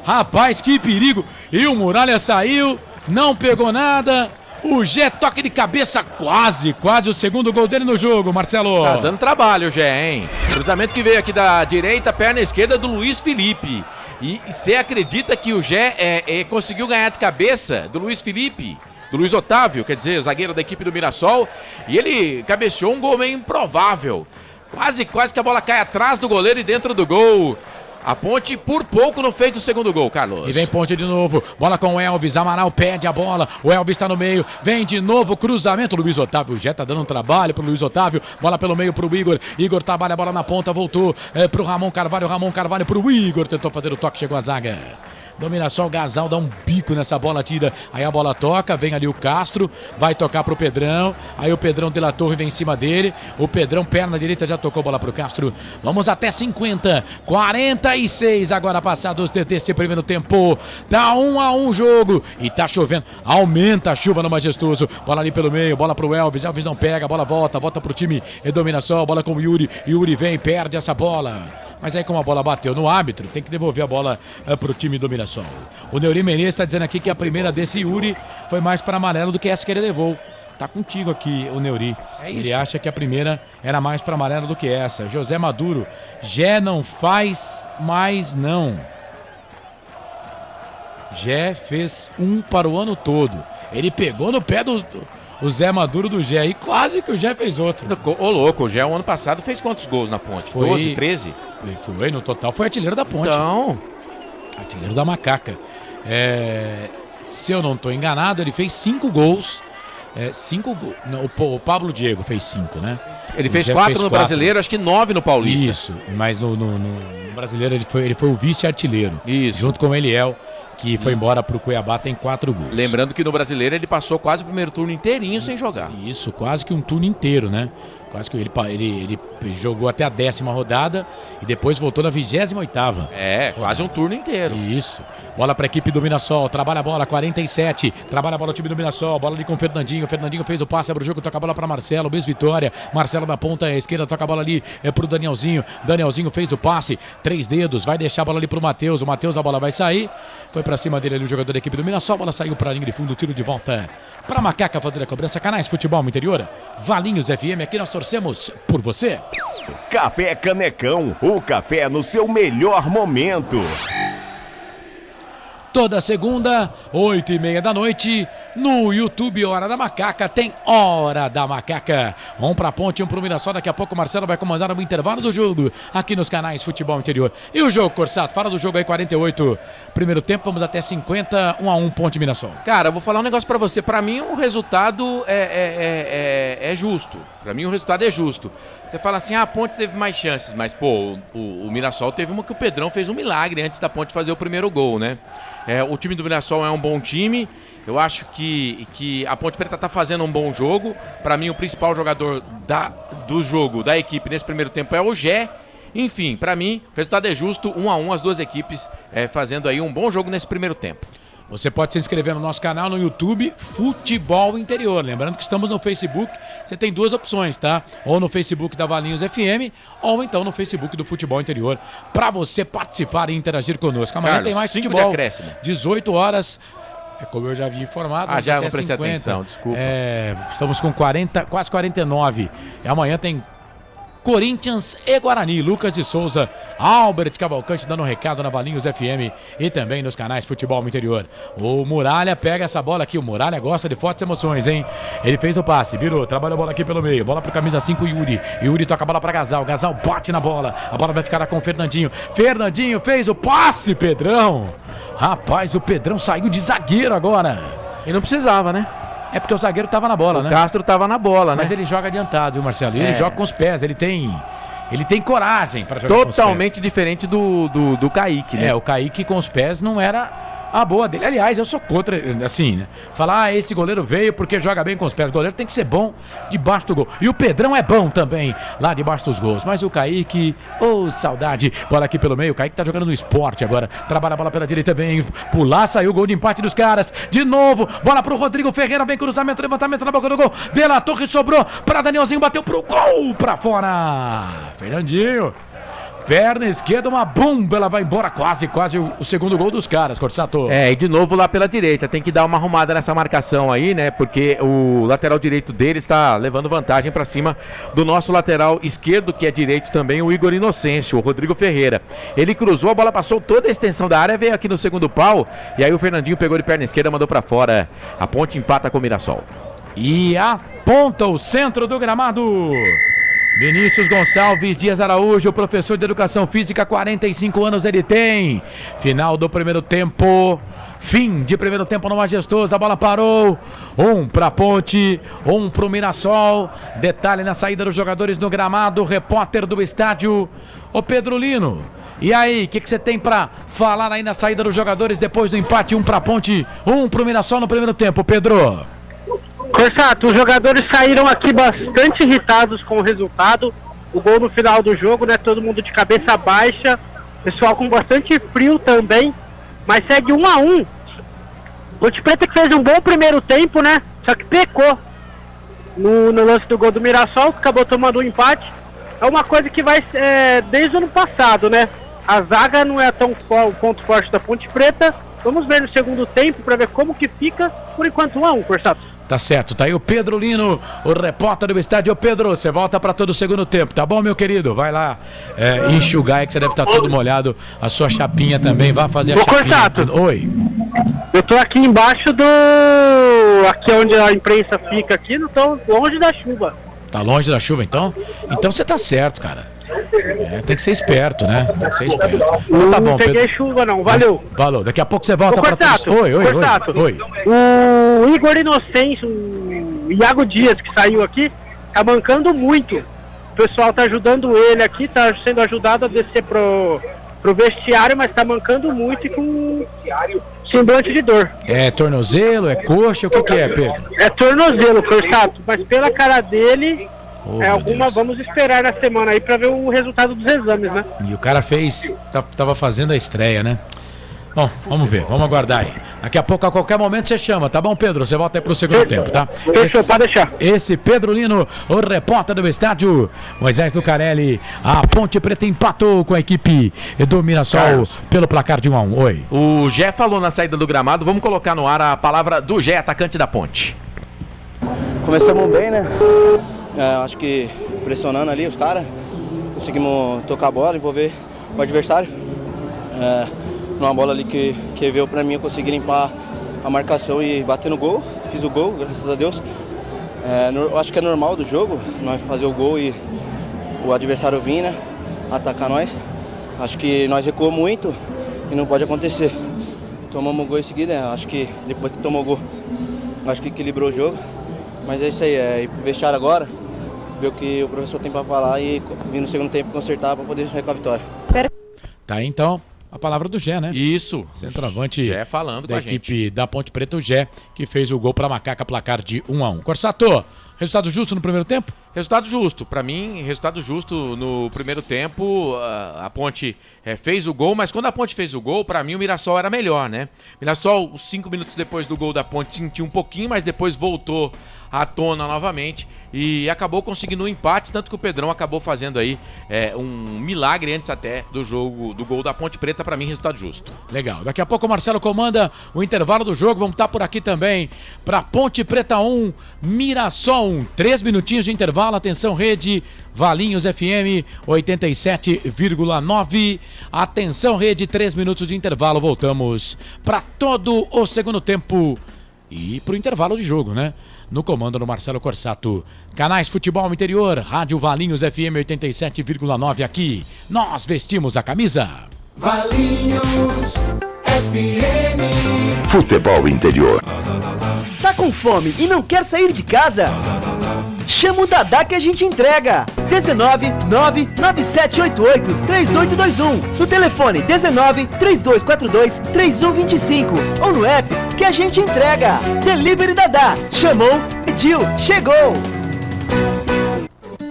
Rapaz, que perigo! E o Muralha saiu, não pegou nada, o Gé toque de cabeça, quase o segundo gol dele no jogo, Marcelo. Tá dando trabalho o Gé, hein? Cruzamento que veio aqui da direita, perna esquerda do Luiz Felipe. E você acredita que o Gé conseguiu ganhar de cabeça do Luiz Felipe, do Luiz Otávio, quer dizer, o zagueiro da equipe do Mirassol, e ele cabeceou um gol meio improvável. Quase que a bola cai atrás do goleiro e dentro do gol. A Ponte por pouco não fez o segundo gol, Carlos. E vem Ponte de novo, bola com o Elvis, Amaral pede a bola, o Elvis tá no meio, vem de novo, cruzamento, Luiz Otávio, o Gé tá dando um trabalho pro Luiz Otávio, bola pelo meio pro Igor, Igor trabalha a bola na ponta, voltou pro Ramon Carvalho pro Igor, tentou fazer o toque, chegou a zaga. Domina só o Gasal, dá um bico nessa bola tira. Aí a bola toca, vem ali o Castro, vai tocar pro Pedrão. Aí o Pedrão de la Torre vem em cima dele. O Pedrão, perna direita, já tocou a bola pro Castro. Vamos até 50, 46 agora passados desse primeiro tempo. Tá 1-1 o jogo e tá chovendo. Aumenta a chuva no Majestoso. Bola ali pelo meio, bola pro Elvis. Elvis não pega, a bola volta pro time e domina só. Bola com o Yuri. Yuri vem, perde essa bola. Mas aí como a bola bateu no árbitro, tem que devolver a bola pro time do Mirassol. O Neuri Menezes está dizendo aqui que a primeira desse Yuri foi mais para amarelo do que essa que ele levou. Tá contigo aqui o Neuri. Ele acha que a primeira era mais para amarelo do que essa. José Maduro, Gé não faz mais não. Gé fez um para o ano todo. Ele pegou no pé do Zé Maduro do Gé e quase que o Gé fez outro. Ô louco, o Gé o ano passado fez quantos gols na Ponte? Foi 12, 13? Foi, no total foi artilheiro da Ponte. Então... artilheiro da Macaca. Se eu não estou enganado, ele fez 5 gols. 5 gols. O Pablo Diego fez 5, né? Ele fez 4 no Brasileiro, acho que 9 no Paulista. Isso, mas no Brasileiro ele foi o vice-artilheiro. Isso. Junto com o Eliel, que foi embora pro Cuiabá, tem 4 gols. Lembrando que no Brasileiro ele passou quase o primeiro turno inteirinho sem jogar. Isso, quase que um turno inteiro, né? Quase que ele jogou até a 10ª rodada e depois voltou na 28ª. Quase um turno inteiro. Isso. Bola para a equipe do Mirassol, trabalha a bola, 47. Trabalha a bola o time do Mirassol, bola ali com o Fernandinho. Fernandinho fez o passe, abre o jogo, toca a bola para Marcelo, Luiz Vitória. Marcelo na ponta esquerda, toca a bola ali pro Danielzinho. Danielzinho fez o passe, 3 dedos, vai deixar a bola ali pro Matheus. O Matheus, a bola vai sair. Foi para cima dele ali o jogador da equipe do Mirassol, a bola saiu para a linha de fundo, tiro de volta para Macaca fazer a cobrança. Canais Futebol Interior, Valinhos FM, aqui nós torcemos por você. Café Canecão, o café no seu melhor momento. Toda segunda, 8h30 da noite, no YouTube Hora da Macaca, tem Hora da Macaca. Um pra Ponte, um pro Mirassol. Daqui a pouco o Marcelo vai comandar o intervalo do jogo aqui nos canais Futebol Interior. E o jogo, Corsato? Fala do jogo aí, 48. Primeiro tempo, vamos até 50, 1-1 Ponte Mirassol. Cara, eu vou falar um negócio pra você. Pra mim, o resultado é justo. Pra mim, o resultado é justo. Você fala assim, a Ponte teve mais chances, mas, pô, o Mirassol teve uma que o Pedrão fez um milagre antes da Ponte fazer o primeiro gol, né? O time do Mirassol é um bom time. Eu acho que a Ponte Preta tá fazendo um bom jogo. Pra mim, o principal jogador do jogo, da equipe nesse primeiro tempo é o Gé. Enfim, pra mim, o resultado é justo, 1-1, as duas equipes fazendo aí um bom jogo nesse primeiro tempo. Você pode se inscrever no nosso canal no YouTube Futebol Interior. Lembrando que estamos no Facebook. Você tem duas opções, tá? Ou no Facebook da Valinhos FM, ou então no Facebook do Futebol Interior, para você participar e interagir conosco. Amanhã Carlos, tem mais 5 futebol. de acréscimo. 18 horas. Como eu já havia informado. Já até não prestei 50. atenção, desculpa. Estamos com 40, quase 49. E amanhã tem Corinthians e Guarani. Lucas de Souza, Albert Cavalcante dando um recado na Valinhos FM e também nos canais Futebol Interior. O Muralha pega essa bola aqui. O Muralha gosta de fortes emoções, hein? Ele fez o passe, virou, trabalha a bola aqui pelo meio. Bola pro camisa 5, Yuri. Yuri toca a bola pra Gasal. Gasal bate na bola. A bola vai ficar com o Fernandinho. Fernandinho fez o passe, Pedrão. Rapaz, o Pedrão saiu de zagueiro agora. E não precisava, né? É porque o zagueiro tava na bola, né? O Castro tava na bola, né? Mas ele joga adiantado, viu, Marcelo? E ele joga com os pés, ele tem coragem para jogar com os pés. Totalmente diferente do Kaique, né? O Kaique com os pés não era a boa dele. Aliás, eu sou contra, assim, né? Falar, esse goleiro veio porque joga bem com os pés. O goleiro tem que ser bom debaixo do gol. E o Pedrão é bom também, lá debaixo dos gols. Mas o Kaique, saudade. Bola aqui pelo meio, o Kaique tá jogando no esporte agora. Trabalha a bola pela direita, vem pular, saiu o gol de empate dos caras. De novo, bola pro Rodrigo Ferreira, vem cruzamento, levantamento na boca do gol. De La Torre sobrou para Danielzinho, bateu pro gol, pra fora. Fernandinho. Perna esquerda, uma bomba, ela vai embora, quase o segundo gol dos caras, Corsato. E de novo lá pela direita, tem que dar uma arrumada nessa marcação aí, né, porque o lateral direito dele está levando vantagem pra cima do nosso lateral esquerdo, que é direito também, o Igor Inocêncio, o Rodrigo Ferreira. Ele cruzou, a bola passou toda a extensão da área, veio aqui no segundo pau, e aí o Fernandinho pegou de perna esquerda, mandou pra fora. A Ponte empata com o Mirassol. E aponta o centro do gramado. Vinícius Gonçalves Dias Araújo, professor de Educação Física, 45 anos ele tem. Final do primeiro tempo. Fim de primeiro tempo no Majestoso. A bola parou. 1 pra Ponte, 1 pro Mirassol. Detalhe na saída dos jogadores no gramado. Repórter do estádio, o Pedro Lino. E aí, o que você tem pra falar aí na saída dos jogadores depois do empate? 1 pra Ponte, 1 pro Mirassol no primeiro tempo, Pedro. Corsato, os jogadores saíram aqui bastante irritados com o resultado. O gol no final do jogo, né? Todo mundo de cabeça baixa. Pessoal com bastante frio também. Mas segue 1-1. Ponte Preta que fez um bom primeiro tempo, né? Só que pecou no lance do gol do Mirassol, que acabou tomando um empate. É uma coisa que vai desde o ano passado, né? A zaga não é tão o ponto forte da Ponte Preta. Vamos ver no segundo tempo para ver como que fica. Por enquanto 1-1, Corsato. Tá certo, tá aí o Pedro Lino, o repórter do estádio. Ô Pedro, você volta pra todo o segundo tempo, tá bom, meu querido? Vai lá enxugar aí que você deve estar todo molhado. A sua chapinha também, vá fazer a chapinha. Corsato. Oi. Eu tô aqui embaixo aqui onde a imprensa fica aqui, não tô longe da chuva. Tá longe da chuva então? Então você tá certo, cara. Tem que ser esperto, né? Tem que ser esperto. Então, tá bom, não peguei Pedro. chuva não, valeu. Falou, daqui a pouco você volta pra Corsato, todos. Oi. O Igor Inocêncio, o Iago Dias que saiu aqui, tá mancando muito. O pessoal tá ajudando ele aqui, tá sendo ajudado a descer pro vestiário, mas tá mancando muito e com semblante de dor. É tornozelo, é coxa, o que é, Pedro? É tornozelo, Corsato, mas pela cara dele... vamos esperar na semana aí pra ver o resultado dos exames, né? E o cara tava fazendo a estreia, né? Bom, vamos ver, vamos aguardar aí. Daqui a pouco, a qualquer momento, você chama, tá bom, Pedro? Você volta aí pro segundo tempo, tá? Fechou, pode deixar. Esse Pedro Lino, o repórter do estádio, Moisés Lucarelli. A Ponte Preta empatou com a equipe do Mirassol pelo placar de 1-1. Oi. O Gé falou na saída do gramado, vamos colocar no ar a palavra do Gé, atacante da Ponte. Começamos bem, né? Acho que pressionando ali os caras, conseguimos tocar a bola, envolver o adversário. numa bola ali que veio pra mim, eu consegui limpar a marcação e bater no gol. Fiz o gol, graças a Deus. Eu acho que é normal do jogo, nós fazer o gol e o adversário vir, né, atacar nós. Acho que nós recuamos muito e não pode acontecer. Tomamos o gol em seguida, né? Acho que depois que tomou o gol, acho que equilibrou o jogo. Mas é isso aí, ir pro vestiário agora, ver o que o professor tem para falar e vir no segundo tempo consertar para poder sair com a vitória. Tá aí, então a palavra do Gé, né? Isso. Centroavante Gé falando da com a gente. equipe da Ponte Preta, o Gé, que fez o gol para Macaca, placar de 1-1. Corsato, resultado justo no primeiro tempo? Resultado justo. Para mim, resultado justo no primeiro tempo. A Ponte fez o gol, mas quando a Ponte fez o gol, para mim o Mirassol era melhor, né? Mirassol, 5 minutos depois do gol da Ponte, sentiu um pouquinho, mas depois voltou à tona novamente e acabou conseguindo um empate, tanto que o Pedrão acabou fazendo aí um milagre antes até do jogo, do gol da Ponte Preta. Para mim, resultado justo. Legal. Daqui a pouco o Marcelo comanda o intervalo do jogo. Vamos estar por aqui também para Ponte Preta 1, Mirassol 1. 3 minutinhos de intervalo. Atenção, rede Valinhos FM 87,9. Atenção, rede, 3 minutos de intervalo. Voltamos para todo o segundo tempo e pro intervalo de jogo, né? No comando do Marcelo Corsato. Canais Futebol Interior, Rádio Valinhos FM 87,9 aqui. Nós vestimos a camisa. Valinhos FM. Futebol Interior. Tá com fome e não quer sair de casa? Chama o Dadá que a gente entrega. 19997883821. No telefone 1932423125 ou no app que a gente entrega. Delivery Dadá. Chamou, pediu, chegou.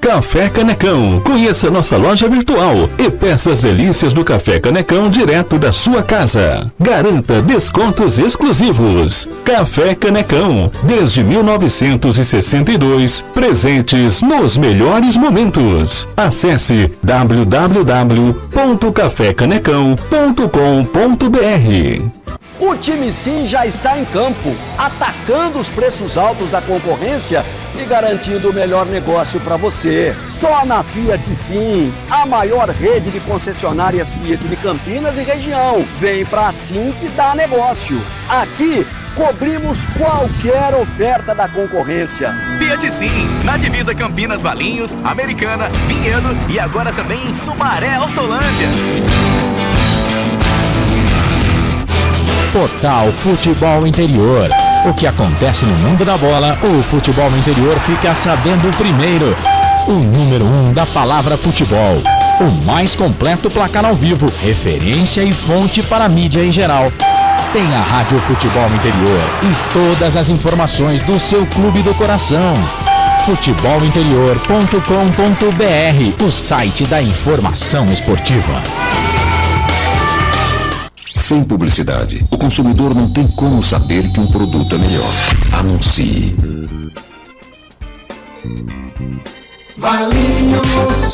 Café Canecão. Conheça nossa loja virtual e peça as delícias do Café Canecão direto da sua casa. Garanta descontos exclusivos. Café Canecão. Desde 1962, presentes nos melhores momentos. Acesse www.cafecanecão.com.br. O time Sim já está em campo, atacando os preços altos da concorrência e garantindo o melhor negócio para você. Só na Fiat Sim, a maior rede de concessionárias Fiat de Campinas e região. Vem pra Sim que dá negócio. Aqui, cobrimos qualquer oferta da concorrência. Fiat Sim, na divisa Campinas, Valinhos, Americana, Vinhedo e agora também em Sumaré, Hortolândia. Total Futebol Interior. O que acontece no mundo da bola, o Futebol Interior fica sabendo primeiro. O número 1 da palavra futebol. O mais completo placar ao vivo, referência e fonte para a mídia em geral. Tem a Rádio Futebol Interior e todas as informações do seu clube do coração. futebolinterior.com.br, o site da informação esportiva. Sem publicidade, o consumidor não tem como saber que um produto é melhor. Anuncie. Valinhos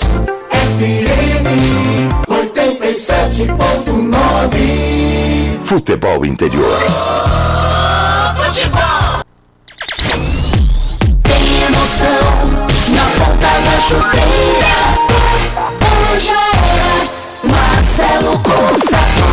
FM 87,9. Futebol Interior. Futebol. Tem emoção na ponta da chuteira. Hoje é Marcelo Corsato.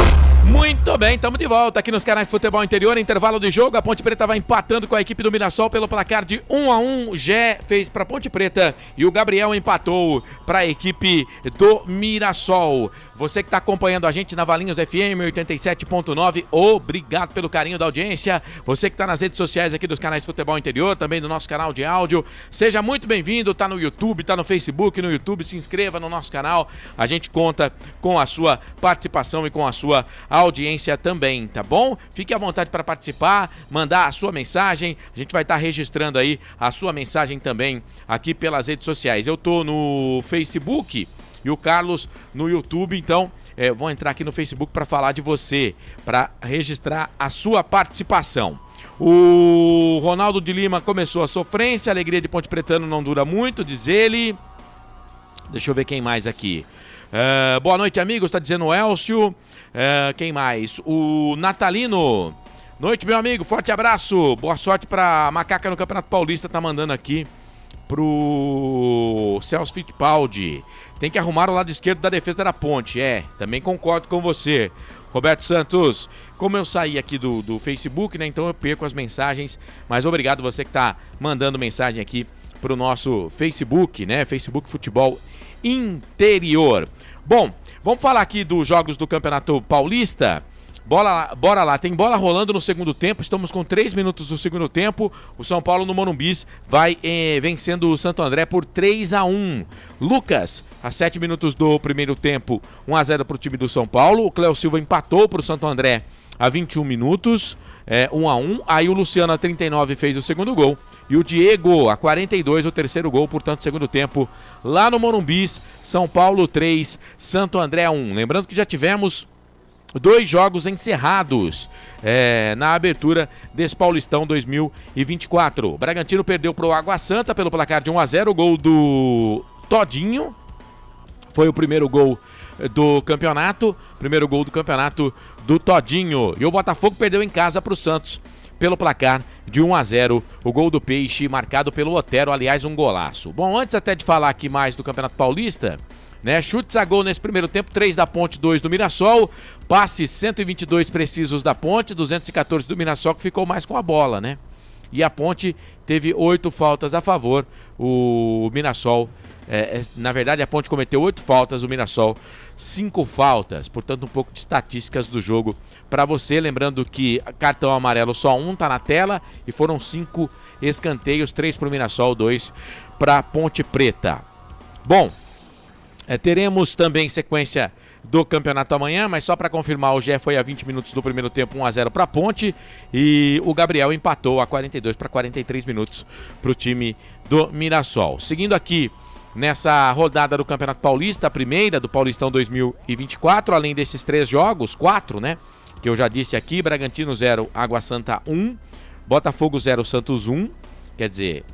Muito bem, estamos de volta aqui nos canais Futebol Interior, intervalo de jogo. A Ponte Preta vai empatando com a equipe do Mirassol pelo placar de 1-1. Gé fez para a Ponte Preta e o Gabriel empatou para a equipe do Mirassol. Você que está acompanhando a gente na Valinhos FM 87.9, obrigado pelo carinho da audiência. Você que está nas redes sociais aqui dos canais Futebol Interior, também do nosso canal de áudio, seja muito bem-vindo. Está no YouTube, está no Facebook, no YouTube, se inscreva no nosso canal. A gente conta com a sua participação e com a sua audiência também, tá bom? Fique à vontade para participar, mandar a sua mensagem. A gente vai estar registrando aí a sua mensagem também aqui pelas redes sociais. Eu tô no Facebook e o Carlos no YouTube, então vou entrar aqui no Facebook para falar de você, para registrar a sua participação. O Ronaldo de Lima começou a sofrência, a alegria de Ponte Pretano não dura muito, diz ele. Deixa eu ver quem mais aqui. Boa noite, amigos, está dizendo o Elcio. Quem mais? O Natalino. Noite, meu amigo, forte abraço. Boa sorte para Macaca no Campeonato Paulista, tá mandando aqui pro Celso Fittipaldi. Tem que arrumar o lado esquerdo da defesa da Ponte. Também concordo com você. Roberto Santos, como eu saí aqui do Facebook, né? Então eu perco as mensagens. Mas obrigado você que tá mandando mensagem aqui pro nosso Facebook, né? Facebook Futebol Interior. Bom, vamos falar aqui dos jogos do Campeonato Paulista. Bora lá, tem bola rolando no segundo tempo, estamos com 3 minutos do segundo tempo. O São Paulo no Morumbi vai vencendo o Santo André por 3-1. Lucas, a 7 minutos do primeiro tempo, 1-0 para o time do São Paulo. O Cléo Silva empatou para o Santo André a 21 minutos, 1-1. Aí o Luciano a 39 fez o segundo gol. E o Diego a 42 o terceiro gol, portanto segundo tempo lá no Morumbi. São Paulo 3, Santo André 1. Lembrando que já tivemos 2 jogos encerrados na abertura desse Paulistão 2024. O Bragantino perdeu para o Água Santa pelo placar de 1-0. O gol do Todinho foi o primeiro gol do campeonato. Primeiro gol do campeonato do Todinho. E o Botafogo perdeu em casa para o Santos pelo placar de 1-0. O gol do Peixe marcado pelo Otero. Aliás, um golaço. Bom, antes até de falar aqui mais do Campeonato Paulista, né? Chutes a gol nesse primeiro tempo, 3 da Ponte, 2 do Mirassol. Passes 122 precisos da Ponte, 214 do Mirassol, que ficou mais com a bola, né? E a Ponte teve 8 faltas a favor. O Mirassol, na verdade a Ponte cometeu 8 faltas, o Mirassol 5 faltas. Portanto, um pouco de estatísticas do jogo para você. Lembrando que cartão amarelo só 1 tá na tela e foram 5 escanteios, 3 para o Mirassol, 2 para Ponte Preta. Bom, teremos também sequência do campeonato amanhã, mas só para confirmar, o Gé foi a 20 minutos do primeiro tempo, 1-0 para a Ponte, e o Gabriel empatou a 42 para 43 minutos para o time do Mirassol. Seguindo aqui nessa rodada do Campeonato Paulista, a primeira do Paulistão 2024, além desses 3 jogos, 4, né, que eu já disse aqui: Bragantino 0, Água Santa 1, Botafogo 0, Santos 1, quer dizer,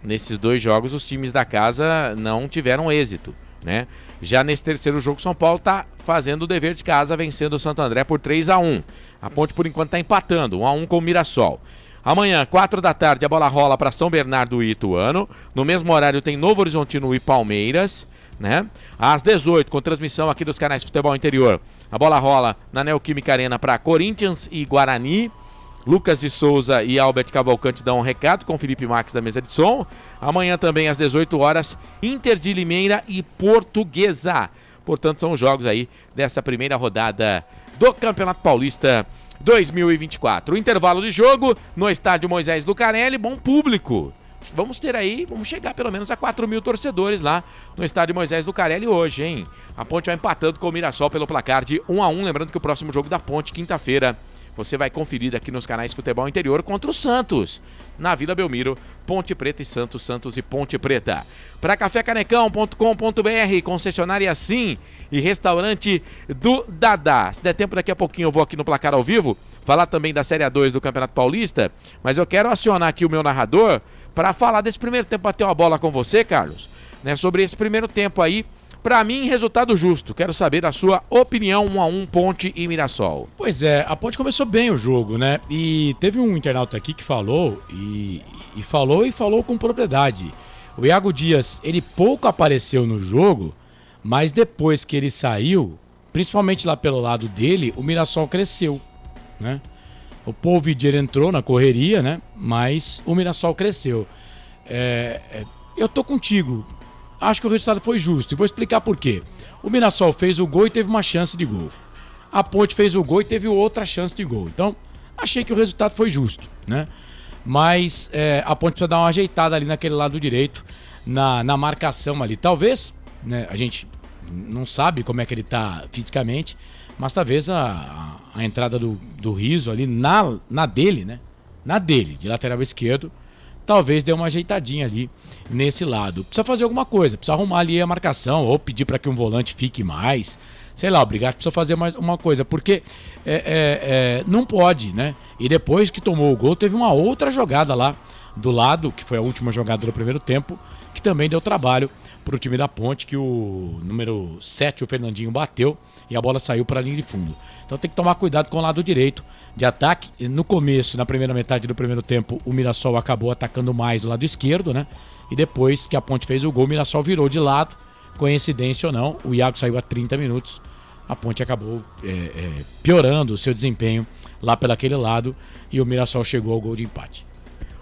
nesses 2 jogos os times da casa não tiveram êxito, né? Já nesse terceiro jogo, São Paulo está fazendo o dever de casa, vencendo o Santo André por 3-1. A Ponte, por enquanto, está empatando, 1-1 com o Mirassol. Amanhã, 4 da tarde, a bola rola para São Bernardo e Ituano. No mesmo horário tem Novo Horizontino e Palmeiras, né? Às 18, com transmissão aqui dos canais Futebol Interior, a bola rola na Neoquímica Arena para Corinthians e Guarani. Lucas de Souza e Albert Cavalcante dão um recado com Felipe Marques da mesa de som. Amanhã também às 18 horas, Inter de Limeira e Portuguesa. Portanto, são os jogos aí dessa primeira rodada do Campeonato Paulista 2024. O intervalo de jogo no estádio Moisés Lucarelli, bom público. Vamos ter aí, vamos chegar pelo menos a 4.000 torcedores lá no estádio Moisés Lucarelli hoje, hein? A Ponte vai empatando com o Mirassol pelo placar de 1-1. Lembrando que o próximo jogo da Ponte, quinta-feira, você vai conferir aqui nos canais Futebol Interior contra o Santos, na Vila Belmiro, Ponte Preta e Santos, Santos e Ponte Preta. Para cafécanecão.com.br, concessionária Sim e restaurante do Dadá. Se der tempo, daqui a pouquinho eu vou aqui no placar ao vivo, falar também da Série A2 do Campeonato Paulista, mas eu quero acionar aqui o meu narrador para falar desse primeiro tempo, bater uma bola com você, Carlos, né, sobre esse primeiro tempo aí. Pra mim, resultado justo. Quero saber a sua opinião. 1-1, Ponte e Mirassol. Pois é, a Ponte começou bem o jogo, né? E teve um internauta aqui que falou e falou com propriedade. O Iago Dias, ele pouco apareceu no jogo, mas depois que ele saiu, principalmente lá pelo lado dele, o Mirassol cresceu, né? O Polvidier entrou na correria, né? Mas o Mirassol cresceu. Eu tô contigo. Acho que o resultado foi justo e vou explicar por quê. O Mirassol fez o gol e teve uma chance de gol. A Ponte fez o gol e teve outra chance de gol. Então, achei que o resultado foi justo, né? Mas a Ponte precisa dar uma ajeitada ali naquele lado direito, na marcação ali. Talvez, né, a gente não sabe como é que ele tá fisicamente, mas talvez a entrada do Rizzo ali na dele, né? Na dele, de lateral esquerdo, talvez dê uma ajeitadinha ali nesse lado. Precisa fazer alguma coisa, precisa arrumar ali a marcação, ou pedir para que um volante fique mais, sei lá, o Brigatti precisa fazer mais uma coisa, porque não pode, né? E depois que tomou o gol, teve uma outra jogada lá do lado, que foi a última jogada do primeiro tempo, que também deu trabalho pro time da Ponte, que o número 7, o Fernandinho, bateu e a bola saiu para a linha de fundo. Então tem que tomar cuidado com o lado direito de ataque. No começo, na primeira metade do primeiro tempo, o Mirassol acabou atacando mais do lado esquerdo, né? E depois que a Ponte fez o gol, o Mirassol virou de lado. Coincidência ou não, o Iago saiu a 30 minutos. A Ponte acabou piorando o seu desempenho lá pelaquele lado e o Mirassol chegou ao gol de empate.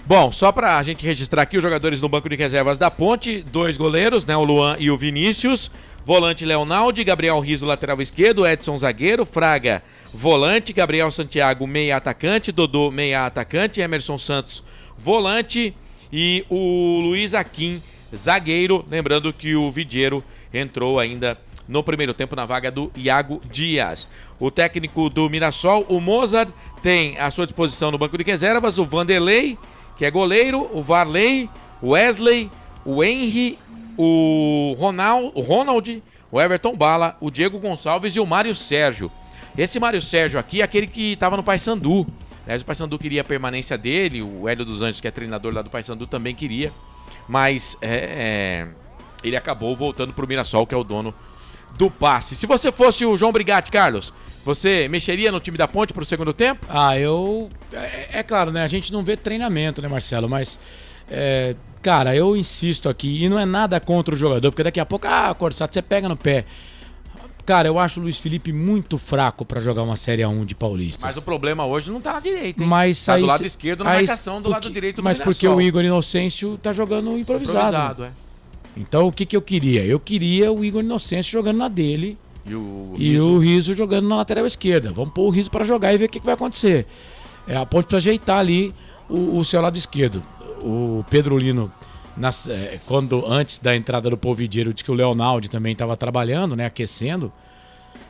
Bom, só pra gente registrar aqui os jogadores no banco de reservas da Ponte, 2 goleiros, né, o Luan e o Vinícius, volante Leonaldi, Gabriel Rizzo lateral esquerdo, Edson zagueiro, Fraga volante, Gabriel Santiago meia atacante, Dodô meia atacante, Emerson Santos volante e o Luiz Aquim zagueiro, lembrando que o Vidiero entrou ainda no primeiro tempo na vaga do Iago Dias. O técnico do Mirassol, o Mozart, tem à sua disposição no banco de reservas o Vanderlei, que é goleiro, o Varley, o Wesley, o Henry, o Ronald, o Everton Bala, o Diego Gonçalves e o Mário Sérgio. Esse Mário Sérgio aqui é aquele que estava no Paysandu. O Paysandu queria a permanência dele, o Hélio dos Anjos, que é treinador lá do Paysandu, também queria, mas ele acabou voltando para o Mirassol, que é o dono do passe. Se você fosse o João Brigatti, Carlos, você mexeria no time da Ponte pro segundo tempo? É claro, né? A gente não vê treinamento, né, Marcelo? Mas, cara, eu insisto aqui, e não é nada contra o jogador, porque daqui a pouco, Corsato, você pega no pé. Cara, eu acho o Luiz Felipe muito fraco pra jogar uma Série A1 de Paulistas. Mas o problema hoje não tá na direita, hein? Mas tá do lado esquerdo na marcação, do lado direito do Mirassol. Mas porque o Igor Inocêncio tá jogando improvisado. Então o que eu queria? Eu queria o Igor Inocêncio jogando na dele e o Rizzo jogando na lateral esquerda. Vamos pôr o Rizzo pra jogar e ver o que vai acontecer. A Ponte pra ajeitar ali o seu lado esquerdo. O Pedro Lino, antes da entrada do Polvidiero, disse que o Leonaldi também estava trabalhando, né, aquecendo.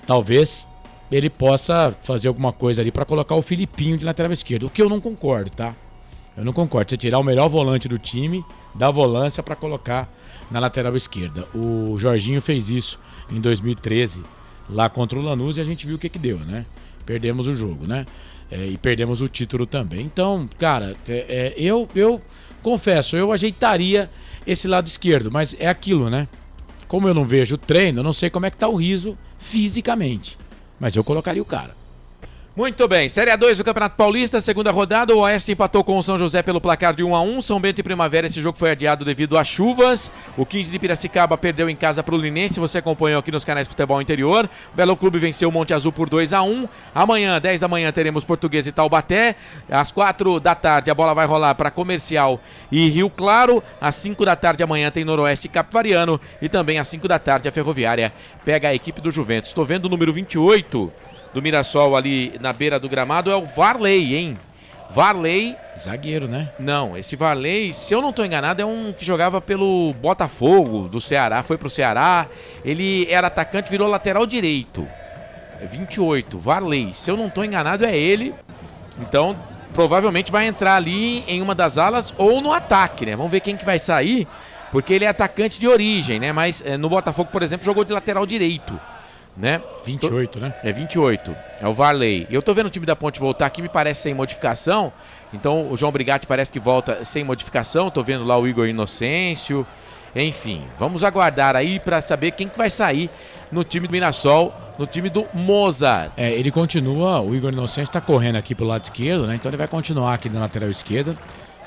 Talvez ele possa fazer alguma coisa ali para colocar o Filipinho de lateral esquerdo. O que eu não concordo, tá? Eu não concordo. Você tirar o melhor volante do time, da volância para colocar na lateral esquerda. O Jorginho fez isso em 2013, lá contra o Lanús, e a gente viu o que deu, né? Perdemos o jogo, né? E perdemos o título também. Então, cara, eu confesso, eu ajeitaria esse lado esquerdo, mas é aquilo, né? Como eu não vejo o treino, eu não sei como é que tá o Rizzo fisicamente, mas eu colocaria o cara. Muito bem, Série A2 do Campeonato Paulista, segunda rodada, o Oeste empatou com o São José pelo placar de 1-1, São Bento e Primavera, esse jogo foi adiado devido às chuvas, o 15 de Piracicaba perdeu em casa para o Linense, você acompanhou aqui nos canais Futebol Interior, o Belo Clube venceu o Monte Azul por 2-1, amanhã, 10 da manhã, teremos Portuguesa e Taubaté, às 4 da tarde a bola vai rolar para Comercial e Rio Claro, às 5 da tarde amanhã tem Noroeste e Capivariano, e também às 5 da tarde a Ferroviária pega a equipe do Juventus. Estou vendo o número 28 do Mirassol ali na beira do gramado, é o Varley, hein? Varley... zagueiro, né? Não, esse Varley, se eu não estou enganado, é um que jogava pelo Botafogo do Ceará, foi pro Ceará, ele era atacante, virou lateral direito. 28, Varley, se eu não estou enganado é ele, então provavelmente vai entrar ali em uma das alas ou no ataque, né? Vamos ver quem que vai sair, porque ele é atacante de origem, né? Mas no Botafogo, por exemplo, jogou de lateral direito. Né? 28, né? É 28, é o Varley. Eu tô vendo o time da Ponte voltar aqui, me parece sem modificação. Então o João Brigatti parece que volta sem modificação. Tô vendo lá o Igor Inocêncio. Enfim, vamos aguardar aí para saber quem que vai sair no time do Mirassol, no time do Mozart. Ele continua, o Igor Inocêncio tá correndo aqui pro lado esquerdo, né? Então ele vai continuar aqui na lateral esquerda.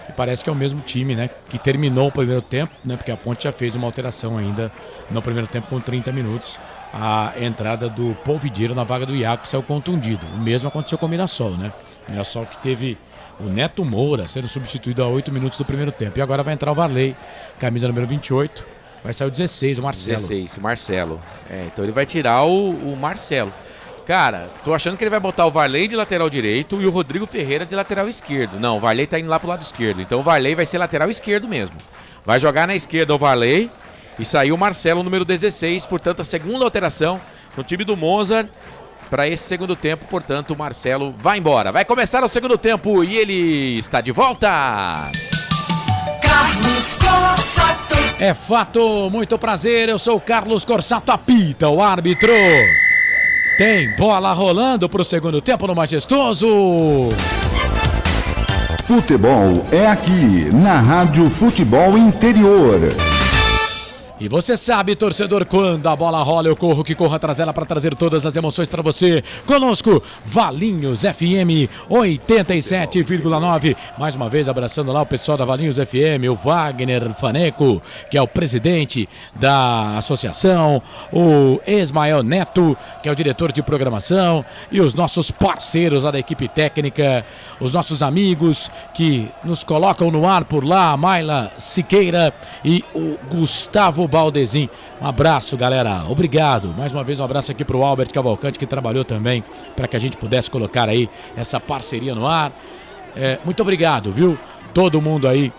E parece que é o mesmo time, né? Que terminou o primeiro tempo, né? Porque a Ponte já fez uma alteração ainda no primeiro tempo com 30 minutos. A entrada do Polvidiero na vaga do Iago, que saiu contundido. O mesmo aconteceu com o Mirassol, né? O Mirassol que teve o Neto Moura sendo substituído a 8 minutos do primeiro tempo. E agora vai entrar o Varley, camisa número 28. Vai sair o 16, o Marcelo. 16, o Marcelo. Então ele vai tirar o Marcelo. Cara, tô achando que ele vai botar o Varley de lateral direito e o Rodrigo Ferreira de lateral esquerdo. Não, o Varley tá indo lá pro lado esquerdo. Então o Varley vai ser lateral esquerdo mesmo. Vai jogar na esquerda o Varley. E saiu o Marcelo, número 16, portanto a segunda alteração no time do Mozart para esse segundo tempo, portanto o Marcelo vai embora. Vai começar o segundo tempo e ele está de volta. Carlos Corsato. É fato, muito prazer, eu sou o Carlos Corsato, apita o árbitro. Tem bola rolando para o segundo tempo no Majestoso. Futebol é aqui, na Rádio Futebol Interior. E você sabe, torcedor, quando a bola rola, eu corro que corro atrás dela para trazer todas as emoções para você. Conosco, Valinhos FM 87,9. Mais uma vez abraçando lá o pessoal da Valinhos FM, o Wagner Faneco, que é o presidente da associação, o Ismael Neto, que é o diretor de programação, e os nossos parceiros lá da equipe técnica, os nossos amigos que nos colocam no ar por lá, a Mayla Siqueira e o Gustavo Baldezin. Um abraço, galera. Obrigado. Mais uma vez um abraço aqui pro Albert Cavalcante, que trabalhou também para que a gente pudesse colocar aí essa parceria no ar. Muito obrigado, viu? Todo mundo aí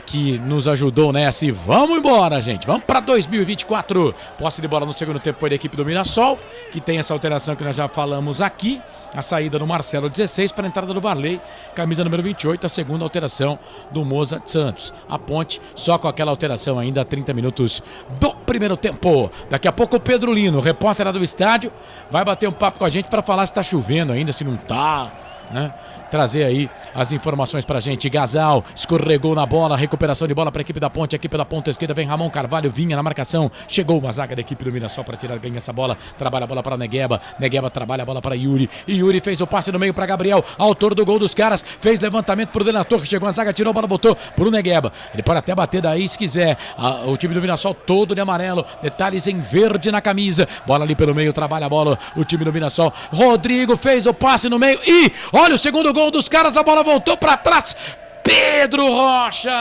que nos ajudou nessa. E vamos embora, gente. Vamos para 2024. Posse de bola no segundo tempo foi da equipe do Mirassol, que tem essa alteração que nós já falamos aqui. A saída do Marcelo 16 para a entrada do Varley, camisa número 28, a segunda alteração do Mozart Santos. A Ponte só com aquela alteração ainda, 30 minutos do primeiro tempo. Daqui a pouco o Pedro Lino, repórter lá do estádio, vai bater um papo com a gente para falar se está chovendo ainda, se não está, né? Trazer aí as informações pra gente. Gasal escorregou na bola, recuperação de bola pra equipe da Ponte, aqui pela ponta esquerda vem Ramon Carvalho, vinha na marcação, chegou uma zaga da equipe do Mirassol para tirar, ganha essa bola, trabalha a bola para Negueba, Negueba trabalha a bola para Yuri, e Yuri fez o passe no meio para Gabriel, autor do gol dos caras, fez levantamento pro Denator, chegou a zaga, tirou a bola, voltou pro Negueba, ele pode até bater daí se quiser, o time do Mirassol todo de amarelo, detalhes em verde na camisa, bola ali pelo meio, trabalha a bola, o time do Mirassol, Rodrigo fez o passe no meio, e olha o segundo gol dos caras, a bola voltou para trás, Pedro Rocha,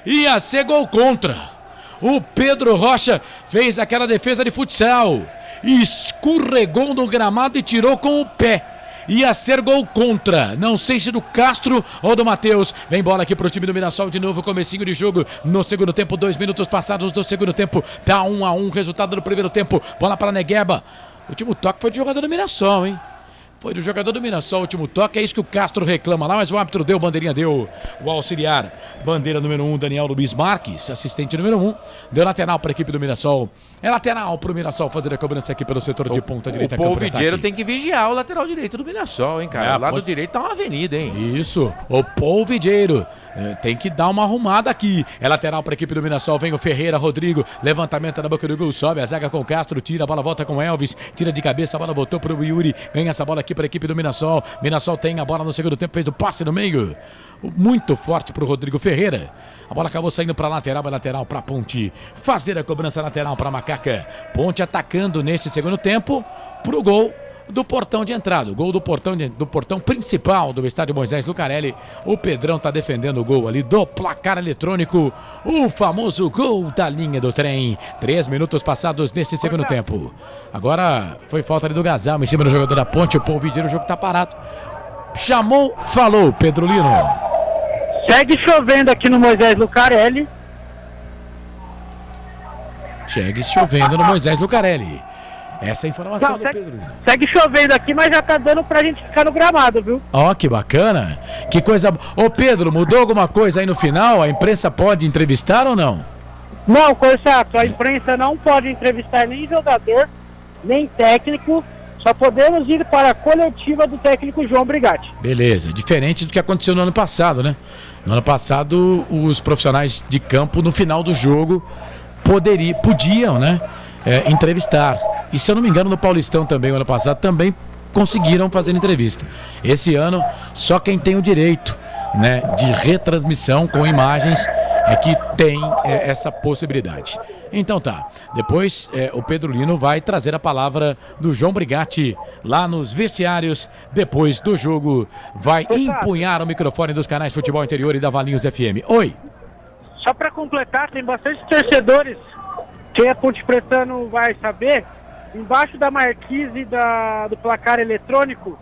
ia ser gol contra, o Pedro Rocha fez aquela defesa de futsal, escorregou no gramado e tirou com o pé, ia ser gol contra, não sei se do Castro ou do Matheus. Vem bola aqui pro time do Mirassol de novo, comecinho de jogo no segundo tempo, 2 minutos passados do segundo tempo, tá 1-1, resultado do primeiro tempo, bola para Negueba, o último toque foi do jogador do Mirassol, hein? Foi do jogador do Mirassol, o último toque, é isso que o Castro reclama lá, mas o árbitro deu, bandeirinha deu, o auxiliar, bandeira número 1, Daniel Luiz Marques, assistente número 1, deu lateral para a equipe do Mirassol, é lateral para o Mirassol fazer a cobrança aqui pelo setor de ponta direita. O Polvideiro tem que vigiar o lateral direito do Mirassol, hein, cara, o lado direito tá uma avenida, hein. Isso, o Polvideiro. Tem que dar uma arrumada aqui. É lateral para a equipe do Mirassol. Vem o Ferreira, Rodrigo. Levantamento da boca do gol. Sobe a zaga com o Castro. Tira a bola, volta com o Elvis. Tira de cabeça, a bola voltou para o Yuri. Ganha essa bola aqui para a equipe do Mirassol. Mirassol tem a bola no segundo tempo. Fez o passe no meio. Muito forte para o Rodrigo Ferreira. A bola acabou saindo para lateral. É lateral para a Ponte. Fazer a cobrança lateral para a Macaca. Ponte atacando nesse segundo tempo para o gol do portão de entrada, o gol do portão principal do estádio Moisés Lucarelli. O Pedrão tá defendendo o gol ali do placar eletrônico, o famoso gol da linha do trem. 3 minutos passados nesse segundo tempo. Agora foi falta ali do Gasal em cima do jogador da Ponte. O Polvideiro, o jogo tá parado. Chamou, falou, Pedro Lino. Segue chovendo aqui no Moisés Lucarelli. Segue chovendo no Moisés Lucarelli. Essa é a informação do Pedro. Segue chovendo aqui, mas já tá dando pra gente ficar no gramado, viu? Ó, que bacana. Que coisa... Ô, Pedro, mudou alguma coisa aí no final? A imprensa pode entrevistar ou não? Não, Corsato, a imprensa não pode entrevistar nem jogador, nem técnico. Só podemos ir para a coletiva do técnico João Brigatti. Beleza, diferente do que aconteceu no ano passado, né? No ano passado, os profissionais de campo, no final do jogo, podiam, né? Entrevistar. E se eu não me engano, no Paulistão também, o ano passado, também conseguiram fazer entrevista. Esse ano, só quem tem o direito, né, de retransmissão com imagens é que tem essa possibilidade. Então tá, depois o Pedro Lino vai trazer a palavra do João Brigatti lá nos vestiários. Depois do jogo, vai empunhar o microfone dos canais Futebol Interior e da Valinhos FM. Oi! Só para completar, tem bastante torcedores. Quem é Ponte Pretano vai saber, embaixo da marquise do placar eletrônico,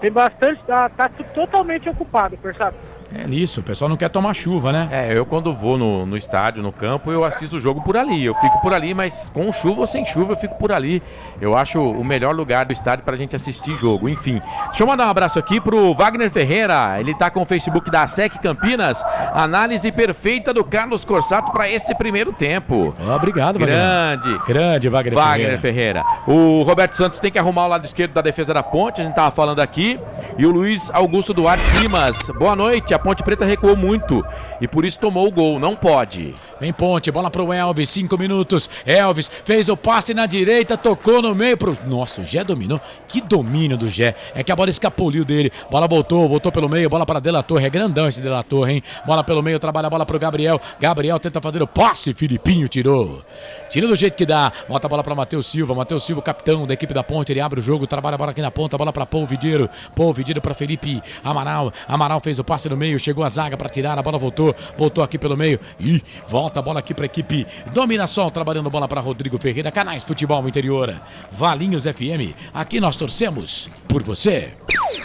tem bastante, tá totalmente ocupado, percebe? É isso, o pessoal não quer tomar chuva, né? Eu quando vou no estádio, no campo, eu assisto o jogo por ali. Eu fico por ali, mas com chuva ou sem chuva eu fico por ali. Eu acho o melhor lugar do estádio pra gente assistir jogo, enfim. Deixa eu mandar um abraço aqui pro Wagner Ferreira. Ele tá com o Facebook da SEC Campinas. Análise perfeita do Carlos Corsato pra esse primeiro tempo. Obrigado, Wagner. Grande Wagner Ferreira. O Roberto Santos tem que arrumar o lado esquerdo da defesa da Ponte. A gente tava falando aqui. E o Luiz Augusto Duarte Simas. Boa noite, a Ponte Preta recuou muito e por isso tomou o gol, não pode. Vem Ponte, bola pro Elvis, 5 minutos. Elvis fez o passe na direita, tocou no meio pro... Nossa, o Gé dominou. Que domínio do Gé. É que a bola escapuliu dele. Bola voltou pelo meio, bola para De La Torre. É grandão esse De La Torre, hein? Bola pelo meio, trabalha a bola pro Gabriel. Gabriel tenta fazer o passe, Filipinho tirou. Tira do jeito que dá. Bota a bola para Matheus Silva. Matheus Silva, capitão da equipe da Ponte. Ele abre o jogo, trabalha a bola aqui na ponta. Bola para Paul Vidiero. Paul Vidiero para Felipe Amaral. Amaral fez o passe no meio, chegou a zaga para tirar. A bola voltou aqui pelo meio. E volta a bola aqui para a equipe Dominação, trabalhando bola para Rodrigo Ferreira. Canais Futebol Interior. Valinhos FM. Aqui nós torcemos por você.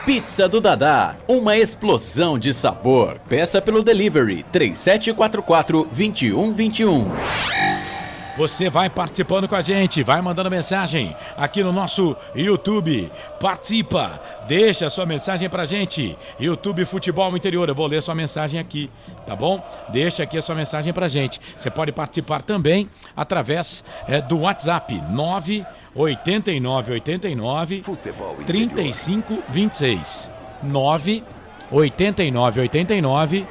Pizza do Dadá, uma explosão de sabor. Peça pelo delivery 3744-2121. Você vai participando com a gente, vai mandando mensagem aqui no nosso YouTube. Participa, deixa a sua mensagem pra gente. YouTube Futebol Interior, eu vou ler sua mensagem aqui, tá bom? Deixa aqui a sua mensagem pra gente. Você pode participar também através do WhatsApp 98989 3526. 98989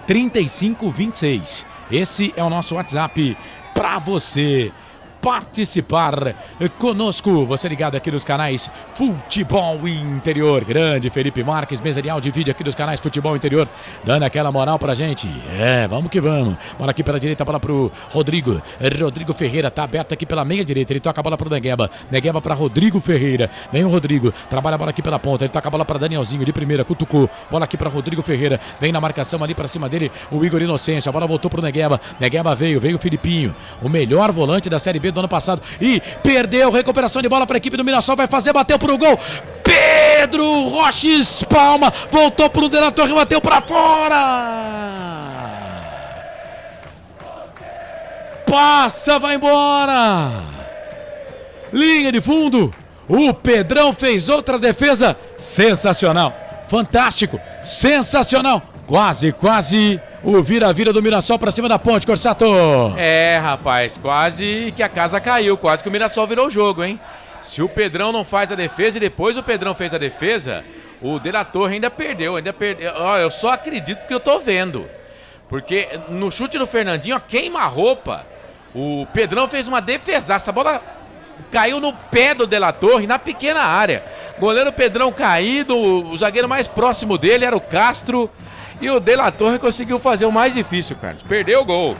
3526. Esse é o nosso WhatsApp para você participar conosco. Você ligado aqui nos canais Futebol Interior. Grande Felipe Marques, mesa de áudio e vídeo aqui dos canais Futebol Interior, dando aquela moral pra gente. Vamos que vamos. Bola aqui pela direita, bola pro Rodrigo. Rodrigo Ferreira tá aberto aqui pela meia direita. Ele toca a bola pro Negueba. Negueba pra Rodrigo Ferreira. Vem o Rodrigo, trabalha a bola aqui pela ponta. Ele toca a bola pra Danielzinho de primeira, cutucou. Bola aqui pra Rodrigo Ferreira. Vem na marcação ali pra cima dele o Igor Inocêncio. A bola voltou pro Negueba. Negueba veio o Filipinho, o melhor volante da Série B do ano passado, e perdeu. Recuperação de bola para a equipe do Mirassol, vai fazer, bateu pro gol. Pedro Rocha espalma, voltou pro De La Torre, bateu para fora. Passa, vai embora. Linha de fundo. O Pedrão fez outra defesa sensacional, fantástico, sensacional. Quase o vira-vira do Mirassol pra cima da Ponte, Corsato. Rapaz, quase que a casa caiu, quase que o Mirassol virou o jogo, hein? Se o Pedrão não faz a defesa e depois o Pedrão fez a defesa, o De La Torre ainda perdeu. Ó, eu só acredito que eu tô vendo. Porque no chute do Fernandinho, ó, queima-roupa, o Pedrão fez uma defesaça, a bola caiu no pé do De La Torre, na pequena área. Goleiro Pedrão caído, o zagueiro mais próximo dele era o Castro. E o De La Torre conseguiu fazer o mais difícil, Carlos. Perdeu o gol.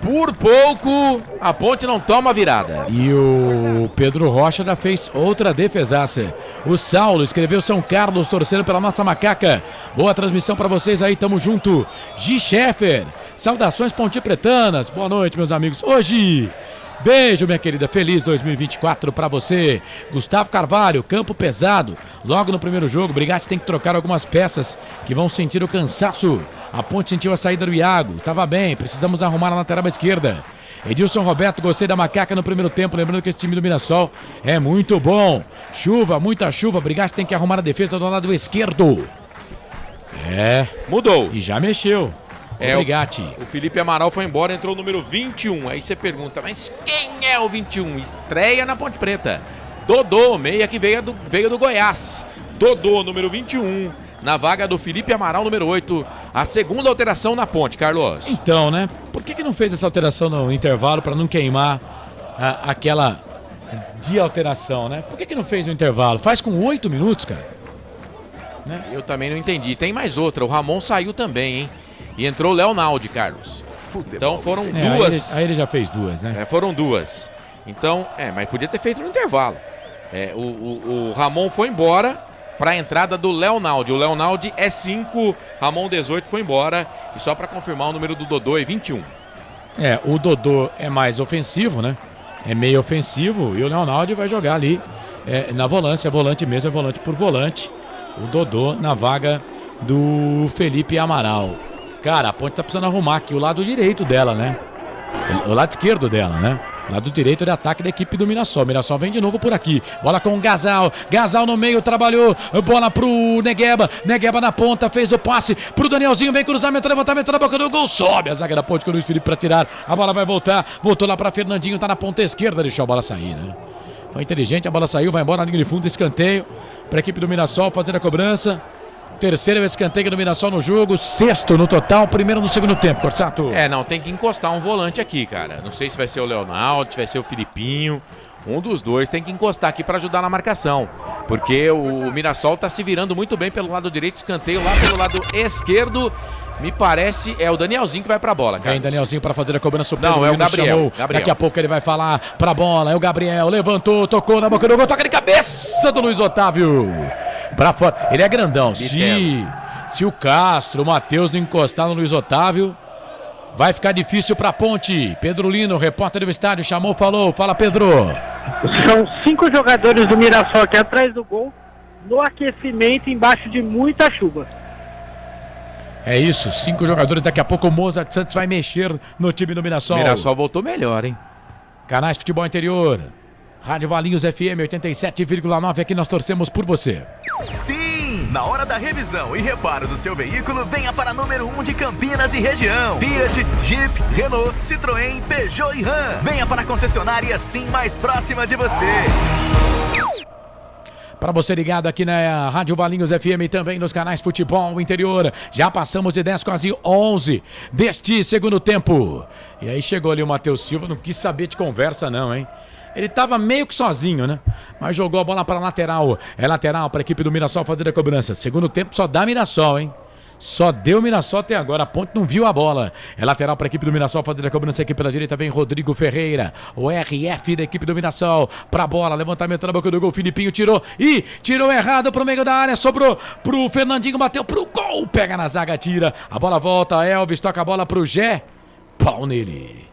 Por pouco, a Ponte não toma virada. E o Pedro Rocha já fez outra defesaça. O Saulo escreveu São Carlos, torcendo pela nossa macaca. Boa transmissão pra vocês aí, tamo junto. Gi Scheffer, saudações pontipretanas. Boa noite, meus amigos. Hoje... Beijo, minha querida. Feliz 2024 pra você. Gustavo Carvalho, campo pesado. Logo no primeiro jogo, o Brigatti tem que trocar algumas peças que vão sentir o cansaço. A Ponte sentiu a saída do Iago. Tava bem, precisamos arrumar a lateral esquerda. Edilson Roberto, gostei da macaca no primeiro tempo. Lembrando que esse time do Mirassol é muito bom. Chuva, muita chuva. O Brigatti tem que arrumar a defesa do lado esquerdo. Mudou. E já mexeu. O Felipe Amaral foi embora, entrou o número 21. Aí você pergunta, mas quem é o 21? Estreia na Ponte Preta. Dodô, meia que veio do Goiás. Dodô, número 21, na vaga do Felipe Amaral, número 8. A segunda alteração na Ponte, Carlos. Então, né? Por que não fez essa alteração no intervalo para não queimar aquela de alteração, né? Por que não fez no intervalo? Faz com 8 minutos, cara. Né? Eu também não entendi. Tem mais outra, o Ramon saiu também, hein? E entrou o Leonaldi, Carlos. Então foram duas. Aí ele já fez duas, né? Foram duas. Então, mas podia ter feito no intervalo. O Ramon foi embora para a entrada do Leonaldi. O Leonaldi é 5, Ramon 18 foi embora. E só para confirmar, o número do Dodô é 21. O Dodô é mais ofensivo, né? É meio ofensivo. E o Leonaldi vai jogar ali na volância. Volante mesmo, é volante por volante. O Dodô na vaga do Felipe Amaral. Cara, a Ponte tá precisando arrumar aqui o lado direito dela, né? O lado esquerdo dela, né? O lado direito de ataque da equipe do Mirassol. Mirassol vem de novo por aqui. Bola com o Gasal. Gasal no meio, trabalhou. Bola pro Negueba. Negueba na ponta, fez o passe pro Danielzinho. Vem cruzamento, levantamento na boca do gol. Sobe a zaga da Ponte com o Luiz Felipe pra tirar. A bola vai voltar. Voltou lá pra Fernandinho, tá na ponta esquerda. Deixou a bola sair, né? Foi inteligente, a bola saiu, vai embora na linha de fundo, escanteio para a equipe do Mirassol fazer a cobrança. Terceiro escanteio do Mirassol no jogo, sexto no total, primeiro no segundo tempo, Corsato. Não, tem que encostar um volante aqui, cara. Não sei se vai ser o Leonardo, se vai ser o Filipinho. Um dos dois tem que encostar aqui para ajudar na marcação. Porque o Mirassol tá se virando muito bem pelo lado direito, escanteio lá pelo lado esquerdo. Me parece, é o Danielzinho que vai pra bola, cara. Vem Danielzinho pra fazer a cobrança. Não, é o Gabriel. Daqui a pouco ele vai falar pra bola. É o Gabriel, levantou, tocou na boca do gol, toca de cabeça do Luiz Otávio. Pra fora. Ele é grandão. Se o Castro, o Matheus não encostar no Luiz Otávio, vai ficar difícil pra Ponte. Pedro Lino, repórter do estádio, chamou, falou. Fala, Pedro. São 5 jogadores do Mirassol aqui atrás do gol, no aquecimento, embaixo de muita chuva. É isso, 5 jogadores. Daqui a pouco o Mozart Santos vai mexer no time do Mirassol. O Mirassol voltou melhor, hein? Canais Futebol Interior. Rádio Valinhos FM 87,9. Aqui nós torcemos por você. Sim! Na hora da revisão e reparo do seu veículo, venha para número 1 de Campinas e região. Fiat, Jeep, Renault, Citroën, Peugeot e Ram. Venha para a concessionária Sim mais próxima de você. Para você ligado aqui na Rádio Valinhos FM, também nos canais Futebol Interior. Já passamos de 10, quase 11 deste segundo tempo. E aí chegou ali o Matheus Silva, não quis saber de conversa não, hein? Ele tava meio que sozinho, né? Mas jogou a bola para lateral. É lateral para a equipe do Mirassol fazer a cobrança. Segundo tempo só dá Mirassol, hein? Só deu Mirassol até agora. A Ponte não viu a bola. É lateral para a equipe do Mirassol fazer a cobrança aqui pela direita. Vem Rodrigo Ferreira, o RF da equipe do Mirassol. Pra bola, levantamento na boca do gol. Filipinho tirou e tirou errado pro meio da área. Sobrou pro Fernandinho, bateu pro gol. Pega na zaga, tira. A bola volta. Elvis toca a bola pro Gé. Pau nele.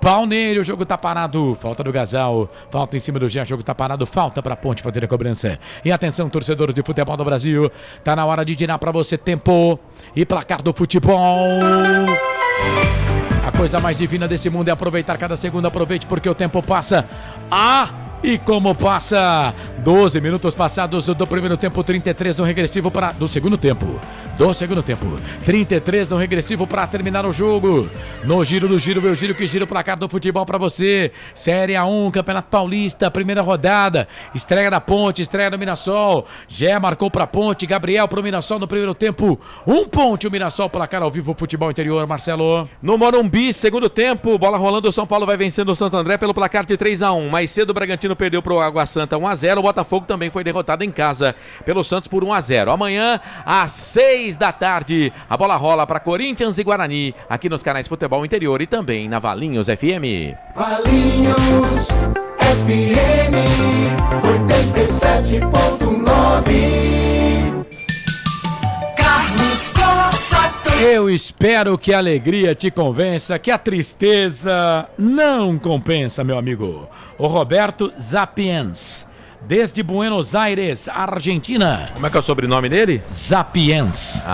Pau nele, o jogo tá parado. Falta do Gasal, falta em cima do Gé, o jogo tá parado. Falta pra Ponte fazer a cobrança. E atenção, torcedores de futebol do Brasil, tá na hora de girar pra você tempo e placar do futebol. A coisa mais divina desse mundo é aproveitar cada segundo. Aproveite porque o tempo passa. E como passa? 12 minutos passados do primeiro tempo, 33 no regressivo para do segundo tempo. 33 no regressivo para terminar o jogo. No giro do giro, meu giro que gira o placar do futebol para você. Série A1, Campeonato Paulista, primeira rodada. Estreia da Ponte, estreia do Mirassol. Gé marcou para Ponte, Gabriel para o Mirassol no primeiro tempo. 1 ponto, o Mirassol, placar ao vivo, futebol interior, Marcelo. No Morumbi, segundo tempo, bola rolando, o São Paulo vai vencendo o Santo André pelo placar de 3-1. Mais cedo o Bragantino perdeu para o Água Santa 1-0. O Botafogo também foi derrotado em casa pelo Santos por 1-0. Amanhã, às 6 da tarde, a bola rola para Corinthians e Guarani, aqui nos canais Futebol Interior e também na Valinhos FM. Valinhos FM 87.9. Carlos Costa. Eu espero que a alegria te convença, que a tristeza não compensa, meu amigo. O Roberto Zapiens, desde Buenos Aires, Argentina. Como é que é o sobrenome dele? Zapiens.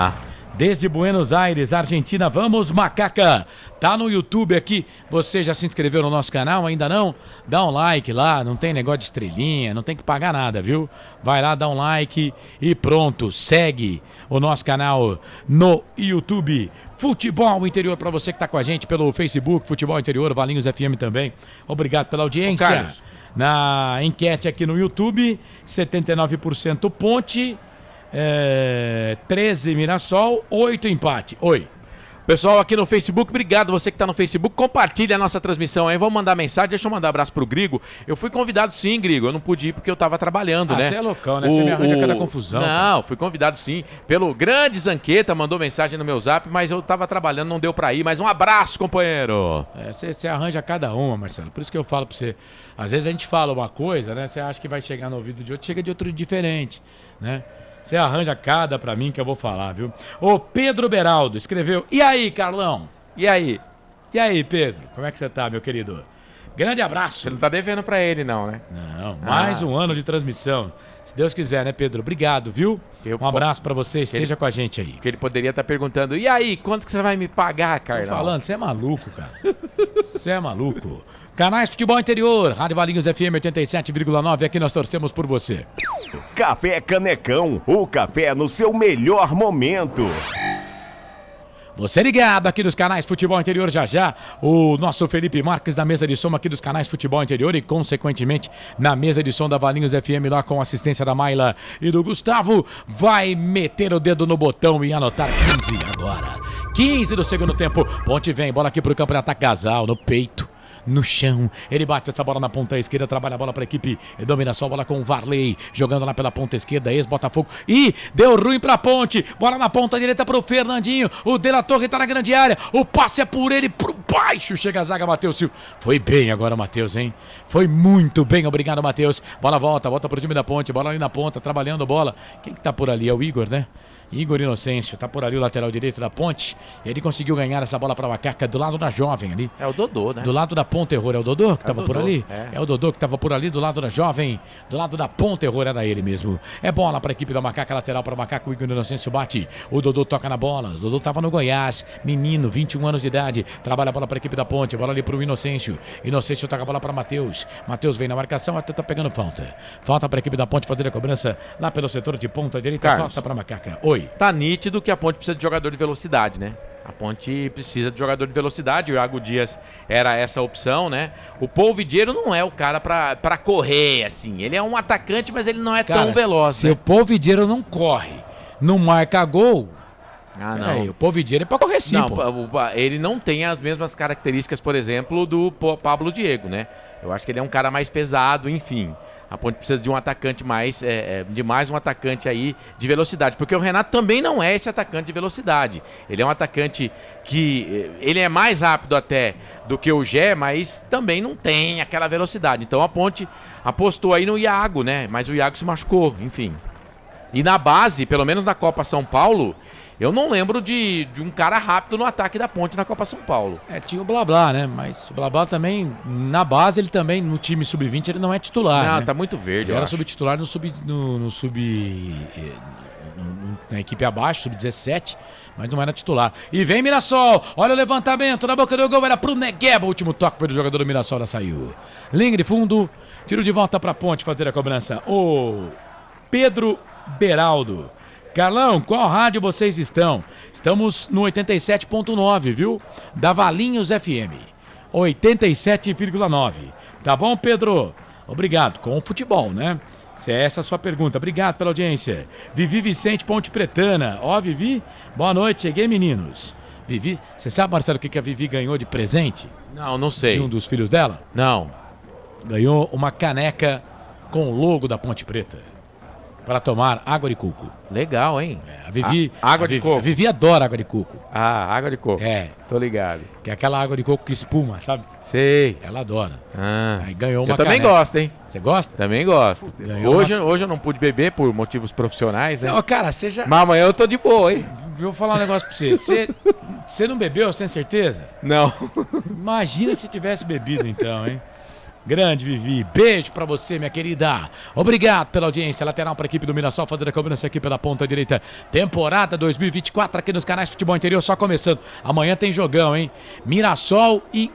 Desde Buenos Aires, Argentina. Vamos, macaca. Tá no YouTube aqui. Você já se inscreveu no nosso canal? Ainda não? Dá um like lá. Não tem negócio de estrelinha. Não tem que pagar nada, viu? Vai lá, dá um like e pronto. Segue o nosso canal no YouTube. Futebol Interior para você que tá com a gente pelo Facebook. Futebol Interior, Valinhos FM também. Obrigado pela audiência. Na enquete aqui no YouTube, 79% Ponte, 13 Mirassol, 8 empate. Oi. Pessoal aqui no Facebook, obrigado você que está no Facebook, compartilha a nossa transmissão aí, vamos mandar mensagem, deixa eu mandar um abraço pro Grigo. Eu fui convidado sim, Grigo, eu não pude ir porque eu estava trabalhando, né? Você é loucão, né? Você me arranja cada confusão. Não, fui convidado sim, pelo grande Zanqueta, mandou mensagem no meu zap, mas eu estava trabalhando, não deu para ir, mas um abraço, companheiro. Você arranja cada uma, Marcelo, por isso que eu falo para você, às vezes a gente fala uma coisa, né? Você acha que vai chegar no ouvido de outro, chega de outro diferente, né? Você arranja cada pra mim que eu vou falar, viu? O Pedro Beraldo escreveu: e aí, Carlão? E aí? E aí, Pedro? Como é que você tá, meu querido? Grande abraço. Você não tá devendo pra ele, não, né? Não, mais um ano de transmissão. Se Deus quiser, né, Pedro? Obrigado, viu? Um abraço pra você, esteja com a gente aí. Porque ele poderia estar perguntando: e aí, quanto que você vai me pagar, Carlão? Tô falando, você é maluco, cara. Você é maluco. Canais Futebol Interior, Rádio Valinhos FM 87,9, aqui nós torcemos por você. Café Canecão, o café no seu melhor momento. Você ligado aqui nos canais Futebol Interior já. O nosso Felipe Marques da mesa de som aqui dos canais Futebol Interior e, consequentemente, na mesa de som da Valinhos FM lá com assistência da Maila e do Gustavo, vai meter o dedo no botão e anotar 15 agora. 15 do segundo tempo. Ponte vem, bola aqui pro campo de ataque. Casal no peito. No chão, ele bate essa bola na ponta esquerda, trabalha a bola para a equipe, domina só a bola com o Varley, jogando lá pela ponta esquerda, ex-Botafogo, e deu ruim para a Ponte, bola na ponta direita para o Fernandinho, o De La Torre tá na grande área, o passe é por ele, por baixo, chega a zaga, Matheus Silva, foi bem agora o Matheus, hein, foi muito bem, obrigado Matheus, bola volta pro time da Ponte, bola ali na ponta, trabalhando a bola, quem que tá por ali, é o Igor, né? Igor Inocêncio, tá por ali o lateral direito da Ponte. Ele conseguiu ganhar essa bola pra Macaca do lado da Jovem ali. É o Dodô, né? Do lado da Ponta Terror, é o Dodô que tava Dodô, por ali? é. É o Dodô que tava por ali do lado da Jovem. Do lado da Ponta Terror era ele mesmo. É bola pra equipe da Macaca, lateral pra Macaca. O Igor Inocêncio bate. O Dodô toca na bola. O Dodô tava no Goiás. Menino, 21 anos de idade. Trabalha a bola pra equipe da Ponte. Bola ali pro Inocêncio. Inocêncio toca a bola pra Matheus. Matheus vem na marcação, até tá pegando falta. Falta pra equipe da Ponte fazer a cobrança lá pelo setor de ponta direita. Carlos, falta pra Macaca. Oi. Tá nítido que a Ponte precisa de jogador de velocidade, né? A Ponte precisa de jogador de velocidade. O Iago Dias era essa opção, né? O Polvidieiro não é o cara pra correr, assim. Ele é um atacante, mas ele não é tão veloz, se né? o Polvidieiro não corre, não marca gol... não. O Polvidieiro é pra correr sim, não, pô. Ele não tem as mesmas características, por exemplo, do Pablo Diego, né? Eu acho que ele é um cara mais pesado, enfim. A Ponte precisa de um atacante de mais um atacante aí de velocidade, porque o Renato também não é esse atacante de velocidade. Ele é um atacante que ele é mais rápido até do que o Gé, mas também não tem aquela velocidade. Então a Ponte apostou aí no Iago, né? Mas o Iago se machucou, enfim. E na base, pelo menos na Copa São Paulo, eu não lembro de um cara rápido no ataque da Ponte na Copa São Paulo. Tinha o Blá, né? Mas o Blá também, na base, ele também, no time sub-20, ele não é titular. Não, né? tá muito verde, ele era subtitular na equipe abaixo, sub-17, mas não era titular. E vem Mirassol, olha o levantamento, na boca do gol, era pro Negueba, o último toque foi do jogador do Mirassol, ela saiu. Linha de fundo, tiro de volta pra Ponte fazer a cobrança. O Pedro Beraldo. Carlão, qual rádio vocês estão? Estamos no 87.9, viu? Da Valinhos FM. 87,9. Tá bom, Pedro? Obrigado. Com o futebol, né? Se é essa a sua pergunta. Obrigado pela audiência. Vivi Vicente Ponte Pretana. Ó, Vivi, boa noite. Cheguei, meninos. Vivi, você sabe, Marcelo, o que a Vivi ganhou de presente? Não sei. De um dos filhos dela? Não. Ganhou uma caneca com o logo da Ponte Preta. Para tomar água de coco. Legal, hein? A Vivi... água de coco. A Vivi adora água de coco. Ah, água de coco. Tô ligado. Que é aquela água de coco que espuma, sabe? Sei. Ela adora. Aí ganhou uma Eu também caneca. gosto, hein? Você gosta? Também gosto. Hoje eu não pude beber por motivos profissionais, né? Cara, você já... Mas amanhã eu tô de boa, hein? Vou falar um negócio pra você. Você não bebeu, sem certeza? Não. Imagina se tivesse bebido então, hein? Grande Vivi, beijo pra você, minha querida. Obrigado pela audiência. Lateral pra equipe do Mirassol, fazendo a cobrança aqui pela ponta direita. Temporada 2024 aqui nos canais Futebol Interior, só começando. Amanhã tem jogão, hein? Mirassol e...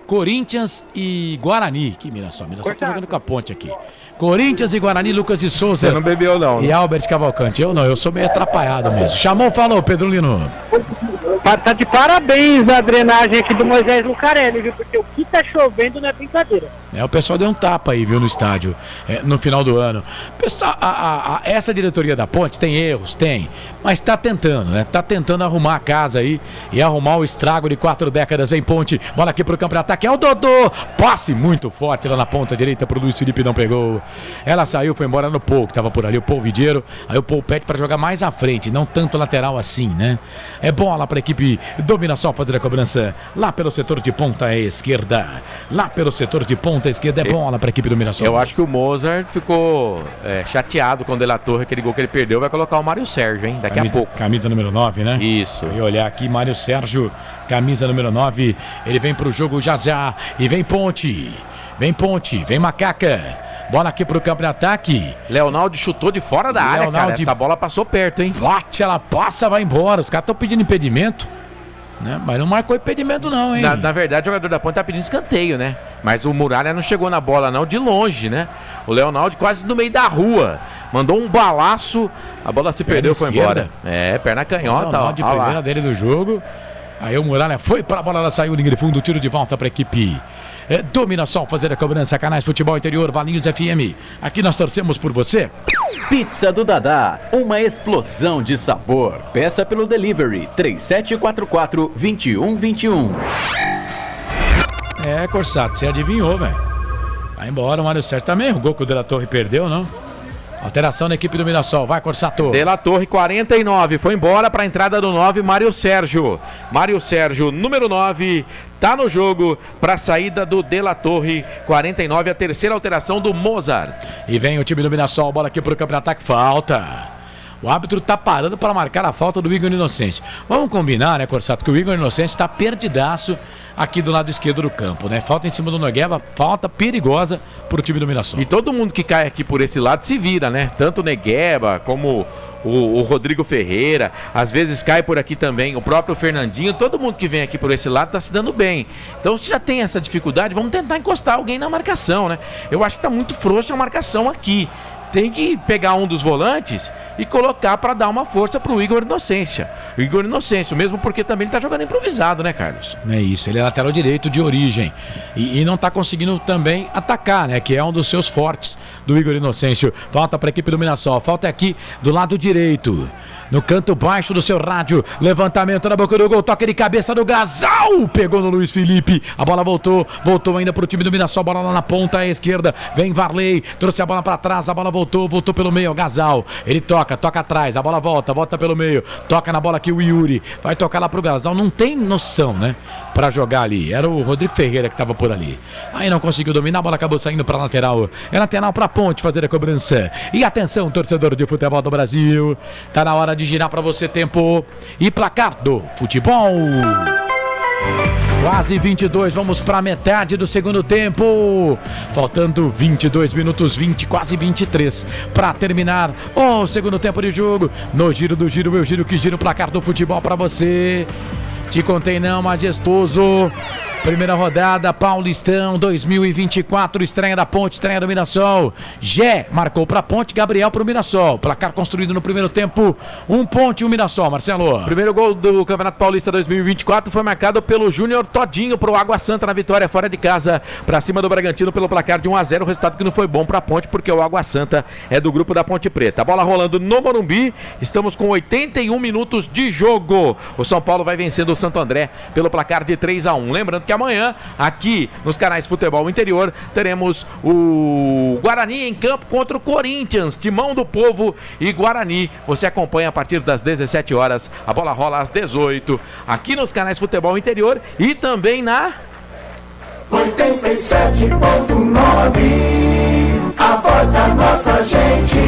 Corinthians e Guarani. Que Mirassol? Mirassol tá jogando com a Ponte aqui. Corinthians e Guarani, Lucas de Souza. Você não bebeu não, E né? Albert Cavalcante. Eu não, eu sou meio atrapalhado mesmo. Chamou, falou, Pedro Lino. Tá de parabéns a drenagem aqui do Moisés Lucarelli, viu? Porque o que tá chovendo não é brincadeira. O pessoal deu um tapa aí, viu, no estádio, no final do ano. Pessoal, essa diretoria da Ponte tem erros, mas tá tentando, né? Tá tentando arrumar a casa aí e arrumar o estrago de 4 décadas. Vem Ponte, bola aqui pro campo de ataque, é o Dodô, passe muito forte lá na ponta direita pro Luiz Felipe, não pegou. Ela saiu, foi embora no Paul, que tava por ali, o Paul Vidieiro. Aí o Paul pede pra jogar mais à frente, não tanto lateral assim, né? É bola pra equipe do Mirassol fazer a cobrança lá pelo setor de ponta esquerda. Lá pelo setor de ponta esquerda, é bola pra equipe do Mirassol. Eu acho que o Mozart ficou chateado com o De La Torre, aquele gol que ele perdeu, vai colocar o Mário Sérgio, hein? Daqui a pouco. Camisa número 9, né? Isso. E olhar aqui, Mário Sérgio, camisa número 9. Ele vem pro jogo já e vem Ponte. Vem Ponte, vem Macaca. Bola aqui pro campo de ataque. Leonardo chutou de fora da área, cara. Essa bola passou perto, hein? Bate, ela passa, vai embora. Os caras estão pedindo impedimento, né? Mas não marcou impedimento não, hein? Na verdade, o jogador da Ponte tá pedindo escanteio, né? Mas o Muralha não chegou na bola não, de longe, né? O Leonaldo quase no meio da rua. Mandou um balaço, a bola se perdeu, foi embora. Perna canhota, ó. De primeira dele do jogo. Aí o Muralha foi pra bola, ela saiu, linha de fundo, tiro de volta pra equipe. Dominação, fazer a cobrança, Canais Futebol Interior, Valinhos FM. Aqui nós torcemos por você. Pizza do Dadá, uma explosão de sabor. Peça pelo delivery 3744-2121. Corsato, você adivinhou, velho. Vai embora o Mário Sérgio também. O gol que o De La Torre perdeu, não? Alteração na equipe do Mirassol. Vai, Corsato. De La Torre, 49. Foi embora para a entrada do 9, Mário Sérgio. Mário Sérgio, número 9, tá no jogo para a saída do De La Torre, 49. A terceira alteração do Mozart. E vem o time do Mirassol. Bola aqui pro campo de ataque. Falta. O árbitro tá parando para marcar a falta do Igor Inocêncio. Vamos combinar, né, Corsato, que o Igor Inocêncio tá perdidaço aqui do lado esquerdo do campo, né? Falta em cima do Negueba, falta perigosa pro time do Mirassol. E todo mundo que cai aqui por esse lado se vira, né? Tanto o Negueba como o Rodrigo Ferreira, às vezes cai por aqui também, o próprio Fernandinho, todo mundo que vem aqui por esse lado tá se dando bem. Então, se já tem essa dificuldade, vamos tentar encostar alguém na marcação, né? Eu acho que tá muito frouxa a marcação aqui. Tem que pegar um dos volantes e colocar para dar uma força pro Igor Inocêncio. O Igor Inocêncio, mesmo porque também ele tá jogando improvisado, né, Carlos? É isso, ele é lateral direito de origem e não tá conseguindo também atacar, né, que é um dos seus fortes do Igor Inocêncio. Falta para a equipe do Mirassol, falta aqui do lado direito, no canto baixo do seu rádio. Levantamento na boca do gol, toque de cabeça do Gasal, pegou no Luiz Felipe, a bola voltou ainda pro time do Mirassol, bola lá na ponta à esquerda, vem Varley, trouxe a bola para trás, a bola voltou pelo meio, o Gasal, ele toca atrás, a bola volta pelo meio, toca na bola aqui o Yuri, vai tocar lá pro Gasal, não tem noção, né, pra jogar ali, era o Rodrigo Ferreira que tava por ali, aí não conseguiu dominar, a bola acabou saindo pra lateral, é lateral pra Ponte fazer a cobrança, e atenção, torcedor de futebol do Brasil, tá na hora de girar pra você tempo e placar do futebol. Quase 22, vamos para metade do segundo tempo. Faltando 22 minutos, quase 23 para terminar o segundo tempo de jogo. No giro do giro, meu giro que gira o placar do futebol para você. Te contei não, majestoso. Primeira rodada, Paulistão 2024, estreia da Ponte, estreia do Mirassol. Gé marcou para Ponte, Gabriel para o Mirassol. Placar construído no primeiro tempo, Ponte e um Mirassol, Marcelo. Primeiro gol do Campeonato Paulista 2024 foi marcado pelo Júnior Todinho pro Água Santa na vitória fora de casa para cima do Bragantino pelo placar de 1-0, resultado que não foi bom para Ponte porque o Água Santa é do grupo da Ponte Preta. A bola rolando no Morumbi, estamos com 81 minutos de jogo. O São Paulo vai vencendo o Santo André pelo placar de 3-1. Lembrando que amanhã, aqui nos canais Futebol Interior, teremos o Guarani em campo contra o Corinthians, Timão do Povo e Guarani. Você acompanha a partir das 17 horas, a bola rola às 18, aqui nos canais Futebol Interior e também na 87.9, a voz da nossa gente.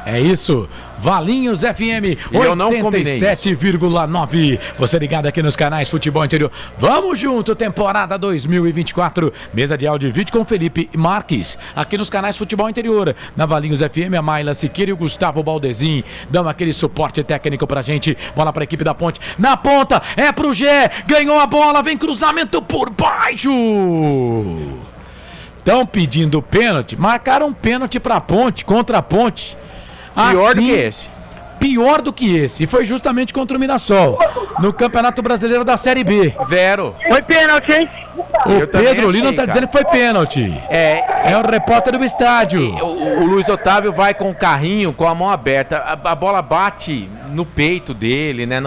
É isso, Valinhos FM 87,9. Você ligado aqui nos canais Futebol Interior. Vamos junto, temporada 2024. Mesa de áudio e vídeo com Felipe Marques. Aqui nos canais Futebol Interior. Na Valinhos FM, a Maila Siqueira e o Gustavo Baldezin dão aquele suporte técnico pra gente. Bola pra equipe da Ponte. Na ponta, é pro Gé. Ganhou a bola, vem cruzamento por baixo. Estão pedindo pênalti. Marcaram um pênalti pra Ponte, contra a Ponte. Pior do que esse. Pior do que esse. E foi justamente contra o Mirassol, no Campeonato Brasileiro da Série B. Vero. Foi pênalti, hein? O Pedro Lino tá dizendo que foi pênalti. É o repórter do estádio. O Luiz Otávio vai com o carrinho, com a mão aberta. A bola bate no peito dele, né?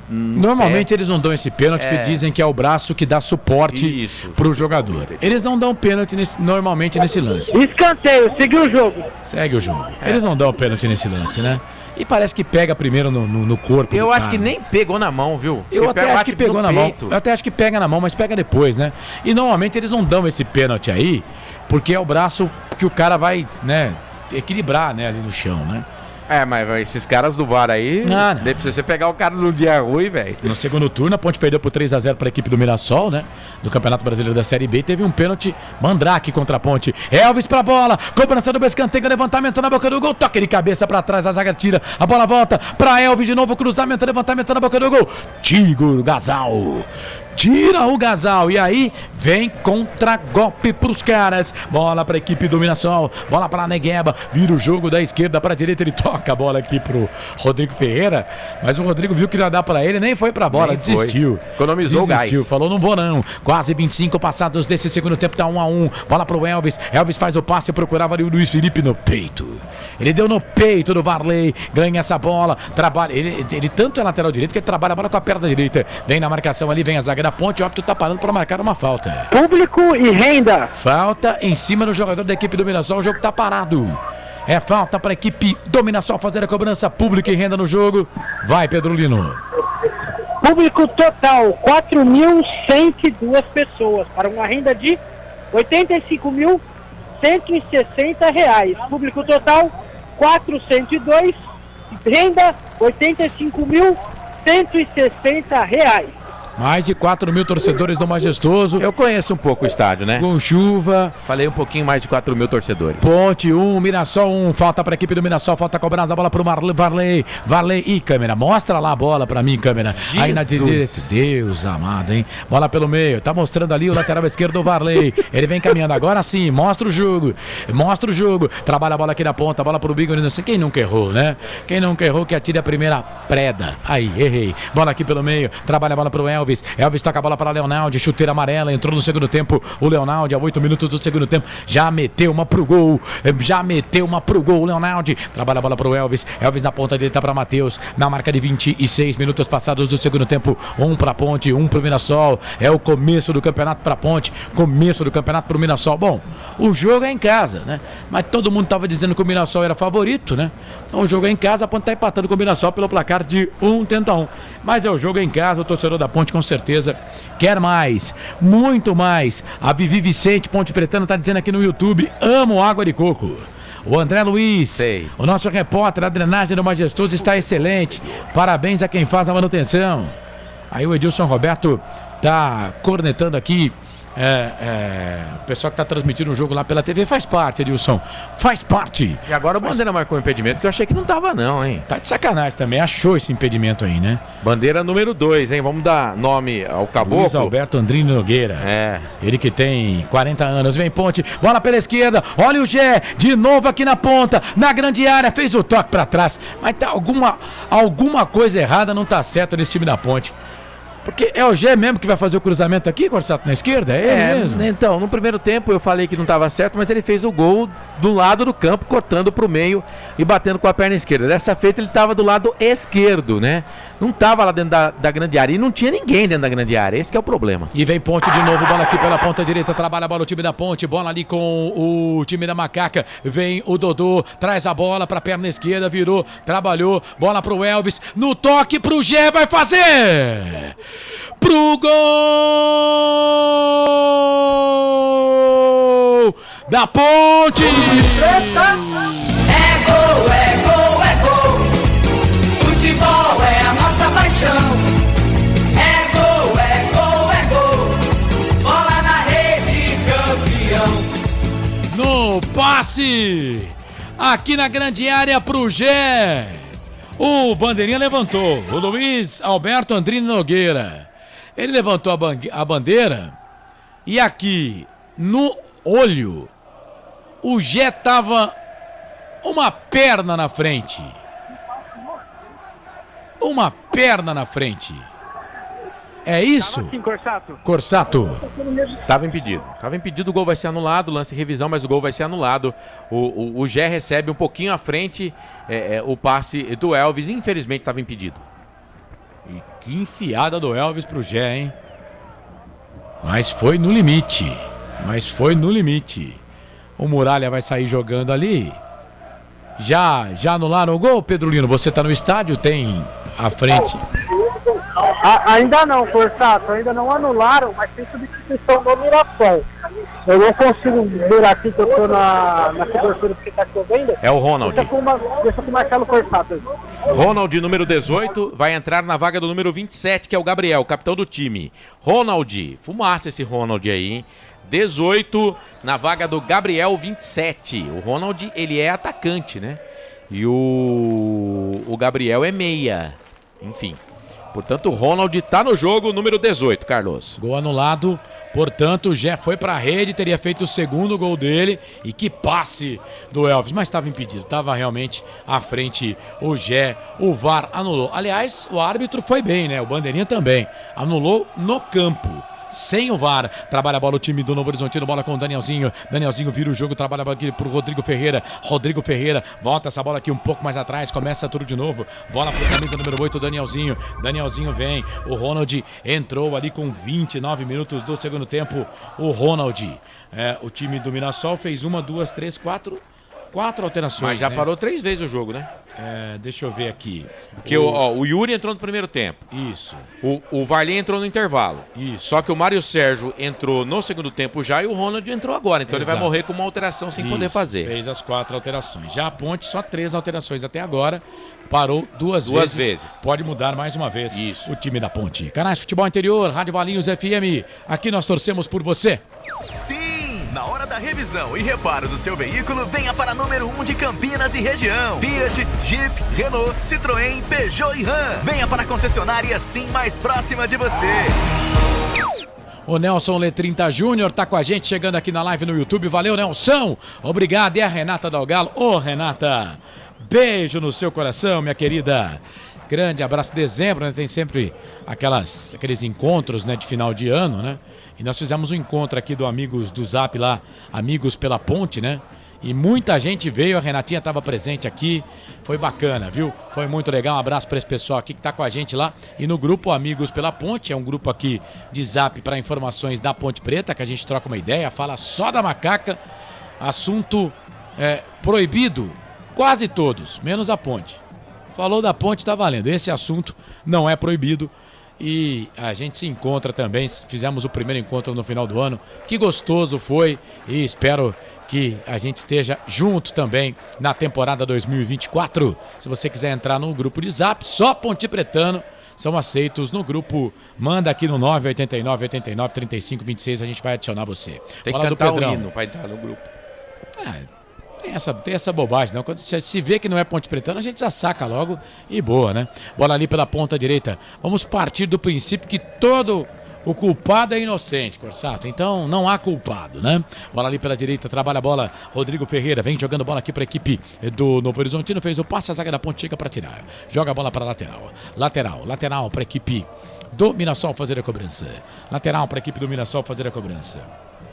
Normalmente eles não dão esse pênalti, que dizem que é o braço que dá suporte pro jogador. Eles não dão pênalti normalmente nesse lance. Escanteio, segue o jogo. Segue o jogo. Eles não dão pênalti nesse lance, né? E parece que pega primeiro no corpo. Eu acho que nem pegou na mão, viu? Eu até acho que pegou na mão. Eu até acho que pega na mão, mas pega depois, né? E normalmente eles não dão esse pênalti aí, porque é o braço que o cara vai, né, equilibrar, né, ali no chão, né? Mas esses caras do VAR aí, deve ser você pegar o cara no dia ruim, velho. No segundo turno, a Ponte perdeu por 3-0 para a equipe do Mirassol, né? Do Campeonato Brasileiro da Série B. Teve um pênalti, Mandrake contra a Ponte. Elvis pra bola, cobrança do escanteio, levantamento na boca do gol, toque de cabeça para trás, a zaga tira, a bola volta para Elvis de novo, cruzamento, levantamento na boca do gol. Tigo Gasal. tira o Gasal, e aí vem contra-golpe pros caras, bola pra equipe do Mirassol, bola pra Negueba, vira o jogo da esquerda pra direita, ele toca a bola aqui pro Rodrigo Ferreira, mas o Rodrigo viu que ia dar pra ele, nem foi pra bola, desistiu. Economizou o gás. Falou, não vou não. Quase 25 passados desse segundo tempo, tá 1-1, bola pro Elvis, Elvis faz o passe, procurava ali o Luiz Felipe no peito. Ele deu no peito do Varley, ganha essa bola, trabalha, ele tanto é lateral direito que ele trabalha a bola com a perna direita, vem na marcação ali, vem a zaga da Ponte, o árbitro tá parando pra marcar uma falta. Público e renda. Falta em cima do jogador da equipe do Mirassol, o jogo tá parado. É falta para a equipe do Mirassol fazer a cobrança pública e renda no jogo. Vai, Pedro Lino. Público total, 4.102 pessoas, para uma renda de R$ 85.160. Público total, 402, renda R$ 85.160. Mais de 4 mil torcedores do Majestoso. Eu conheço um pouco o estádio, né? Com chuva. Falei um pouquinho mais de 4 mil torcedores. Ponte 1, Mirassol 1. Falta para a equipe do Mirassol. Falta cobrar a bola para o Varley. Varley e câmera. Mostra lá a bola para mim, câmera. Jesus. Aí na direita. Deus amado, hein? Bola pelo meio. Tá mostrando ali o lateral esquerdo do Varley. Ele vem caminhando. Agora sim. Mostra o jogo. Mostra o jogo. Trabalha a bola aqui na ponta. Bola pro Bigode. Não sei quem nunca errou, né? Quem nunca errou que atire a primeira preda. Aí, errei. Bola aqui pelo meio. Trabalha a bola pro Elvis. Elvis toca a bola para Leonaldi, chuteira amarela, entrou no segundo tempo, o Leonaldi, a 8 minutos do segundo tempo, já meteu uma pro gol, o Leonaldi, trabalha a bola pro Elvis, Elvis na ponta direita para Matheus, na marca de 26 minutos passados do segundo tempo, 1 para Ponte, 1 pro Mirassol, é o começo do campeonato para Ponte, começo do campeonato pro Mirassol. Bom, o jogo é em casa, né? Mas todo mundo tava dizendo que o Mirassol era favorito, né? Então o jogo é em casa, a Ponte tá empatando com o Mirassol pelo placar de 1-1. Mas é o jogo em casa, o torcedor da Ponte com certeza quer mais, muito mais. A Vivi Vicente Ponte Pretana tá dizendo aqui no YouTube, amo água de coco. O André Luiz, o nosso repórter, a drenagem do Majestoso está excelente. Parabéns a quem faz a manutenção. Aí o Edilson Roberto tá cornetando aqui. O pessoal que tá transmitindo o jogo lá pela TV faz parte, Edilson. Faz parte. E agora o Bandeira marcou um impedimento que eu achei que não tava não, hein? Tá de sacanagem também, achou esse impedimento aí, né? Bandeira número 2, hein? Vamos dar nome ao caboclo. Luiz Alberto Andrino Nogueira. Ele que tem 40 anos. Vem Ponte, bola pela esquerda. Olha o Gé, de novo aqui na ponta, na grande área, fez o toque pra trás. Mas tá alguma coisa errada, não tá certo nesse time da Ponte. Porque é o Gé mesmo que vai fazer o cruzamento aqui, Corsato, na esquerda? É ele mesmo? Então, no primeiro tempo eu falei que não estava certo, mas ele fez o gol do lado do campo, cortando para o meio e batendo com a perna esquerda. Dessa feita ele estava do lado esquerdo, né? Não estava lá dentro da grande área e não tinha ninguém dentro da grande área. Esse que é o problema. E vem Ponte de novo, bola aqui pela ponta direita, trabalha a bola o time da Ponte, bola ali com o time da Macaca. Vem o Dodô, traz a bola para a perna esquerda, virou, trabalhou, bola pro Elvis, no toque pro Gé, vai fazer! Pro gol da Ponte! É gol, é gol, é gol. Futebol é a nossa paixão. É gol, é gol, é gol. Bola na rede, campeão. No passe, aqui na grande área pro Gé. O bandeirinha levantou, o Luiz Alberto Andrino Nogueira. Ele levantou a bandeira e aqui no olho o Gé tava uma perna na frente. Uma perna na frente. É isso? Tava assim, Corsato. Corsato. Tava impedido, o gol vai ser anulado, lance revisão, mas o gol vai ser anulado. O Gé recebe um pouquinho à frente o passe do Elvis, infelizmente estava impedido. E que enfiada do Elvis pro Gé, hein? Mas foi no limite. O Muralha vai sair jogando ali. Já anularam o gol, Pedro Lino? Você tá no estádio, tem à frente. Ainda não, Corsato, ainda não anularam, mas tem substituição do Mirassol. Eu não consigo ver aqui que eu tô na cobertura porque tá chovendo. É o Ronald. Deixa com o Marcelo Corsato. Ronald, número 18, vai entrar na vaga do número 27, que é o Gabriel, capitão do time. Ronald, fumaça esse Ronald aí, hein? 18 na vaga do Gabriel, 27. O Ronald, ele é atacante, né? E o Gabriel é meia. Enfim. Portanto, o Ronald tá no jogo, número 18, Carlos. Gol anulado, portanto, o Gé foi pra rede, teria feito o segundo gol dele. E que passe do Elvis, mas estava impedido, estava realmente à frente o Gé. O VAR anulou. Aliás, o árbitro foi bem, né? O Bandeirinha também. Anulou no campo. Sem o VAR, trabalha a bola o time do Novo Horizontino, bola com o Danielzinho, Danielzinho vira o jogo, trabalha a bola aqui pro Rodrigo Ferreira, volta essa bola aqui um pouco mais atrás, começa tudo de novo, bola pro camisa número 8, Danielzinho vem, o Ronald entrou ali com 29 minutos do segundo tempo, o Ronald, o time do Mirassol fez 1, 2, 3, 4 alterações. Mas já né? parou 3 vezes o jogo, né? Deixa eu ver aqui. Porque o Yuri entrou no primeiro tempo. Isso. O Varley entrou no intervalo. Isso. Só que o Mário Sérgio entrou no segundo tempo já e o Ronald entrou agora. Então ele vai morrer com uma alteração sem poder fazer. Fez as 4 alterações. Já a Ponte, só 3 alterações até agora. Parou duas vezes. Pode mudar mais uma vez. Isso. O time da Ponte. Canais Futebol Interior, Rádio Valinhos FM. Aqui nós torcemos por você. Sim! Na hora da revisão e reparo do seu veículo, venha para a número 1 de Campinas e região. Fiat, Jeep, Renault, Citroën, Peugeot e Ram. Venha para a concessionária Sim mais próxima de você. O Nelson Letrinta Júnior tá com a gente, chegando aqui na live no YouTube. Valeu, Nelson. Obrigado. E a Renata Dalgalo. Ô, Renata, beijo no seu coração, minha querida. Grande abraço. Dezembro, né? Tem sempre aqueles encontros, né, de final de ano, né? E nós fizemos um encontro aqui do Amigos do Zap lá, Amigos pela Ponte, né? E muita gente veio, a Renatinha estava presente aqui, foi bacana, viu? Foi muito legal, um abraço para esse pessoal aqui que está com a gente lá. E no grupo Amigos pela Ponte, é um grupo aqui de Zap para informações da Ponte Preta, que a gente troca uma ideia, fala só da macaca, assunto proibido, quase todos, menos a Ponte. Falou da Ponte, tá valendo, esse assunto não é proibido. E a gente se encontra também, fizemos o primeiro encontro no final do ano, que gostoso foi e espero que a gente esteja junto também na temporada 2024. Se você quiser entrar no grupo de Zap, só Ponte Pretano são aceitos no grupo, manda aqui no 989 89 35 26, a gente vai adicionar você. Tem Fala que cantar do Pedrão. o hino para entrar no grupo. Tem essa bobagem, não. Quando se vê que não é Ponte Pretano, a gente já saca logo e boa, né? Bola ali pela ponta direita. Vamos partir do princípio que todo o culpado é inocente, Corsato. Então não há culpado, né? Bola ali pela direita, trabalha a bola. Rodrigo Ferreira vem jogando bola aqui para a equipe do Novo Horizontino. Fez o passe, a zaga da Ponte chega para tirar. Joga a bola para lateral. Lateral para a equipe do Mirassol fazer a cobrança. Lateral para a equipe do Mirassol fazer a cobrança.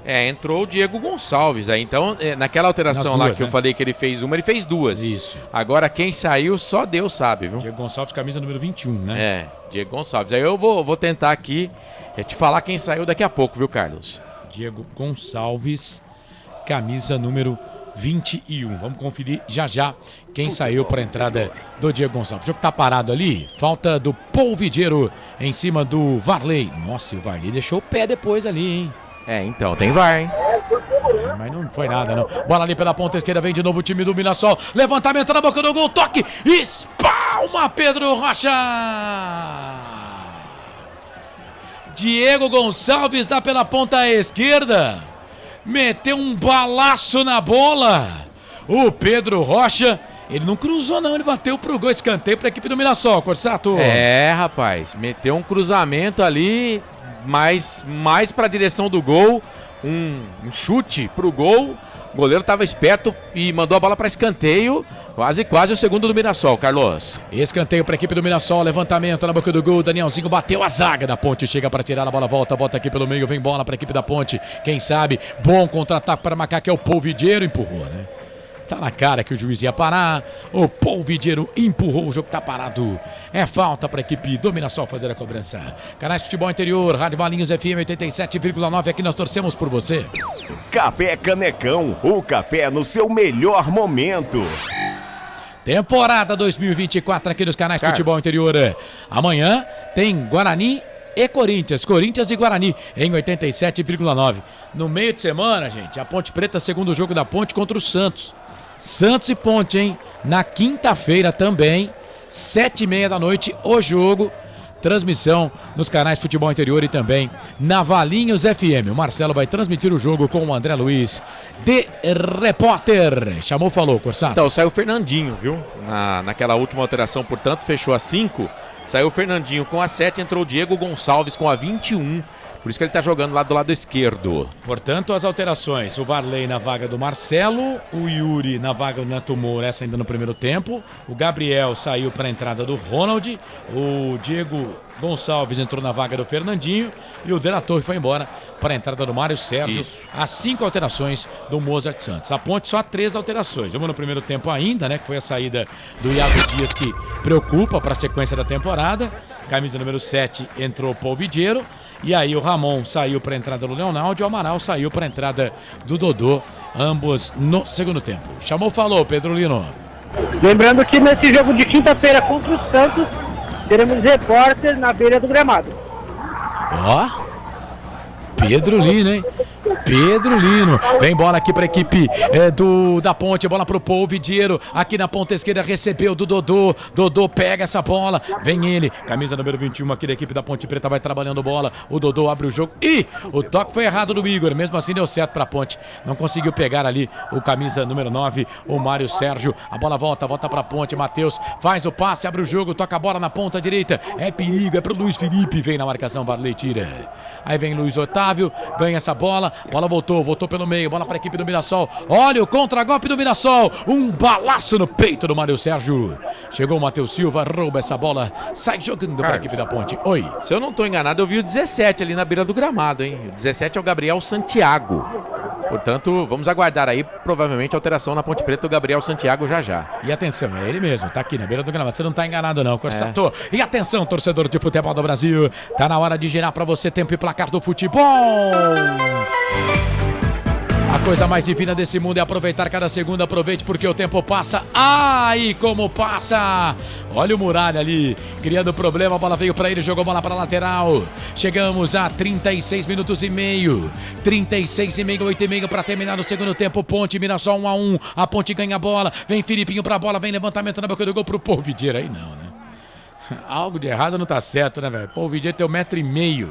Entrou o Diego Gonçalves aí, então naquela alteração lá que eu falei que ele fez uma, ele fez duas. Isso. Agora quem saiu, só Deus sabe, viu? Diego Gonçalves, camisa número 21, né? Diego Gonçalves. Aí eu vou tentar aqui te falar quem saiu daqui a pouco, viu, Carlos? Diego Gonçalves, camisa número 21. Vamos conferir já quem saiu para a entrada do Diego Gonçalves. O jogo tá parado ali, falta do Polvidiero em cima do Varley. Nossa, e o Varley deixou o pé depois ali, hein? Então tem VAR, hein? Mas não foi nada, não. Bola ali pela ponta esquerda, vem de novo o time do Mirassol. Levantamento na boca do gol, toque, espalma Pedro Rocha. Diego Gonçalves dá pela ponta esquerda. Meteu um balaço na bola. O Pedro Rocha, ele não cruzou não, ele bateu pro gol, escanteio pra equipe do Mirassol, Corsato. Rapaz, meteu um cruzamento ali, mais para a direção do gol, um chute pro gol. O goleiro estava esperto e mandou a bola para escanteio. Quase o segundo do Mirassol, Carlos. Escanteio para a equipe do Mirassol, levantamento na boca do gol, Danielzinho bateu a zaga da Ponte, chega para tirar a bola, volta aqui pelo meio, vem bola para a equipe da Ponte. Quem sabe, bom contra-ataque para marcar, que é o Polvidiero, empurrou, né? Tá na cara que o juiz ia parar. O Polvidiero empurrou, o jogo tá parado. É falta para a equipe do Mirassol fazer a cobrança. Canais Futebol Interior, Rádio Valinhos FM 87,9. Aqui nós torcemos por você. Café Canecão, o café no seu melhor momento. Temporada 2024 aqui nos Canais Futebol Interior. Amanhã tem Guarani e Corinthians e Guarani em 87,9. No meio de semana, gente, a Ponte Preta, segundo jogo da Ponte contra o Santos e Ponte, hein? Na quinta-feira também, 7h30 da noite, o jogo. Transmissão nos canais Futebol Interior e também na Valinhos FM. O Marcelo vai transmitir o jogo com o André Luiz de repórter. Chamou, falou, Corsato. Então, saiu o Fernandinho, viu? Naquela última alteração, portanto, fechou a 5. Saiu o Fernandinho com a 7, entrou o Diego Gonçalves com a 21. Por isso que ele tá jogando lá do lado esquerdo. Portanto, as alterações. O Varley na vaga do Marcelo. O Yuri na vaga do Neto Moura, essa ainda no primeiro tempo. O Gabriel saiu para a entrada do Ronald. O Diego Gonçalves entrou na vaga do Fernandinho. E o De La Torre foi embora para a entrada do Mário Sérgio. Isso. As 5 alterações do Mozart Santos. A Ponte só 3 alterações. Uma no primeiro tempo ainda, né? Que foi a saída do Iago Dias, que preocupa para a sequência da temporada. Camisa número 7 entrou o Paul Vidiero. E aí o Ramon saiu para a entrada do Leonardo e o Amaral saiu para a entrada do Dodô, ambos no segundo tempo. Chamou, falou, Pedro Lino. Lembrando que nesse jogo de quinta-feira contra o Santos, teremos repórter na beira do gramado. Ó, Pedro Lino, hein? Pedro Lino, vem bola aqui para a equipe da Ponte, bola para o Paul Vidiero, aqui na ponta esquerda recebeu do Dodô, Dodô pega essa bola, vem ele, camisa número 21 aqui da equipe da Ponte Preta, vai trabalhando bola, o Dodô abre o jogo e o toque foi errado do Igor, mesmo assim deu certo para a Ponte, não conseguiu pegar ali o camisa número 9, o Mário Sérgio, a bola volta para a Ponte, Matheus faz o passe, abre o jogo, toca a bola na ponta direita, é perigo, é pro Luiz Felipe, vem na marcação, Varley tira, aí vem Luiz Otávio, ganha essa bola voltou pelo meio, bola para a equipe do Mirassol, olha o contra-golpe do Mirassol, um balaço no peito do Mário Sérgio, chegou o Matheus Silva, rouba essa bola, sai jogando para a equipe da Ponte. Oi. Se eu não estou enganado, eu vi o 17 ali na beira do gramado, hein? O 17 é o Gabriel Santiago. Portanto, vamos aguardar aí, provavelmente, a alteração na Ponte Preta do Gabriel Santiago já. E atenção, é ele mesmo, tá aqui na beira do gramado, você não tá enganado não, Corsato. E atenção, torcedor de futebol do Brasil, tá na hora de girar para você tempo e placar do futebol. A coisa mais divina desse mundo é aproveitar cada segundo, aproveite porque o tempo passa. Ai, como passa! Olha o Muralha ali, criando problema, a bola veio para ele, jogou bola para a lateral. Chegamos a 36 minutos e meio, 36 e meio, 8 e meio para terminar o segundo tempo. Ponte, Mirassol 1-1, a Ponte ganha a bola, vem Filipinho para a bola, vem levantamento na boca do gol pro Paul Vidiero, aí não, né? Algo de errado não tá certo, né, velho? Paul Vidiero tem 1,5 m.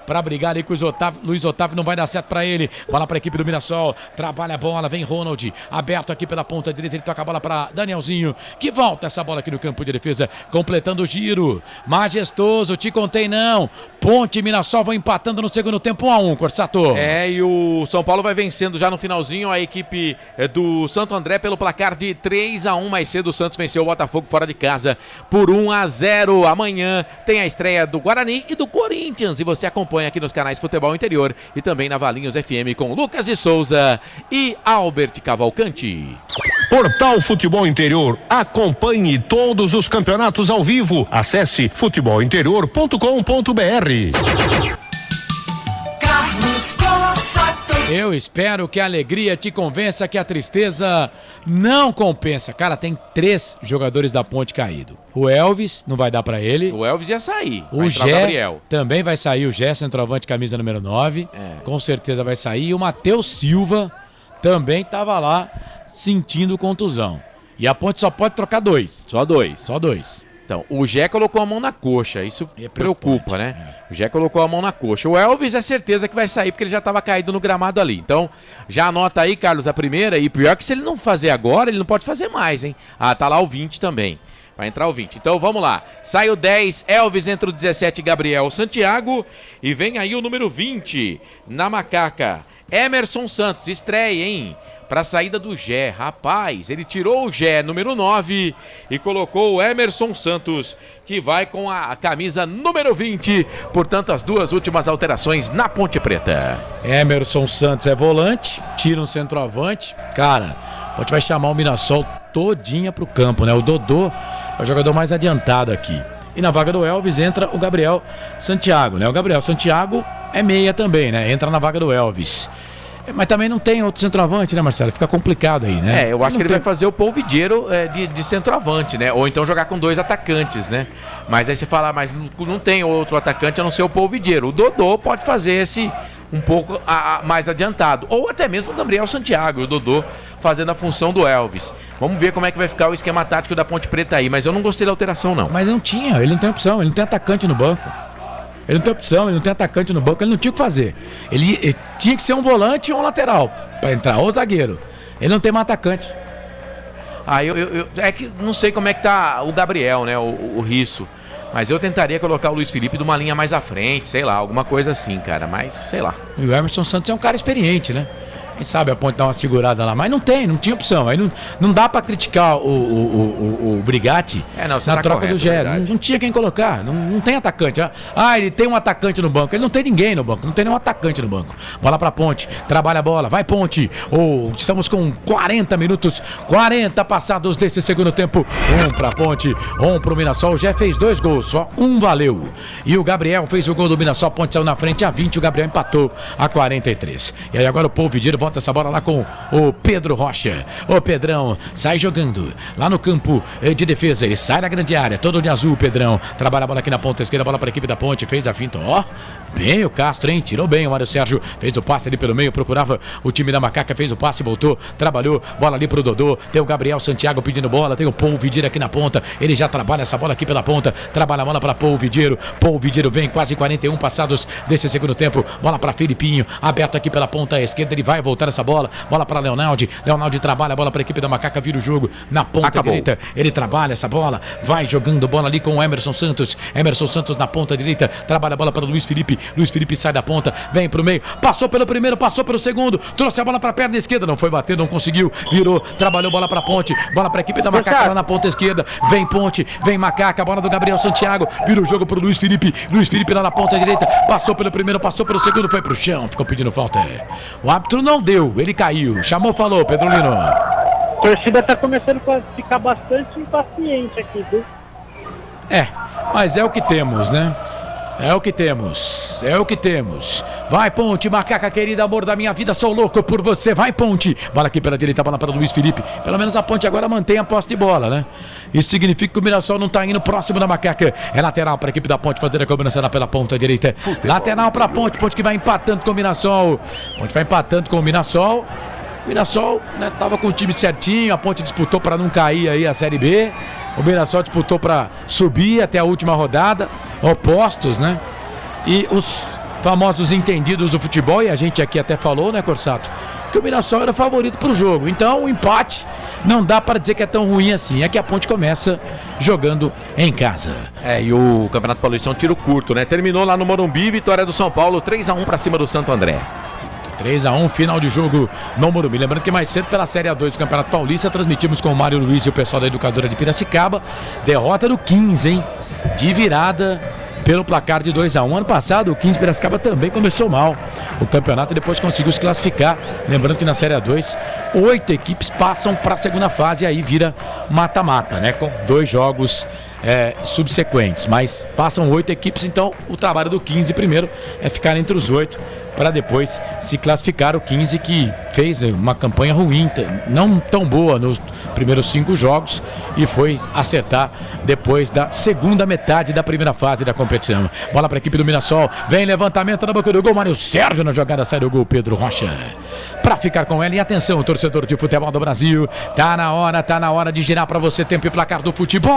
Pra brigar ali com o Luiz Otávio, não vai dar certo pra ele. Bola pra equipe do Mirassol, trabalha a bola, vem Ronald, aberto aqui pela ponta direita, ele toca a bola pra Danielzinho, que volta essa bola aqui no campo de defesa, completando o giro, majestoso, te contei não. Ponte e Mirassol vão empatando no segundo tempo, 1-1, Corsato. E o São Paulo vai vencendo já no finalzinho a equipe do Santo André pelo placar de 3-1, mais cedo o Santos venceu o Botafogo fora de casa por 1-0. Amanhã tem a estreia do Guarani e do Corinthians, e você acompanha aqui nos canais Futebol Interior e também na Valinhos FM com Lucas de Souza e Albert Cavalcante. Portal Futebol Interior. Acompanhe todos os campeonatos ao vivo. Acesse futebolinterior.com.br. Carlos Corsato. Eu espero que a alegria te convença que a tristeza não compensa. Cara, tem 3 jogadores da Ponte caído. O Elvis, não vai dar pra ele. O Elvis ia sair. O Gé também vai sair. O Gé, centroavante, camisa número 9. Com certeza vai sair. E o Matheus Silva também tava lá sentindo contusão. E a Ponte só pode trocar 2. Só 2. Só 2. Então, o Gé colocou a mão na coxa, isso preocupa, né? O Gé colocou a mão na coxa. O Elvis é certeza que vai sair, porque ele já estava caído no gramado ali. Então, já anota aí, Carlos, a primeira. E pior que se ele não fazer agora, ele não pode fazer mais, hein? Ah, tá lá o 20 também. Vai entrar o 20. Então, vamos lá. Sai o 10, Elvis, entra o 17, Gabriel Santiago. E vem aí o número 20, na macaca. Emerson Santos, estreia, hein? Para a saída do Gé, rapaz, ele tirou o Gé número 9 e colocou o Emerson Santos, que vai com a camisa número 20, portanto as 2 últimas alterações na Ponte Preta. Emerson Santos é volante, tira um centroavante, cara, a gente vai chamar o Mirassol todinha pro campo, né? O Dodô é o jogador mais adiantado aqui. E na vaga do Elvis entra o Gabriel Santiago, né? O Gabriel Santiago é meia também, né? Entra na vaga do Elvis. Mas também não tem outro centroavante, né, Marcelo? Fica complicado aí, né? Eu acho que ele vai fazer o Paul Vidiero de centroavante, né? Ou então jogar com 2 atacantes, né? Mas aí você fala, mas não tem outro atacante a não ser o Paul Vidiero. O Dodô pode fazer esse um pouco mais adiantado. Ou até mesmo o Gabriel Santiago, o Dodô fazendo a função do Elvis. Vamos ver como é que vai ficar o esquema tático da Ponte Preta aí. Mas eu não gostei da alteração, não. Mas não tinha, ele não tem opção, ele não tem atacante no banco. Ele não tem opção, ele não tem atacante no banco, ele não tinha o que fazer. Ele tinha que ser um volante ou um lateral para entrar, ou zagueiro. Ele não tem mais atacante. É que não sei como é que tá o Gabriel, né, o Risso. Mas eu tentaria colocar o Luiz Felipe de uma linha mais à frente, sei lá, alguma coisa assim, cara. Mas, sei lá. E o Emerson Santos é um cara experiente, né? Quem sabe a Ponte dá uma segurada lá. Mas não tinha opção. Aí não dá pra criticar o Brigatti na troca correto, do Gero. Não tinha quem colocar. Não tem atacante. Ele tem um atacante no banco. Ele não tem ninguém no banco. Não tem nenhum atacante no banco. Bola pra Ponte. Trabalha a bola. Vai, Ponte. Estamos com 40 minutos. 40 passados desse segundo tempo. Um pra Ponte. Um pro Mirassol. O Gé fez 2 gols. Só um valeu. E o Gabriel fez o gol do Mirassol. A Ponte saiu na frente a 20. O Gabriel empatou a 43. E aí agora o Paul Vidiro volta essa bola lá com o Pedro Rocha. O Pedrão sai jogando lá no campo de defesa. Ele sai na grande área, todo de azul, Pedrão. Trabalha a bola aqui na ponta esquerda, bola para a equipe da Ponte. Fez a finta, bem o Castro, hein? Tirou bem o Mário Sérgio. Fez o passe ali pelo meio, procurava o time da Macaca. Fez o passe, voltou, trabalhou. Bola ali pro Dodô. Tem o Gabriel Santiago pedindo bola. Tem o Paul Vidiro aqui na ponta. Ele já trabalha essa bola aqui pela ponta. Trabalha a bola para Paul Vidiro. Paul Vidiro vem, quase 41 passados desse segundo tempo. Bola para Filipinho, aberto aqui pela ponta esquerda. Ele vai voltar essa bola para Leonaldi. Leonaldi trabalha a bola para a equipe da Macaca, vira o jogo na ponta direita. Ele trabalha essa bola, vai jogando bola ali com o Emerson Santos. Emerson Santos na ponta direita, trabalha a bola para o Luiz Felipe. Luiz Felipe sai da ponta, vem pro meio, passou pelo primeiro, passou pelo segundo, trouxe a bola para a perna esquerda, não foi bater, não conseguiu, virou, trabalhou bola para Ponte, bola para a equipe da Macaca lá na ponta esquerda. Vem Ponte, vem Macaca, bola do Gabriel Santiago, vira o jogo pro Luiz Felipe. Luiz Felipe lá na ponta direita, passou pelo primeiro, passou pelo segundo, foi pro chão, ficou pedindo falta. O árbitro não deu, ele caiu. Chamou, falou, Pedro Lino. A torcida tá começando a ficar bastante impaciente aqui, viu? Mas é o que temos, né? É o que temos. Vai, Ponte, Macaca querida, amor da minha vida, sou louco por você. Vai, Ponte. Bola aqui pela direita, bola para o Luiz Felipe. Pelo menos a Ponte agora mantém a posse de bola, né? Isso significa que o Mirassol não tá indo próximo da Macaca. É lateral para a equipe da Ponte fazer a cobrança lá pela ponta direita. Lateral para Ponte. Ponte que vai empatando com o Mirassol. Ponte vai empatando com o Mirassol. O Mirassol, né, tava com o time certinho. A Ponte disputou para não cair aí a Série B. O Mirassol disputou para subir até a última rodada. Opostos, né? E os famosos entendidos do futebol, e a gente aqui até falou, né, Corsato, que o Mirassol era favorito pro jogo. Então o empate não dá para dizer que é tão ruim assim. É que a Ponte começa jogando em casa. E o Campeonato Paulista é um tiro curto, né? Terminou lá no Morumbi, vitória do São Paulo, 3-1 para cima do Santo André. 3-1, final de jogo no Morumbi. Lembrando que mais cedo pela Série A2 do Campeonato Paulista, transmitimos com o Mário Luiz e o pessoal da Educadora de Piracicaba. Derrota do 15, hein? De virada pelo placar de 2-1. Ano passado o 15 Piracicaba também começou mal o campeonato e depois conseguiu se classificar. Lembrando que na Série A2 8 equipes passam para a segunda fase e aí vira mata-mata, né? Com 2 jogos subsequentes, mas passam 8 equipes, então o trabalho do 15 primeiro é ficar entre os 8 para depois se classificar. O 15 que fez uma campanha ruim, não tão boa nos primeiros 5 jogos e foi acertar depois da segunda metade da primeira fase da competição. Bola para a equipe do Mirassol, vem levantamento na boca do gol, Mário Sérgio na jogada, sai do gol, Pedro Rocha para ficar com ela. E atenção, torcedor de futebol do Brasil, tá na hora de girar para você tempo e placar do futebol.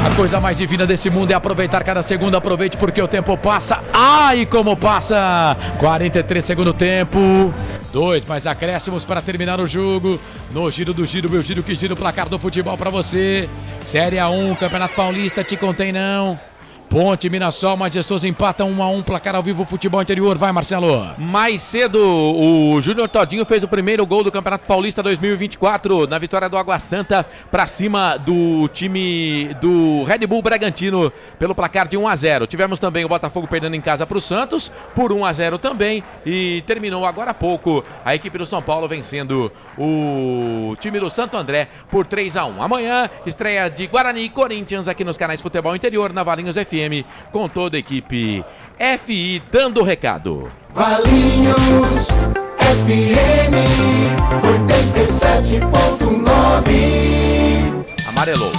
A coisa mais divina desse mundo é aproveitar cada segundo. Aproveite porque o tempo passa. Ai, como passa! 43 segundo tempo. 2 mais acréscimos para terminar o jogo. No giro do giro, meu giro que gira o placar do futebol para você. Série A1, Campeonato Paulista, te contei não. Ponte, Mirassol, Majestoso empatam 1-1, placar ao vivo, futebol interior. Vai, Marcelo. Mais cedo, o Júnior Todinho fez o primeiro gol do Campeonato Paulista 2024, na vitória do Água Santa para cima do time do Red Bull Bragantino, pelo placar de 1-0. Tivemos também o Botafogo perdendo em casa para o Santos, por 1-0 também, e terminou agora há pouco a equipe do São Paulo vencendo o time do Santo André por 3-1. Amanhã, estreia de Guarani e Corinthians aqui nos canais Futebol Interior, na Valinhos FM, com toda a equipe FI dando o recado. Valinhos FM 87.9. Amarelou.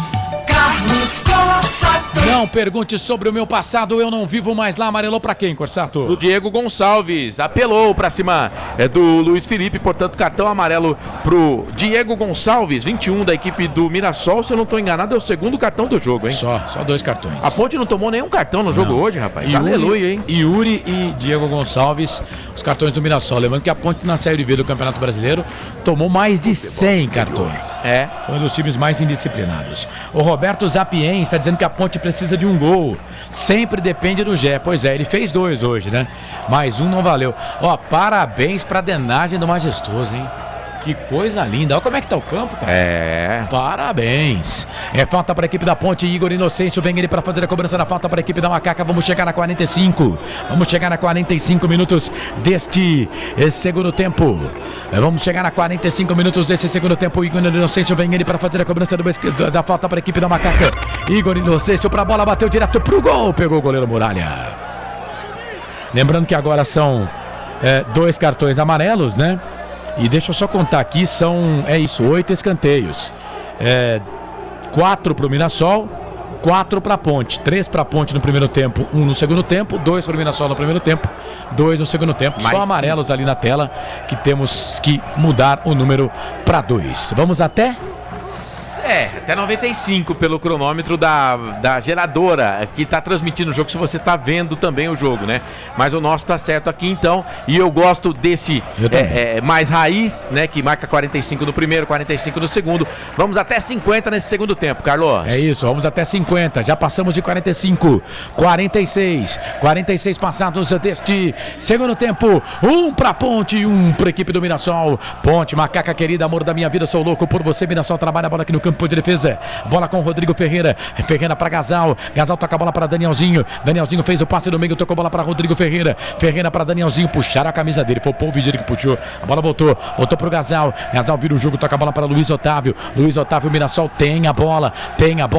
Carlos Cossa. Não pergunte sobre o meu passado, eu não vivo mais lá. Amarelou pra quem, Corsato? O Diego Gonçalves apelou pra cima do Luiz Felipe, portanto cartão amarelo pro Diego Gonçalves, 21 da equipe do Mirassol. Se eu não tô enganado, é o segundo cartão do jogo, hein? Só 2 cartões. A Ponte não tomou nenhum cartão no jogo hoje, rapaz. Aleluia, hein? Yuri e Diego Gonçalves, os cartões do Mirassol. Lembrando que a Ponte na Série B do Campeonato Brasileiro tomou mais de 100 cartões. Foi um dos times mais indisciplinados. O Roberto Zapien está dizendo que a Ponte precisa de um gol. Sempre depende do Gé. Pois é, ele fez 2 hoje, né? Mais um não valeu. Ó, parabéns pra drenagem do Majestoso, hein? Que coisa linda. Olha como é que tá o campo, cara. Parabéns. É falta para a equipe da Ponte. Igor Inocêncio vem ele para fazer a cobrança da falta para a equipe da Macaca. Vamos chegar na 45. Vamos chegar na 45 minutos deste segundo tempo. Vamos chegar na 45 minutos desse segundo tempo. Igor Inocêncio vem ele para fazer a cobrança da falta para a equipe da Macaca. Igor Inocêncio para a bola, bateu direto pro gol. Pegou o goleiro Muralha. Lembrando que agora são 2 cartões amarelos, né? E deixa eu só contar aqui, são 8 escanteios. 4 para o Mirassol, 4 para a Ponte. 3 para a Ponte no primeiro tempo, 1 no segundo tempo, 2 para o Mirassol no primeiro tempo, 2 no segundo tempo. Só amarelos ali na tela, que temos que mudar o número para 2. Vamos até... até 95 pelo cronômetro da geradora que tá transmitindo o jogo, se você tá vendo também o jogo, né? Mas o nosso tá certo aqui então, e eu gosto desse mais raiz, né? Que marca 45 no primeiro, 45 no segundo. Vamos até 50 nesse segundo tempo, Carlos. É isso, vamos até 50, já passamos de 45, 46 passados deste segundo tempo. 1 pra Ponte e 1 pra equipe do Mirassol. Ponte, Macaca querida, amor da minha vida, sou louco por você. Mirassol trabalha a bola aqui no campo de defesa, bola com o Rodrigo Ferreira, Ferreira para Gasal toca a bola para Danielzinho fez o passe no meio, tocou a bola para Rodrigo Ferreira para Danielzinho, puxaram a camisa dele, foi o Paul Vidier que puxou, a bola voltou pro Gasal vira o jogo, toca a bola para Luiz Otávio, o Mirassol tem a bola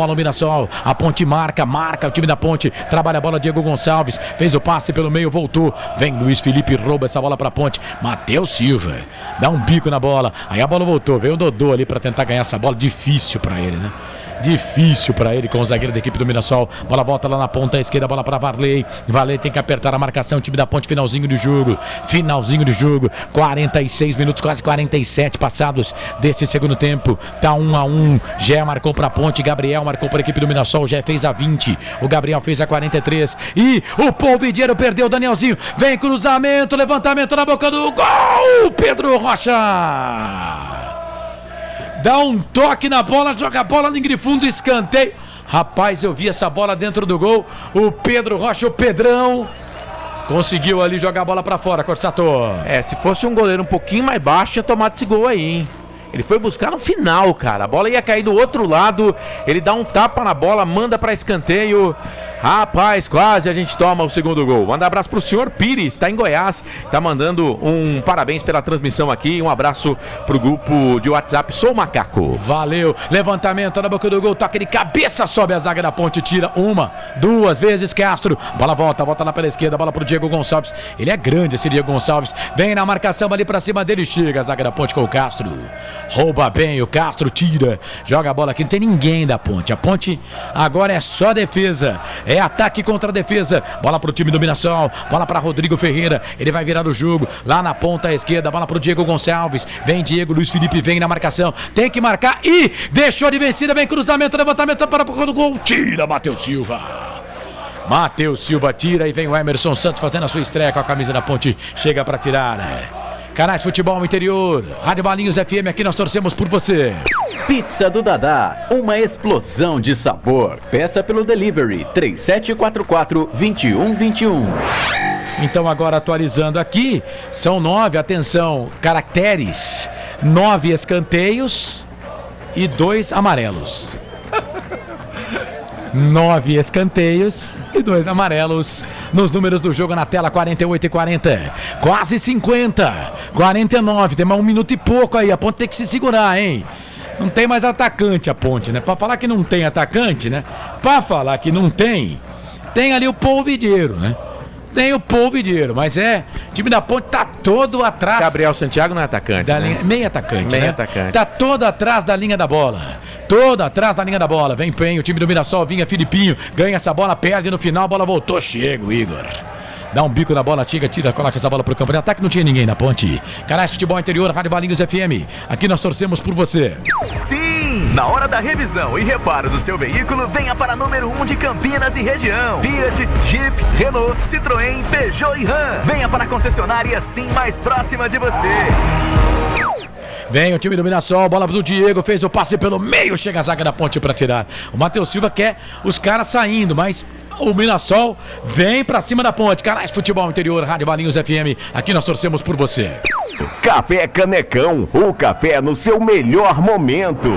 o Mirassol, a Ponte marca o time da Ponte, trabalha a bola, Diego Gonçalves, fez o passe pelo meio, voltou, vem Luiz Felipe, rouba essa bola para Ponte, Matheus Silva, dá um bico na bola, aí a bola voltou, veio o Dodô ali para tentar ganhar essa bola, difícil pra ele, né? Difícil pra ele com o zagueiro da equipe do Mirassol. Bola volta lá na ponta esquerda, bola pra Varley. Varley tem que apertar a marcação. Time da Ponte, finalzinho do jogo. 46 minutos, quase 47 passados desse segundo tempo. Tá 1-1. Gé marcou pra Ponte. Gabriel marcou pra equipe do Mirassol. Gé fez a 20. O Gabriel fez a 43. E o Paul Vidiero perdeu o Danielzinho. Vem cruzamento, levantamento na boca do gol. Pedro Rocha. Dá um toque na bola, joga a bola no fundo, escanteio. Rapaz, eu vi essa bola dentro do gol. O Pedro Rocha, o Pedrão, conseguiu ali jogar a bola pra fora, Corsato. Se fosse um goleiro um pouquinho mais baixo, tinha tomado esse gol aí, hein? Ele foi buscar no final, cara. A bola ia cair do outro lado. Ele dá um tapa na bola, manda pra escanteio. Rapaz, quase a gente toma o segundo gol. Manda um abraço pro senhor Pires, tá em Goiás. Tá mandando um parabéns pela transmissão aqui. Um abraço pro grupo de WhatsApp Sou Macaco. Valeu. Levantamento na boca do gol. Toque de cabeça, sobe a zaga da Ponte. Tira 1, 2 vezes Castro. Bola volta lá pela esquerda. Bola pro Diego Gonçalves. Ele é grande esse Diego Gonçalves. Vem na marcação ali pra cima dele. Chega a zaga da Ponte com o Castro. Rouba bem, o Castro tira, joga a bola aqui, não tem ninguém da Ponte. A Ponte agora é só defesa, é ataque contra defesa. Bola pro time do Mirassol, bola para Rodrigo Ferreira, ele vai virar o jogo, lá na ponta esquerda, bola pro Diego Gonçalves, vem Diego, Luiz Felipe vem na marcação, tem que marcar e deixou de vencida, vem cruzamento, levantamento para o gol, tira Matheus Silva. Matheus Silva tira e vem o Emerson Santos fazendo a sua estreia com a camisa da Ponte, chega para tirar, né? Canais Futebol Interior, Rádio Valinhos FM, aqui nós torcemos por você. Pizza do Dadá, uma explosão de sabor. Peça pelo delivery 3744-2121. Então agora atualizando aqui, são 9, atenção, caracteres, 9 escanteios e 2 amarelos. 9 escanteios e 2 amarelos nos números do jogo na tela, 48 e 40, quase 50, 49, tem mais 1 minuto e pouco aí, a Ponte tem que se segurar, hein? Não tem mais atacante a Ponte, né? Pra falar que não tem atacante, né? Pra falar que não tem ali o Paul Vidiero, né? Tem o Paul Vidiero, mas o time da Ponte tá todo atrás. Gabriel Santiago não é atacante, né? Meio atacante, meio né? atacante. Tá todo atrás da linha da bola. todo atrás da linha da bola. Vem o time do Mirassol, vinha Filipinho, ganha essa bola, perde no final, a bola voltou, chega o Igor. Dá um bico na bola, tira, coloca essa bola pro campo de ataque, não tinha ninguém na ponte. Canais Futebol Interior, Rádio Valinhos FM. Aqui nós torcemos por você. Sim! Na hora da revisão e reparo do seu veículo, venha para número 1 de Campinas e região. Fiat, Jeep, Renault, Citroën, Peugeot e Ram. Venha para a concessionária Sim mais próxima de você. Vem o time do Mirassol, bola do Diego, fez o passe pelo meio, chega a zaga da ponte para tirar. O Matheus Silva quer os caras saindo, mas o Mirassol vem pra cima da ponte. Canais Futebol Interior, Rádio Valinhos FM. Aqui nós torcemos por você. Café Canecão, o café no seu melhor momento.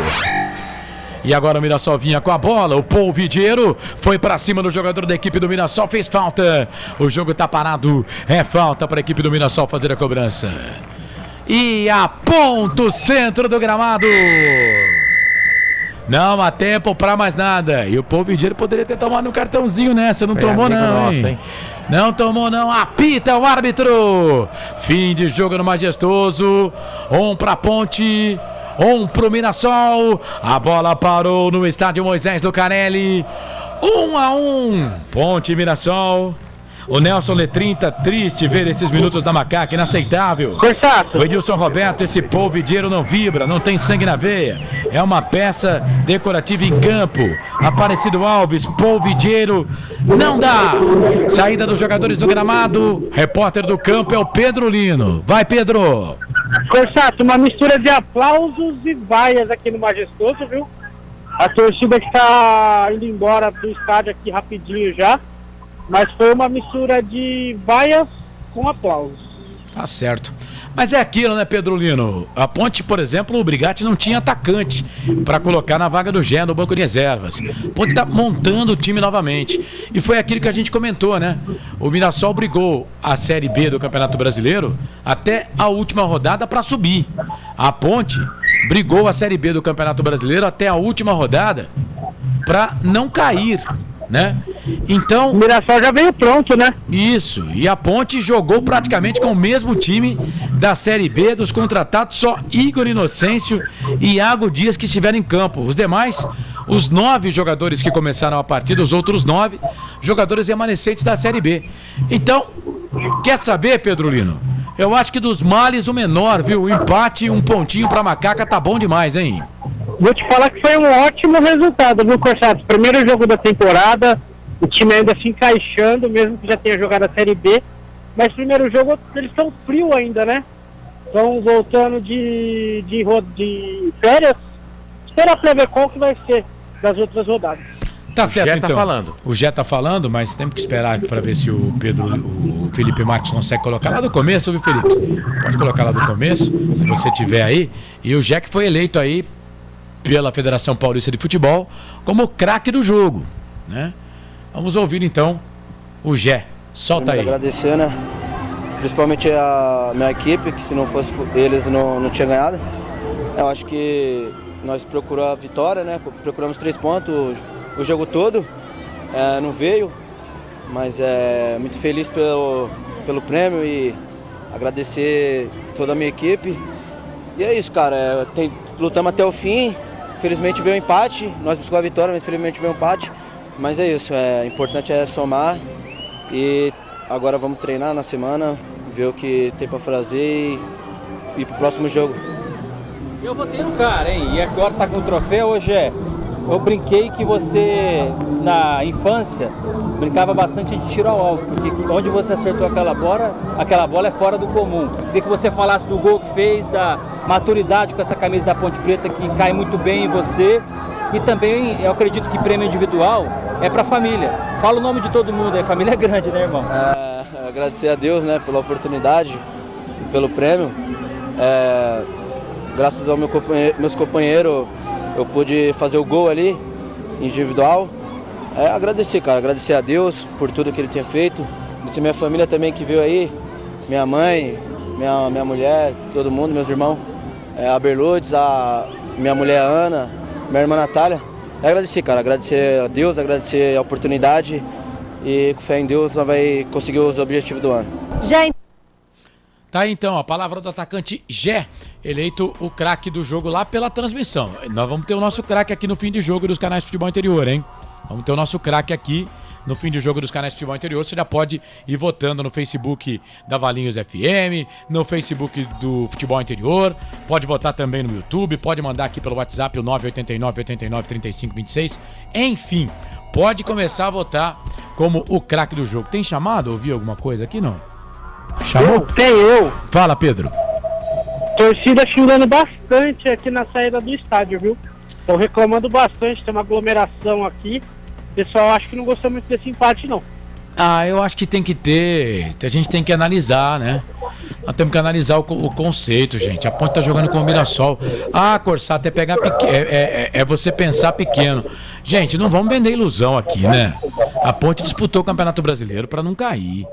E agora o Mirassol vinha com a bola. O Paul Vidiero foi pra cima do jogador da equipe do Mirassol, fez falta. O jogo tá parado. É falta pra equipe do Mirassol fazer a cobrança. E aponta o centro do gramado. Não há tempo pra mais nada. E o Paul Vidiero poderia ter tomado um cartãozinho nessa. Não tomou não, nosso, hein? Não tomou não. Apita o árbitro. Fim de jogo no Majestoso. Pra Ponte, pro Mirassol. A bola parou no estádio Moisés Lucarelli. 1-1. Ponte e Mirassol. O Nelson Letrin tá triste ver esses minutos da Macaca, inaceitável. O Edilson Roberto, esse Paul Vidiero não vibra, não tem sangue na veia. É uma peça decorativa em campo. Aparecido Alves, Paul Vidiero, não dá. Saída dos jogadores do gramado. Repórter do campo é o Pedro Lino. Vai, Pedro. Corsato, uma mistura de aplausos e vaias aqui no Majestoso, viu? A torcida que tá indo embora do estádio aqui rapidinho já. Mas foi uma mistura de vaias com aplausos. Tá certo. Mas é aquilo, né, Pedro Lino? A Ponte, por exemplo, o Brigatti não tinha atacante para colocar na vaga do Gé no banco de reservas. A Ponte tá montando o time novamente. E foi aquilo que a gente comentou, né? O Mirassol brigou a Série B do Campeonato Brasileiro até a última rodada para subir. A Ponte brigou a Série B do Campeonato Brasileiro até a última rodada para não cair, né? Então, o Mirassol já veio pronto, né? Isso, e a Ponte jogou praticamente com o mesmo time da Série B dos contratados, só Igor Inocêncio e Iago Dias que estiveram em campo. Os demais, os 9 jogadores que começaram a partida, os outros 9 jogadores remanescentes da Série B. Então, quer saber, Pedro Lino? Eu acho que dos males o menor, viu? O empate, um pontinho pra Macaca tá bom demais, hein? Vou te falar que foi um ótimo resultado, viu, Corsato? Primeiro jogo da temporada, o time ainda se encaixando, mesmo que já tenha jogado a Série B. Mas primeiro jogo, eles estão frios ainda, né? Estão voltando de férias. Será pra ver qual que vai ser das outras rodadas. Tá certo, Gé então. tá falando. O Gé tá falando, mas temos que esperar para ver se o Felipe Marques consegue colocar lá do começo, viu, Felipe? Pode colocar lá do começo, se você tiver aí. E o Gé que foi eleito aí pela Federação Paulista de Futebol como craque do jogo, né? Vamos ouvir então o Gé. Solta aí. Agradecer, né? Principalmente a minha equipe, que se não fosse eles não tinha ganhado. Eu acho que nós procuramos a vitória, né? Procuramos 3 pontos o jogo todo. Não veio, mas muito feliz pelo prêmio e agradecer toda a minha equipe. E é isso, cara. Lutamos até o fim. Infelizmente veio um empate. Nós buscamos a vitória, mas infelizmente veio um empate. Mas é isso, o importante é somar e agora vamos treinar na semana, ver o que tem para fazer e ir pro próximo jogo. Eu votei no cara, hein? E agora tá com o troféu, hoje eu brinquei que você, na infância, brincava bastante de tiro ao alvo, porque onde você acertou aquela bola é fora do comum. Queria que você falasse do gol que fez, da maturidade com essa camisa da Ponte Preta que cai muito bem em você. E também eu acredito que prêmio individual é para a família. Fala o nome de todo mundo, a família é grande, né, irmão? Agradecer a Deus, né, pela oportunidade e pelo prêmio. Graças aos meus companheiros, eu pude fazer o gol ali, individual. Agradecer, cara, agradecer a Deus por tudo que Ele tinha feito. Agradecer minha família também que veio aí, minha mãe, minha mulher, todo mundo, meus irmãos. A Berludes, a minha mulher Ana, minha irmã Natália. Agradecer, cara, agradecer a Deus, agradecer a oportunidade e com fé em Deus nós vamos conseguir os objetivos do ano. Tá aí então a palavra do atacante Gé, eleito o craque do jogo lá pela transmissão. Nós vamos ter o nosso craque aqui no fim de jogo dos canais de futebol interior, hein? Vamos ter o nosso craque aqui no fim de jogo dos canais de futebol interior. Você já pode ir votando no Facebook da Valinhos FM, no Facebook do Futebol Interior, pode votar também no YouTube, pode mandar aqui pelo WhatsApp o 989-89-35-26. Enfim, pode começar a votar como o craque do jogo. Tem chamado? Ouviu alguma coisa aqui, não? Chamou? Tem eu. Fala, Pedro. Torcida xingando bastante aqui na saída do estádio, viu? Estão reclamando bastante, tem uma aglomeração aqui. O pessoal acho que não gostou muito desse empate, não. Ah, eu acho que tem que ter. A gente tem que analisar, né? Nós temos que analisar o conceito, gente. A Ponte tá jogando com o Mirassol. Ah, Corsato, é pegar pequeno. É você pensar pequeno. Gente, não vamos vender ilusão aqui, né? A Ponte disputou o Campeonato Brasileiro para não cair.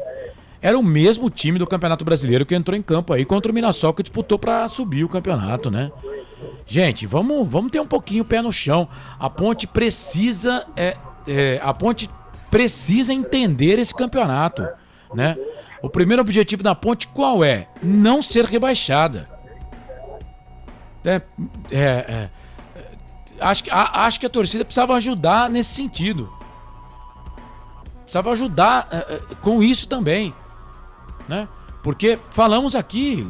Era o mesmo time do Campeonato Brasileiro que entrou em campo aí contra o Mirassol, que disputou para subir o campeonato, né? Gente, vamos ter um pouquinho o pé no chão. A Ponte precisa entender esse campeonato, né? O primeiro objetivo da Ponte qual é? Não ser rebaixada. Acho que a torcida precisava ajudar nesse sentido. Precisava ajudar com isso também, né? Porque falamos aqui,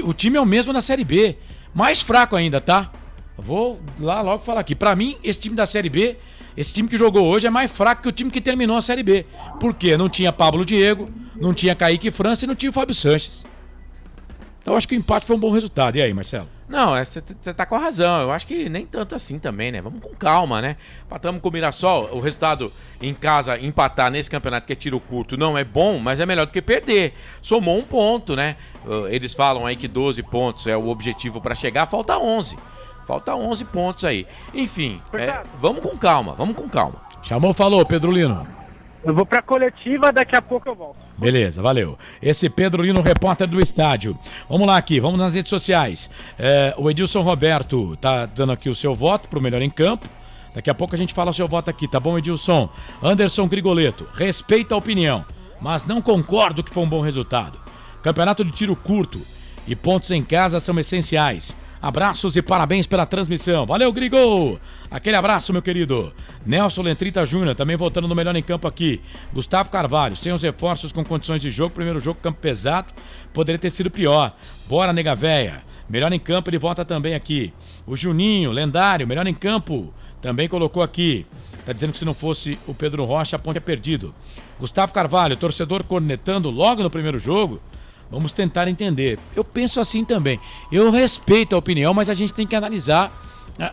o time é o mesmo na Série B. Mais fraco ainda, tá? Vou lá logo falar aqui. Pra mim, esse time da Série B, esse time que jogou hoje é mais fraco que o time que terminou a Série B. Por quê? Não tinha Pablo Diego, não tinha Kaique França e não tinha o Fábio Sanches. Então eu acho que o empate foi um bom resultado. E aí, Marcelo? Não, você tá com a razão. Eu acho que nem tanto assim também, né? Vamos com calma, né? Empatamos com o Mirassol. O resultado em casa, empatar nesse campeonato que é tiro curto, não é bom, mas é melhor do que perder. Somou um ponto, né? Eles falam aí que 12 pontos é o objetivo pra chegar, falta 11. Falta 11 pontos aí. Enfim, vamos com calma, vamos com calma. Chamou, falou, Pedro Lino. Eu vou pra coletiva, daqui a pouco eu volto. Beleza, valeu. Esse Pedro Lino, repórter do estádio. Vamos lá aqui, vamos nas redes sociais. O Edilson Roberto tá dando aqui o seu voto pro melhor em campo. Daqui a pouco a gente fala o seu voto aqui, tá bom, Edilson? Anderson Grigoleto, respeita a opinião, mas não concordo que foi um bom resultado. Campeonato de tiro curto e pontos em casa são essenciais. Abraços e parabéns pela transmissão. Valeu, Grigo! Aquele abraço, meu querido. Nelson Lentrita Júnior, também voltando no melhor em campo aqui. Gustavo Carvalho, sem os reforços com condições de jogo. Primeiro jogo, campo pesado. Poderia ter sido pior. Bora, nega véia. Melhor em campo, ele volta também aqui. O Juninho, lendário, melhor em campo. Também colocou aqui. Tá dizendo que se não fosse o Pedro Rocha, a Ponte é perdido. Gustavo Carvalho, torcedor cornetando logo no primeiro jogo. Vamos tentar entender. Eu penso assim também. Eu respeito a opinião, mas a gente tem que analisar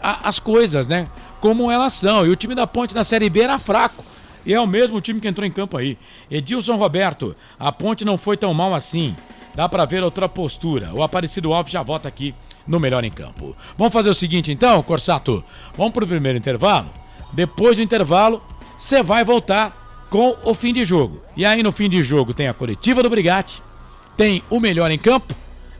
as coisas, né? Como elas são. E o time da Ponte na Série B era fraco. E é o mesmo time que entrou em campo aí. Edilson Roberto, a Ponte não foi tão mal assim. Dá pra ver outra postura. O Aparecido Alves já volta aqui no melhor em campo. Vamos fazer o seguinte então, Corsato. Vamos pro primeiro intervalo. Depois do intervalo, você vai voltar com o fim de jogo. E aí no fim de jogo tem a coletiva do Brigatti. Tem o melhor em campo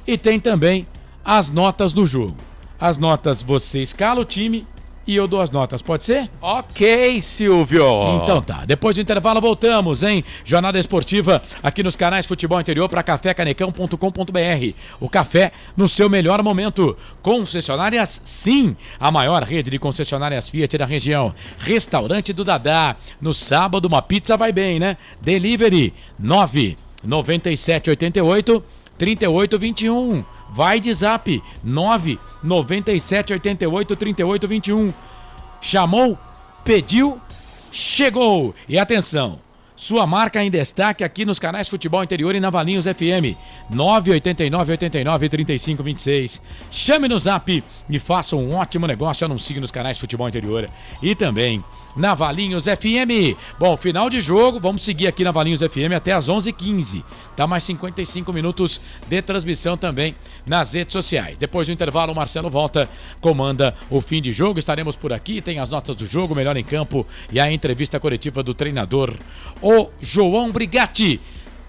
e tem também as notas do jogo. As notas, você escala o time e eu dou as notas, pode ser? Ok, Silvio. Então tá, depois do intervalo voltamos, hein? Jornada esportiva aqui nos canais Futebol Interior para cafécanecão.com.br. O café no seu melhor momento. Concessionárias, sim, a maior rede de concessionárias Fiat da região. Restaurante do Dadá. No sábado uma pizza vai bem, né? Delivery 99788-3821. Vai de zap 99788-3821. Chamou, pediu, chegou. E atenção, sua marca em destaque aqui nos canais Futebol Interior e na Valinhos FM 98989-3526. Chame no zap e faça um ótimo negócio. Anuncie nos canais Futebol Interior e também na Valinhos FM. Bom, final de jogo, vamos seguir aqui na Valinhos FM até as 11h15. Tá mais 55 minutos de transmissão também nas redes sociais. Depois do intervalo, o Marcelo volta, comanda o fim de jogo. Estaremos por aqui, tem as notas do jogo, melhor em campo e a entrevista coletiva do treinador, o João Brigatti.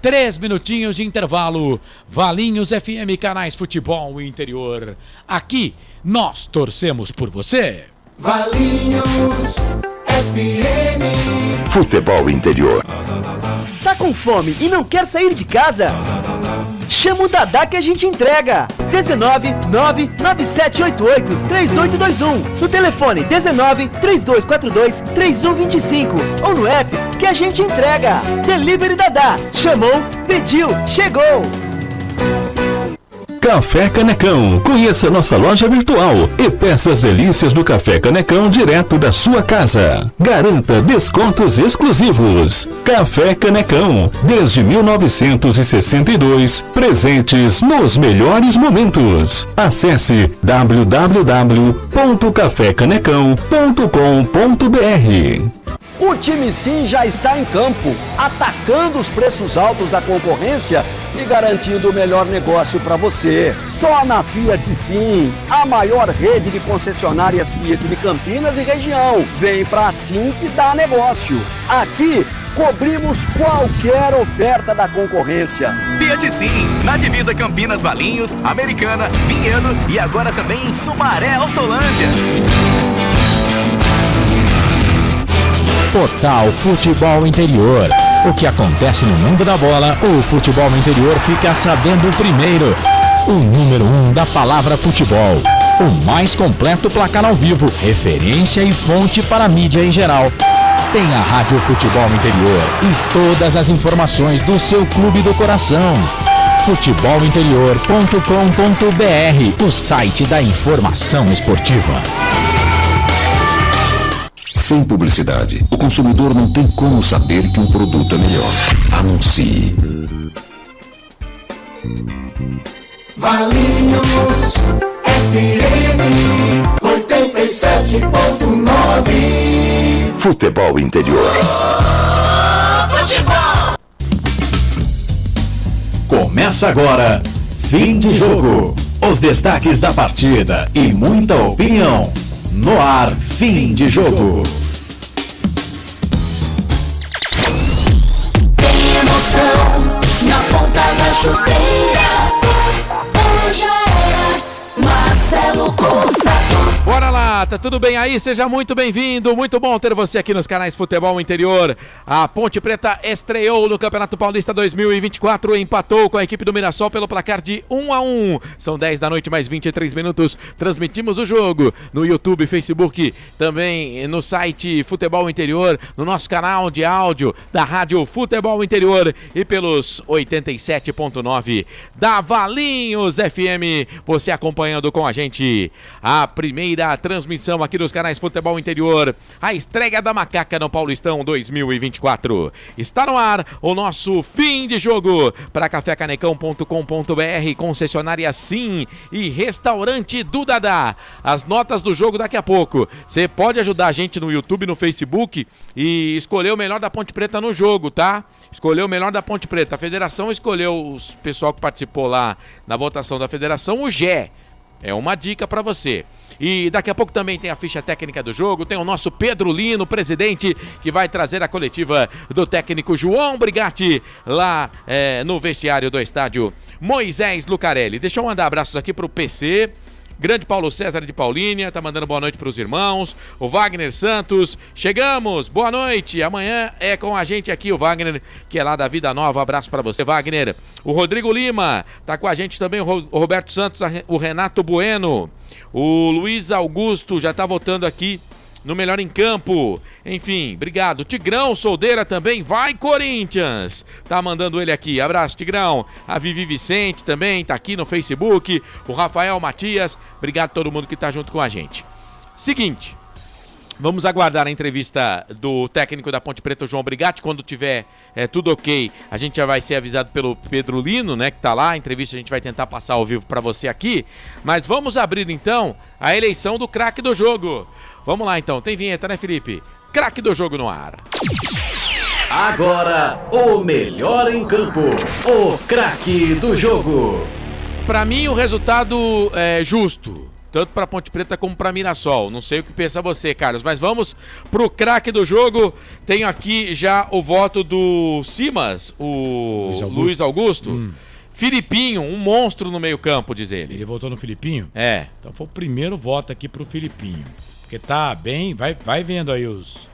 3 minutinhos de intervalo. Valinhos FM, canais Futebol Interior. Aqui, nós torcemos por você. Valinhos FM. Futebol Interior. Tá com fome e não quer sair de casa? Chama o Dadá que a gente entrega. 19 99788 3821. No telefone 19 3242 3125 ou no app que a gente entrega. Delivery Dadá. Chamou, pediu, chegou. Café Canecão. Conheça nossa loja virtual e peça as delícias do Café Canecão direto da sua casa. Garanta descontos exclusivos. Café Canecão. Desde 1962, presentes nos melhores momentos. Acesse www.cafecanecão.com.br. O time Sim já está em campo, atacando os preços altos da concorrência e garantindo o melhor negócio para você. Só na Fiat Sim, a maior rede de concessionárias Fiat de Campinas e região. Vem pra Sim que dá negócio. Aqui, cobrimos qualquer oferta da concorrência. Fiat Sim, na divisa Campinas, Valinhos, Americana, Vinhedo e agora também em Sumaré, Hortolândia. Total Futebol Interior. O que acontece no mundo da bola, o Futebol Interior fica sabendo primeiro. O número 1 da palavra futebol. O mais completo placar ao vivo, referência e fonte para a mídia em geral. Tem a Rádio Futebol Interior e todas as informações do seu clube do coração. futebolinterior.com.br, o site da informação esportiva. Sem publicidade, o consumidor não tem como saber que um produto é melhor. Anuncie. Valinhos FM 87.9. Futebol Interior. Futebol. Começa agora, fim de jogo. Os destaques da partida e muita opinião. No ar, fim de jogo. Tem emoção na ponta da chuteira. Hoje é Marcelo Consato. Bora lá, tá tudo bem aí? Seja muito bem-vindo, muito bom ter você aqui nos canais Futebol Interior. A Ponte Preta estreou no Campeonato Paulista 2024, empatou com a equipe do Mirassol pelo placar de 1-1. São 10 da noite mais 23 minutos, transmitimos o jogo no YouTube, Facebook, também no site Futebol Interior, no nosso canal de áudio da Rádio Futebol Interior e pelos 87.9 da Valinhos FM, você acompanhando com a gente a primeira transmissão aqui nos canais Futebol Interior, a estreia da Macaca no Paulistão 2024. Está no ar o nosso fim de jogo para cafecanecão.com.br, concessionária Sim e restaurante do Dadá. As notas do jogo daqui a pouco. Você pode ajudar a gente no YouTube, no Facebook e escolher o melhor da Ponte Preta no jogo, tá? Escolheu o melhor da Ponte Preta. A federação escolheu o pessoal que participou lá na votação da federação, o Gé. É uma dica para você. E daqui a pouco também tem a ficha técnica do jogo, tem o nosso Pedro Lino, presidente, que vai trazer a coletiva do técnico João Brigatti lá no vestiário do estádio Moisés Lucarelli. Deixa eu mandar abraços aqui pro PC, grande Paulo César de Paulínia, tá mandando boa noite pros irmãos, o Wagner Santos, chegamos, boa noite, amanhã é com a gente aqui o Wagner, que é lá da Vida Nova, abraço pra você, Wagner. O Rodrigo Lima, tá com a gente também, o Roberto Santos, o Renato Bueno, o Luiz Augusto já tá votando aqui no Melhor em Campo. Enfim, obrigado. Tigrão Soldeira também, vai Corinthians! Tá mandando ele aqui, abraço Tigrão. A Vivi Vicente também tá aqui no Facebook. O Rafael Matias, obrigado a todo mundo que tá junto com a gente. Seguinte, vamos aguardar a entrevista do técnico da Ponte Preta, o João Brigatti. Quando tiver tudo ok, a gente já vai ser avisado pelo Pedro Lino, né, que tá lá. A entrevista a gente vai tentar passar ao vivo para você aqui. Mas vamos abrir então a eleição do craque do jogo. Vamos lá então, tem vinheta, né, Felipe? Craque do jogo no ar. Agora, o melhor em campo, o craque do jogo. Para mim, o resultado é justo, tanto para Ponte Preta como para Mirassol. Não sei o que pensa você, Carlos, mas vamos pro craque do jogo. Tenho aqui já o voto do Simas, o Luiz Augusto. Filipinho, um monstro no meio-campo, diz ele. Ele votou no Filipinho? É. Então foi o primeiro voto aqui pro Filipinho. Porque tá bem, vai vendo aí os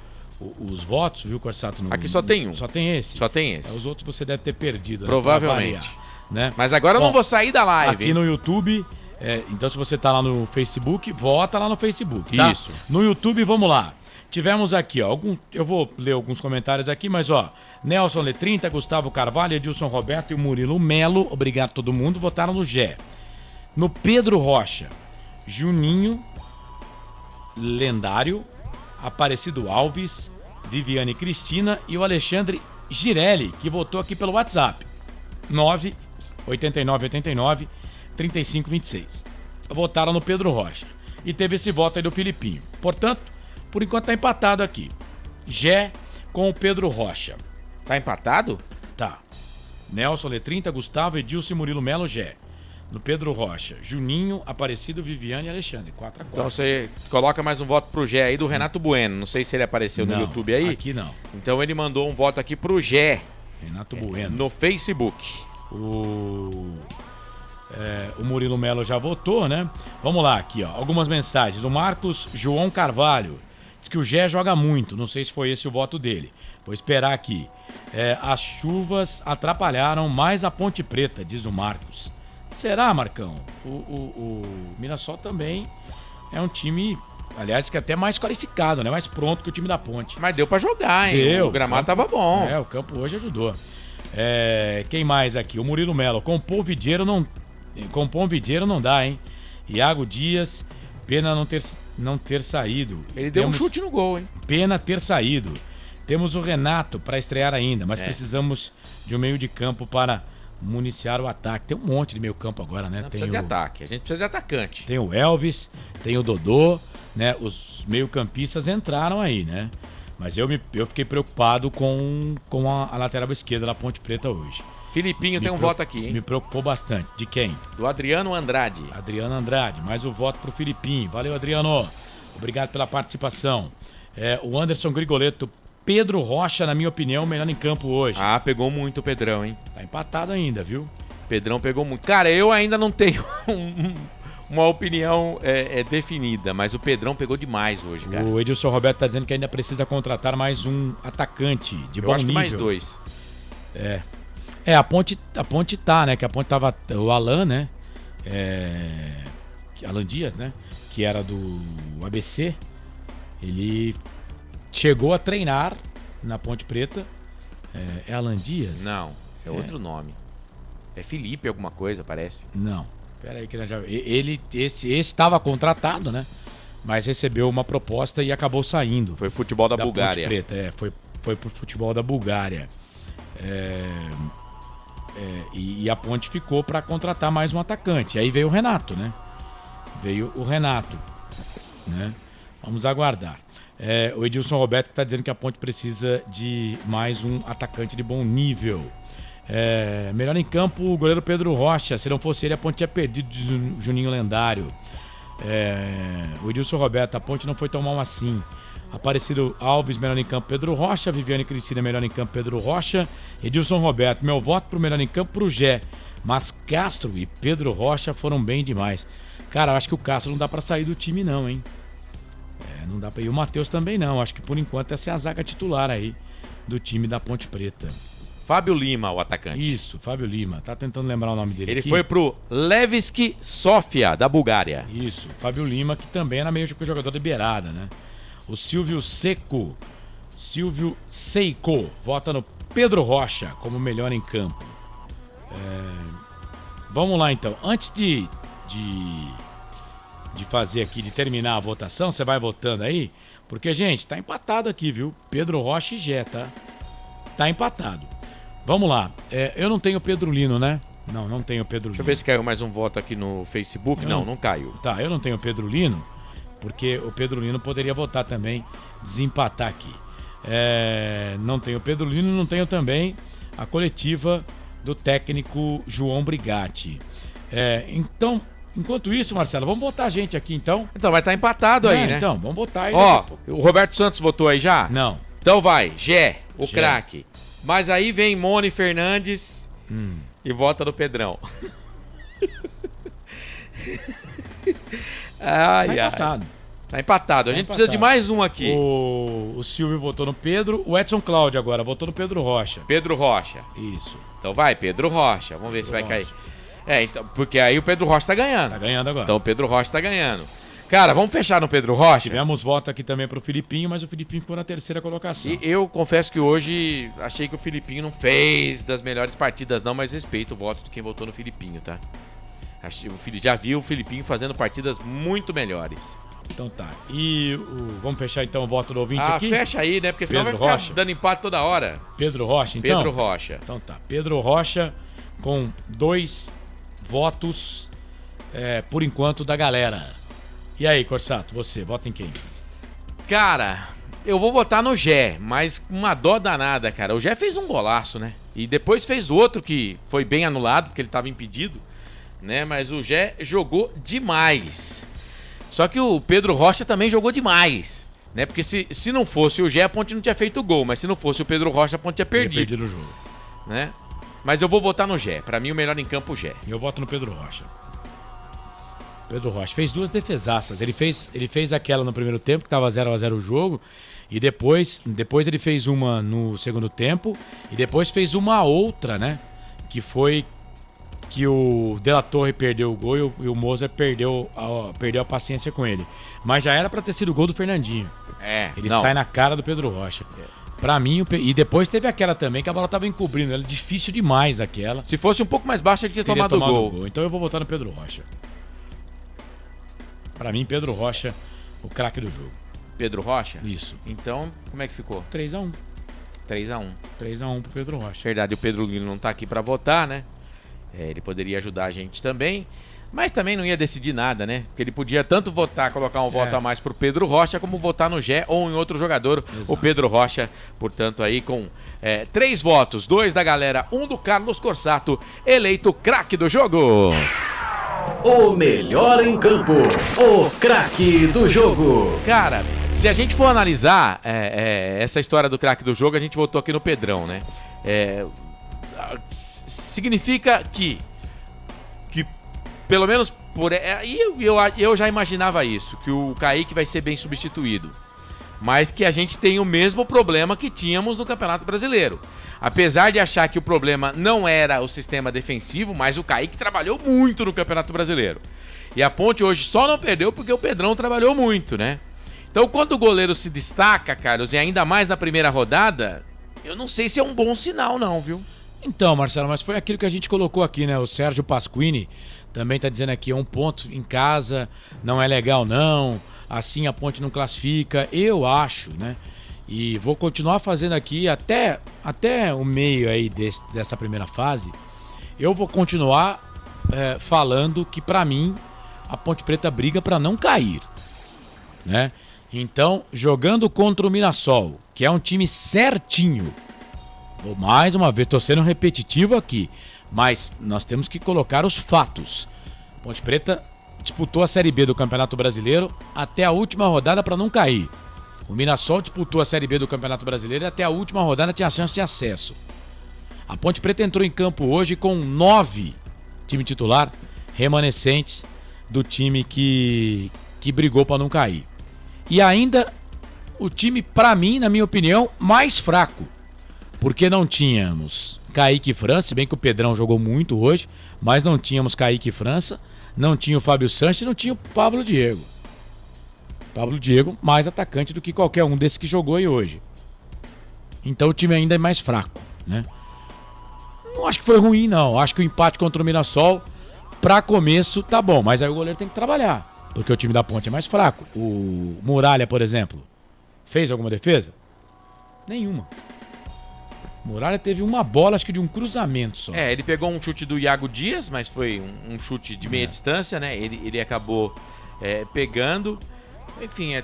votos, viu, Corsato? Aqui só tem um. Só tem esse? Só tem esse. Os outros você deve ter perdido. Provavelmente. né? Mas agora eu não vou sair da live. Aqui no YouTube, então se você tá lá no Facebook, vota lá no Facebook, tá? Isso. No YouTube, vamos lá. Tivemos aqui, ó, eu vou ler alguns comentários aqui, mas ó, Nelson Letrinta, Gustavo Carvalho, Edilson Roberto e o Murilo Melo, obrigado a todo mundo, votaram no Gé. No Pedro Rocha, Juninho, Lendário, Aparecido Alves, Viviane Cristina e o Alexandre Girelli, que votou aqui pelo WhatsApp. 98989-3526. Votaram no Pedro Rocha. E teve esse voto aí do Filipinho. Portanto, por enquanto tá empatado aqui. Gé com o Pedro Rocha. Tá empatado? Tá. Nelson Letrinta, Gustavo, Edilson e Murilo Melo, Gé. No Pedro Rocha, Juninho, Aparecido, Viviane e Alexandre. 4-4. Então você coloca mais um voto pro Gé aí do Renato Bueno. Não sei se ele apareceu no YouTube aí. Aqui não. Então ele mandou um voto aqui pro Gé. Renato Bueno. No Facebook. O Murilo Melo já votou, né? Vamos lá, aqui, ó. Algumas mensagens. O Marcos João Carvalho diz que o Gé joga muito. Não sei se foi esse o voto dele. Vou esperar aqui. As chuvas atrapalharam mais a Ponte Preta, diz o Marcos. Será, Marcão? O Mirassol também é um time, aliás, que é até mais qualificado, né? Mais pronto que o time da Ponte. Mas deu pra jogar, hein? Deu. O gramado tava bom. O campo hoje ajudou. Quem mais aqui? O Murilo Melo. Com o Pão Vidieiro não dá, hein? Iago Dias, pena não ter saído. Ele deu um chute no gol, hein? Pena ter saído. Temos o Renato para estrear ainda, mas precisamos de um meio de campo para municiar o ataque. Tem um monte de meio campo agora, né? Precisa de ataque, a gente precisa de atacante. Tem o Elvis, tem o Dodô, né? Os meio campistas entraram aí, né? Mas eu fiquei preocupado com a lateral esquerda da Ponte Preta hoje. Filipinho tem um voto aqui, hein? Me preocupou bastante. De quem? Do Adriano Andrade. Adriano Andrade, mais um voto pro Filipinho. Valeu, Adriano. Obrigado pela participação. O Anderson Grigoleto. Pedro Rocha, na minha opinião, melhor em campo hoje. Ah, pegou muito o Pedrão, hein? Tá empatado ainda, viu? Pedrão pegou muito. Cara, eu ainda não tenho uma opinião definida, mas o Pedrão pegou demais hoje, cara. O Edilson Roberto tá dizendo que ainda precisa contratar mais um atacante de bom nível. Eu acho que mais dois. A Ponte tá, né? Que a Ponte tava... O Alan, né? Alan Dias, né? Que era do ABC. Ele... chegou a treinar na Ponte Preta. É Alan Dias? Não, é outro nome. É Felipe alguma coisa, parece. Não, pera aí que esse estava contratado, né? Mas recebeu uma proposta e acabou saindo. Foi futebol da Bulgária. Ponte Preta, foi pro futebol da Bulgária. E a Ponte ficou para contratar mais um atacante. Aí veio o Renato, né? Né? Vamos aguardar. O Edilson Roberto que está dizendo que a Ponte precisa de mais um atacante de bom nível. Melhor em campo, o goleiro Pedro Rocha. Se não fosse ele, a Ponte tinha perdido de Juninho Lendário. O Edilson Roberto, a Ponte não foi tão mal assim. Aparecido Alves, melhor em campo, Pedro Rocha. Viviane Cristina, melhor em campo, Pedro Rocha. Edilson Roberto, meu voto pro melhor em campo pro Gé. Mas Castro e Pedro Rocha foram bem demais. Cara, eu acho que o Castro não dá para sair do time não, hein? Não dá pra ir. O Matheus também não. Acho que por enquanto essa é a zaga titular aí do time da Ponte Preta. Fábio Lima, o atacante. Isso, Fábio Lima. Tá tentando lembrar o nome dele. Ele aqui. foi pro Levski Sofia, da Bulgária. Isso, Fábio Lima, que também era meio que jogador de beirada, né? O Silvio Seco vota no Pedro Rocha como melhor em campo. Vamos lá então. Antes de fazer aqui, de terminar a votação, você vai votando aí, porque, gente, tá empatado aqui, viu? Pedro Rocha e Gé, tá? Tá empatado. Vamos lá. Eu não tenho Pedro Lino, né? Não tenho Pedro Lino. Deixa eu ver se caiu mais um voto aqui no Facebook. Não caiu. Tá, eu não tenho Pedro Lino, porque o Pedro Lino poderia votar também, desempatar aqui. Não tenho Pedro Lino, não tenho também a coletiva do técnico João Brigatti. Então... Enquanto isso, Marcelo, vamos botar a gente aqui, então. Então, vai estar empatado aí, né? Então, vamos botar aí. Ó, o Roberto Santos votou aí já? Não. Então vai, Gé, o craque. Mas aí vem Mone Fernandes e vota no Pedrão. Tá empatado. Tá empatado. A gente precisa de mais um aqui. O Silvio votou no Pedro. O Edson Cláudio agora votou no Pedro Rocha. Pedro Rocha. Isso. Então vai, Pedro Rocha. Vamos ver se vai cair. Então, porque aí o Pedro Rocha tá ganhando. Tá ganhando agora. Então o Pedro Rocha tá ganhando. Cara, vamos fechar no Pedro Rocha? Tivemos voto aqui também pro Filipinho, mas o Filipinho ficou na terceira colocação. E eu confesso que hoje achei que o Filipinho não fez das melhores partidas não, mas respeito o voto de quem votou no Filipinho, tá? Já vi o Filipinho fazendo partidas muito melhores. Então tá. E vamos fechar então o voto do ouvinte aqui? Fecha aí, né? Porque senão Pedro vai ficar Rocha. dando empate toda hora. Pedro Rocha, então? Pedro Rocha. Então tá. Pedro Rocha com 2 votos, por enquanto, da galera. E aí, Corsato, você, vota em quem? Cara, eu vou votar no Gé, mas com uma dó danada, cara. O Gé fez um golaço, né? E depois fez outro que foi bem anulado, porque ele estava impedido, né? Mas o Gé jogou demais. Só que o Pedro Rocha também jogou demais, né? Porque se não fosse o Gé, a Ponte não tinha feito gol. Mas se não fosse o Pedro Rocha, a Ponte tinha perdido o jogo, né? Mas eu vou votar no Gé. Pra mim, o melhor em campo, o Gé. Eu voto no Pedro Rocha. Pedro Rocha fez 2 defesaças. Ele fez aquela no primeiro tempo, que tava 0-0 o jogo. E depois ele fez uma no segundo tempo. E depois fez uma outra, né? Que foi que o De La Torre perdeu o gol e o Moser perdeu a paciência com ele. Mas já era pra ter sido o gol do Fernandinho. Ele sai na cara do Pedro Rocha. Pra mim, e depois teve aquela também que a bola tava encobrindo. Era difícil demais aquela. Se fosse um pouco mais baixo, ele tinha tomado o gol. Então eu vou votar no Pedro Rocha. Pra mim, Pedro Rocha, o craque do jogo. Pedro Rocha? Isso. Então, como é que ficou? 3-1. 3-1. 3-1 pro Pedro Rocha. Verdade, o Pedro Lino não tá aqui pra votar, né? Ele poderia ajudar a gente também. Mas também não ia decidir nada, né? Porque ele podia tanto votar, colocar um voto a mais pro Pedro Rocha, como votar no Gé ou em outro jogador. Exato. O Pedro Rocha, portanto, aí com 3 votos, 2 da galera, 1 do Carlos Corsato, eleito craque do jogo. O melhor em campo, o craque do jogo. Cara, se a gente for analisar essa história do craque do jogo, a gente votou aqui no Pedrão, né? Significa que pelo menos eu já imaginava isso, que o Kaique vai ser bem substituído, mas que a gente tem o mesmo problema que tínhamos no Campeonato Brasileiro. Apesar de achar que o problema não era o sistema defensivo, mas o Kaique trabalhou muito no Campeonato Brasileiro. E a Ponte hoje só não perdeu porque o Pedrão trabalhou muito, né? Então quando o goleiro se destaca, Carlos, e ainda mais na primeira rodada, eu não sei se é um bom sinal não, viu? Então, Marcelo, mas foi aquilo que a gente colocou aqui, né? O Sérgio Pasquini também tá dizendo aqui, 1 ponto em casa, não é legal não, assim a Ponte não classifica. Eu acho, né? E vou continuar fazendo aqui até o meio aí dessa primeira fase. Eu vou continuar falando que pra mim a Ponte Preta briga pra não cair, né? Então, jogando contra o Mirassol, que é um time certinho. Mais uma vez, tô sendo repetitivo aqui, mas nós temos que colocar os fatos. Ponte Preta disputou a Série B do Campeonato Brasileiro até a última rodada para não cair. O Mirassol disputou a Série B do Campeonato Brasileiro e até a última rodada tinha chance de acesso. A Ponte Preta entrou em campo hoje com 9 time titular remanescentes do time que brigou para não cair. E ainda o time, para mim, na minha opinião, mais fraco. Porque não tínhamos Kaique e França, se bem que o Pedrão jogou muito hoje, mas não tínhamos Kaique e França, não tinha o Fábio Sanches e não tinha o Pablo Diego. Pablo Diego mais atacante do que qualquer um desses que jogou aí hoje. Então o time ainda é mais fraco, né? Não acho que foi ruim, não. Acho que o empate contra o Mirassol, pra começo, tá bom, mas aí o goleiro tem que trabalhar, porque o time da Ponte é mais fraco. O Muralha, por exemplo, fez alguma defesa? Nenhuma. Muralha teve uma bola, acho que de um cruzamento só. Ele pegou um chute do Iago Dias, mas foi um chute de meia distância, né? Ele acabou pegando. Enfim,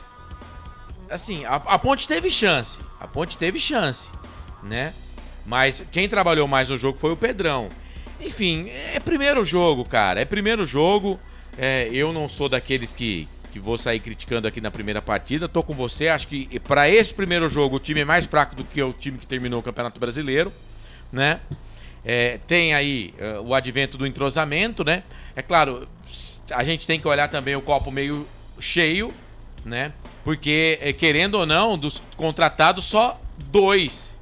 assim, a Ponte teve chance. A Ponte teve chance, né? Mas quem trabalhou mais no jogo foi o Pedrão. Enfim, é primeiro jogo, cara. É primeiro jogo. Eu não sou daqueles que vou sair criticando aqui na primeira partida. Tô com você, acho que para esse primeiro jogo o time é mais fraco do que o time que terminou o Campeonato Brasileiro, né? Tem aí o advento do entrosamento, né? É claro, a gente tem que olhar também o copo meio cheio, né? Porque, querendo ou não, dos contratados, só 2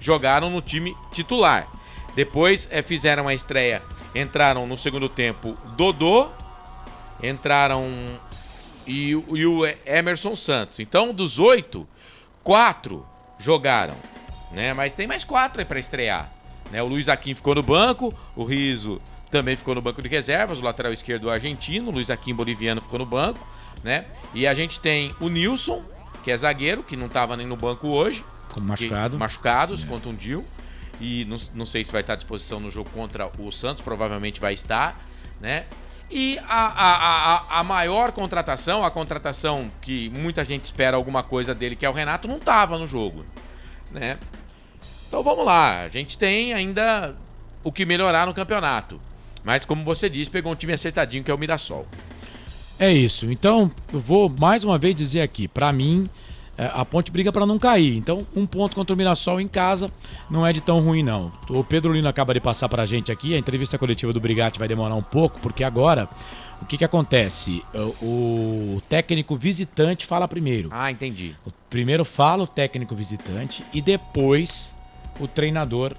jogaram no time titular. Depois fizeram a estreia, entraram no segundo tempo Dodô, entraram e o Emerson Santos. Então, dos 8, 4 jogaram, né? Mas tem mais 4 aí para estrear, né? O Luiz Aquim ficou no banco, o Rizzo também ficou no banco de reservas, o lateral esquerdo argentino, o Luiz Aquim boliviano ficou no banco, né? E a gente tem o Nilson, que é zagueiro, que não estava nem no banco hoje. Machucado, se contundiu. E não sei se vai estar à disposição no jogo contra o Santos, provavelmente vai estar, né? E a maior contratação, a contratação que muita gente espera alguma coisa dele, que é o Renato, não estava no jogo, né? Então vamos lá, a gente tem ainda o que melhorar no campeonato. Mas como você disse, pegou um time acertadinho, que é o Mirassol. É isso, então eu vou mais uma vez dizer aqui, pra mim, a Ponte briga pra não cair, então 1 ponto contra o Mirassol em casa não é de tão ruim não. O Pedro Lino acaba de passar pra gente aqui, a entrevista coletiva do Brigatti vai demorar um pouco, porque agora, o que acontece? O técnico visitante fala primeiro. Ah, entendi. Primeiro fala o técnico visitante e depois o treinador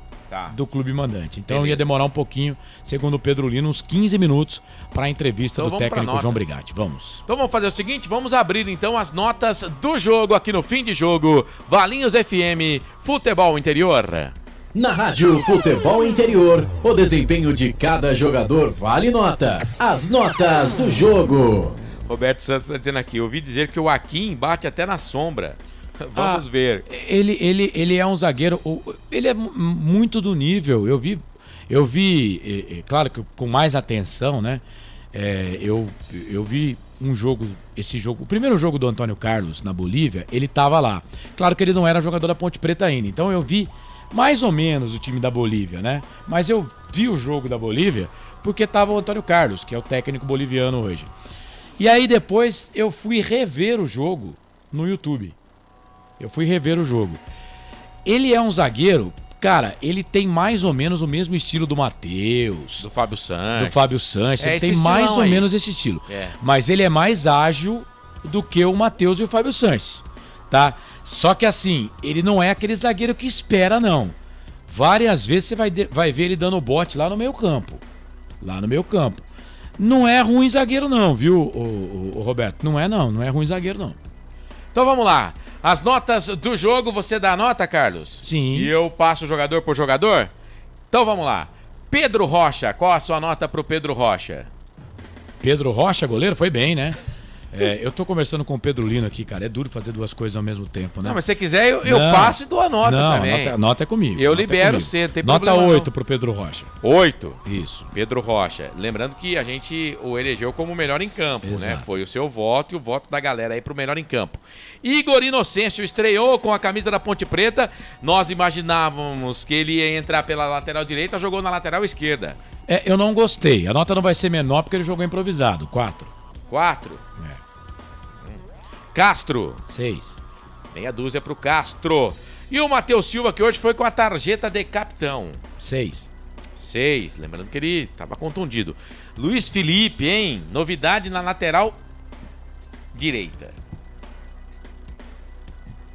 do clube mandante. Então Beleza. ia demorar um pouquinho, segundo o Pedro Lino, uns 15 minutos para a entrevista do técnico João Brigatti. Vamos. Então vamos fazer o seguinte, vamos abrir então as notas do jogo aqui no Fim de Jogo. Valinhos FM, Futebol Interior. Na Rádio Futebol Interior, o desempenho de cada jogador vale nota. As notas do jogo. Roberto Santos está dizendo aqui, eu ouvi dizer que o Aquim bate até na sombra. Vamos ver. Ele é um zagueiro, ele é muito do nível. Eu vi, claro que com mais atenção, né? Eu vi esse jogo, o primeiro jogo do Antônio Carlos na Bolívia, ele tava lá. Claro que ele não era jogador da Ponte Preta ainda, então eu vi mais ou menos o time da Bolívia, né? Mas eu vi o jogo da Bolívia porque tava o Antônio Carlos, que é o técnico boliviano hoje. E aí depois eu fui rever o jogo no YouTube. Ele é um zagueiro, cara, ele tem mais ou menos o mesmo estilo do Matheus. Do Fábio Sanches. Ele tem mais ou menos esse estilo. Mas ele é mais ágil do que o Matheus e o Fábio Sanches, tá? Só que assim, ele não é aquele zagueiro que espera, não. Várias vezes você vai ver ele dando bote lá no meio campo. Não é ruim zagueiro não, viu, o Roberto? Não é ruim zagueiro não. Então vamos lá. As notas do jogo, você dá a nota, Carlos? Sim. E eu passo jogador por jogador? Então vamos lá. Pedro Rocha, qual a sua nota pro Pedro Rocha? Pedro Rocha, goleiro, foi bem, né? Eu tô conversando com o Pedro Lino aqui, cara. É duro fazer duas coisas ao mesmo tempo, né? Não, mas se você quiser, eu passo e dou a nota também. A nota é comigo. Eu libero você, não tem nota problema. Nota 8 pro Pedro Rocha. 8? Isso. Pedro Rocha. Lembrando que a gente o elegeu como melhor em campo, Exato. né? Foi o seu voto e o voto da galera aí pro melhor em campo. Igor Inocêncio estreou com a camisa da Ponte Preta. Nós imaginávamos que ele ia entrar pela lateral direita, jogou na lateral esquerda. Eu não gostei. A nota não vai ser menor porque ele jogou improvisado. 4. 4? Castro. 6. Meia dúzia pro Castro. E o Matheus Silva, que hoje foi com a tarjeta de capitão. 6. 6. Lembrando que ele estava contundido. Luiz Felipe, hein? Novidade na lateral direita.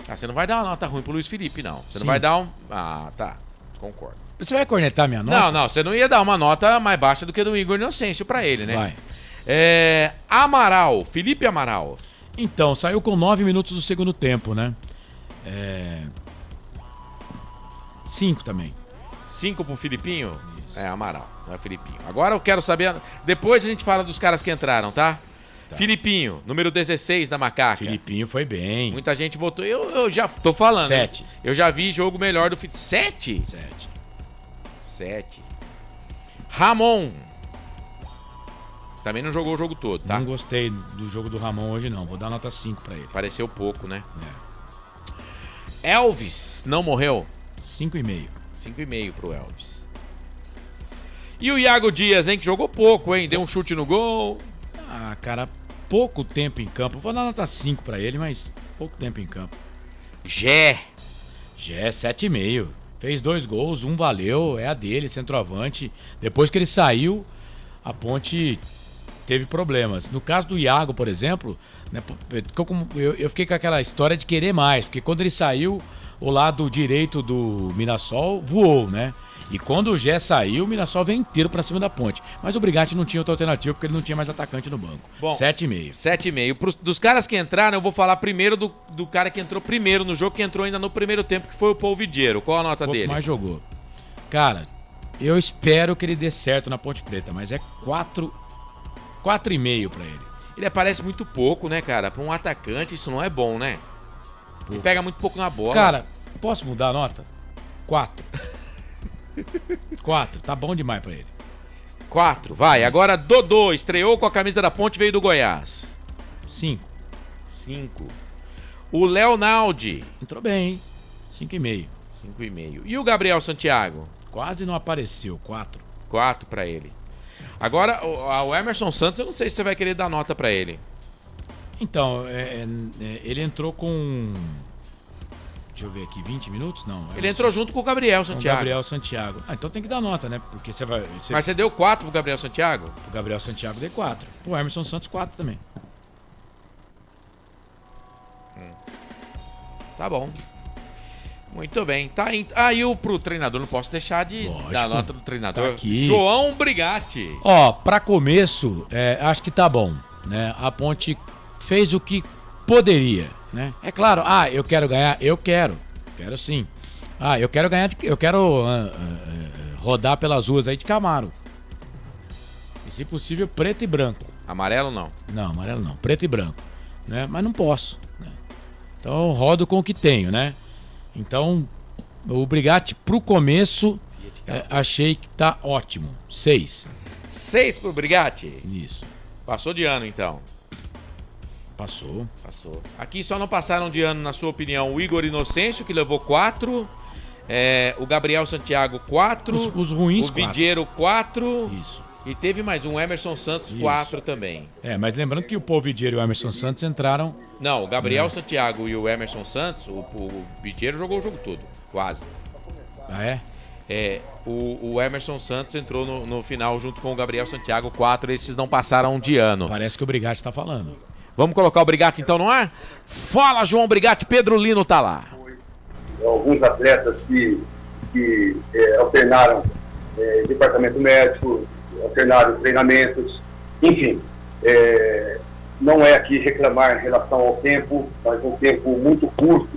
Você não vai dar uma nota ruim pro Luiz Felipe, não. Você não vai dar um... Ah, tá. Concordo. Você vai cornetar minha nota? Não. Você não ia dar uma nota mais baixa do que a do Igor Inocêncio pra ele, né? Vai. Amaral. Felipe Amaral. Então, saiu com 9 minutos do segundo tempo, né? 5 também. 5 pro Filipinho? Isso. Amaral, não é Filipinho. Agora eu quero saber... Depois a gente fala dos caras que entraram, tá? Filipinho, número 16 da Macaca. Filipinho foi bem. Muita gente votou. Eu já tô falando. 7. Eu já vi jogo melhor do Filipinho. 7? 7. Ramon. Também não jogou o jogo todo, tá? Não gostei do jogo do Ramon hoje, não. Vou dar nota 5 pra ele. Pareceu pouco, né? Elvis não morreu? 5,5. 5,5 pro Elvis. E o Iago Dias, hein? Que jogou pouco, hein? Deu um chute no gol. Ah, cara, pouco tempo em campo. Vou dar nota 5 pra ele, mas pouco tempo em campo. Gé, 7,5. Fez 2 gols, um valeu, é a dele, centroavante. Depois que ele saiu, a Ponte teve problemas. No caso do Iago, por exemplo, Né? Eu fiquei com aquela história de querer mais, porque quando ele saiu, o lado direito do Mirassol voou, né? E quando o Gé saiu, o Mirassol veio inteiro pra cima da Ponte. Mas o Brigatti não tinha outra alternativa, porque ele não tinha mais atacante no banco. Bom, 7,5. 7,5. Dos caras que entraram, eu vou falar primeiro do cara que entrou primeiro no jogo, que entrou ainda no primeiro tempo, que foi o Paul Vidiero. Qual a nota dele? Mais jogou. Cara, eu espero que ele dê certo na Ponte Preta, mas é 4,5 pra ele. Ele aparece muito pouco, né, cara? Pra um atacante, isso não é bom, né? Ele pega muito pouco na bola. Cara, posso mudar a nota? 4. 4, tá bom demais pra ele. 4, vai. Agora Dodô, estreou com a camisa da Ponte, veio do Goiás. 5. O Leonaldi. Entrou bem, hein? 5,5. 5,5. E o Gabriel Santiago? Quase não apareceu, 4. 4 pra ele. Agora, o Emerson Santos, eu não sei se você vai querer dar nota pra ele. Então, ele entrou com... Deixa eu ver aqui, 20 minutos? Não. Ele entrou junto com o Gabriel Santiago. Gabriel Santiago. Ah, então tem que dar nota, né? Porque você vai... Mas você deu 4 pro Gabriel Santiago? O Gabriel Santiago deu 4. O Emerson Santos 4 também. Tá bom. Muito bem. Tá aí pro treinador, não posso deixar de dar nota do treinador. Tá aqui. João Brigatti. Ó, pra começo, acho que tá bom, né? A Ponte fez o que poderia, né? É claro, eu quero ganhar, eu quero sim. Eu quero ganhar, eu quero rodar pelas ruas aí de Camaro. E se possível, preto e branco. Amarelo não? Não, amarelo não, preto e branco, né? Mas não posso, né? Então eu rodo com o que tenho, né? Então, o Brigatti pro começo, achei que tá ótimo. 6. 6 pro Brigatti? Isso. Passou de ano, então. Passou. Aqui só não passaram de ano, na sua opinião, o Igor Inocêncio, que levou 4. O Gabriel Santiago, 4. Os ruins, o Vidiero, 4. Isso. E teve mais um, Emerson Santos, 4 também. Mas lembrando que o Paul Vidiero e o Emerson Santos entraram... Não, o Gabriel Santiago e o Emerson Santos, o Vidiero jogou o jogo todo, quase. Ah, é? O Emerson Santos entrou no final junto com o Gabriel Santiago, 4. Esses não passaram de ano. Parece que o Brigatti tá falando. Vamos colocar o Brigatti então no ar? Fala, João Brigatti, Pedro Lino tá lá. Alguns atletas que alternaram departamento médico, alternaram treinamentos, enfim. Não é aqui reclamar em relação ao tempo, mas um tempo muito curto,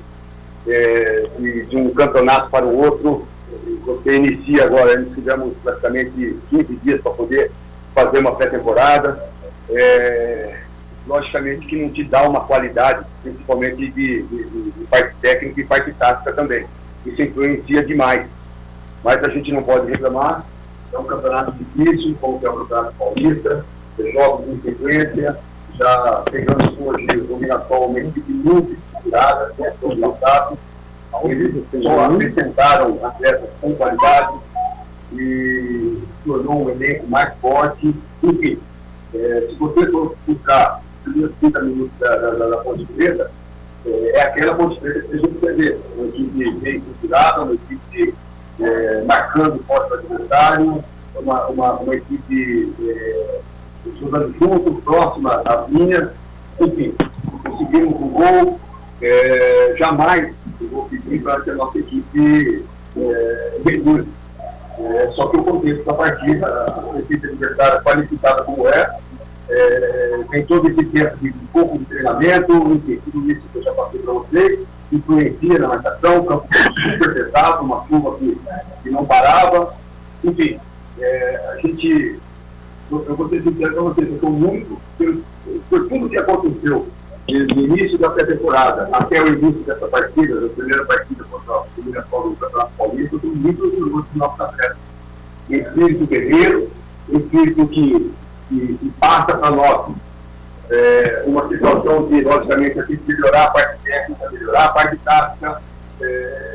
de um campeonato para o outro. Você inicia agora, nós tivemos praticamente 15 dias para poder fazer uma pré-temporada. Logicamente que não te dá uma qualidade, principalmente de parte técnica e parte tática também. Isso influencia demais. Mas a gente não pode reclamar. É um campeonato difícil, como é o Campeonato Paulista, jogos em sequência, já pegamos hoje o Mirassol, uma equipe muito estruturada, no passado. Eles só acrescentaram atletas com qualidade e tornou um elenco mais forte. Enfim, se você for buscar os primeiros 30 minutos da Ponte Preta, é aquela Ponte Preta que a gente quer ver. Uma equipe bem estruturada, uma equipe marcando forte o adversário, uma equipe jogando junto, próxima às linhas. Enfim, conseguimos um gol. Jamais eu vou pedir para que a nossa equipe mergulhe. Só que o contexto da partida, a equipe adversária qualificada como tem todo esse tempo de um pouco de treinamento, enfim, tudo isso que eu já passei para vocês, influencia na marcação, campo super pesado, uma chuva que não parava, enfim, eu vou ter dizer para vocês, eu estou muito, por tudo que aconteceu no início da pré-temporada até o início dessa partida, da primeira partida contra o Mirassol do Campeonato Paulista, eu estou muito orgulhoso do nosso atleta. Um espírito guerreiro, um espírito que passa para nós uma situação de, logicamente, a gente melhorar a parte técnica, melhorar a parte tática,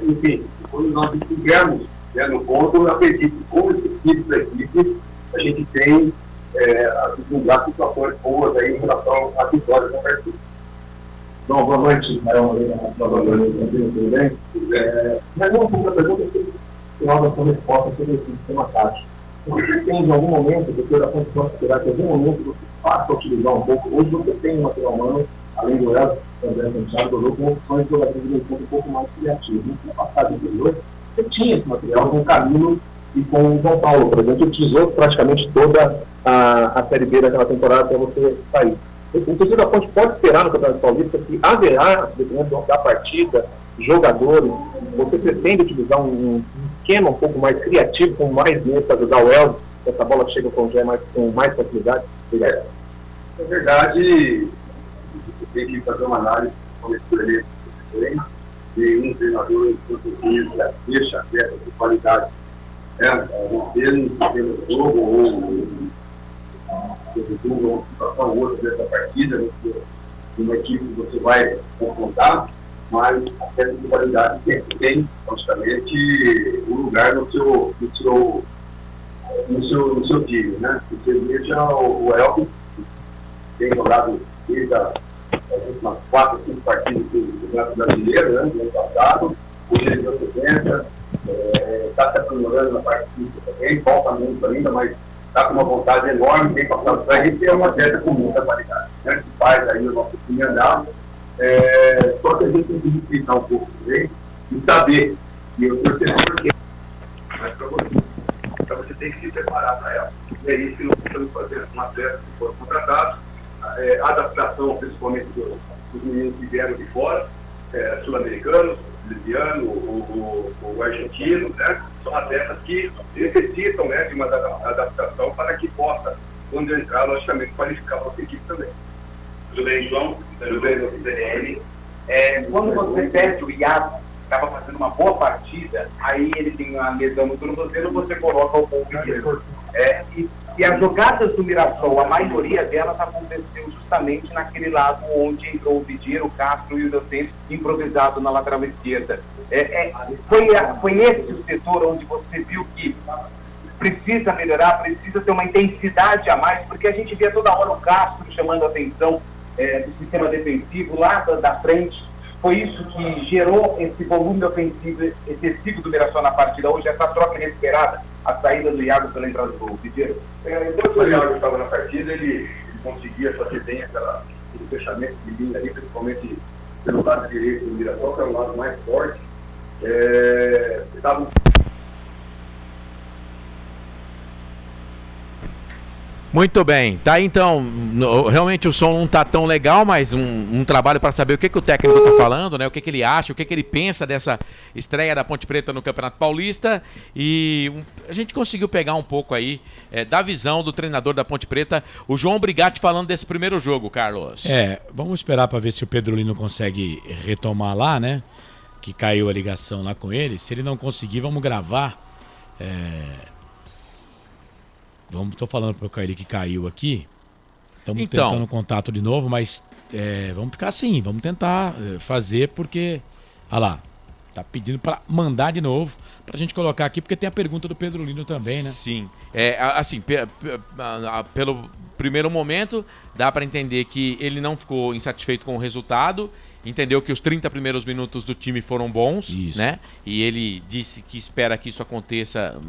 enfim, quando nós estivermos no ponto, eu acredito que com esse espírito da equipe, a gente tem as situações boas aí em relação à vitória da partida. Bom, boa noite, Marão Moreira, tudo bem? Mas uma pouca pergunta que tem uma resposta sobre esse sistema tático. Você tem, em algum momento, depois da condição de esperar que em algum momento você faça utilizar um pouco, hoje você tem um material humano, além do Elton, o André Santiago jogou com opções de jogadores de um pouco mais criativos. No passado anterior, você tinha esse material com o Camilo e com o São Paulo, por exemplo, utilizou praticamente toda a Série B daquela temporada para você sair. O torcedor da Ponte pode esperar no Campeonato Paulista que haverá, dependendo da partida, jogadores, você pretende utilizar um esquema um pouco mais criativo, com mais medo para ajudar o Elton, essa bola chega com mais facilidade? Na verdade, você tem que fazer uma análise como esse de um treinador que deixa aberta de qualidade. Não ter no jogo ou uma situação ou outra dessa partida, uma equipe que você vai confrontar, mas a certa de qualidade sempre tem, praticamente, um lugar no seu time, né? Você veja o Elton, tem jogado desde as últimas 4 ou 5 partidas do Campeonato Brasileiro, né, no ano passado, hoje ele deu 70, está se aprimorando na parte física também, falta muito ainda, mas está com uma vontade enorme, tem passado para a gente ter uma atleta com muita qualidade, né, que faz aí o nosso time andar, só que a gente tem que respeitar um pouco também e saber que o torcedor quer, mas para você tem que se preparar para ela. E é isso que nós precisamos fazer com atletas que foram contratados, adaptação principalmente dos meninos que vieram de fora, sul-americanos, boliviano, o argentino, né? São atletas que necessitam, né, de uma adaptação para que possa, quando entrar, logicamente, qualificar a nossa equipe também. Tudo bem, João? Tudo bem, no CDL. Quando você perde o Iago, estava fazendo uma boa partida, aí ele tem uma lesão no tornozelo, você coloca o Paul Vidiero. E as jogadas do Mirassol, a maioria delas aconteceu justamente naquele lado onde entrou o Vidiero, o Castro e o Dantes improvisado na lateral esquerda. Foi esse o setor onde você viu que precisa melhorar, precisa ter uma intensidade a mais, porque a gente via toda hora o Castro chamando a atenção do sistema defensivo lá da frente. Foi isso que gerou esse volume ofensivo excessivo do Mirassol na partida. Hoje, essa troca inesperada, a saída do Iago pela entrada do Vidiero. Enquanto o Iago estava na partida, ele conseguia fazer bem aquele fechamento de linha ali, principalmente pelo lado direito do Mirassol, que é o lado mais forte. Estava Muito bem, tá então, realmente o som não tá tão legal, mas um trabalho para saber o que o técnico tá falando, né? O que ele acha, o que ele pensa dessa estreia da Ponte Preta no Campeonato Paulista, e a gente conseguiu pegar um pouco aí da visão do treinador da Ponte Preta, o João Brigatti, falando desse primeiro jogo, Carlos. Vamos esperar para ver se o Pedro Lino consegue retomar lá, né? Que caiu a ligação lá com ele. Se ele não conseguir, vamos gravar. Tô falando pro Caíri que caiu aqui. Estamos tentando contato de novo, mas vamos ficar assim, vamos tentar fazer, porque olha lá, tá pedindo para mandar de novo pra gente colocar aqui, porque tem a pergunta do Pedro Lino também, né? Sim, assim, pelo primeiro momento dá para entender que ele não ficou insatisfeito com o resultado, entendeu que os 30 primeiros minutos do time foram bons, né? E ele disse que espera que isso aconteça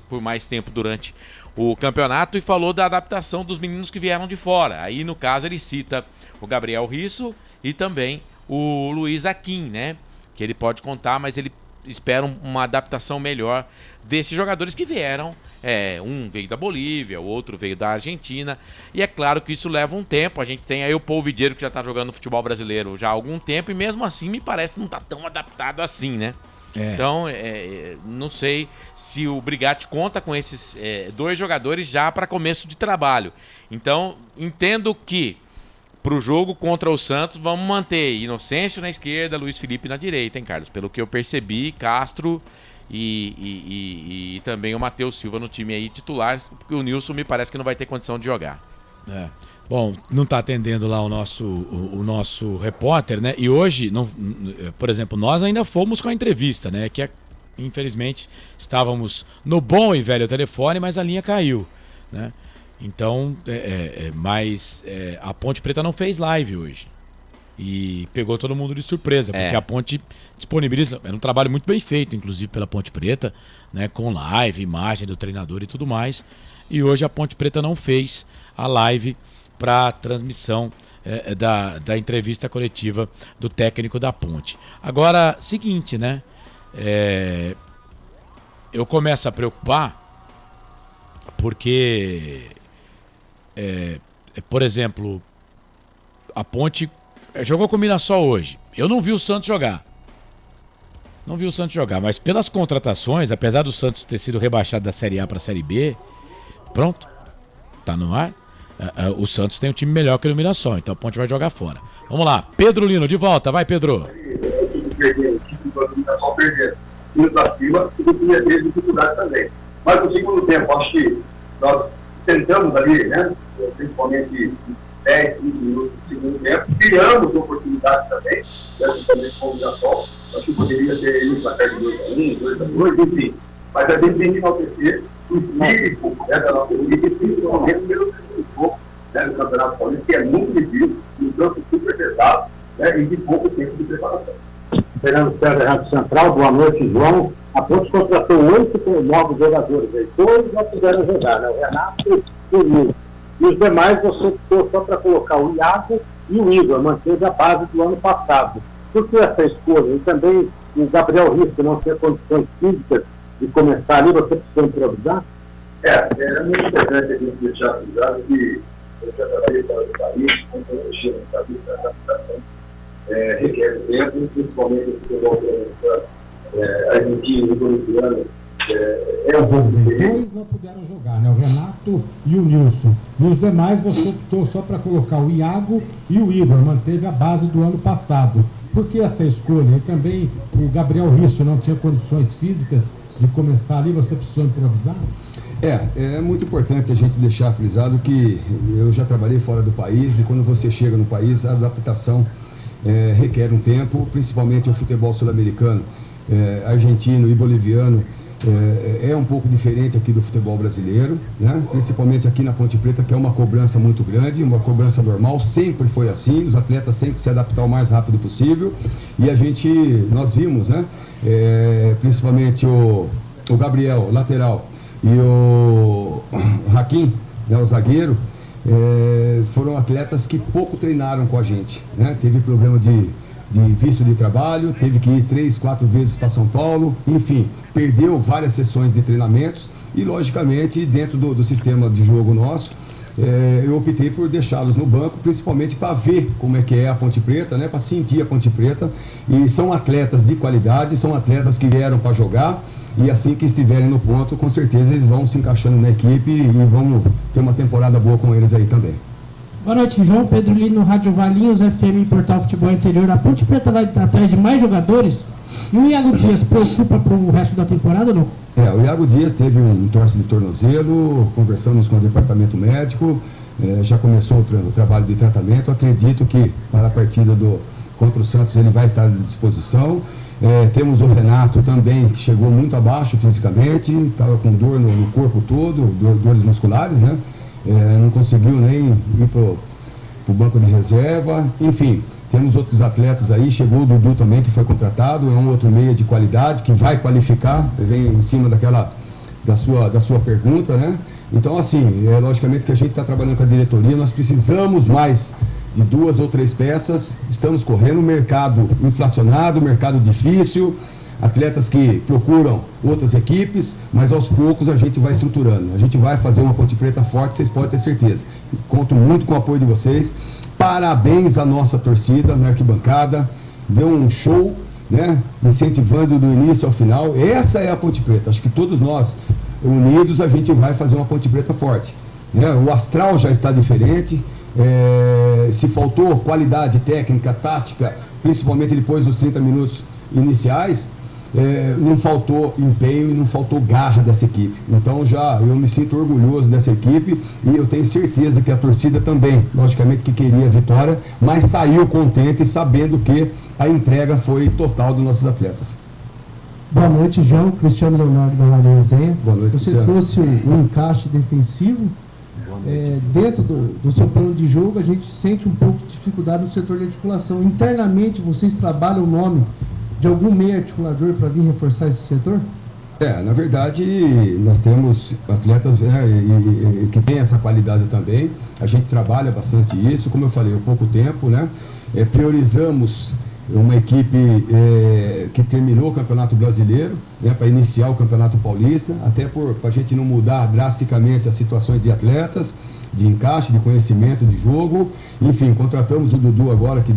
por mais tempo durante o campeonato, e falou da adaptação dos meninos que vieram de fora. Aí, no caso, ele cita o Gabriel Risso e também o Luiz Aquim, né? Que ele pode contar, mas ele espera uma adaptação melhor desses jogadores que vieram. Um veio da Bolívia, o outro veio da Argentina, e é claro que isso leva um tempo. A gente tem aí o Paul Vidiero, que já tá jogando no futebol brasileiro já há algum tempo, e mesmo assim me parece que não tá tão adaptado assim, né? Então, não sei se o Brigatti conta com esses 2 jogadores já para começo de trabalho. Então, entendo que pro jogo contra o Santos vamos manter Inocêncio na esquerda, Luiz Felipe na direita, hein, Carlos? Pelo que eu percebi, Castro e também o Matheus Silva no time aí titular, porque o Nilson me parece que não vai ter condição de jogar. Bom, não está atendendo lá o nosso repórter, né? E hoje, por exemplo, nós ainda fomos com a entrevista, né? Que infelizmente estávamos no bom e velho telefone, mas a linha caiu, né? Então, mas a Ponte Preta não fez live hoje. E pegou todo mundo de surpresa, porque a Ponte disponibiliza, era um trabalho muito bem feito, inclusive pela Ponte Preta, né? Com live, imagem do treinador e tudo mais. E hoje a Ponte Preta não fez a live para transmissão da entrevista coletiva do técnico da Ponte. Agora, seguinte, né? Eu começo a preocupar porque, por exemplo, a Ponte jogou com o Mirassol hoje. Eu não vi o Santos jogar. Mas pelas contratações, apesar do Santos ter sido rebaixado da Série A para a Série B, pronto, tá no ar. O Santos tem um time melhor que o Mirassol, então a Ponte vai jogar fora. Vamos lá, Pedro Lino, de volta, vai Pedro. E para cima, e tinha dificuldade também. Mas no segundo tempo, acho que nós tentamos ali, né, principalmente 10, 15 minutos do segundo tempo, criamos oportunidades também, também com o Mirassol. Acho que poderia ter ido para perto de 2-1, 2-2, enfim. Mas a gente tem que enaltecer o espírito da nossa equipe, principalmente pelo jogo do Campeonato Paulista, que é muito difícil, um campo super pesado, né, e de pouco tempo de preparação. Fernando César, Rádio Central, boa noite, João. A Ponte contratou 8 novos jogadores aí. 2 já puderam jogar, né? O Renato e o Nilson. E os demais você optou só para colocar o Iago e o Igor, manteve a base do ano passado. Por que essa escolha? E também o Gabriel Risco não ter condições físicas de começar ali, você precisa improvisar? É muito importante a gente deixar avisado que eu já trabalhei fora do país, quando eu chego no país, a adaptação requer tempo, principalmente o futebol argentino e boliviano. Dois não puderam jogar, né? O Renato e o Nilson. E os demais você optou só para colocar o Iago e o Igor, manteve a base do ano passado. Por que essa escolha? E também o Gabriel Risso não tinha condições físicas de começar ali, você precisou improvisar? É muito importante a gente deixar frisado que eu já trabalhei fora do país e quando você chega no país, a adaptação requer um tempo, principalmente o futebol sul-americano, argentino e boliviano. É um pouco diferente aqui do futebol brasileiro, né? Principalmente aqui na Ponte Preta, que é uma cobrança muito grande, uma cobrança normal, sempre foi assim, os atletas têm que se adaptar o mais rápido possível, e nós vimos, né? Principalmente o Gabriel, lateral, e o Hakim, né, o zagueiro, foram atletas que pouco treinaram com a gente, né? Teve problema de visto de trabalho, teve que ir 3, 4 vezes para São Paulo, enfim, perdeu várias sessões de treinamentos e, logicamente, dentro do sistema de jogo nosso, eu optei por deixá-los no banco, principalmente para ver como é que é a Ponte Preta, né? Para sentir a Ponte Preta, e são atletas de qualidade, são atletas que vieram para jogar, e assim que estiverem no ponto, com certeza eles vão se encaixando na equipe e vamos ter uma temporada boa com eles aí também. Boa noite, João. Pedro Lino, Rádio Valinhos, FM Portal Futebol Interior. A Ponte Preta vai atrás de mais jogadores. E o Iago Dias preocupa para o resto da temporada ou não? O Iago Dias teve um torce de tornozelo, conversamos com o departamento médico, já começou o trabalho de tratamento. Acredito que para a partida contra o Santos ele vai estar à disposição. Temos o Renato também, que chegou muito abaixo fisicamente, estava com dor no corpo todo, dores musculares, né? Não conseguiu nem ir para o banco de reserva, enfim, temos outros atletas aí, chegou o Dudu também, que foi contratado, é um outro meia de qualidade, que vai qualificar, vem em cima da sua pergunta, né? Então, assim, logicamente que a gente está trabalhando com a diretoria, nós precisamos mais de 2 ou 3 peças, estamos correndo, mercado inflacionado, mercado difícil, atletas que procuram outras equipes, mas aos poucos a gente vai estruturando. A gente vai fazer uma Ponte Preta forte, vocês podem ter certeza. Conto muito com o apoio de vocês. Parabéns à nossa torcida na arquibancada. Deu um show, né? Incentivando do início ao final. Essa é a Ponte Preta. Acho que todos nós, unidos, a gente vai fazer uma Ponte Preta forte. O astral já está diferente. Se faltou qualidade técnica, tática, principalmente depois dos 30 minutos iniciais, não faltou empenho e não faltou garra dessa equipe. Então eu me sinto orgulhoso dessa equipe e eu tenho certeza que a torcida também, logicamente que queria a vitória, mas saiu contente sabendo que a entrega foi total dos nossos atletas. Boa noite, João. Cristiano Leonardo da Rádio Resenha. Boa noite, Você Cristiano. trouxe um encaixe defensivo. Dentro do seu plano de jogo, a gente sente um pouco de dificuldade no setor de articulação. Internamente, vocês trabalham o nome de algum meio articulador para vir reforçar esse setor? Na verdade, nós temos atletas que têm essa qualidade também. A gente trabalha bastante isso, como eu falei, há pouco tempo, né? Priorizamos uma equipe que terminou o Campeonato Brasileiro, né, para iniciar o Campeonato Paulista, até para a gente não mudar drasticamente as situações de atletas, de encaixe, de conhecimento de jogo. Enfim, contratamos o Dudu agora, que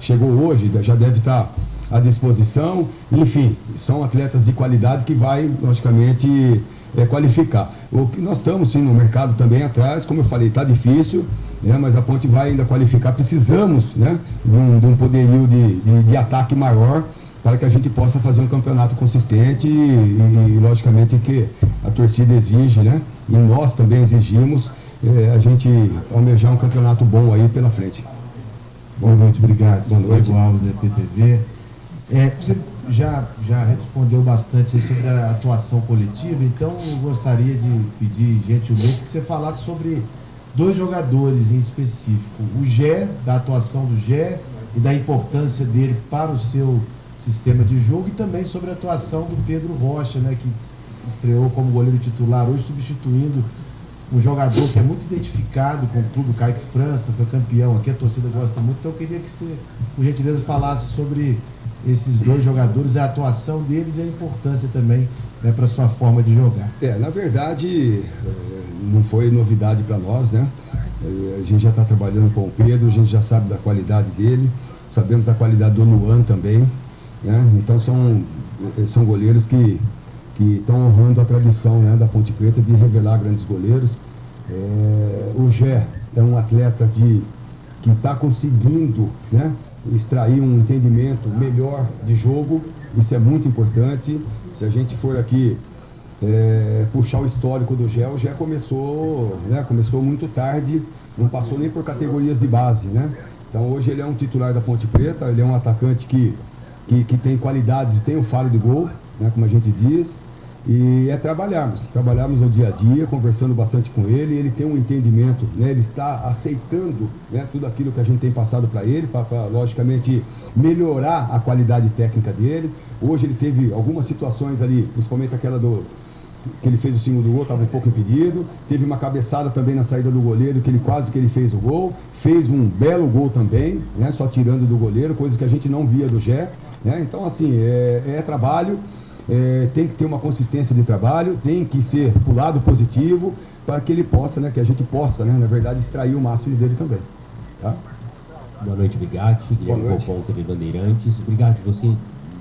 chegou hoje, já deve estar à disposição. Enfim, são atletas de qualidade que vai, logicamente, qualificar. O que nós estamos, sim, no mercado também atrás, como eu falei, está difícil, mas a Ponte vai ainda qualificar. Precisamos, né, de um poderio de ataque maior para que a gente possa fazer um campeonato consistente e logicamente, que a torcida exige, né, e nós também exigimos, a gente almejar um campeonato bom aí pela frente. Boa noite, obrigado. Boa noite. Diego Alves, da PTV. Você já respondeu bastante sobre a atuação coletiva, então eu gostaria de pedir gentilmente que você falasse sobre 2 jogadores em específico, o Gé, da atuação do Gé e da importância dele para o seu sistema de jogo, e também sobre a atuação do Pedro Rocha, né, que estreou como goleiro titular hoje, substituindo um jogador que é muito identificado com o clube, o Kaique França, foi campeão aqui, a torcida gosta muito, então eu queria que você, por gentileza, falasse sobre esses 2 jogadores, a atuação deles e a importância também, né, para a sua forma de jogar. Na verdade, não foi novidade para nós, né? A gente já está trabalhando com o Pedro, a gente já sabe da qualidade dele, sabemos da qualidade do Luan também, né? Então são goleiros que estão honrando a tradição, né, da Ponte Preta de revelar grandes goleiros. O Gé é um atleta que está conseguindo, né, extrair um entendimento melhor de jogo. Isso é muito importante. Se a gente for aqui puxar o histórico do Gé, o Gé começou muito tarde, não passou nem por categorias de base, né? Então hoje ele é um titular da Ponte Preta, ele é um atacante que tem qualidades, tem o faro de gol, né, como a gente diz. E trabalharmos no dia a dia, conversando bastante com ele tem um entendimento, né? Ele está aceitando, né, tudo aquilo que a gente tem passado para ele, para logicamente melhorar a qualidade técnica dele. Hoje ele teve algumas situações ali, principalmente aquela que ele fez o segundo gol, estava um pouco impedido, teve uma cabeçada também na saída do goleiro, que ele fez o gol, fez um belo gol também, né, só tirando do goleiro, coisa que a gente não via do Gé, né? Então assim, é trabalho. Tem que ter uma consistência de trabalho, tem que ser pro lado positivo, para que ele possa, né, que a gente possa, né, na verdade, extrair o máximo dele também. Tá? Boa noite, Brigatti. Guilherme Copom, TV Bandeirantes. Brigatti, você,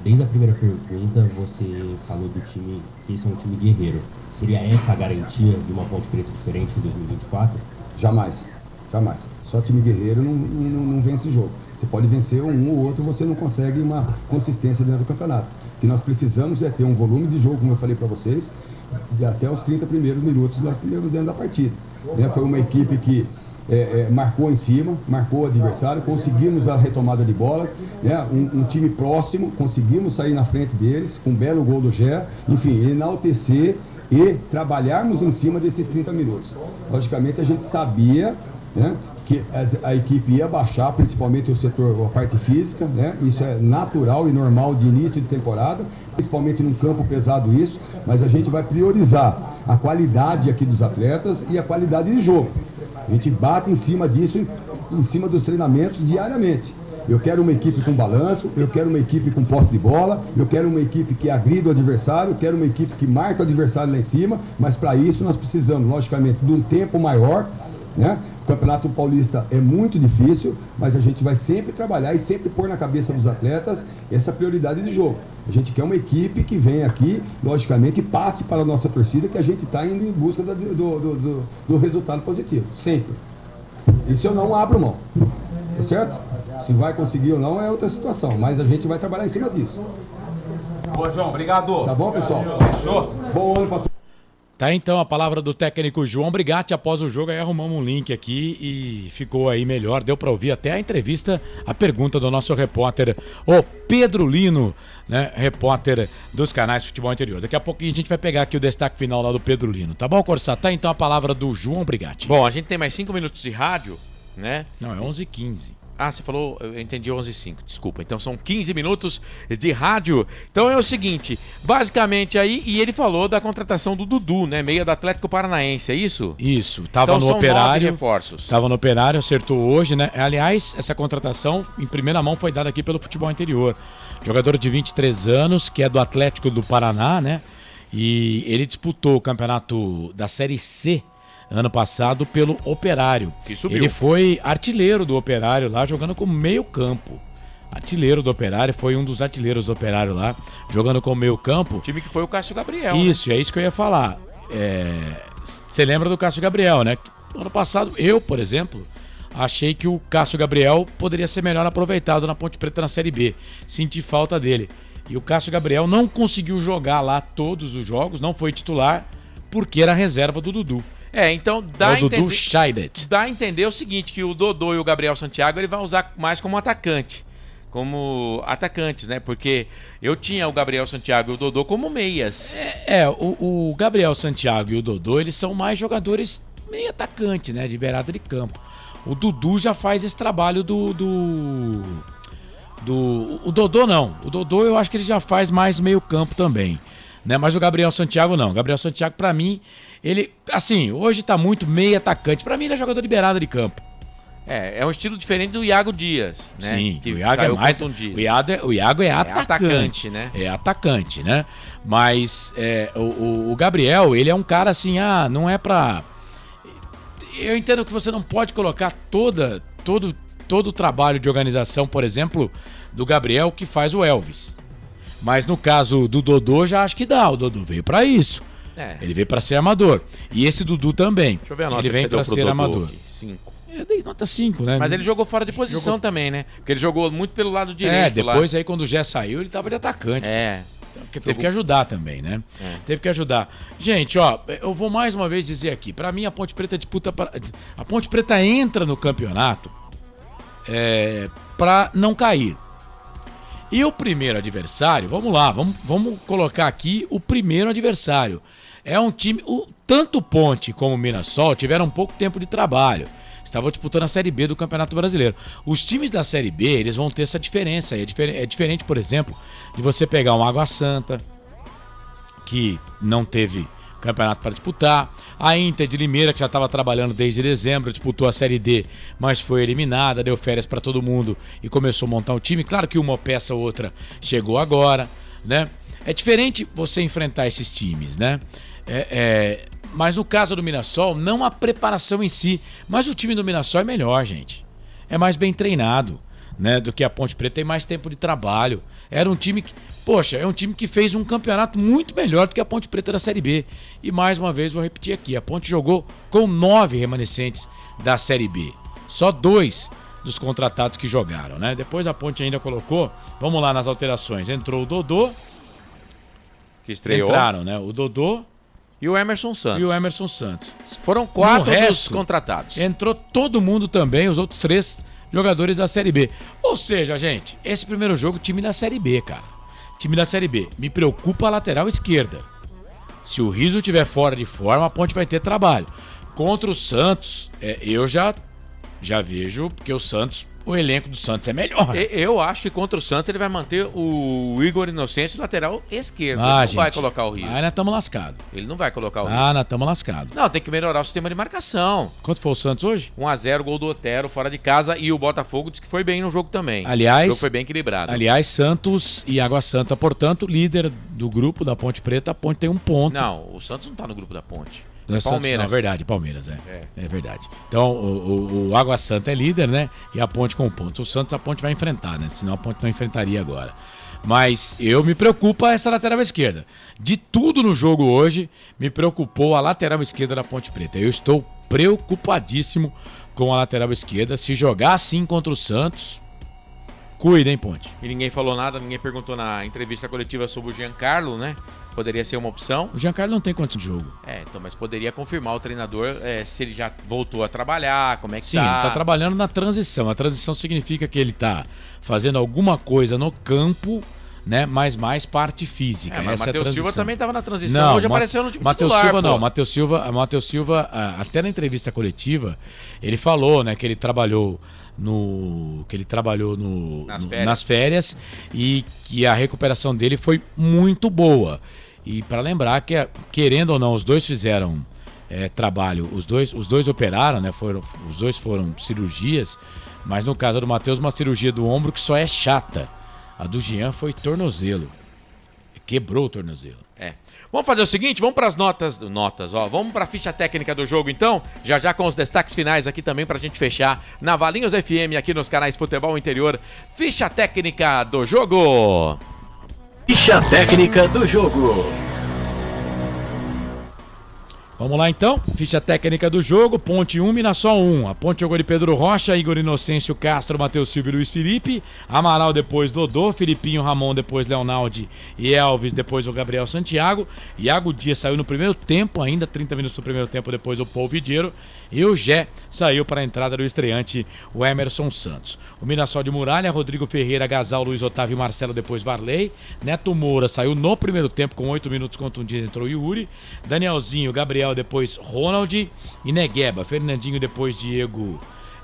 desde a primeira pergunta, você falou do time, que esse é um time guerreiro. Seria essa a garantia de uma Ponte Preta diferente em 2024? Jamais. Só time guerreiro não vence jogo. Você pode vencer um ou outro, você não consegue uma consistência dentro do campeonato. O que nós precisamos é ter um volume de jogo, como eu falei para vocês, de até os 30 primeiros minutos nós temos dentro da partida. Foi uma equipe que marcou em cima, marcou o adversário, conseguimos a retomada de bolas, né? Um time próximo, conseguimos sair na frente deles, com um belo gol do Gé, enfim, enaltecer e trabalharmos em cima desses 30 minutos. Logicamente a gente sabia, né, que a equipe ia baixar, principalmente o setor, a parte física, né? Isso é natural e normal de início de temporada, principalmente num campo pesado isso, mas a gente vai priorizar a qualidade aqui dos atletas e a qualidade de jogo. A gente bate em cima disso, em cima dos treinamentos diariamente. Eu quero uma equipe com balanço, eu quero uma equipe com posse de bola, eu quero uma equipe que agrida o adversário, eu quero uma equipe que marca o adversário lá em cima, mas para isso nós precisamos, logicamente, de um tempo maior, né? O Campeonato Paulista é muito difícil, mas a gente vai sempre trabalhar e sempre pôr na cabeça dos atletas essa prioridade de jogo. A gente quer uma equipe que venha aqui, logicamente, e passe para a nossa torcida, que a gente está indo em busca do resultado positivo, sempre. Isso eu não abro mão, tá certo? Se vai conseguir ou não é outra situação, mas a gente vai trabalhar em cima disso. Boa, João, obrigado. Tá bom, pessoal? Fechou. Bom ano para todos. Tá então a palavra do técnico João Brigatti. Após o jogo aí arrumamos um link aqui e ficou aí melhor, deu para ouvir até a entrevista, a pergunta do nosso repórter, o Pedro Lino, né, repórter dos canais Futebol Interior. Daqui a pouquinho a gente vai pegar aqui o destaque final lá do Pedro Lino, tá bom, Corsá? Tá então a palavra do João Brigatti. Bom, a gente tem mais 5 minutos de rádio, né? Não, é 11h15. Ah, você falou, eu entendi 11h05, desculpa. Então são 15 minutos de rádio. Então é o seguinte, basicamente aí, e ele falou da contratação do Dudu, né? Meia do Atlético Paranaense, é isso? Isso, tava então, no são Operário. 9 reforços. Tava no Operário, acertou hoje, né? Aliás, essa contratação em primeira mão foi dada aqui pelo Futebol Interior. Jogador de 23 anos, que é do Atlético do Paraná, né? E ele disputou o campeonato da Série C ano passado pelo Operário. Que subiu. Ele foi artilheiro do Operário lá, jogando como meio campo. Artilheiro do Operário, foi um dos artilheiros do Operário lá, jogando como meio campo. Time que foi o Cássio Gabriel. Isso, é isso que eu ia falar. Você lembra do Cássio Gabriel, né? Ano passado, eu, por exemplo, achei que o Cássio Gabriel poderia ser melhor aproveitado na Ponte Preta na Série B. Senti falta dele. E o Cássio Gabriel não conseguiu jogar lá todos os jogos, não foi titular, porque era reserva do Dudu. Então dá a entender o seguinte, que o Dodô e o Gabriel Santiago ele vai usar mais como atacante. Como atacantes, né? Porque eu tinha o Gabriel Santiago e o Dodô como meias. O Gabriel Santiago e o Dodô, eles são mais jogadores meio atacante, né? De beirada de campo. O Dudu já faz esse trabalho o Dodô não. O Dodô eu acho que ele já faz mais meio campo também, né? Mas o Gabriel Santiago não. O Gabriel Santiago, pra mim, ele, assim, hoje tá muito meio atacante. Pra mim, ele é jogador de beirada de campo. É um estilo diferente do Iago Dias, né? Sim, que o Iago é mais... O Iago é atacante, né? É atacante, né? Mas o Gabriel, ele é um cara assim, não é pra... Eu entendo que você não pode colocar todo o trabalho de organização, por exemplo, do Gabriel que faz o Elvis. Mas no caso do Dodô, já acho que dá. O Dodô veio pra isso. Ele veio pra ser armador. E esse Dudu também. Deixa eu ver a nota ele vem pra ser armador. 5. Eu dei nota 5, né? Mas ele jogou fora de posição também, né? Porque ele jogou muito pelo lado direito. Depois lá. Aí quando o Gé saiu, ele tava de atacante. Porque teve Jogou... que ajudar também, né? Teve que ajudar. Gente, ó, eu vou mais uma vez dizer aqui. Pra mim, a Ponte Preta disputa... A Ponte Preta entra no campeonato pra não cair. E o primeiro adversário, vamos lá, vamos colocar aqui o primeiro adversário. É um time... Tanto Ponte como o Mirassol tiveram pouco tempo de trabalho. Estavam disputando a Série B do Campeonato Brasileiro. Os times da Série B, eles vão ter essa diferença. É diferente, por exemplo, de você pegar um Água Santa, que não teve campeonato para disputar. A Inter de Limeira, que já estava trabalhando desde dezembro, disputou a Série D, mas foi eliminada, deu férias para todo mundo e começou a montar um time. Claro que uma peça ou outra chegou agora, né? É diferente você enfrentar esses times, né? Mas no caso do Mirassol, não a preparação em si, mas o time do Mirassol é melhor, gente. É mais bem treinado, né, do que a Ponte Preta, tem mais tempo de trabalho. Era um time que, é um time que fez um campeonato muito melhor do que a Ponte Preta da Série B. E mais uma vez vou repetir aqui, a Ponte jogou com 9 remanescentes da Série B. Só 2 dos contratados que jogaram, né? Depois a Ponte ainda colocou, vamos lá nas alterações. Entrou o Dodô, que estreou. Entraram, né? O Dodô e o Emerson Santos. Foram 4 dos contratados. Entrou todo mundo também, os outros 3 jogadores da Série B. Ou seja, gente, esse primeiro jogo, time da Série B, cara. Time da Série B. Me preocupa a lateral esquerda. Se o Rizzo estiver fora de forma, a Ponte vai ter trabalho. Contra o Santos, eu já vejo, porque o elenco do Santos é melhor. Eu acho que contra o Santos ele vai manter o Igor Inocêncio lateral esquerdo. Ele não vai colocar o Rizzo. Nós estamos lascados. Ele não vai colocar o Rizzo. Nós estamos lascados. Não, tem que melhorar o sistema de marcação. Quanto foi o Santos hoje? 1-0, gol do Otero fora de casa, e o Botafogo disse que foi bem no jogo também. Aliás, o jogo foi bem equilibrado. Aliás, Santos e Água Santa, portanto, líder do grupo da Ponte Preta. A Ponte tem 1 ponto. Não, o Santos não está no grupo da Ponte. Palmeiras. Não, verdade, Palmeiras, é verdade. Então, o Água Santa é líder, né? E a Ponte com 1 ponto. O Santos a Ponte vai enfrentar, né? Senão a Ponte não enfrentaria agora. Mas me preocupa essa lateral esquerda. De tudo no jogo hoje, me preocupou a lateral esquerda da Ponte Preta. Eu estou preocupadíssimo com a lateral esquerda. Se jogar assim contra o Santos, cuida, hein, Ponte? E ninguém falou nada, ninguém perguntou na entrevista coletiva sobre o Giancarlo, né? Poderia ser uma opção. O Giancarlo não tem condição de jogo. Então, mas poderia confirmar o treinador se ele já voltou a trabalhar, como é que Sim, ele está trabalhando na transição. A transição significa que ele está fazendo alguma coisa no campo, né? Mas mais parte física. Mas o Matheus Silva também estava na transição, não, hoje apareceu no time Matheus titular. Silva não, Matheus Silva, até na entrevista coletiva, ele falou, né, que ele trabalhou nas férias e que a recuperação dele foi muito boa. E para lembrar que, querendo ou não, os dois fizeram trabalho, os dois operaram, né? Os dois foram cirurgias, mas no caso do Matheus, uma cirurgia do ombro que só é chata. A do Jean foi tornozelo. Quebrou o tornozelo. Vamos fazer o seguinte, vamos para as notas, vamos para a ficha técnica do jogo então, já com os destaques finais aqui também pra gente fechar na Valinhos FM aqui nos canais Futebol Interior. Ficha técnica do jogo. Ficha técnica do jogo. Vamos lá então, ficha técnica do jogo, Ponte 1, Mirassol 1. A Ponte jogou de Pedro Rocha, Igor Inocêncio, Castro, Matheus Silva e Luiz Felipe. Amaral depois Dodô, Filipinho, Ramon depois Leonaldi e Elvis, depois o Gabriel Santiago. Iago Dias saiu no primeiro tempo, ainda 30 minutos do primeiro tempo, depois o Paul Vidiero. E o Gé saiu para a entrada do estreante, o Emerson Santos. O Mirassol de Muralha, Rodrigo Ferreira, Gasal, Luiz Otávio e Marcelo, depois Varley. Neto Moura saiu no primeiro tempo com 8 minutos contundido, entrou Yuri. Danielzinho, Gabriel, depois Ronald e Negueba. Fernandinho, depois Diego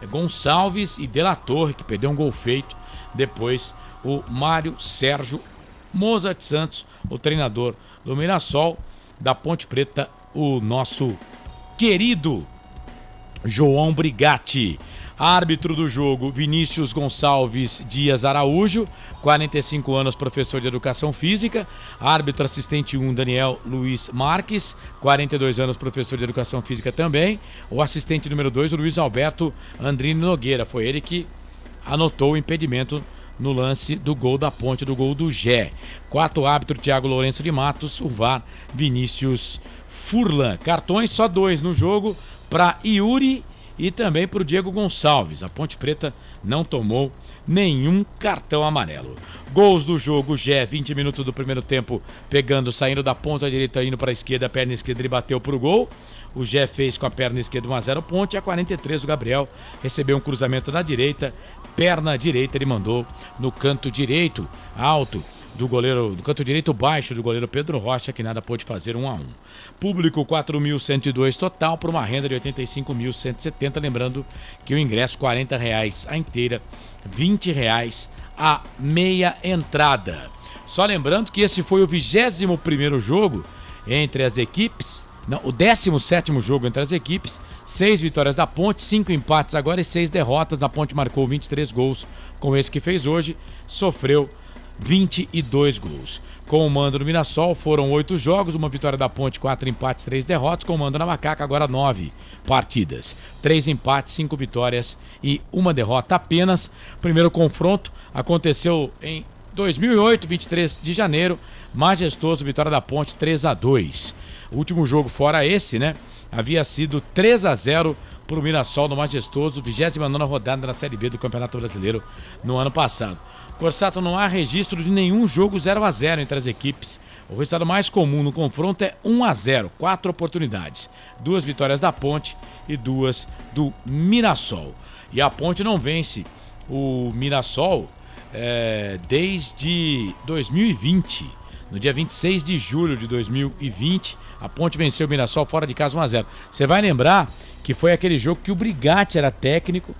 Gonçalves e De La Torre, que perdeu um gol feito. Depois o Mário Sérgio Mozart Santos, o treinador do Mirassol. Da Ponte Preta, o nosso querido João Brigatti. Árbitro do jogo, Vinícius Gonçalves Dias Araújo, 45 anos, professor de Educação Física. Árbitro assistente 1, Daniel Luiz Marques, 42 anos, professor de Educação Física também. O assistente número 2, o Luiz Alberto Andrini Nogueira, foi ele que anotou o impedimento no lance do gol da Ponte, do gol do Gé. Quarto árbitro, Thiago Lourenço de Matos. O VAR, Vinícius Furlan. Cartões, só 2 no jogo, para Yuri e também para o Diego Gonçalves. A Ponte Preta não tomou nenhum cartão amarelo. Gols do jogo, Gé, 20 minutos do primeiro tempo, saindo da ponta direita, indo para a esquerda, a perna esquerda, ele bateu pro gol. O Gé fez com a perna esquerda 1-0 Ponte. A 43 o Gabriel recebeu um cruzamento na direita, perna direita, ele mandou no canto direito alto do goleiro, do canto direito baixo do goleiro Pedro Rocha, que nada pôde fazer, 1-1. Público 4.102 total, por uma renda de 85.170. Lembrando que o ingresso R$40 a inteira, R$20 a meia entrada. Só lembrando que esse foi o 21º jogo entre as equipes, não, o 17º jogo entre as equipes. 6 vitórias da Ponte, 5 empates agora e 6 derrotas. A Ponte marcou 23 gols com esse que fez hoje, sofreu 22 gols. Com o mando do Mirassol foram 8 jogos, 1 vitória da Ponte, 4 empates, 3 derrotas. Com o mando na Macaca agora 9 partidas, 3 empates, 5 vitórias e 1 derrota apenas. Primeiro confronto aconteceu em 2008, 23 de janeiro, majestoso, vitória da Ponte 3-2. O último jogo fora esse, né, havia sido 3-0 para o Mirassol no majestoso, 29ª rodada na Série B do Campeonato Brasileiro no ano passado. Corsato, não há registro de nenhum jogo 0-0 entre as equipes. O resultado mais comum no confronto é 1-0, 4 oportunidades, 2 vitórias da Ponte e 2 do Mirassol. E a Ponte não vence o Mirassol desde 2020. No dia 26 de julho de 2020, a Ponte venceu o Mirassol fora de casa 1-0. Você vai lembrar que foi aquele jogo que o Brigatti era técnico,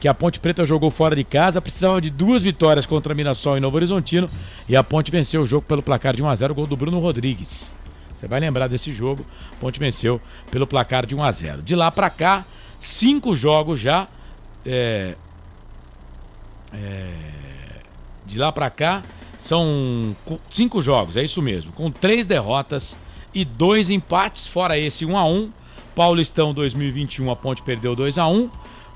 que a Ponte Preta jogou fora de casa, precisava de 2 vitórias contra Mirassol e Novo Horizontino, e a Ponte venceu o jogo pelo placar de 1-0, gol do Bruno Rodrigues. Você vai lembrar desse jogo, a Ponte venceu pelo placar de 1-0. De lá pra cá, 5 jogos já, de lá pra cá, são 5 jogos, é isso mesmo, com 3 derrotas e 2 empates, fora esse 1-1. Paulistão 2021, a Ponte perdeu 2-1.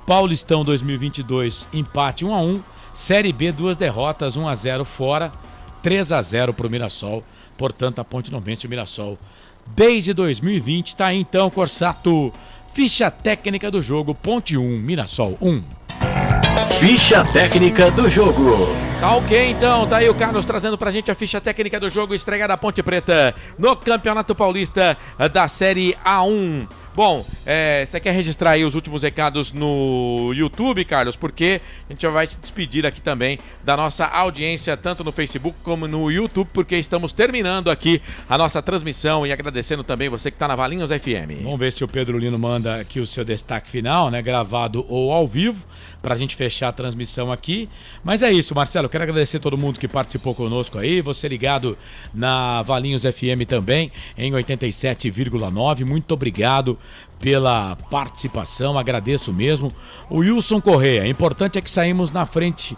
Paulistão 2022, empate 1-1. Série B, 2 derrotas, 1-0 fora, 3-0 para o Mirassol. Portanto, a Ponte não vence o Mirassol desde 2020. Tá aí então, Corsato. Ficha técnica do jogo, Ponte 1, Mirassol 1. Ficha técnica do jogo. Tá ok, então, tá aí o Carlos trazendo pra gente a ficha técnica do jogo, estreia da Ponte Preta no Campeonato Paulista da Série A1. Bom, você quer registrar aí os últimos recados no YouTube, Carlos? Porque a gente já vai se despedir aqui também da nossa audiência, tanto no Facebook como no YouTube, porque estamos terminando aqui a nossa transmissão e agradecendo também você que está na Valinhos FM. Vamos ver se o Pedro Lino manda aqui o seu destaque final, né? Gravado ou ao vivo, pra gente fechar a transmissão aqui. Mas é isso, Marcelo, quero agradecer a todo mundo que participou conosco aí, você ligado na Valinhos FM também, em 87,9. Muito obrigado pela participação, agradeço mesmo. O Wilson Correia, importante é que saímos na frente,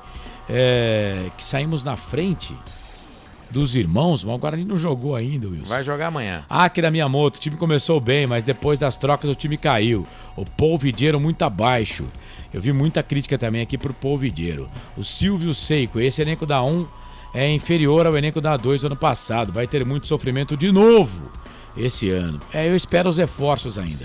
dos irmãos, mas o Guarani não jogou ainda, Wilson. Vai jogar amanhã. Akira Miyamoto, o time começou bem, mas depois das trocas o time caiu. O Polvidiero muito abaixo. Eu vi muita crítica também aqui pro Polvidiero. O Silvio Seiko, esse elenco da 1 é inferior ao elenco da 2 do ano passado. Vai ter muito sofrimento de novo esse ano. Eu espero os reforços ainda.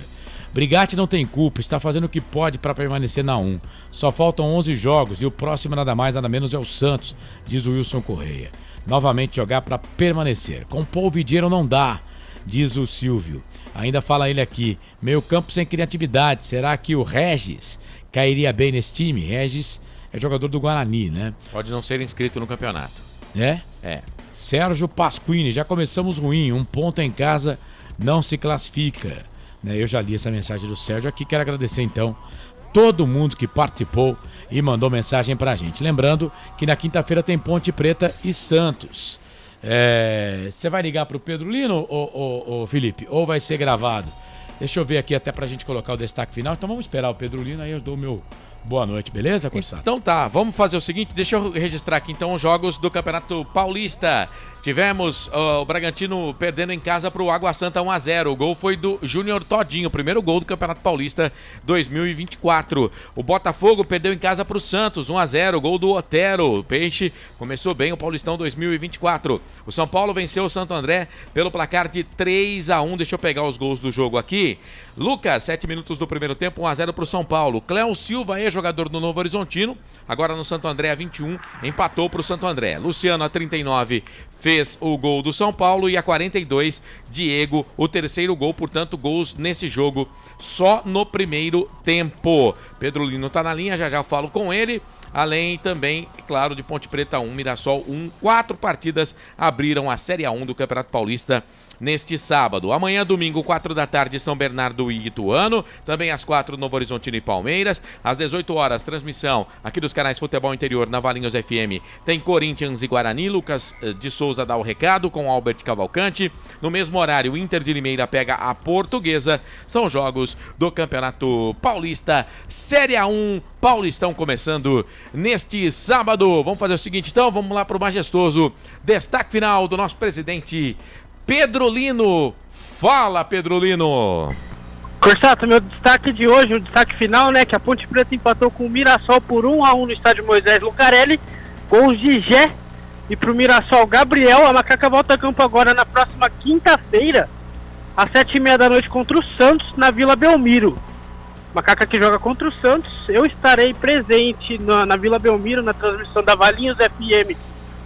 Brigatti não tem culpa, está fazendo o que pode para permanecer na 1. Só faltam 11 jogos e o próximo nada mais nada menos é o Santos, diz o Wilson Correia. Novamente jogar para permanecer. Com o Polvidiero não dá, diz o Silvio. Ainda fala ele aqui, meio campo sem criatividade. Será que o Regis cairia bem nesse time? Regis é jogador do Guarani, né? Pode não ser inscrito no campeonato. É? É. Sérgio Pasquini, já começamos ruim, 1 ponto em casa não se classifica. Eu já li essa mensagem do Sérgio aqui, quero agradecer então todo mundo que participou e mandou mensagem pra gente. Lembrando que na quinta-feira tem Ponte Preta e Santos. Você vai ligar pro Pedro Lino, ou Felipe, ou vai ser gravado? Deixa eu ver aqui até pra gente colocar o destaque final. Então vamos esperar o Pedro Lino, aí eu dou o meu boa noite, beleza, Corsato? Então tá, vamos fazer o seguinte, deixa eu registrar aqui então os jogos do Campeonato Paulista. Tivemos o Bragantino perdendo em casa pro Água Santa 1-0. O gol foi do Júnior Todinho, o primeiro gol do Campeonato Paulista 2024. O Botafogo perdeu em casa pro Santos 1-0, o gol do Otero. O Peixe começou bem o Paulistão 2024. O São Paulo venceu o Santo André pelo placar de 3-1. Deixa eu pegar os gols do jogo aqui. Lucas, 7 minutos do primeiro tempo, 1-0 pro São Paulo. Cléo Silva, ex-jogador do Novo Horizontino, agora no Santo André a 21, empatou pro Santo André. Luciano, a 39, fez o gol do São Paulo e a 42, Diego, o terceiro gol, portanto, gols nesse jogo só no primeiro tempo. Pedro Lino tá na linha, já eu falo com ele. Além também, claro, de Ponte Preta 1, Mirassol 1, 4 partidas abriram a Série A1 do Campeonato Paulista neste sábado. Amanhã, domingo, 4 da tarde, São Bernardo e Ituano. Também às 4, Novo Horizontino e Palmeiras. Às 18 horas, transmissão aqui dos canais Futebol Interior na Valinhos FM. Tem Corinthians e Guarani. Lucas de Souza dá o recado com Albert Cavalcante. No mesmo horário, Inter de Limeira pega a Portuguesa. São jogos do Campeonato Paulista, Série A1. Paulistão começando neste sábado. Vamos fazer o seguinte então, vamos lá para o majestoso destaque final do nosso presidente Pedro Lino. Fala, Pedro Lino. Corsato, meu destaque de hoje, o destaque final, né, que a Ponte Preta empatou com o Mirassol por 1-1 no estádio Moisés Lucarelli, gols de Gé e pro Mirassol Gabriel. A Macaca volta a campo agora na próxima quinta-feira, às 7h30 da noite contra o Santos, na Vila Belmiro. Macaca que joga contra o Santos. Eu estarei presente na Vila Belmiro, na transmissão da Valinhos FM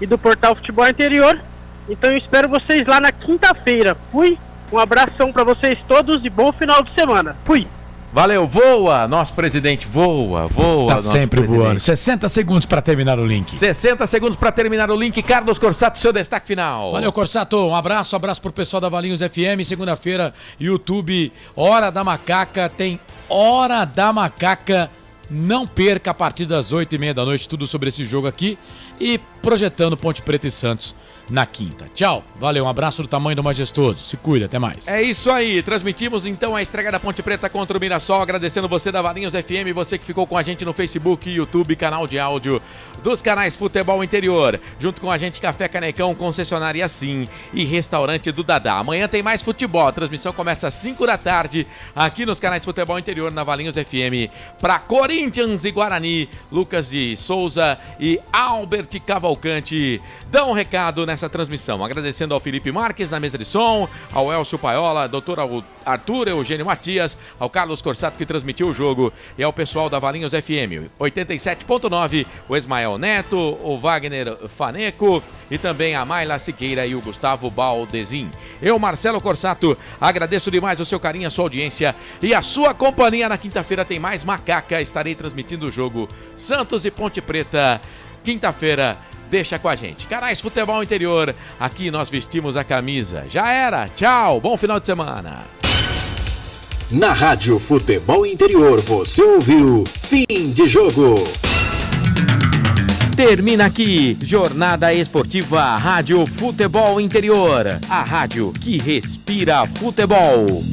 e do Portal Futebol Interior. Então eu espero vocês lá na quinta-feira. Fui, um abração para vocês todos e bom final de semana. Fui. Valeu, voa, nosso presidente, voa. Tá sempre voando. 60 segundos para terminar o link. 60 segundos para terminar o link. Carlos Corsato, seu destaque final. Valeu, Corsato. Um abraço pro pessoal da Valinhos FM. Segunda-feira, YouTube, Hora da Macaca. Tem Hora da Macaca. Não perca a partir das 8h30 da noite tudo sobre esse jogo aqui. E projetando Ponte Preta e Santos na quinta. Tchau, valeu, um abraço do tamanho do majestoso, se cuida, até mais. É isso aí, transmitimos então a estreia da Ponte Preta contra o Mirassol, agradecendo você da Valinhos FM, você que ficou com a gente no Facebook, YouTube, canal de áudio dos canais Futebol Interior, junto com a gente Café Canecão, concessionária Sim e Restaurante do Dadá. Amanhã tem mais futebol, a transmissão começa às 5 da tarde, aqui nos canais Futebol Interior, na Valinhos FM, para Corinthians e Guarani, Lucas de Souza e Albert Forte Cavalcante dão um recado nessa transmissão. Agradecendo ao Felipe Marques na mesa de som, ao Elcio Paiola, doutor Arthur Eugênio Matias, ao Carlos Corsato que transmitiu o jogo e ao pessoal da Valinhos FM 87.9, o Ismael Neto, o Wagner Faneco e também a Mayla Siqueira e o Gustavo Baldezin. Eu, Marcelo Corsato, agradeço demais o seu carinho, a sua audiência e a sua companhia. Na quinta-feira tem mais Macaca, estarei transmitindo o jogo Santos e Ponte Preta. Quinta-feira, deixa com a gente. Canais Futebol Interior, aqui nós vestimos a camisa. Já era, tchau, bom final de semana. Na Rádio Futebol Interior, você ouviu Fim de Jogo. Termina aqui, Jornada Esportiva Rádio Futebol Interior. A rádio que respira futebol.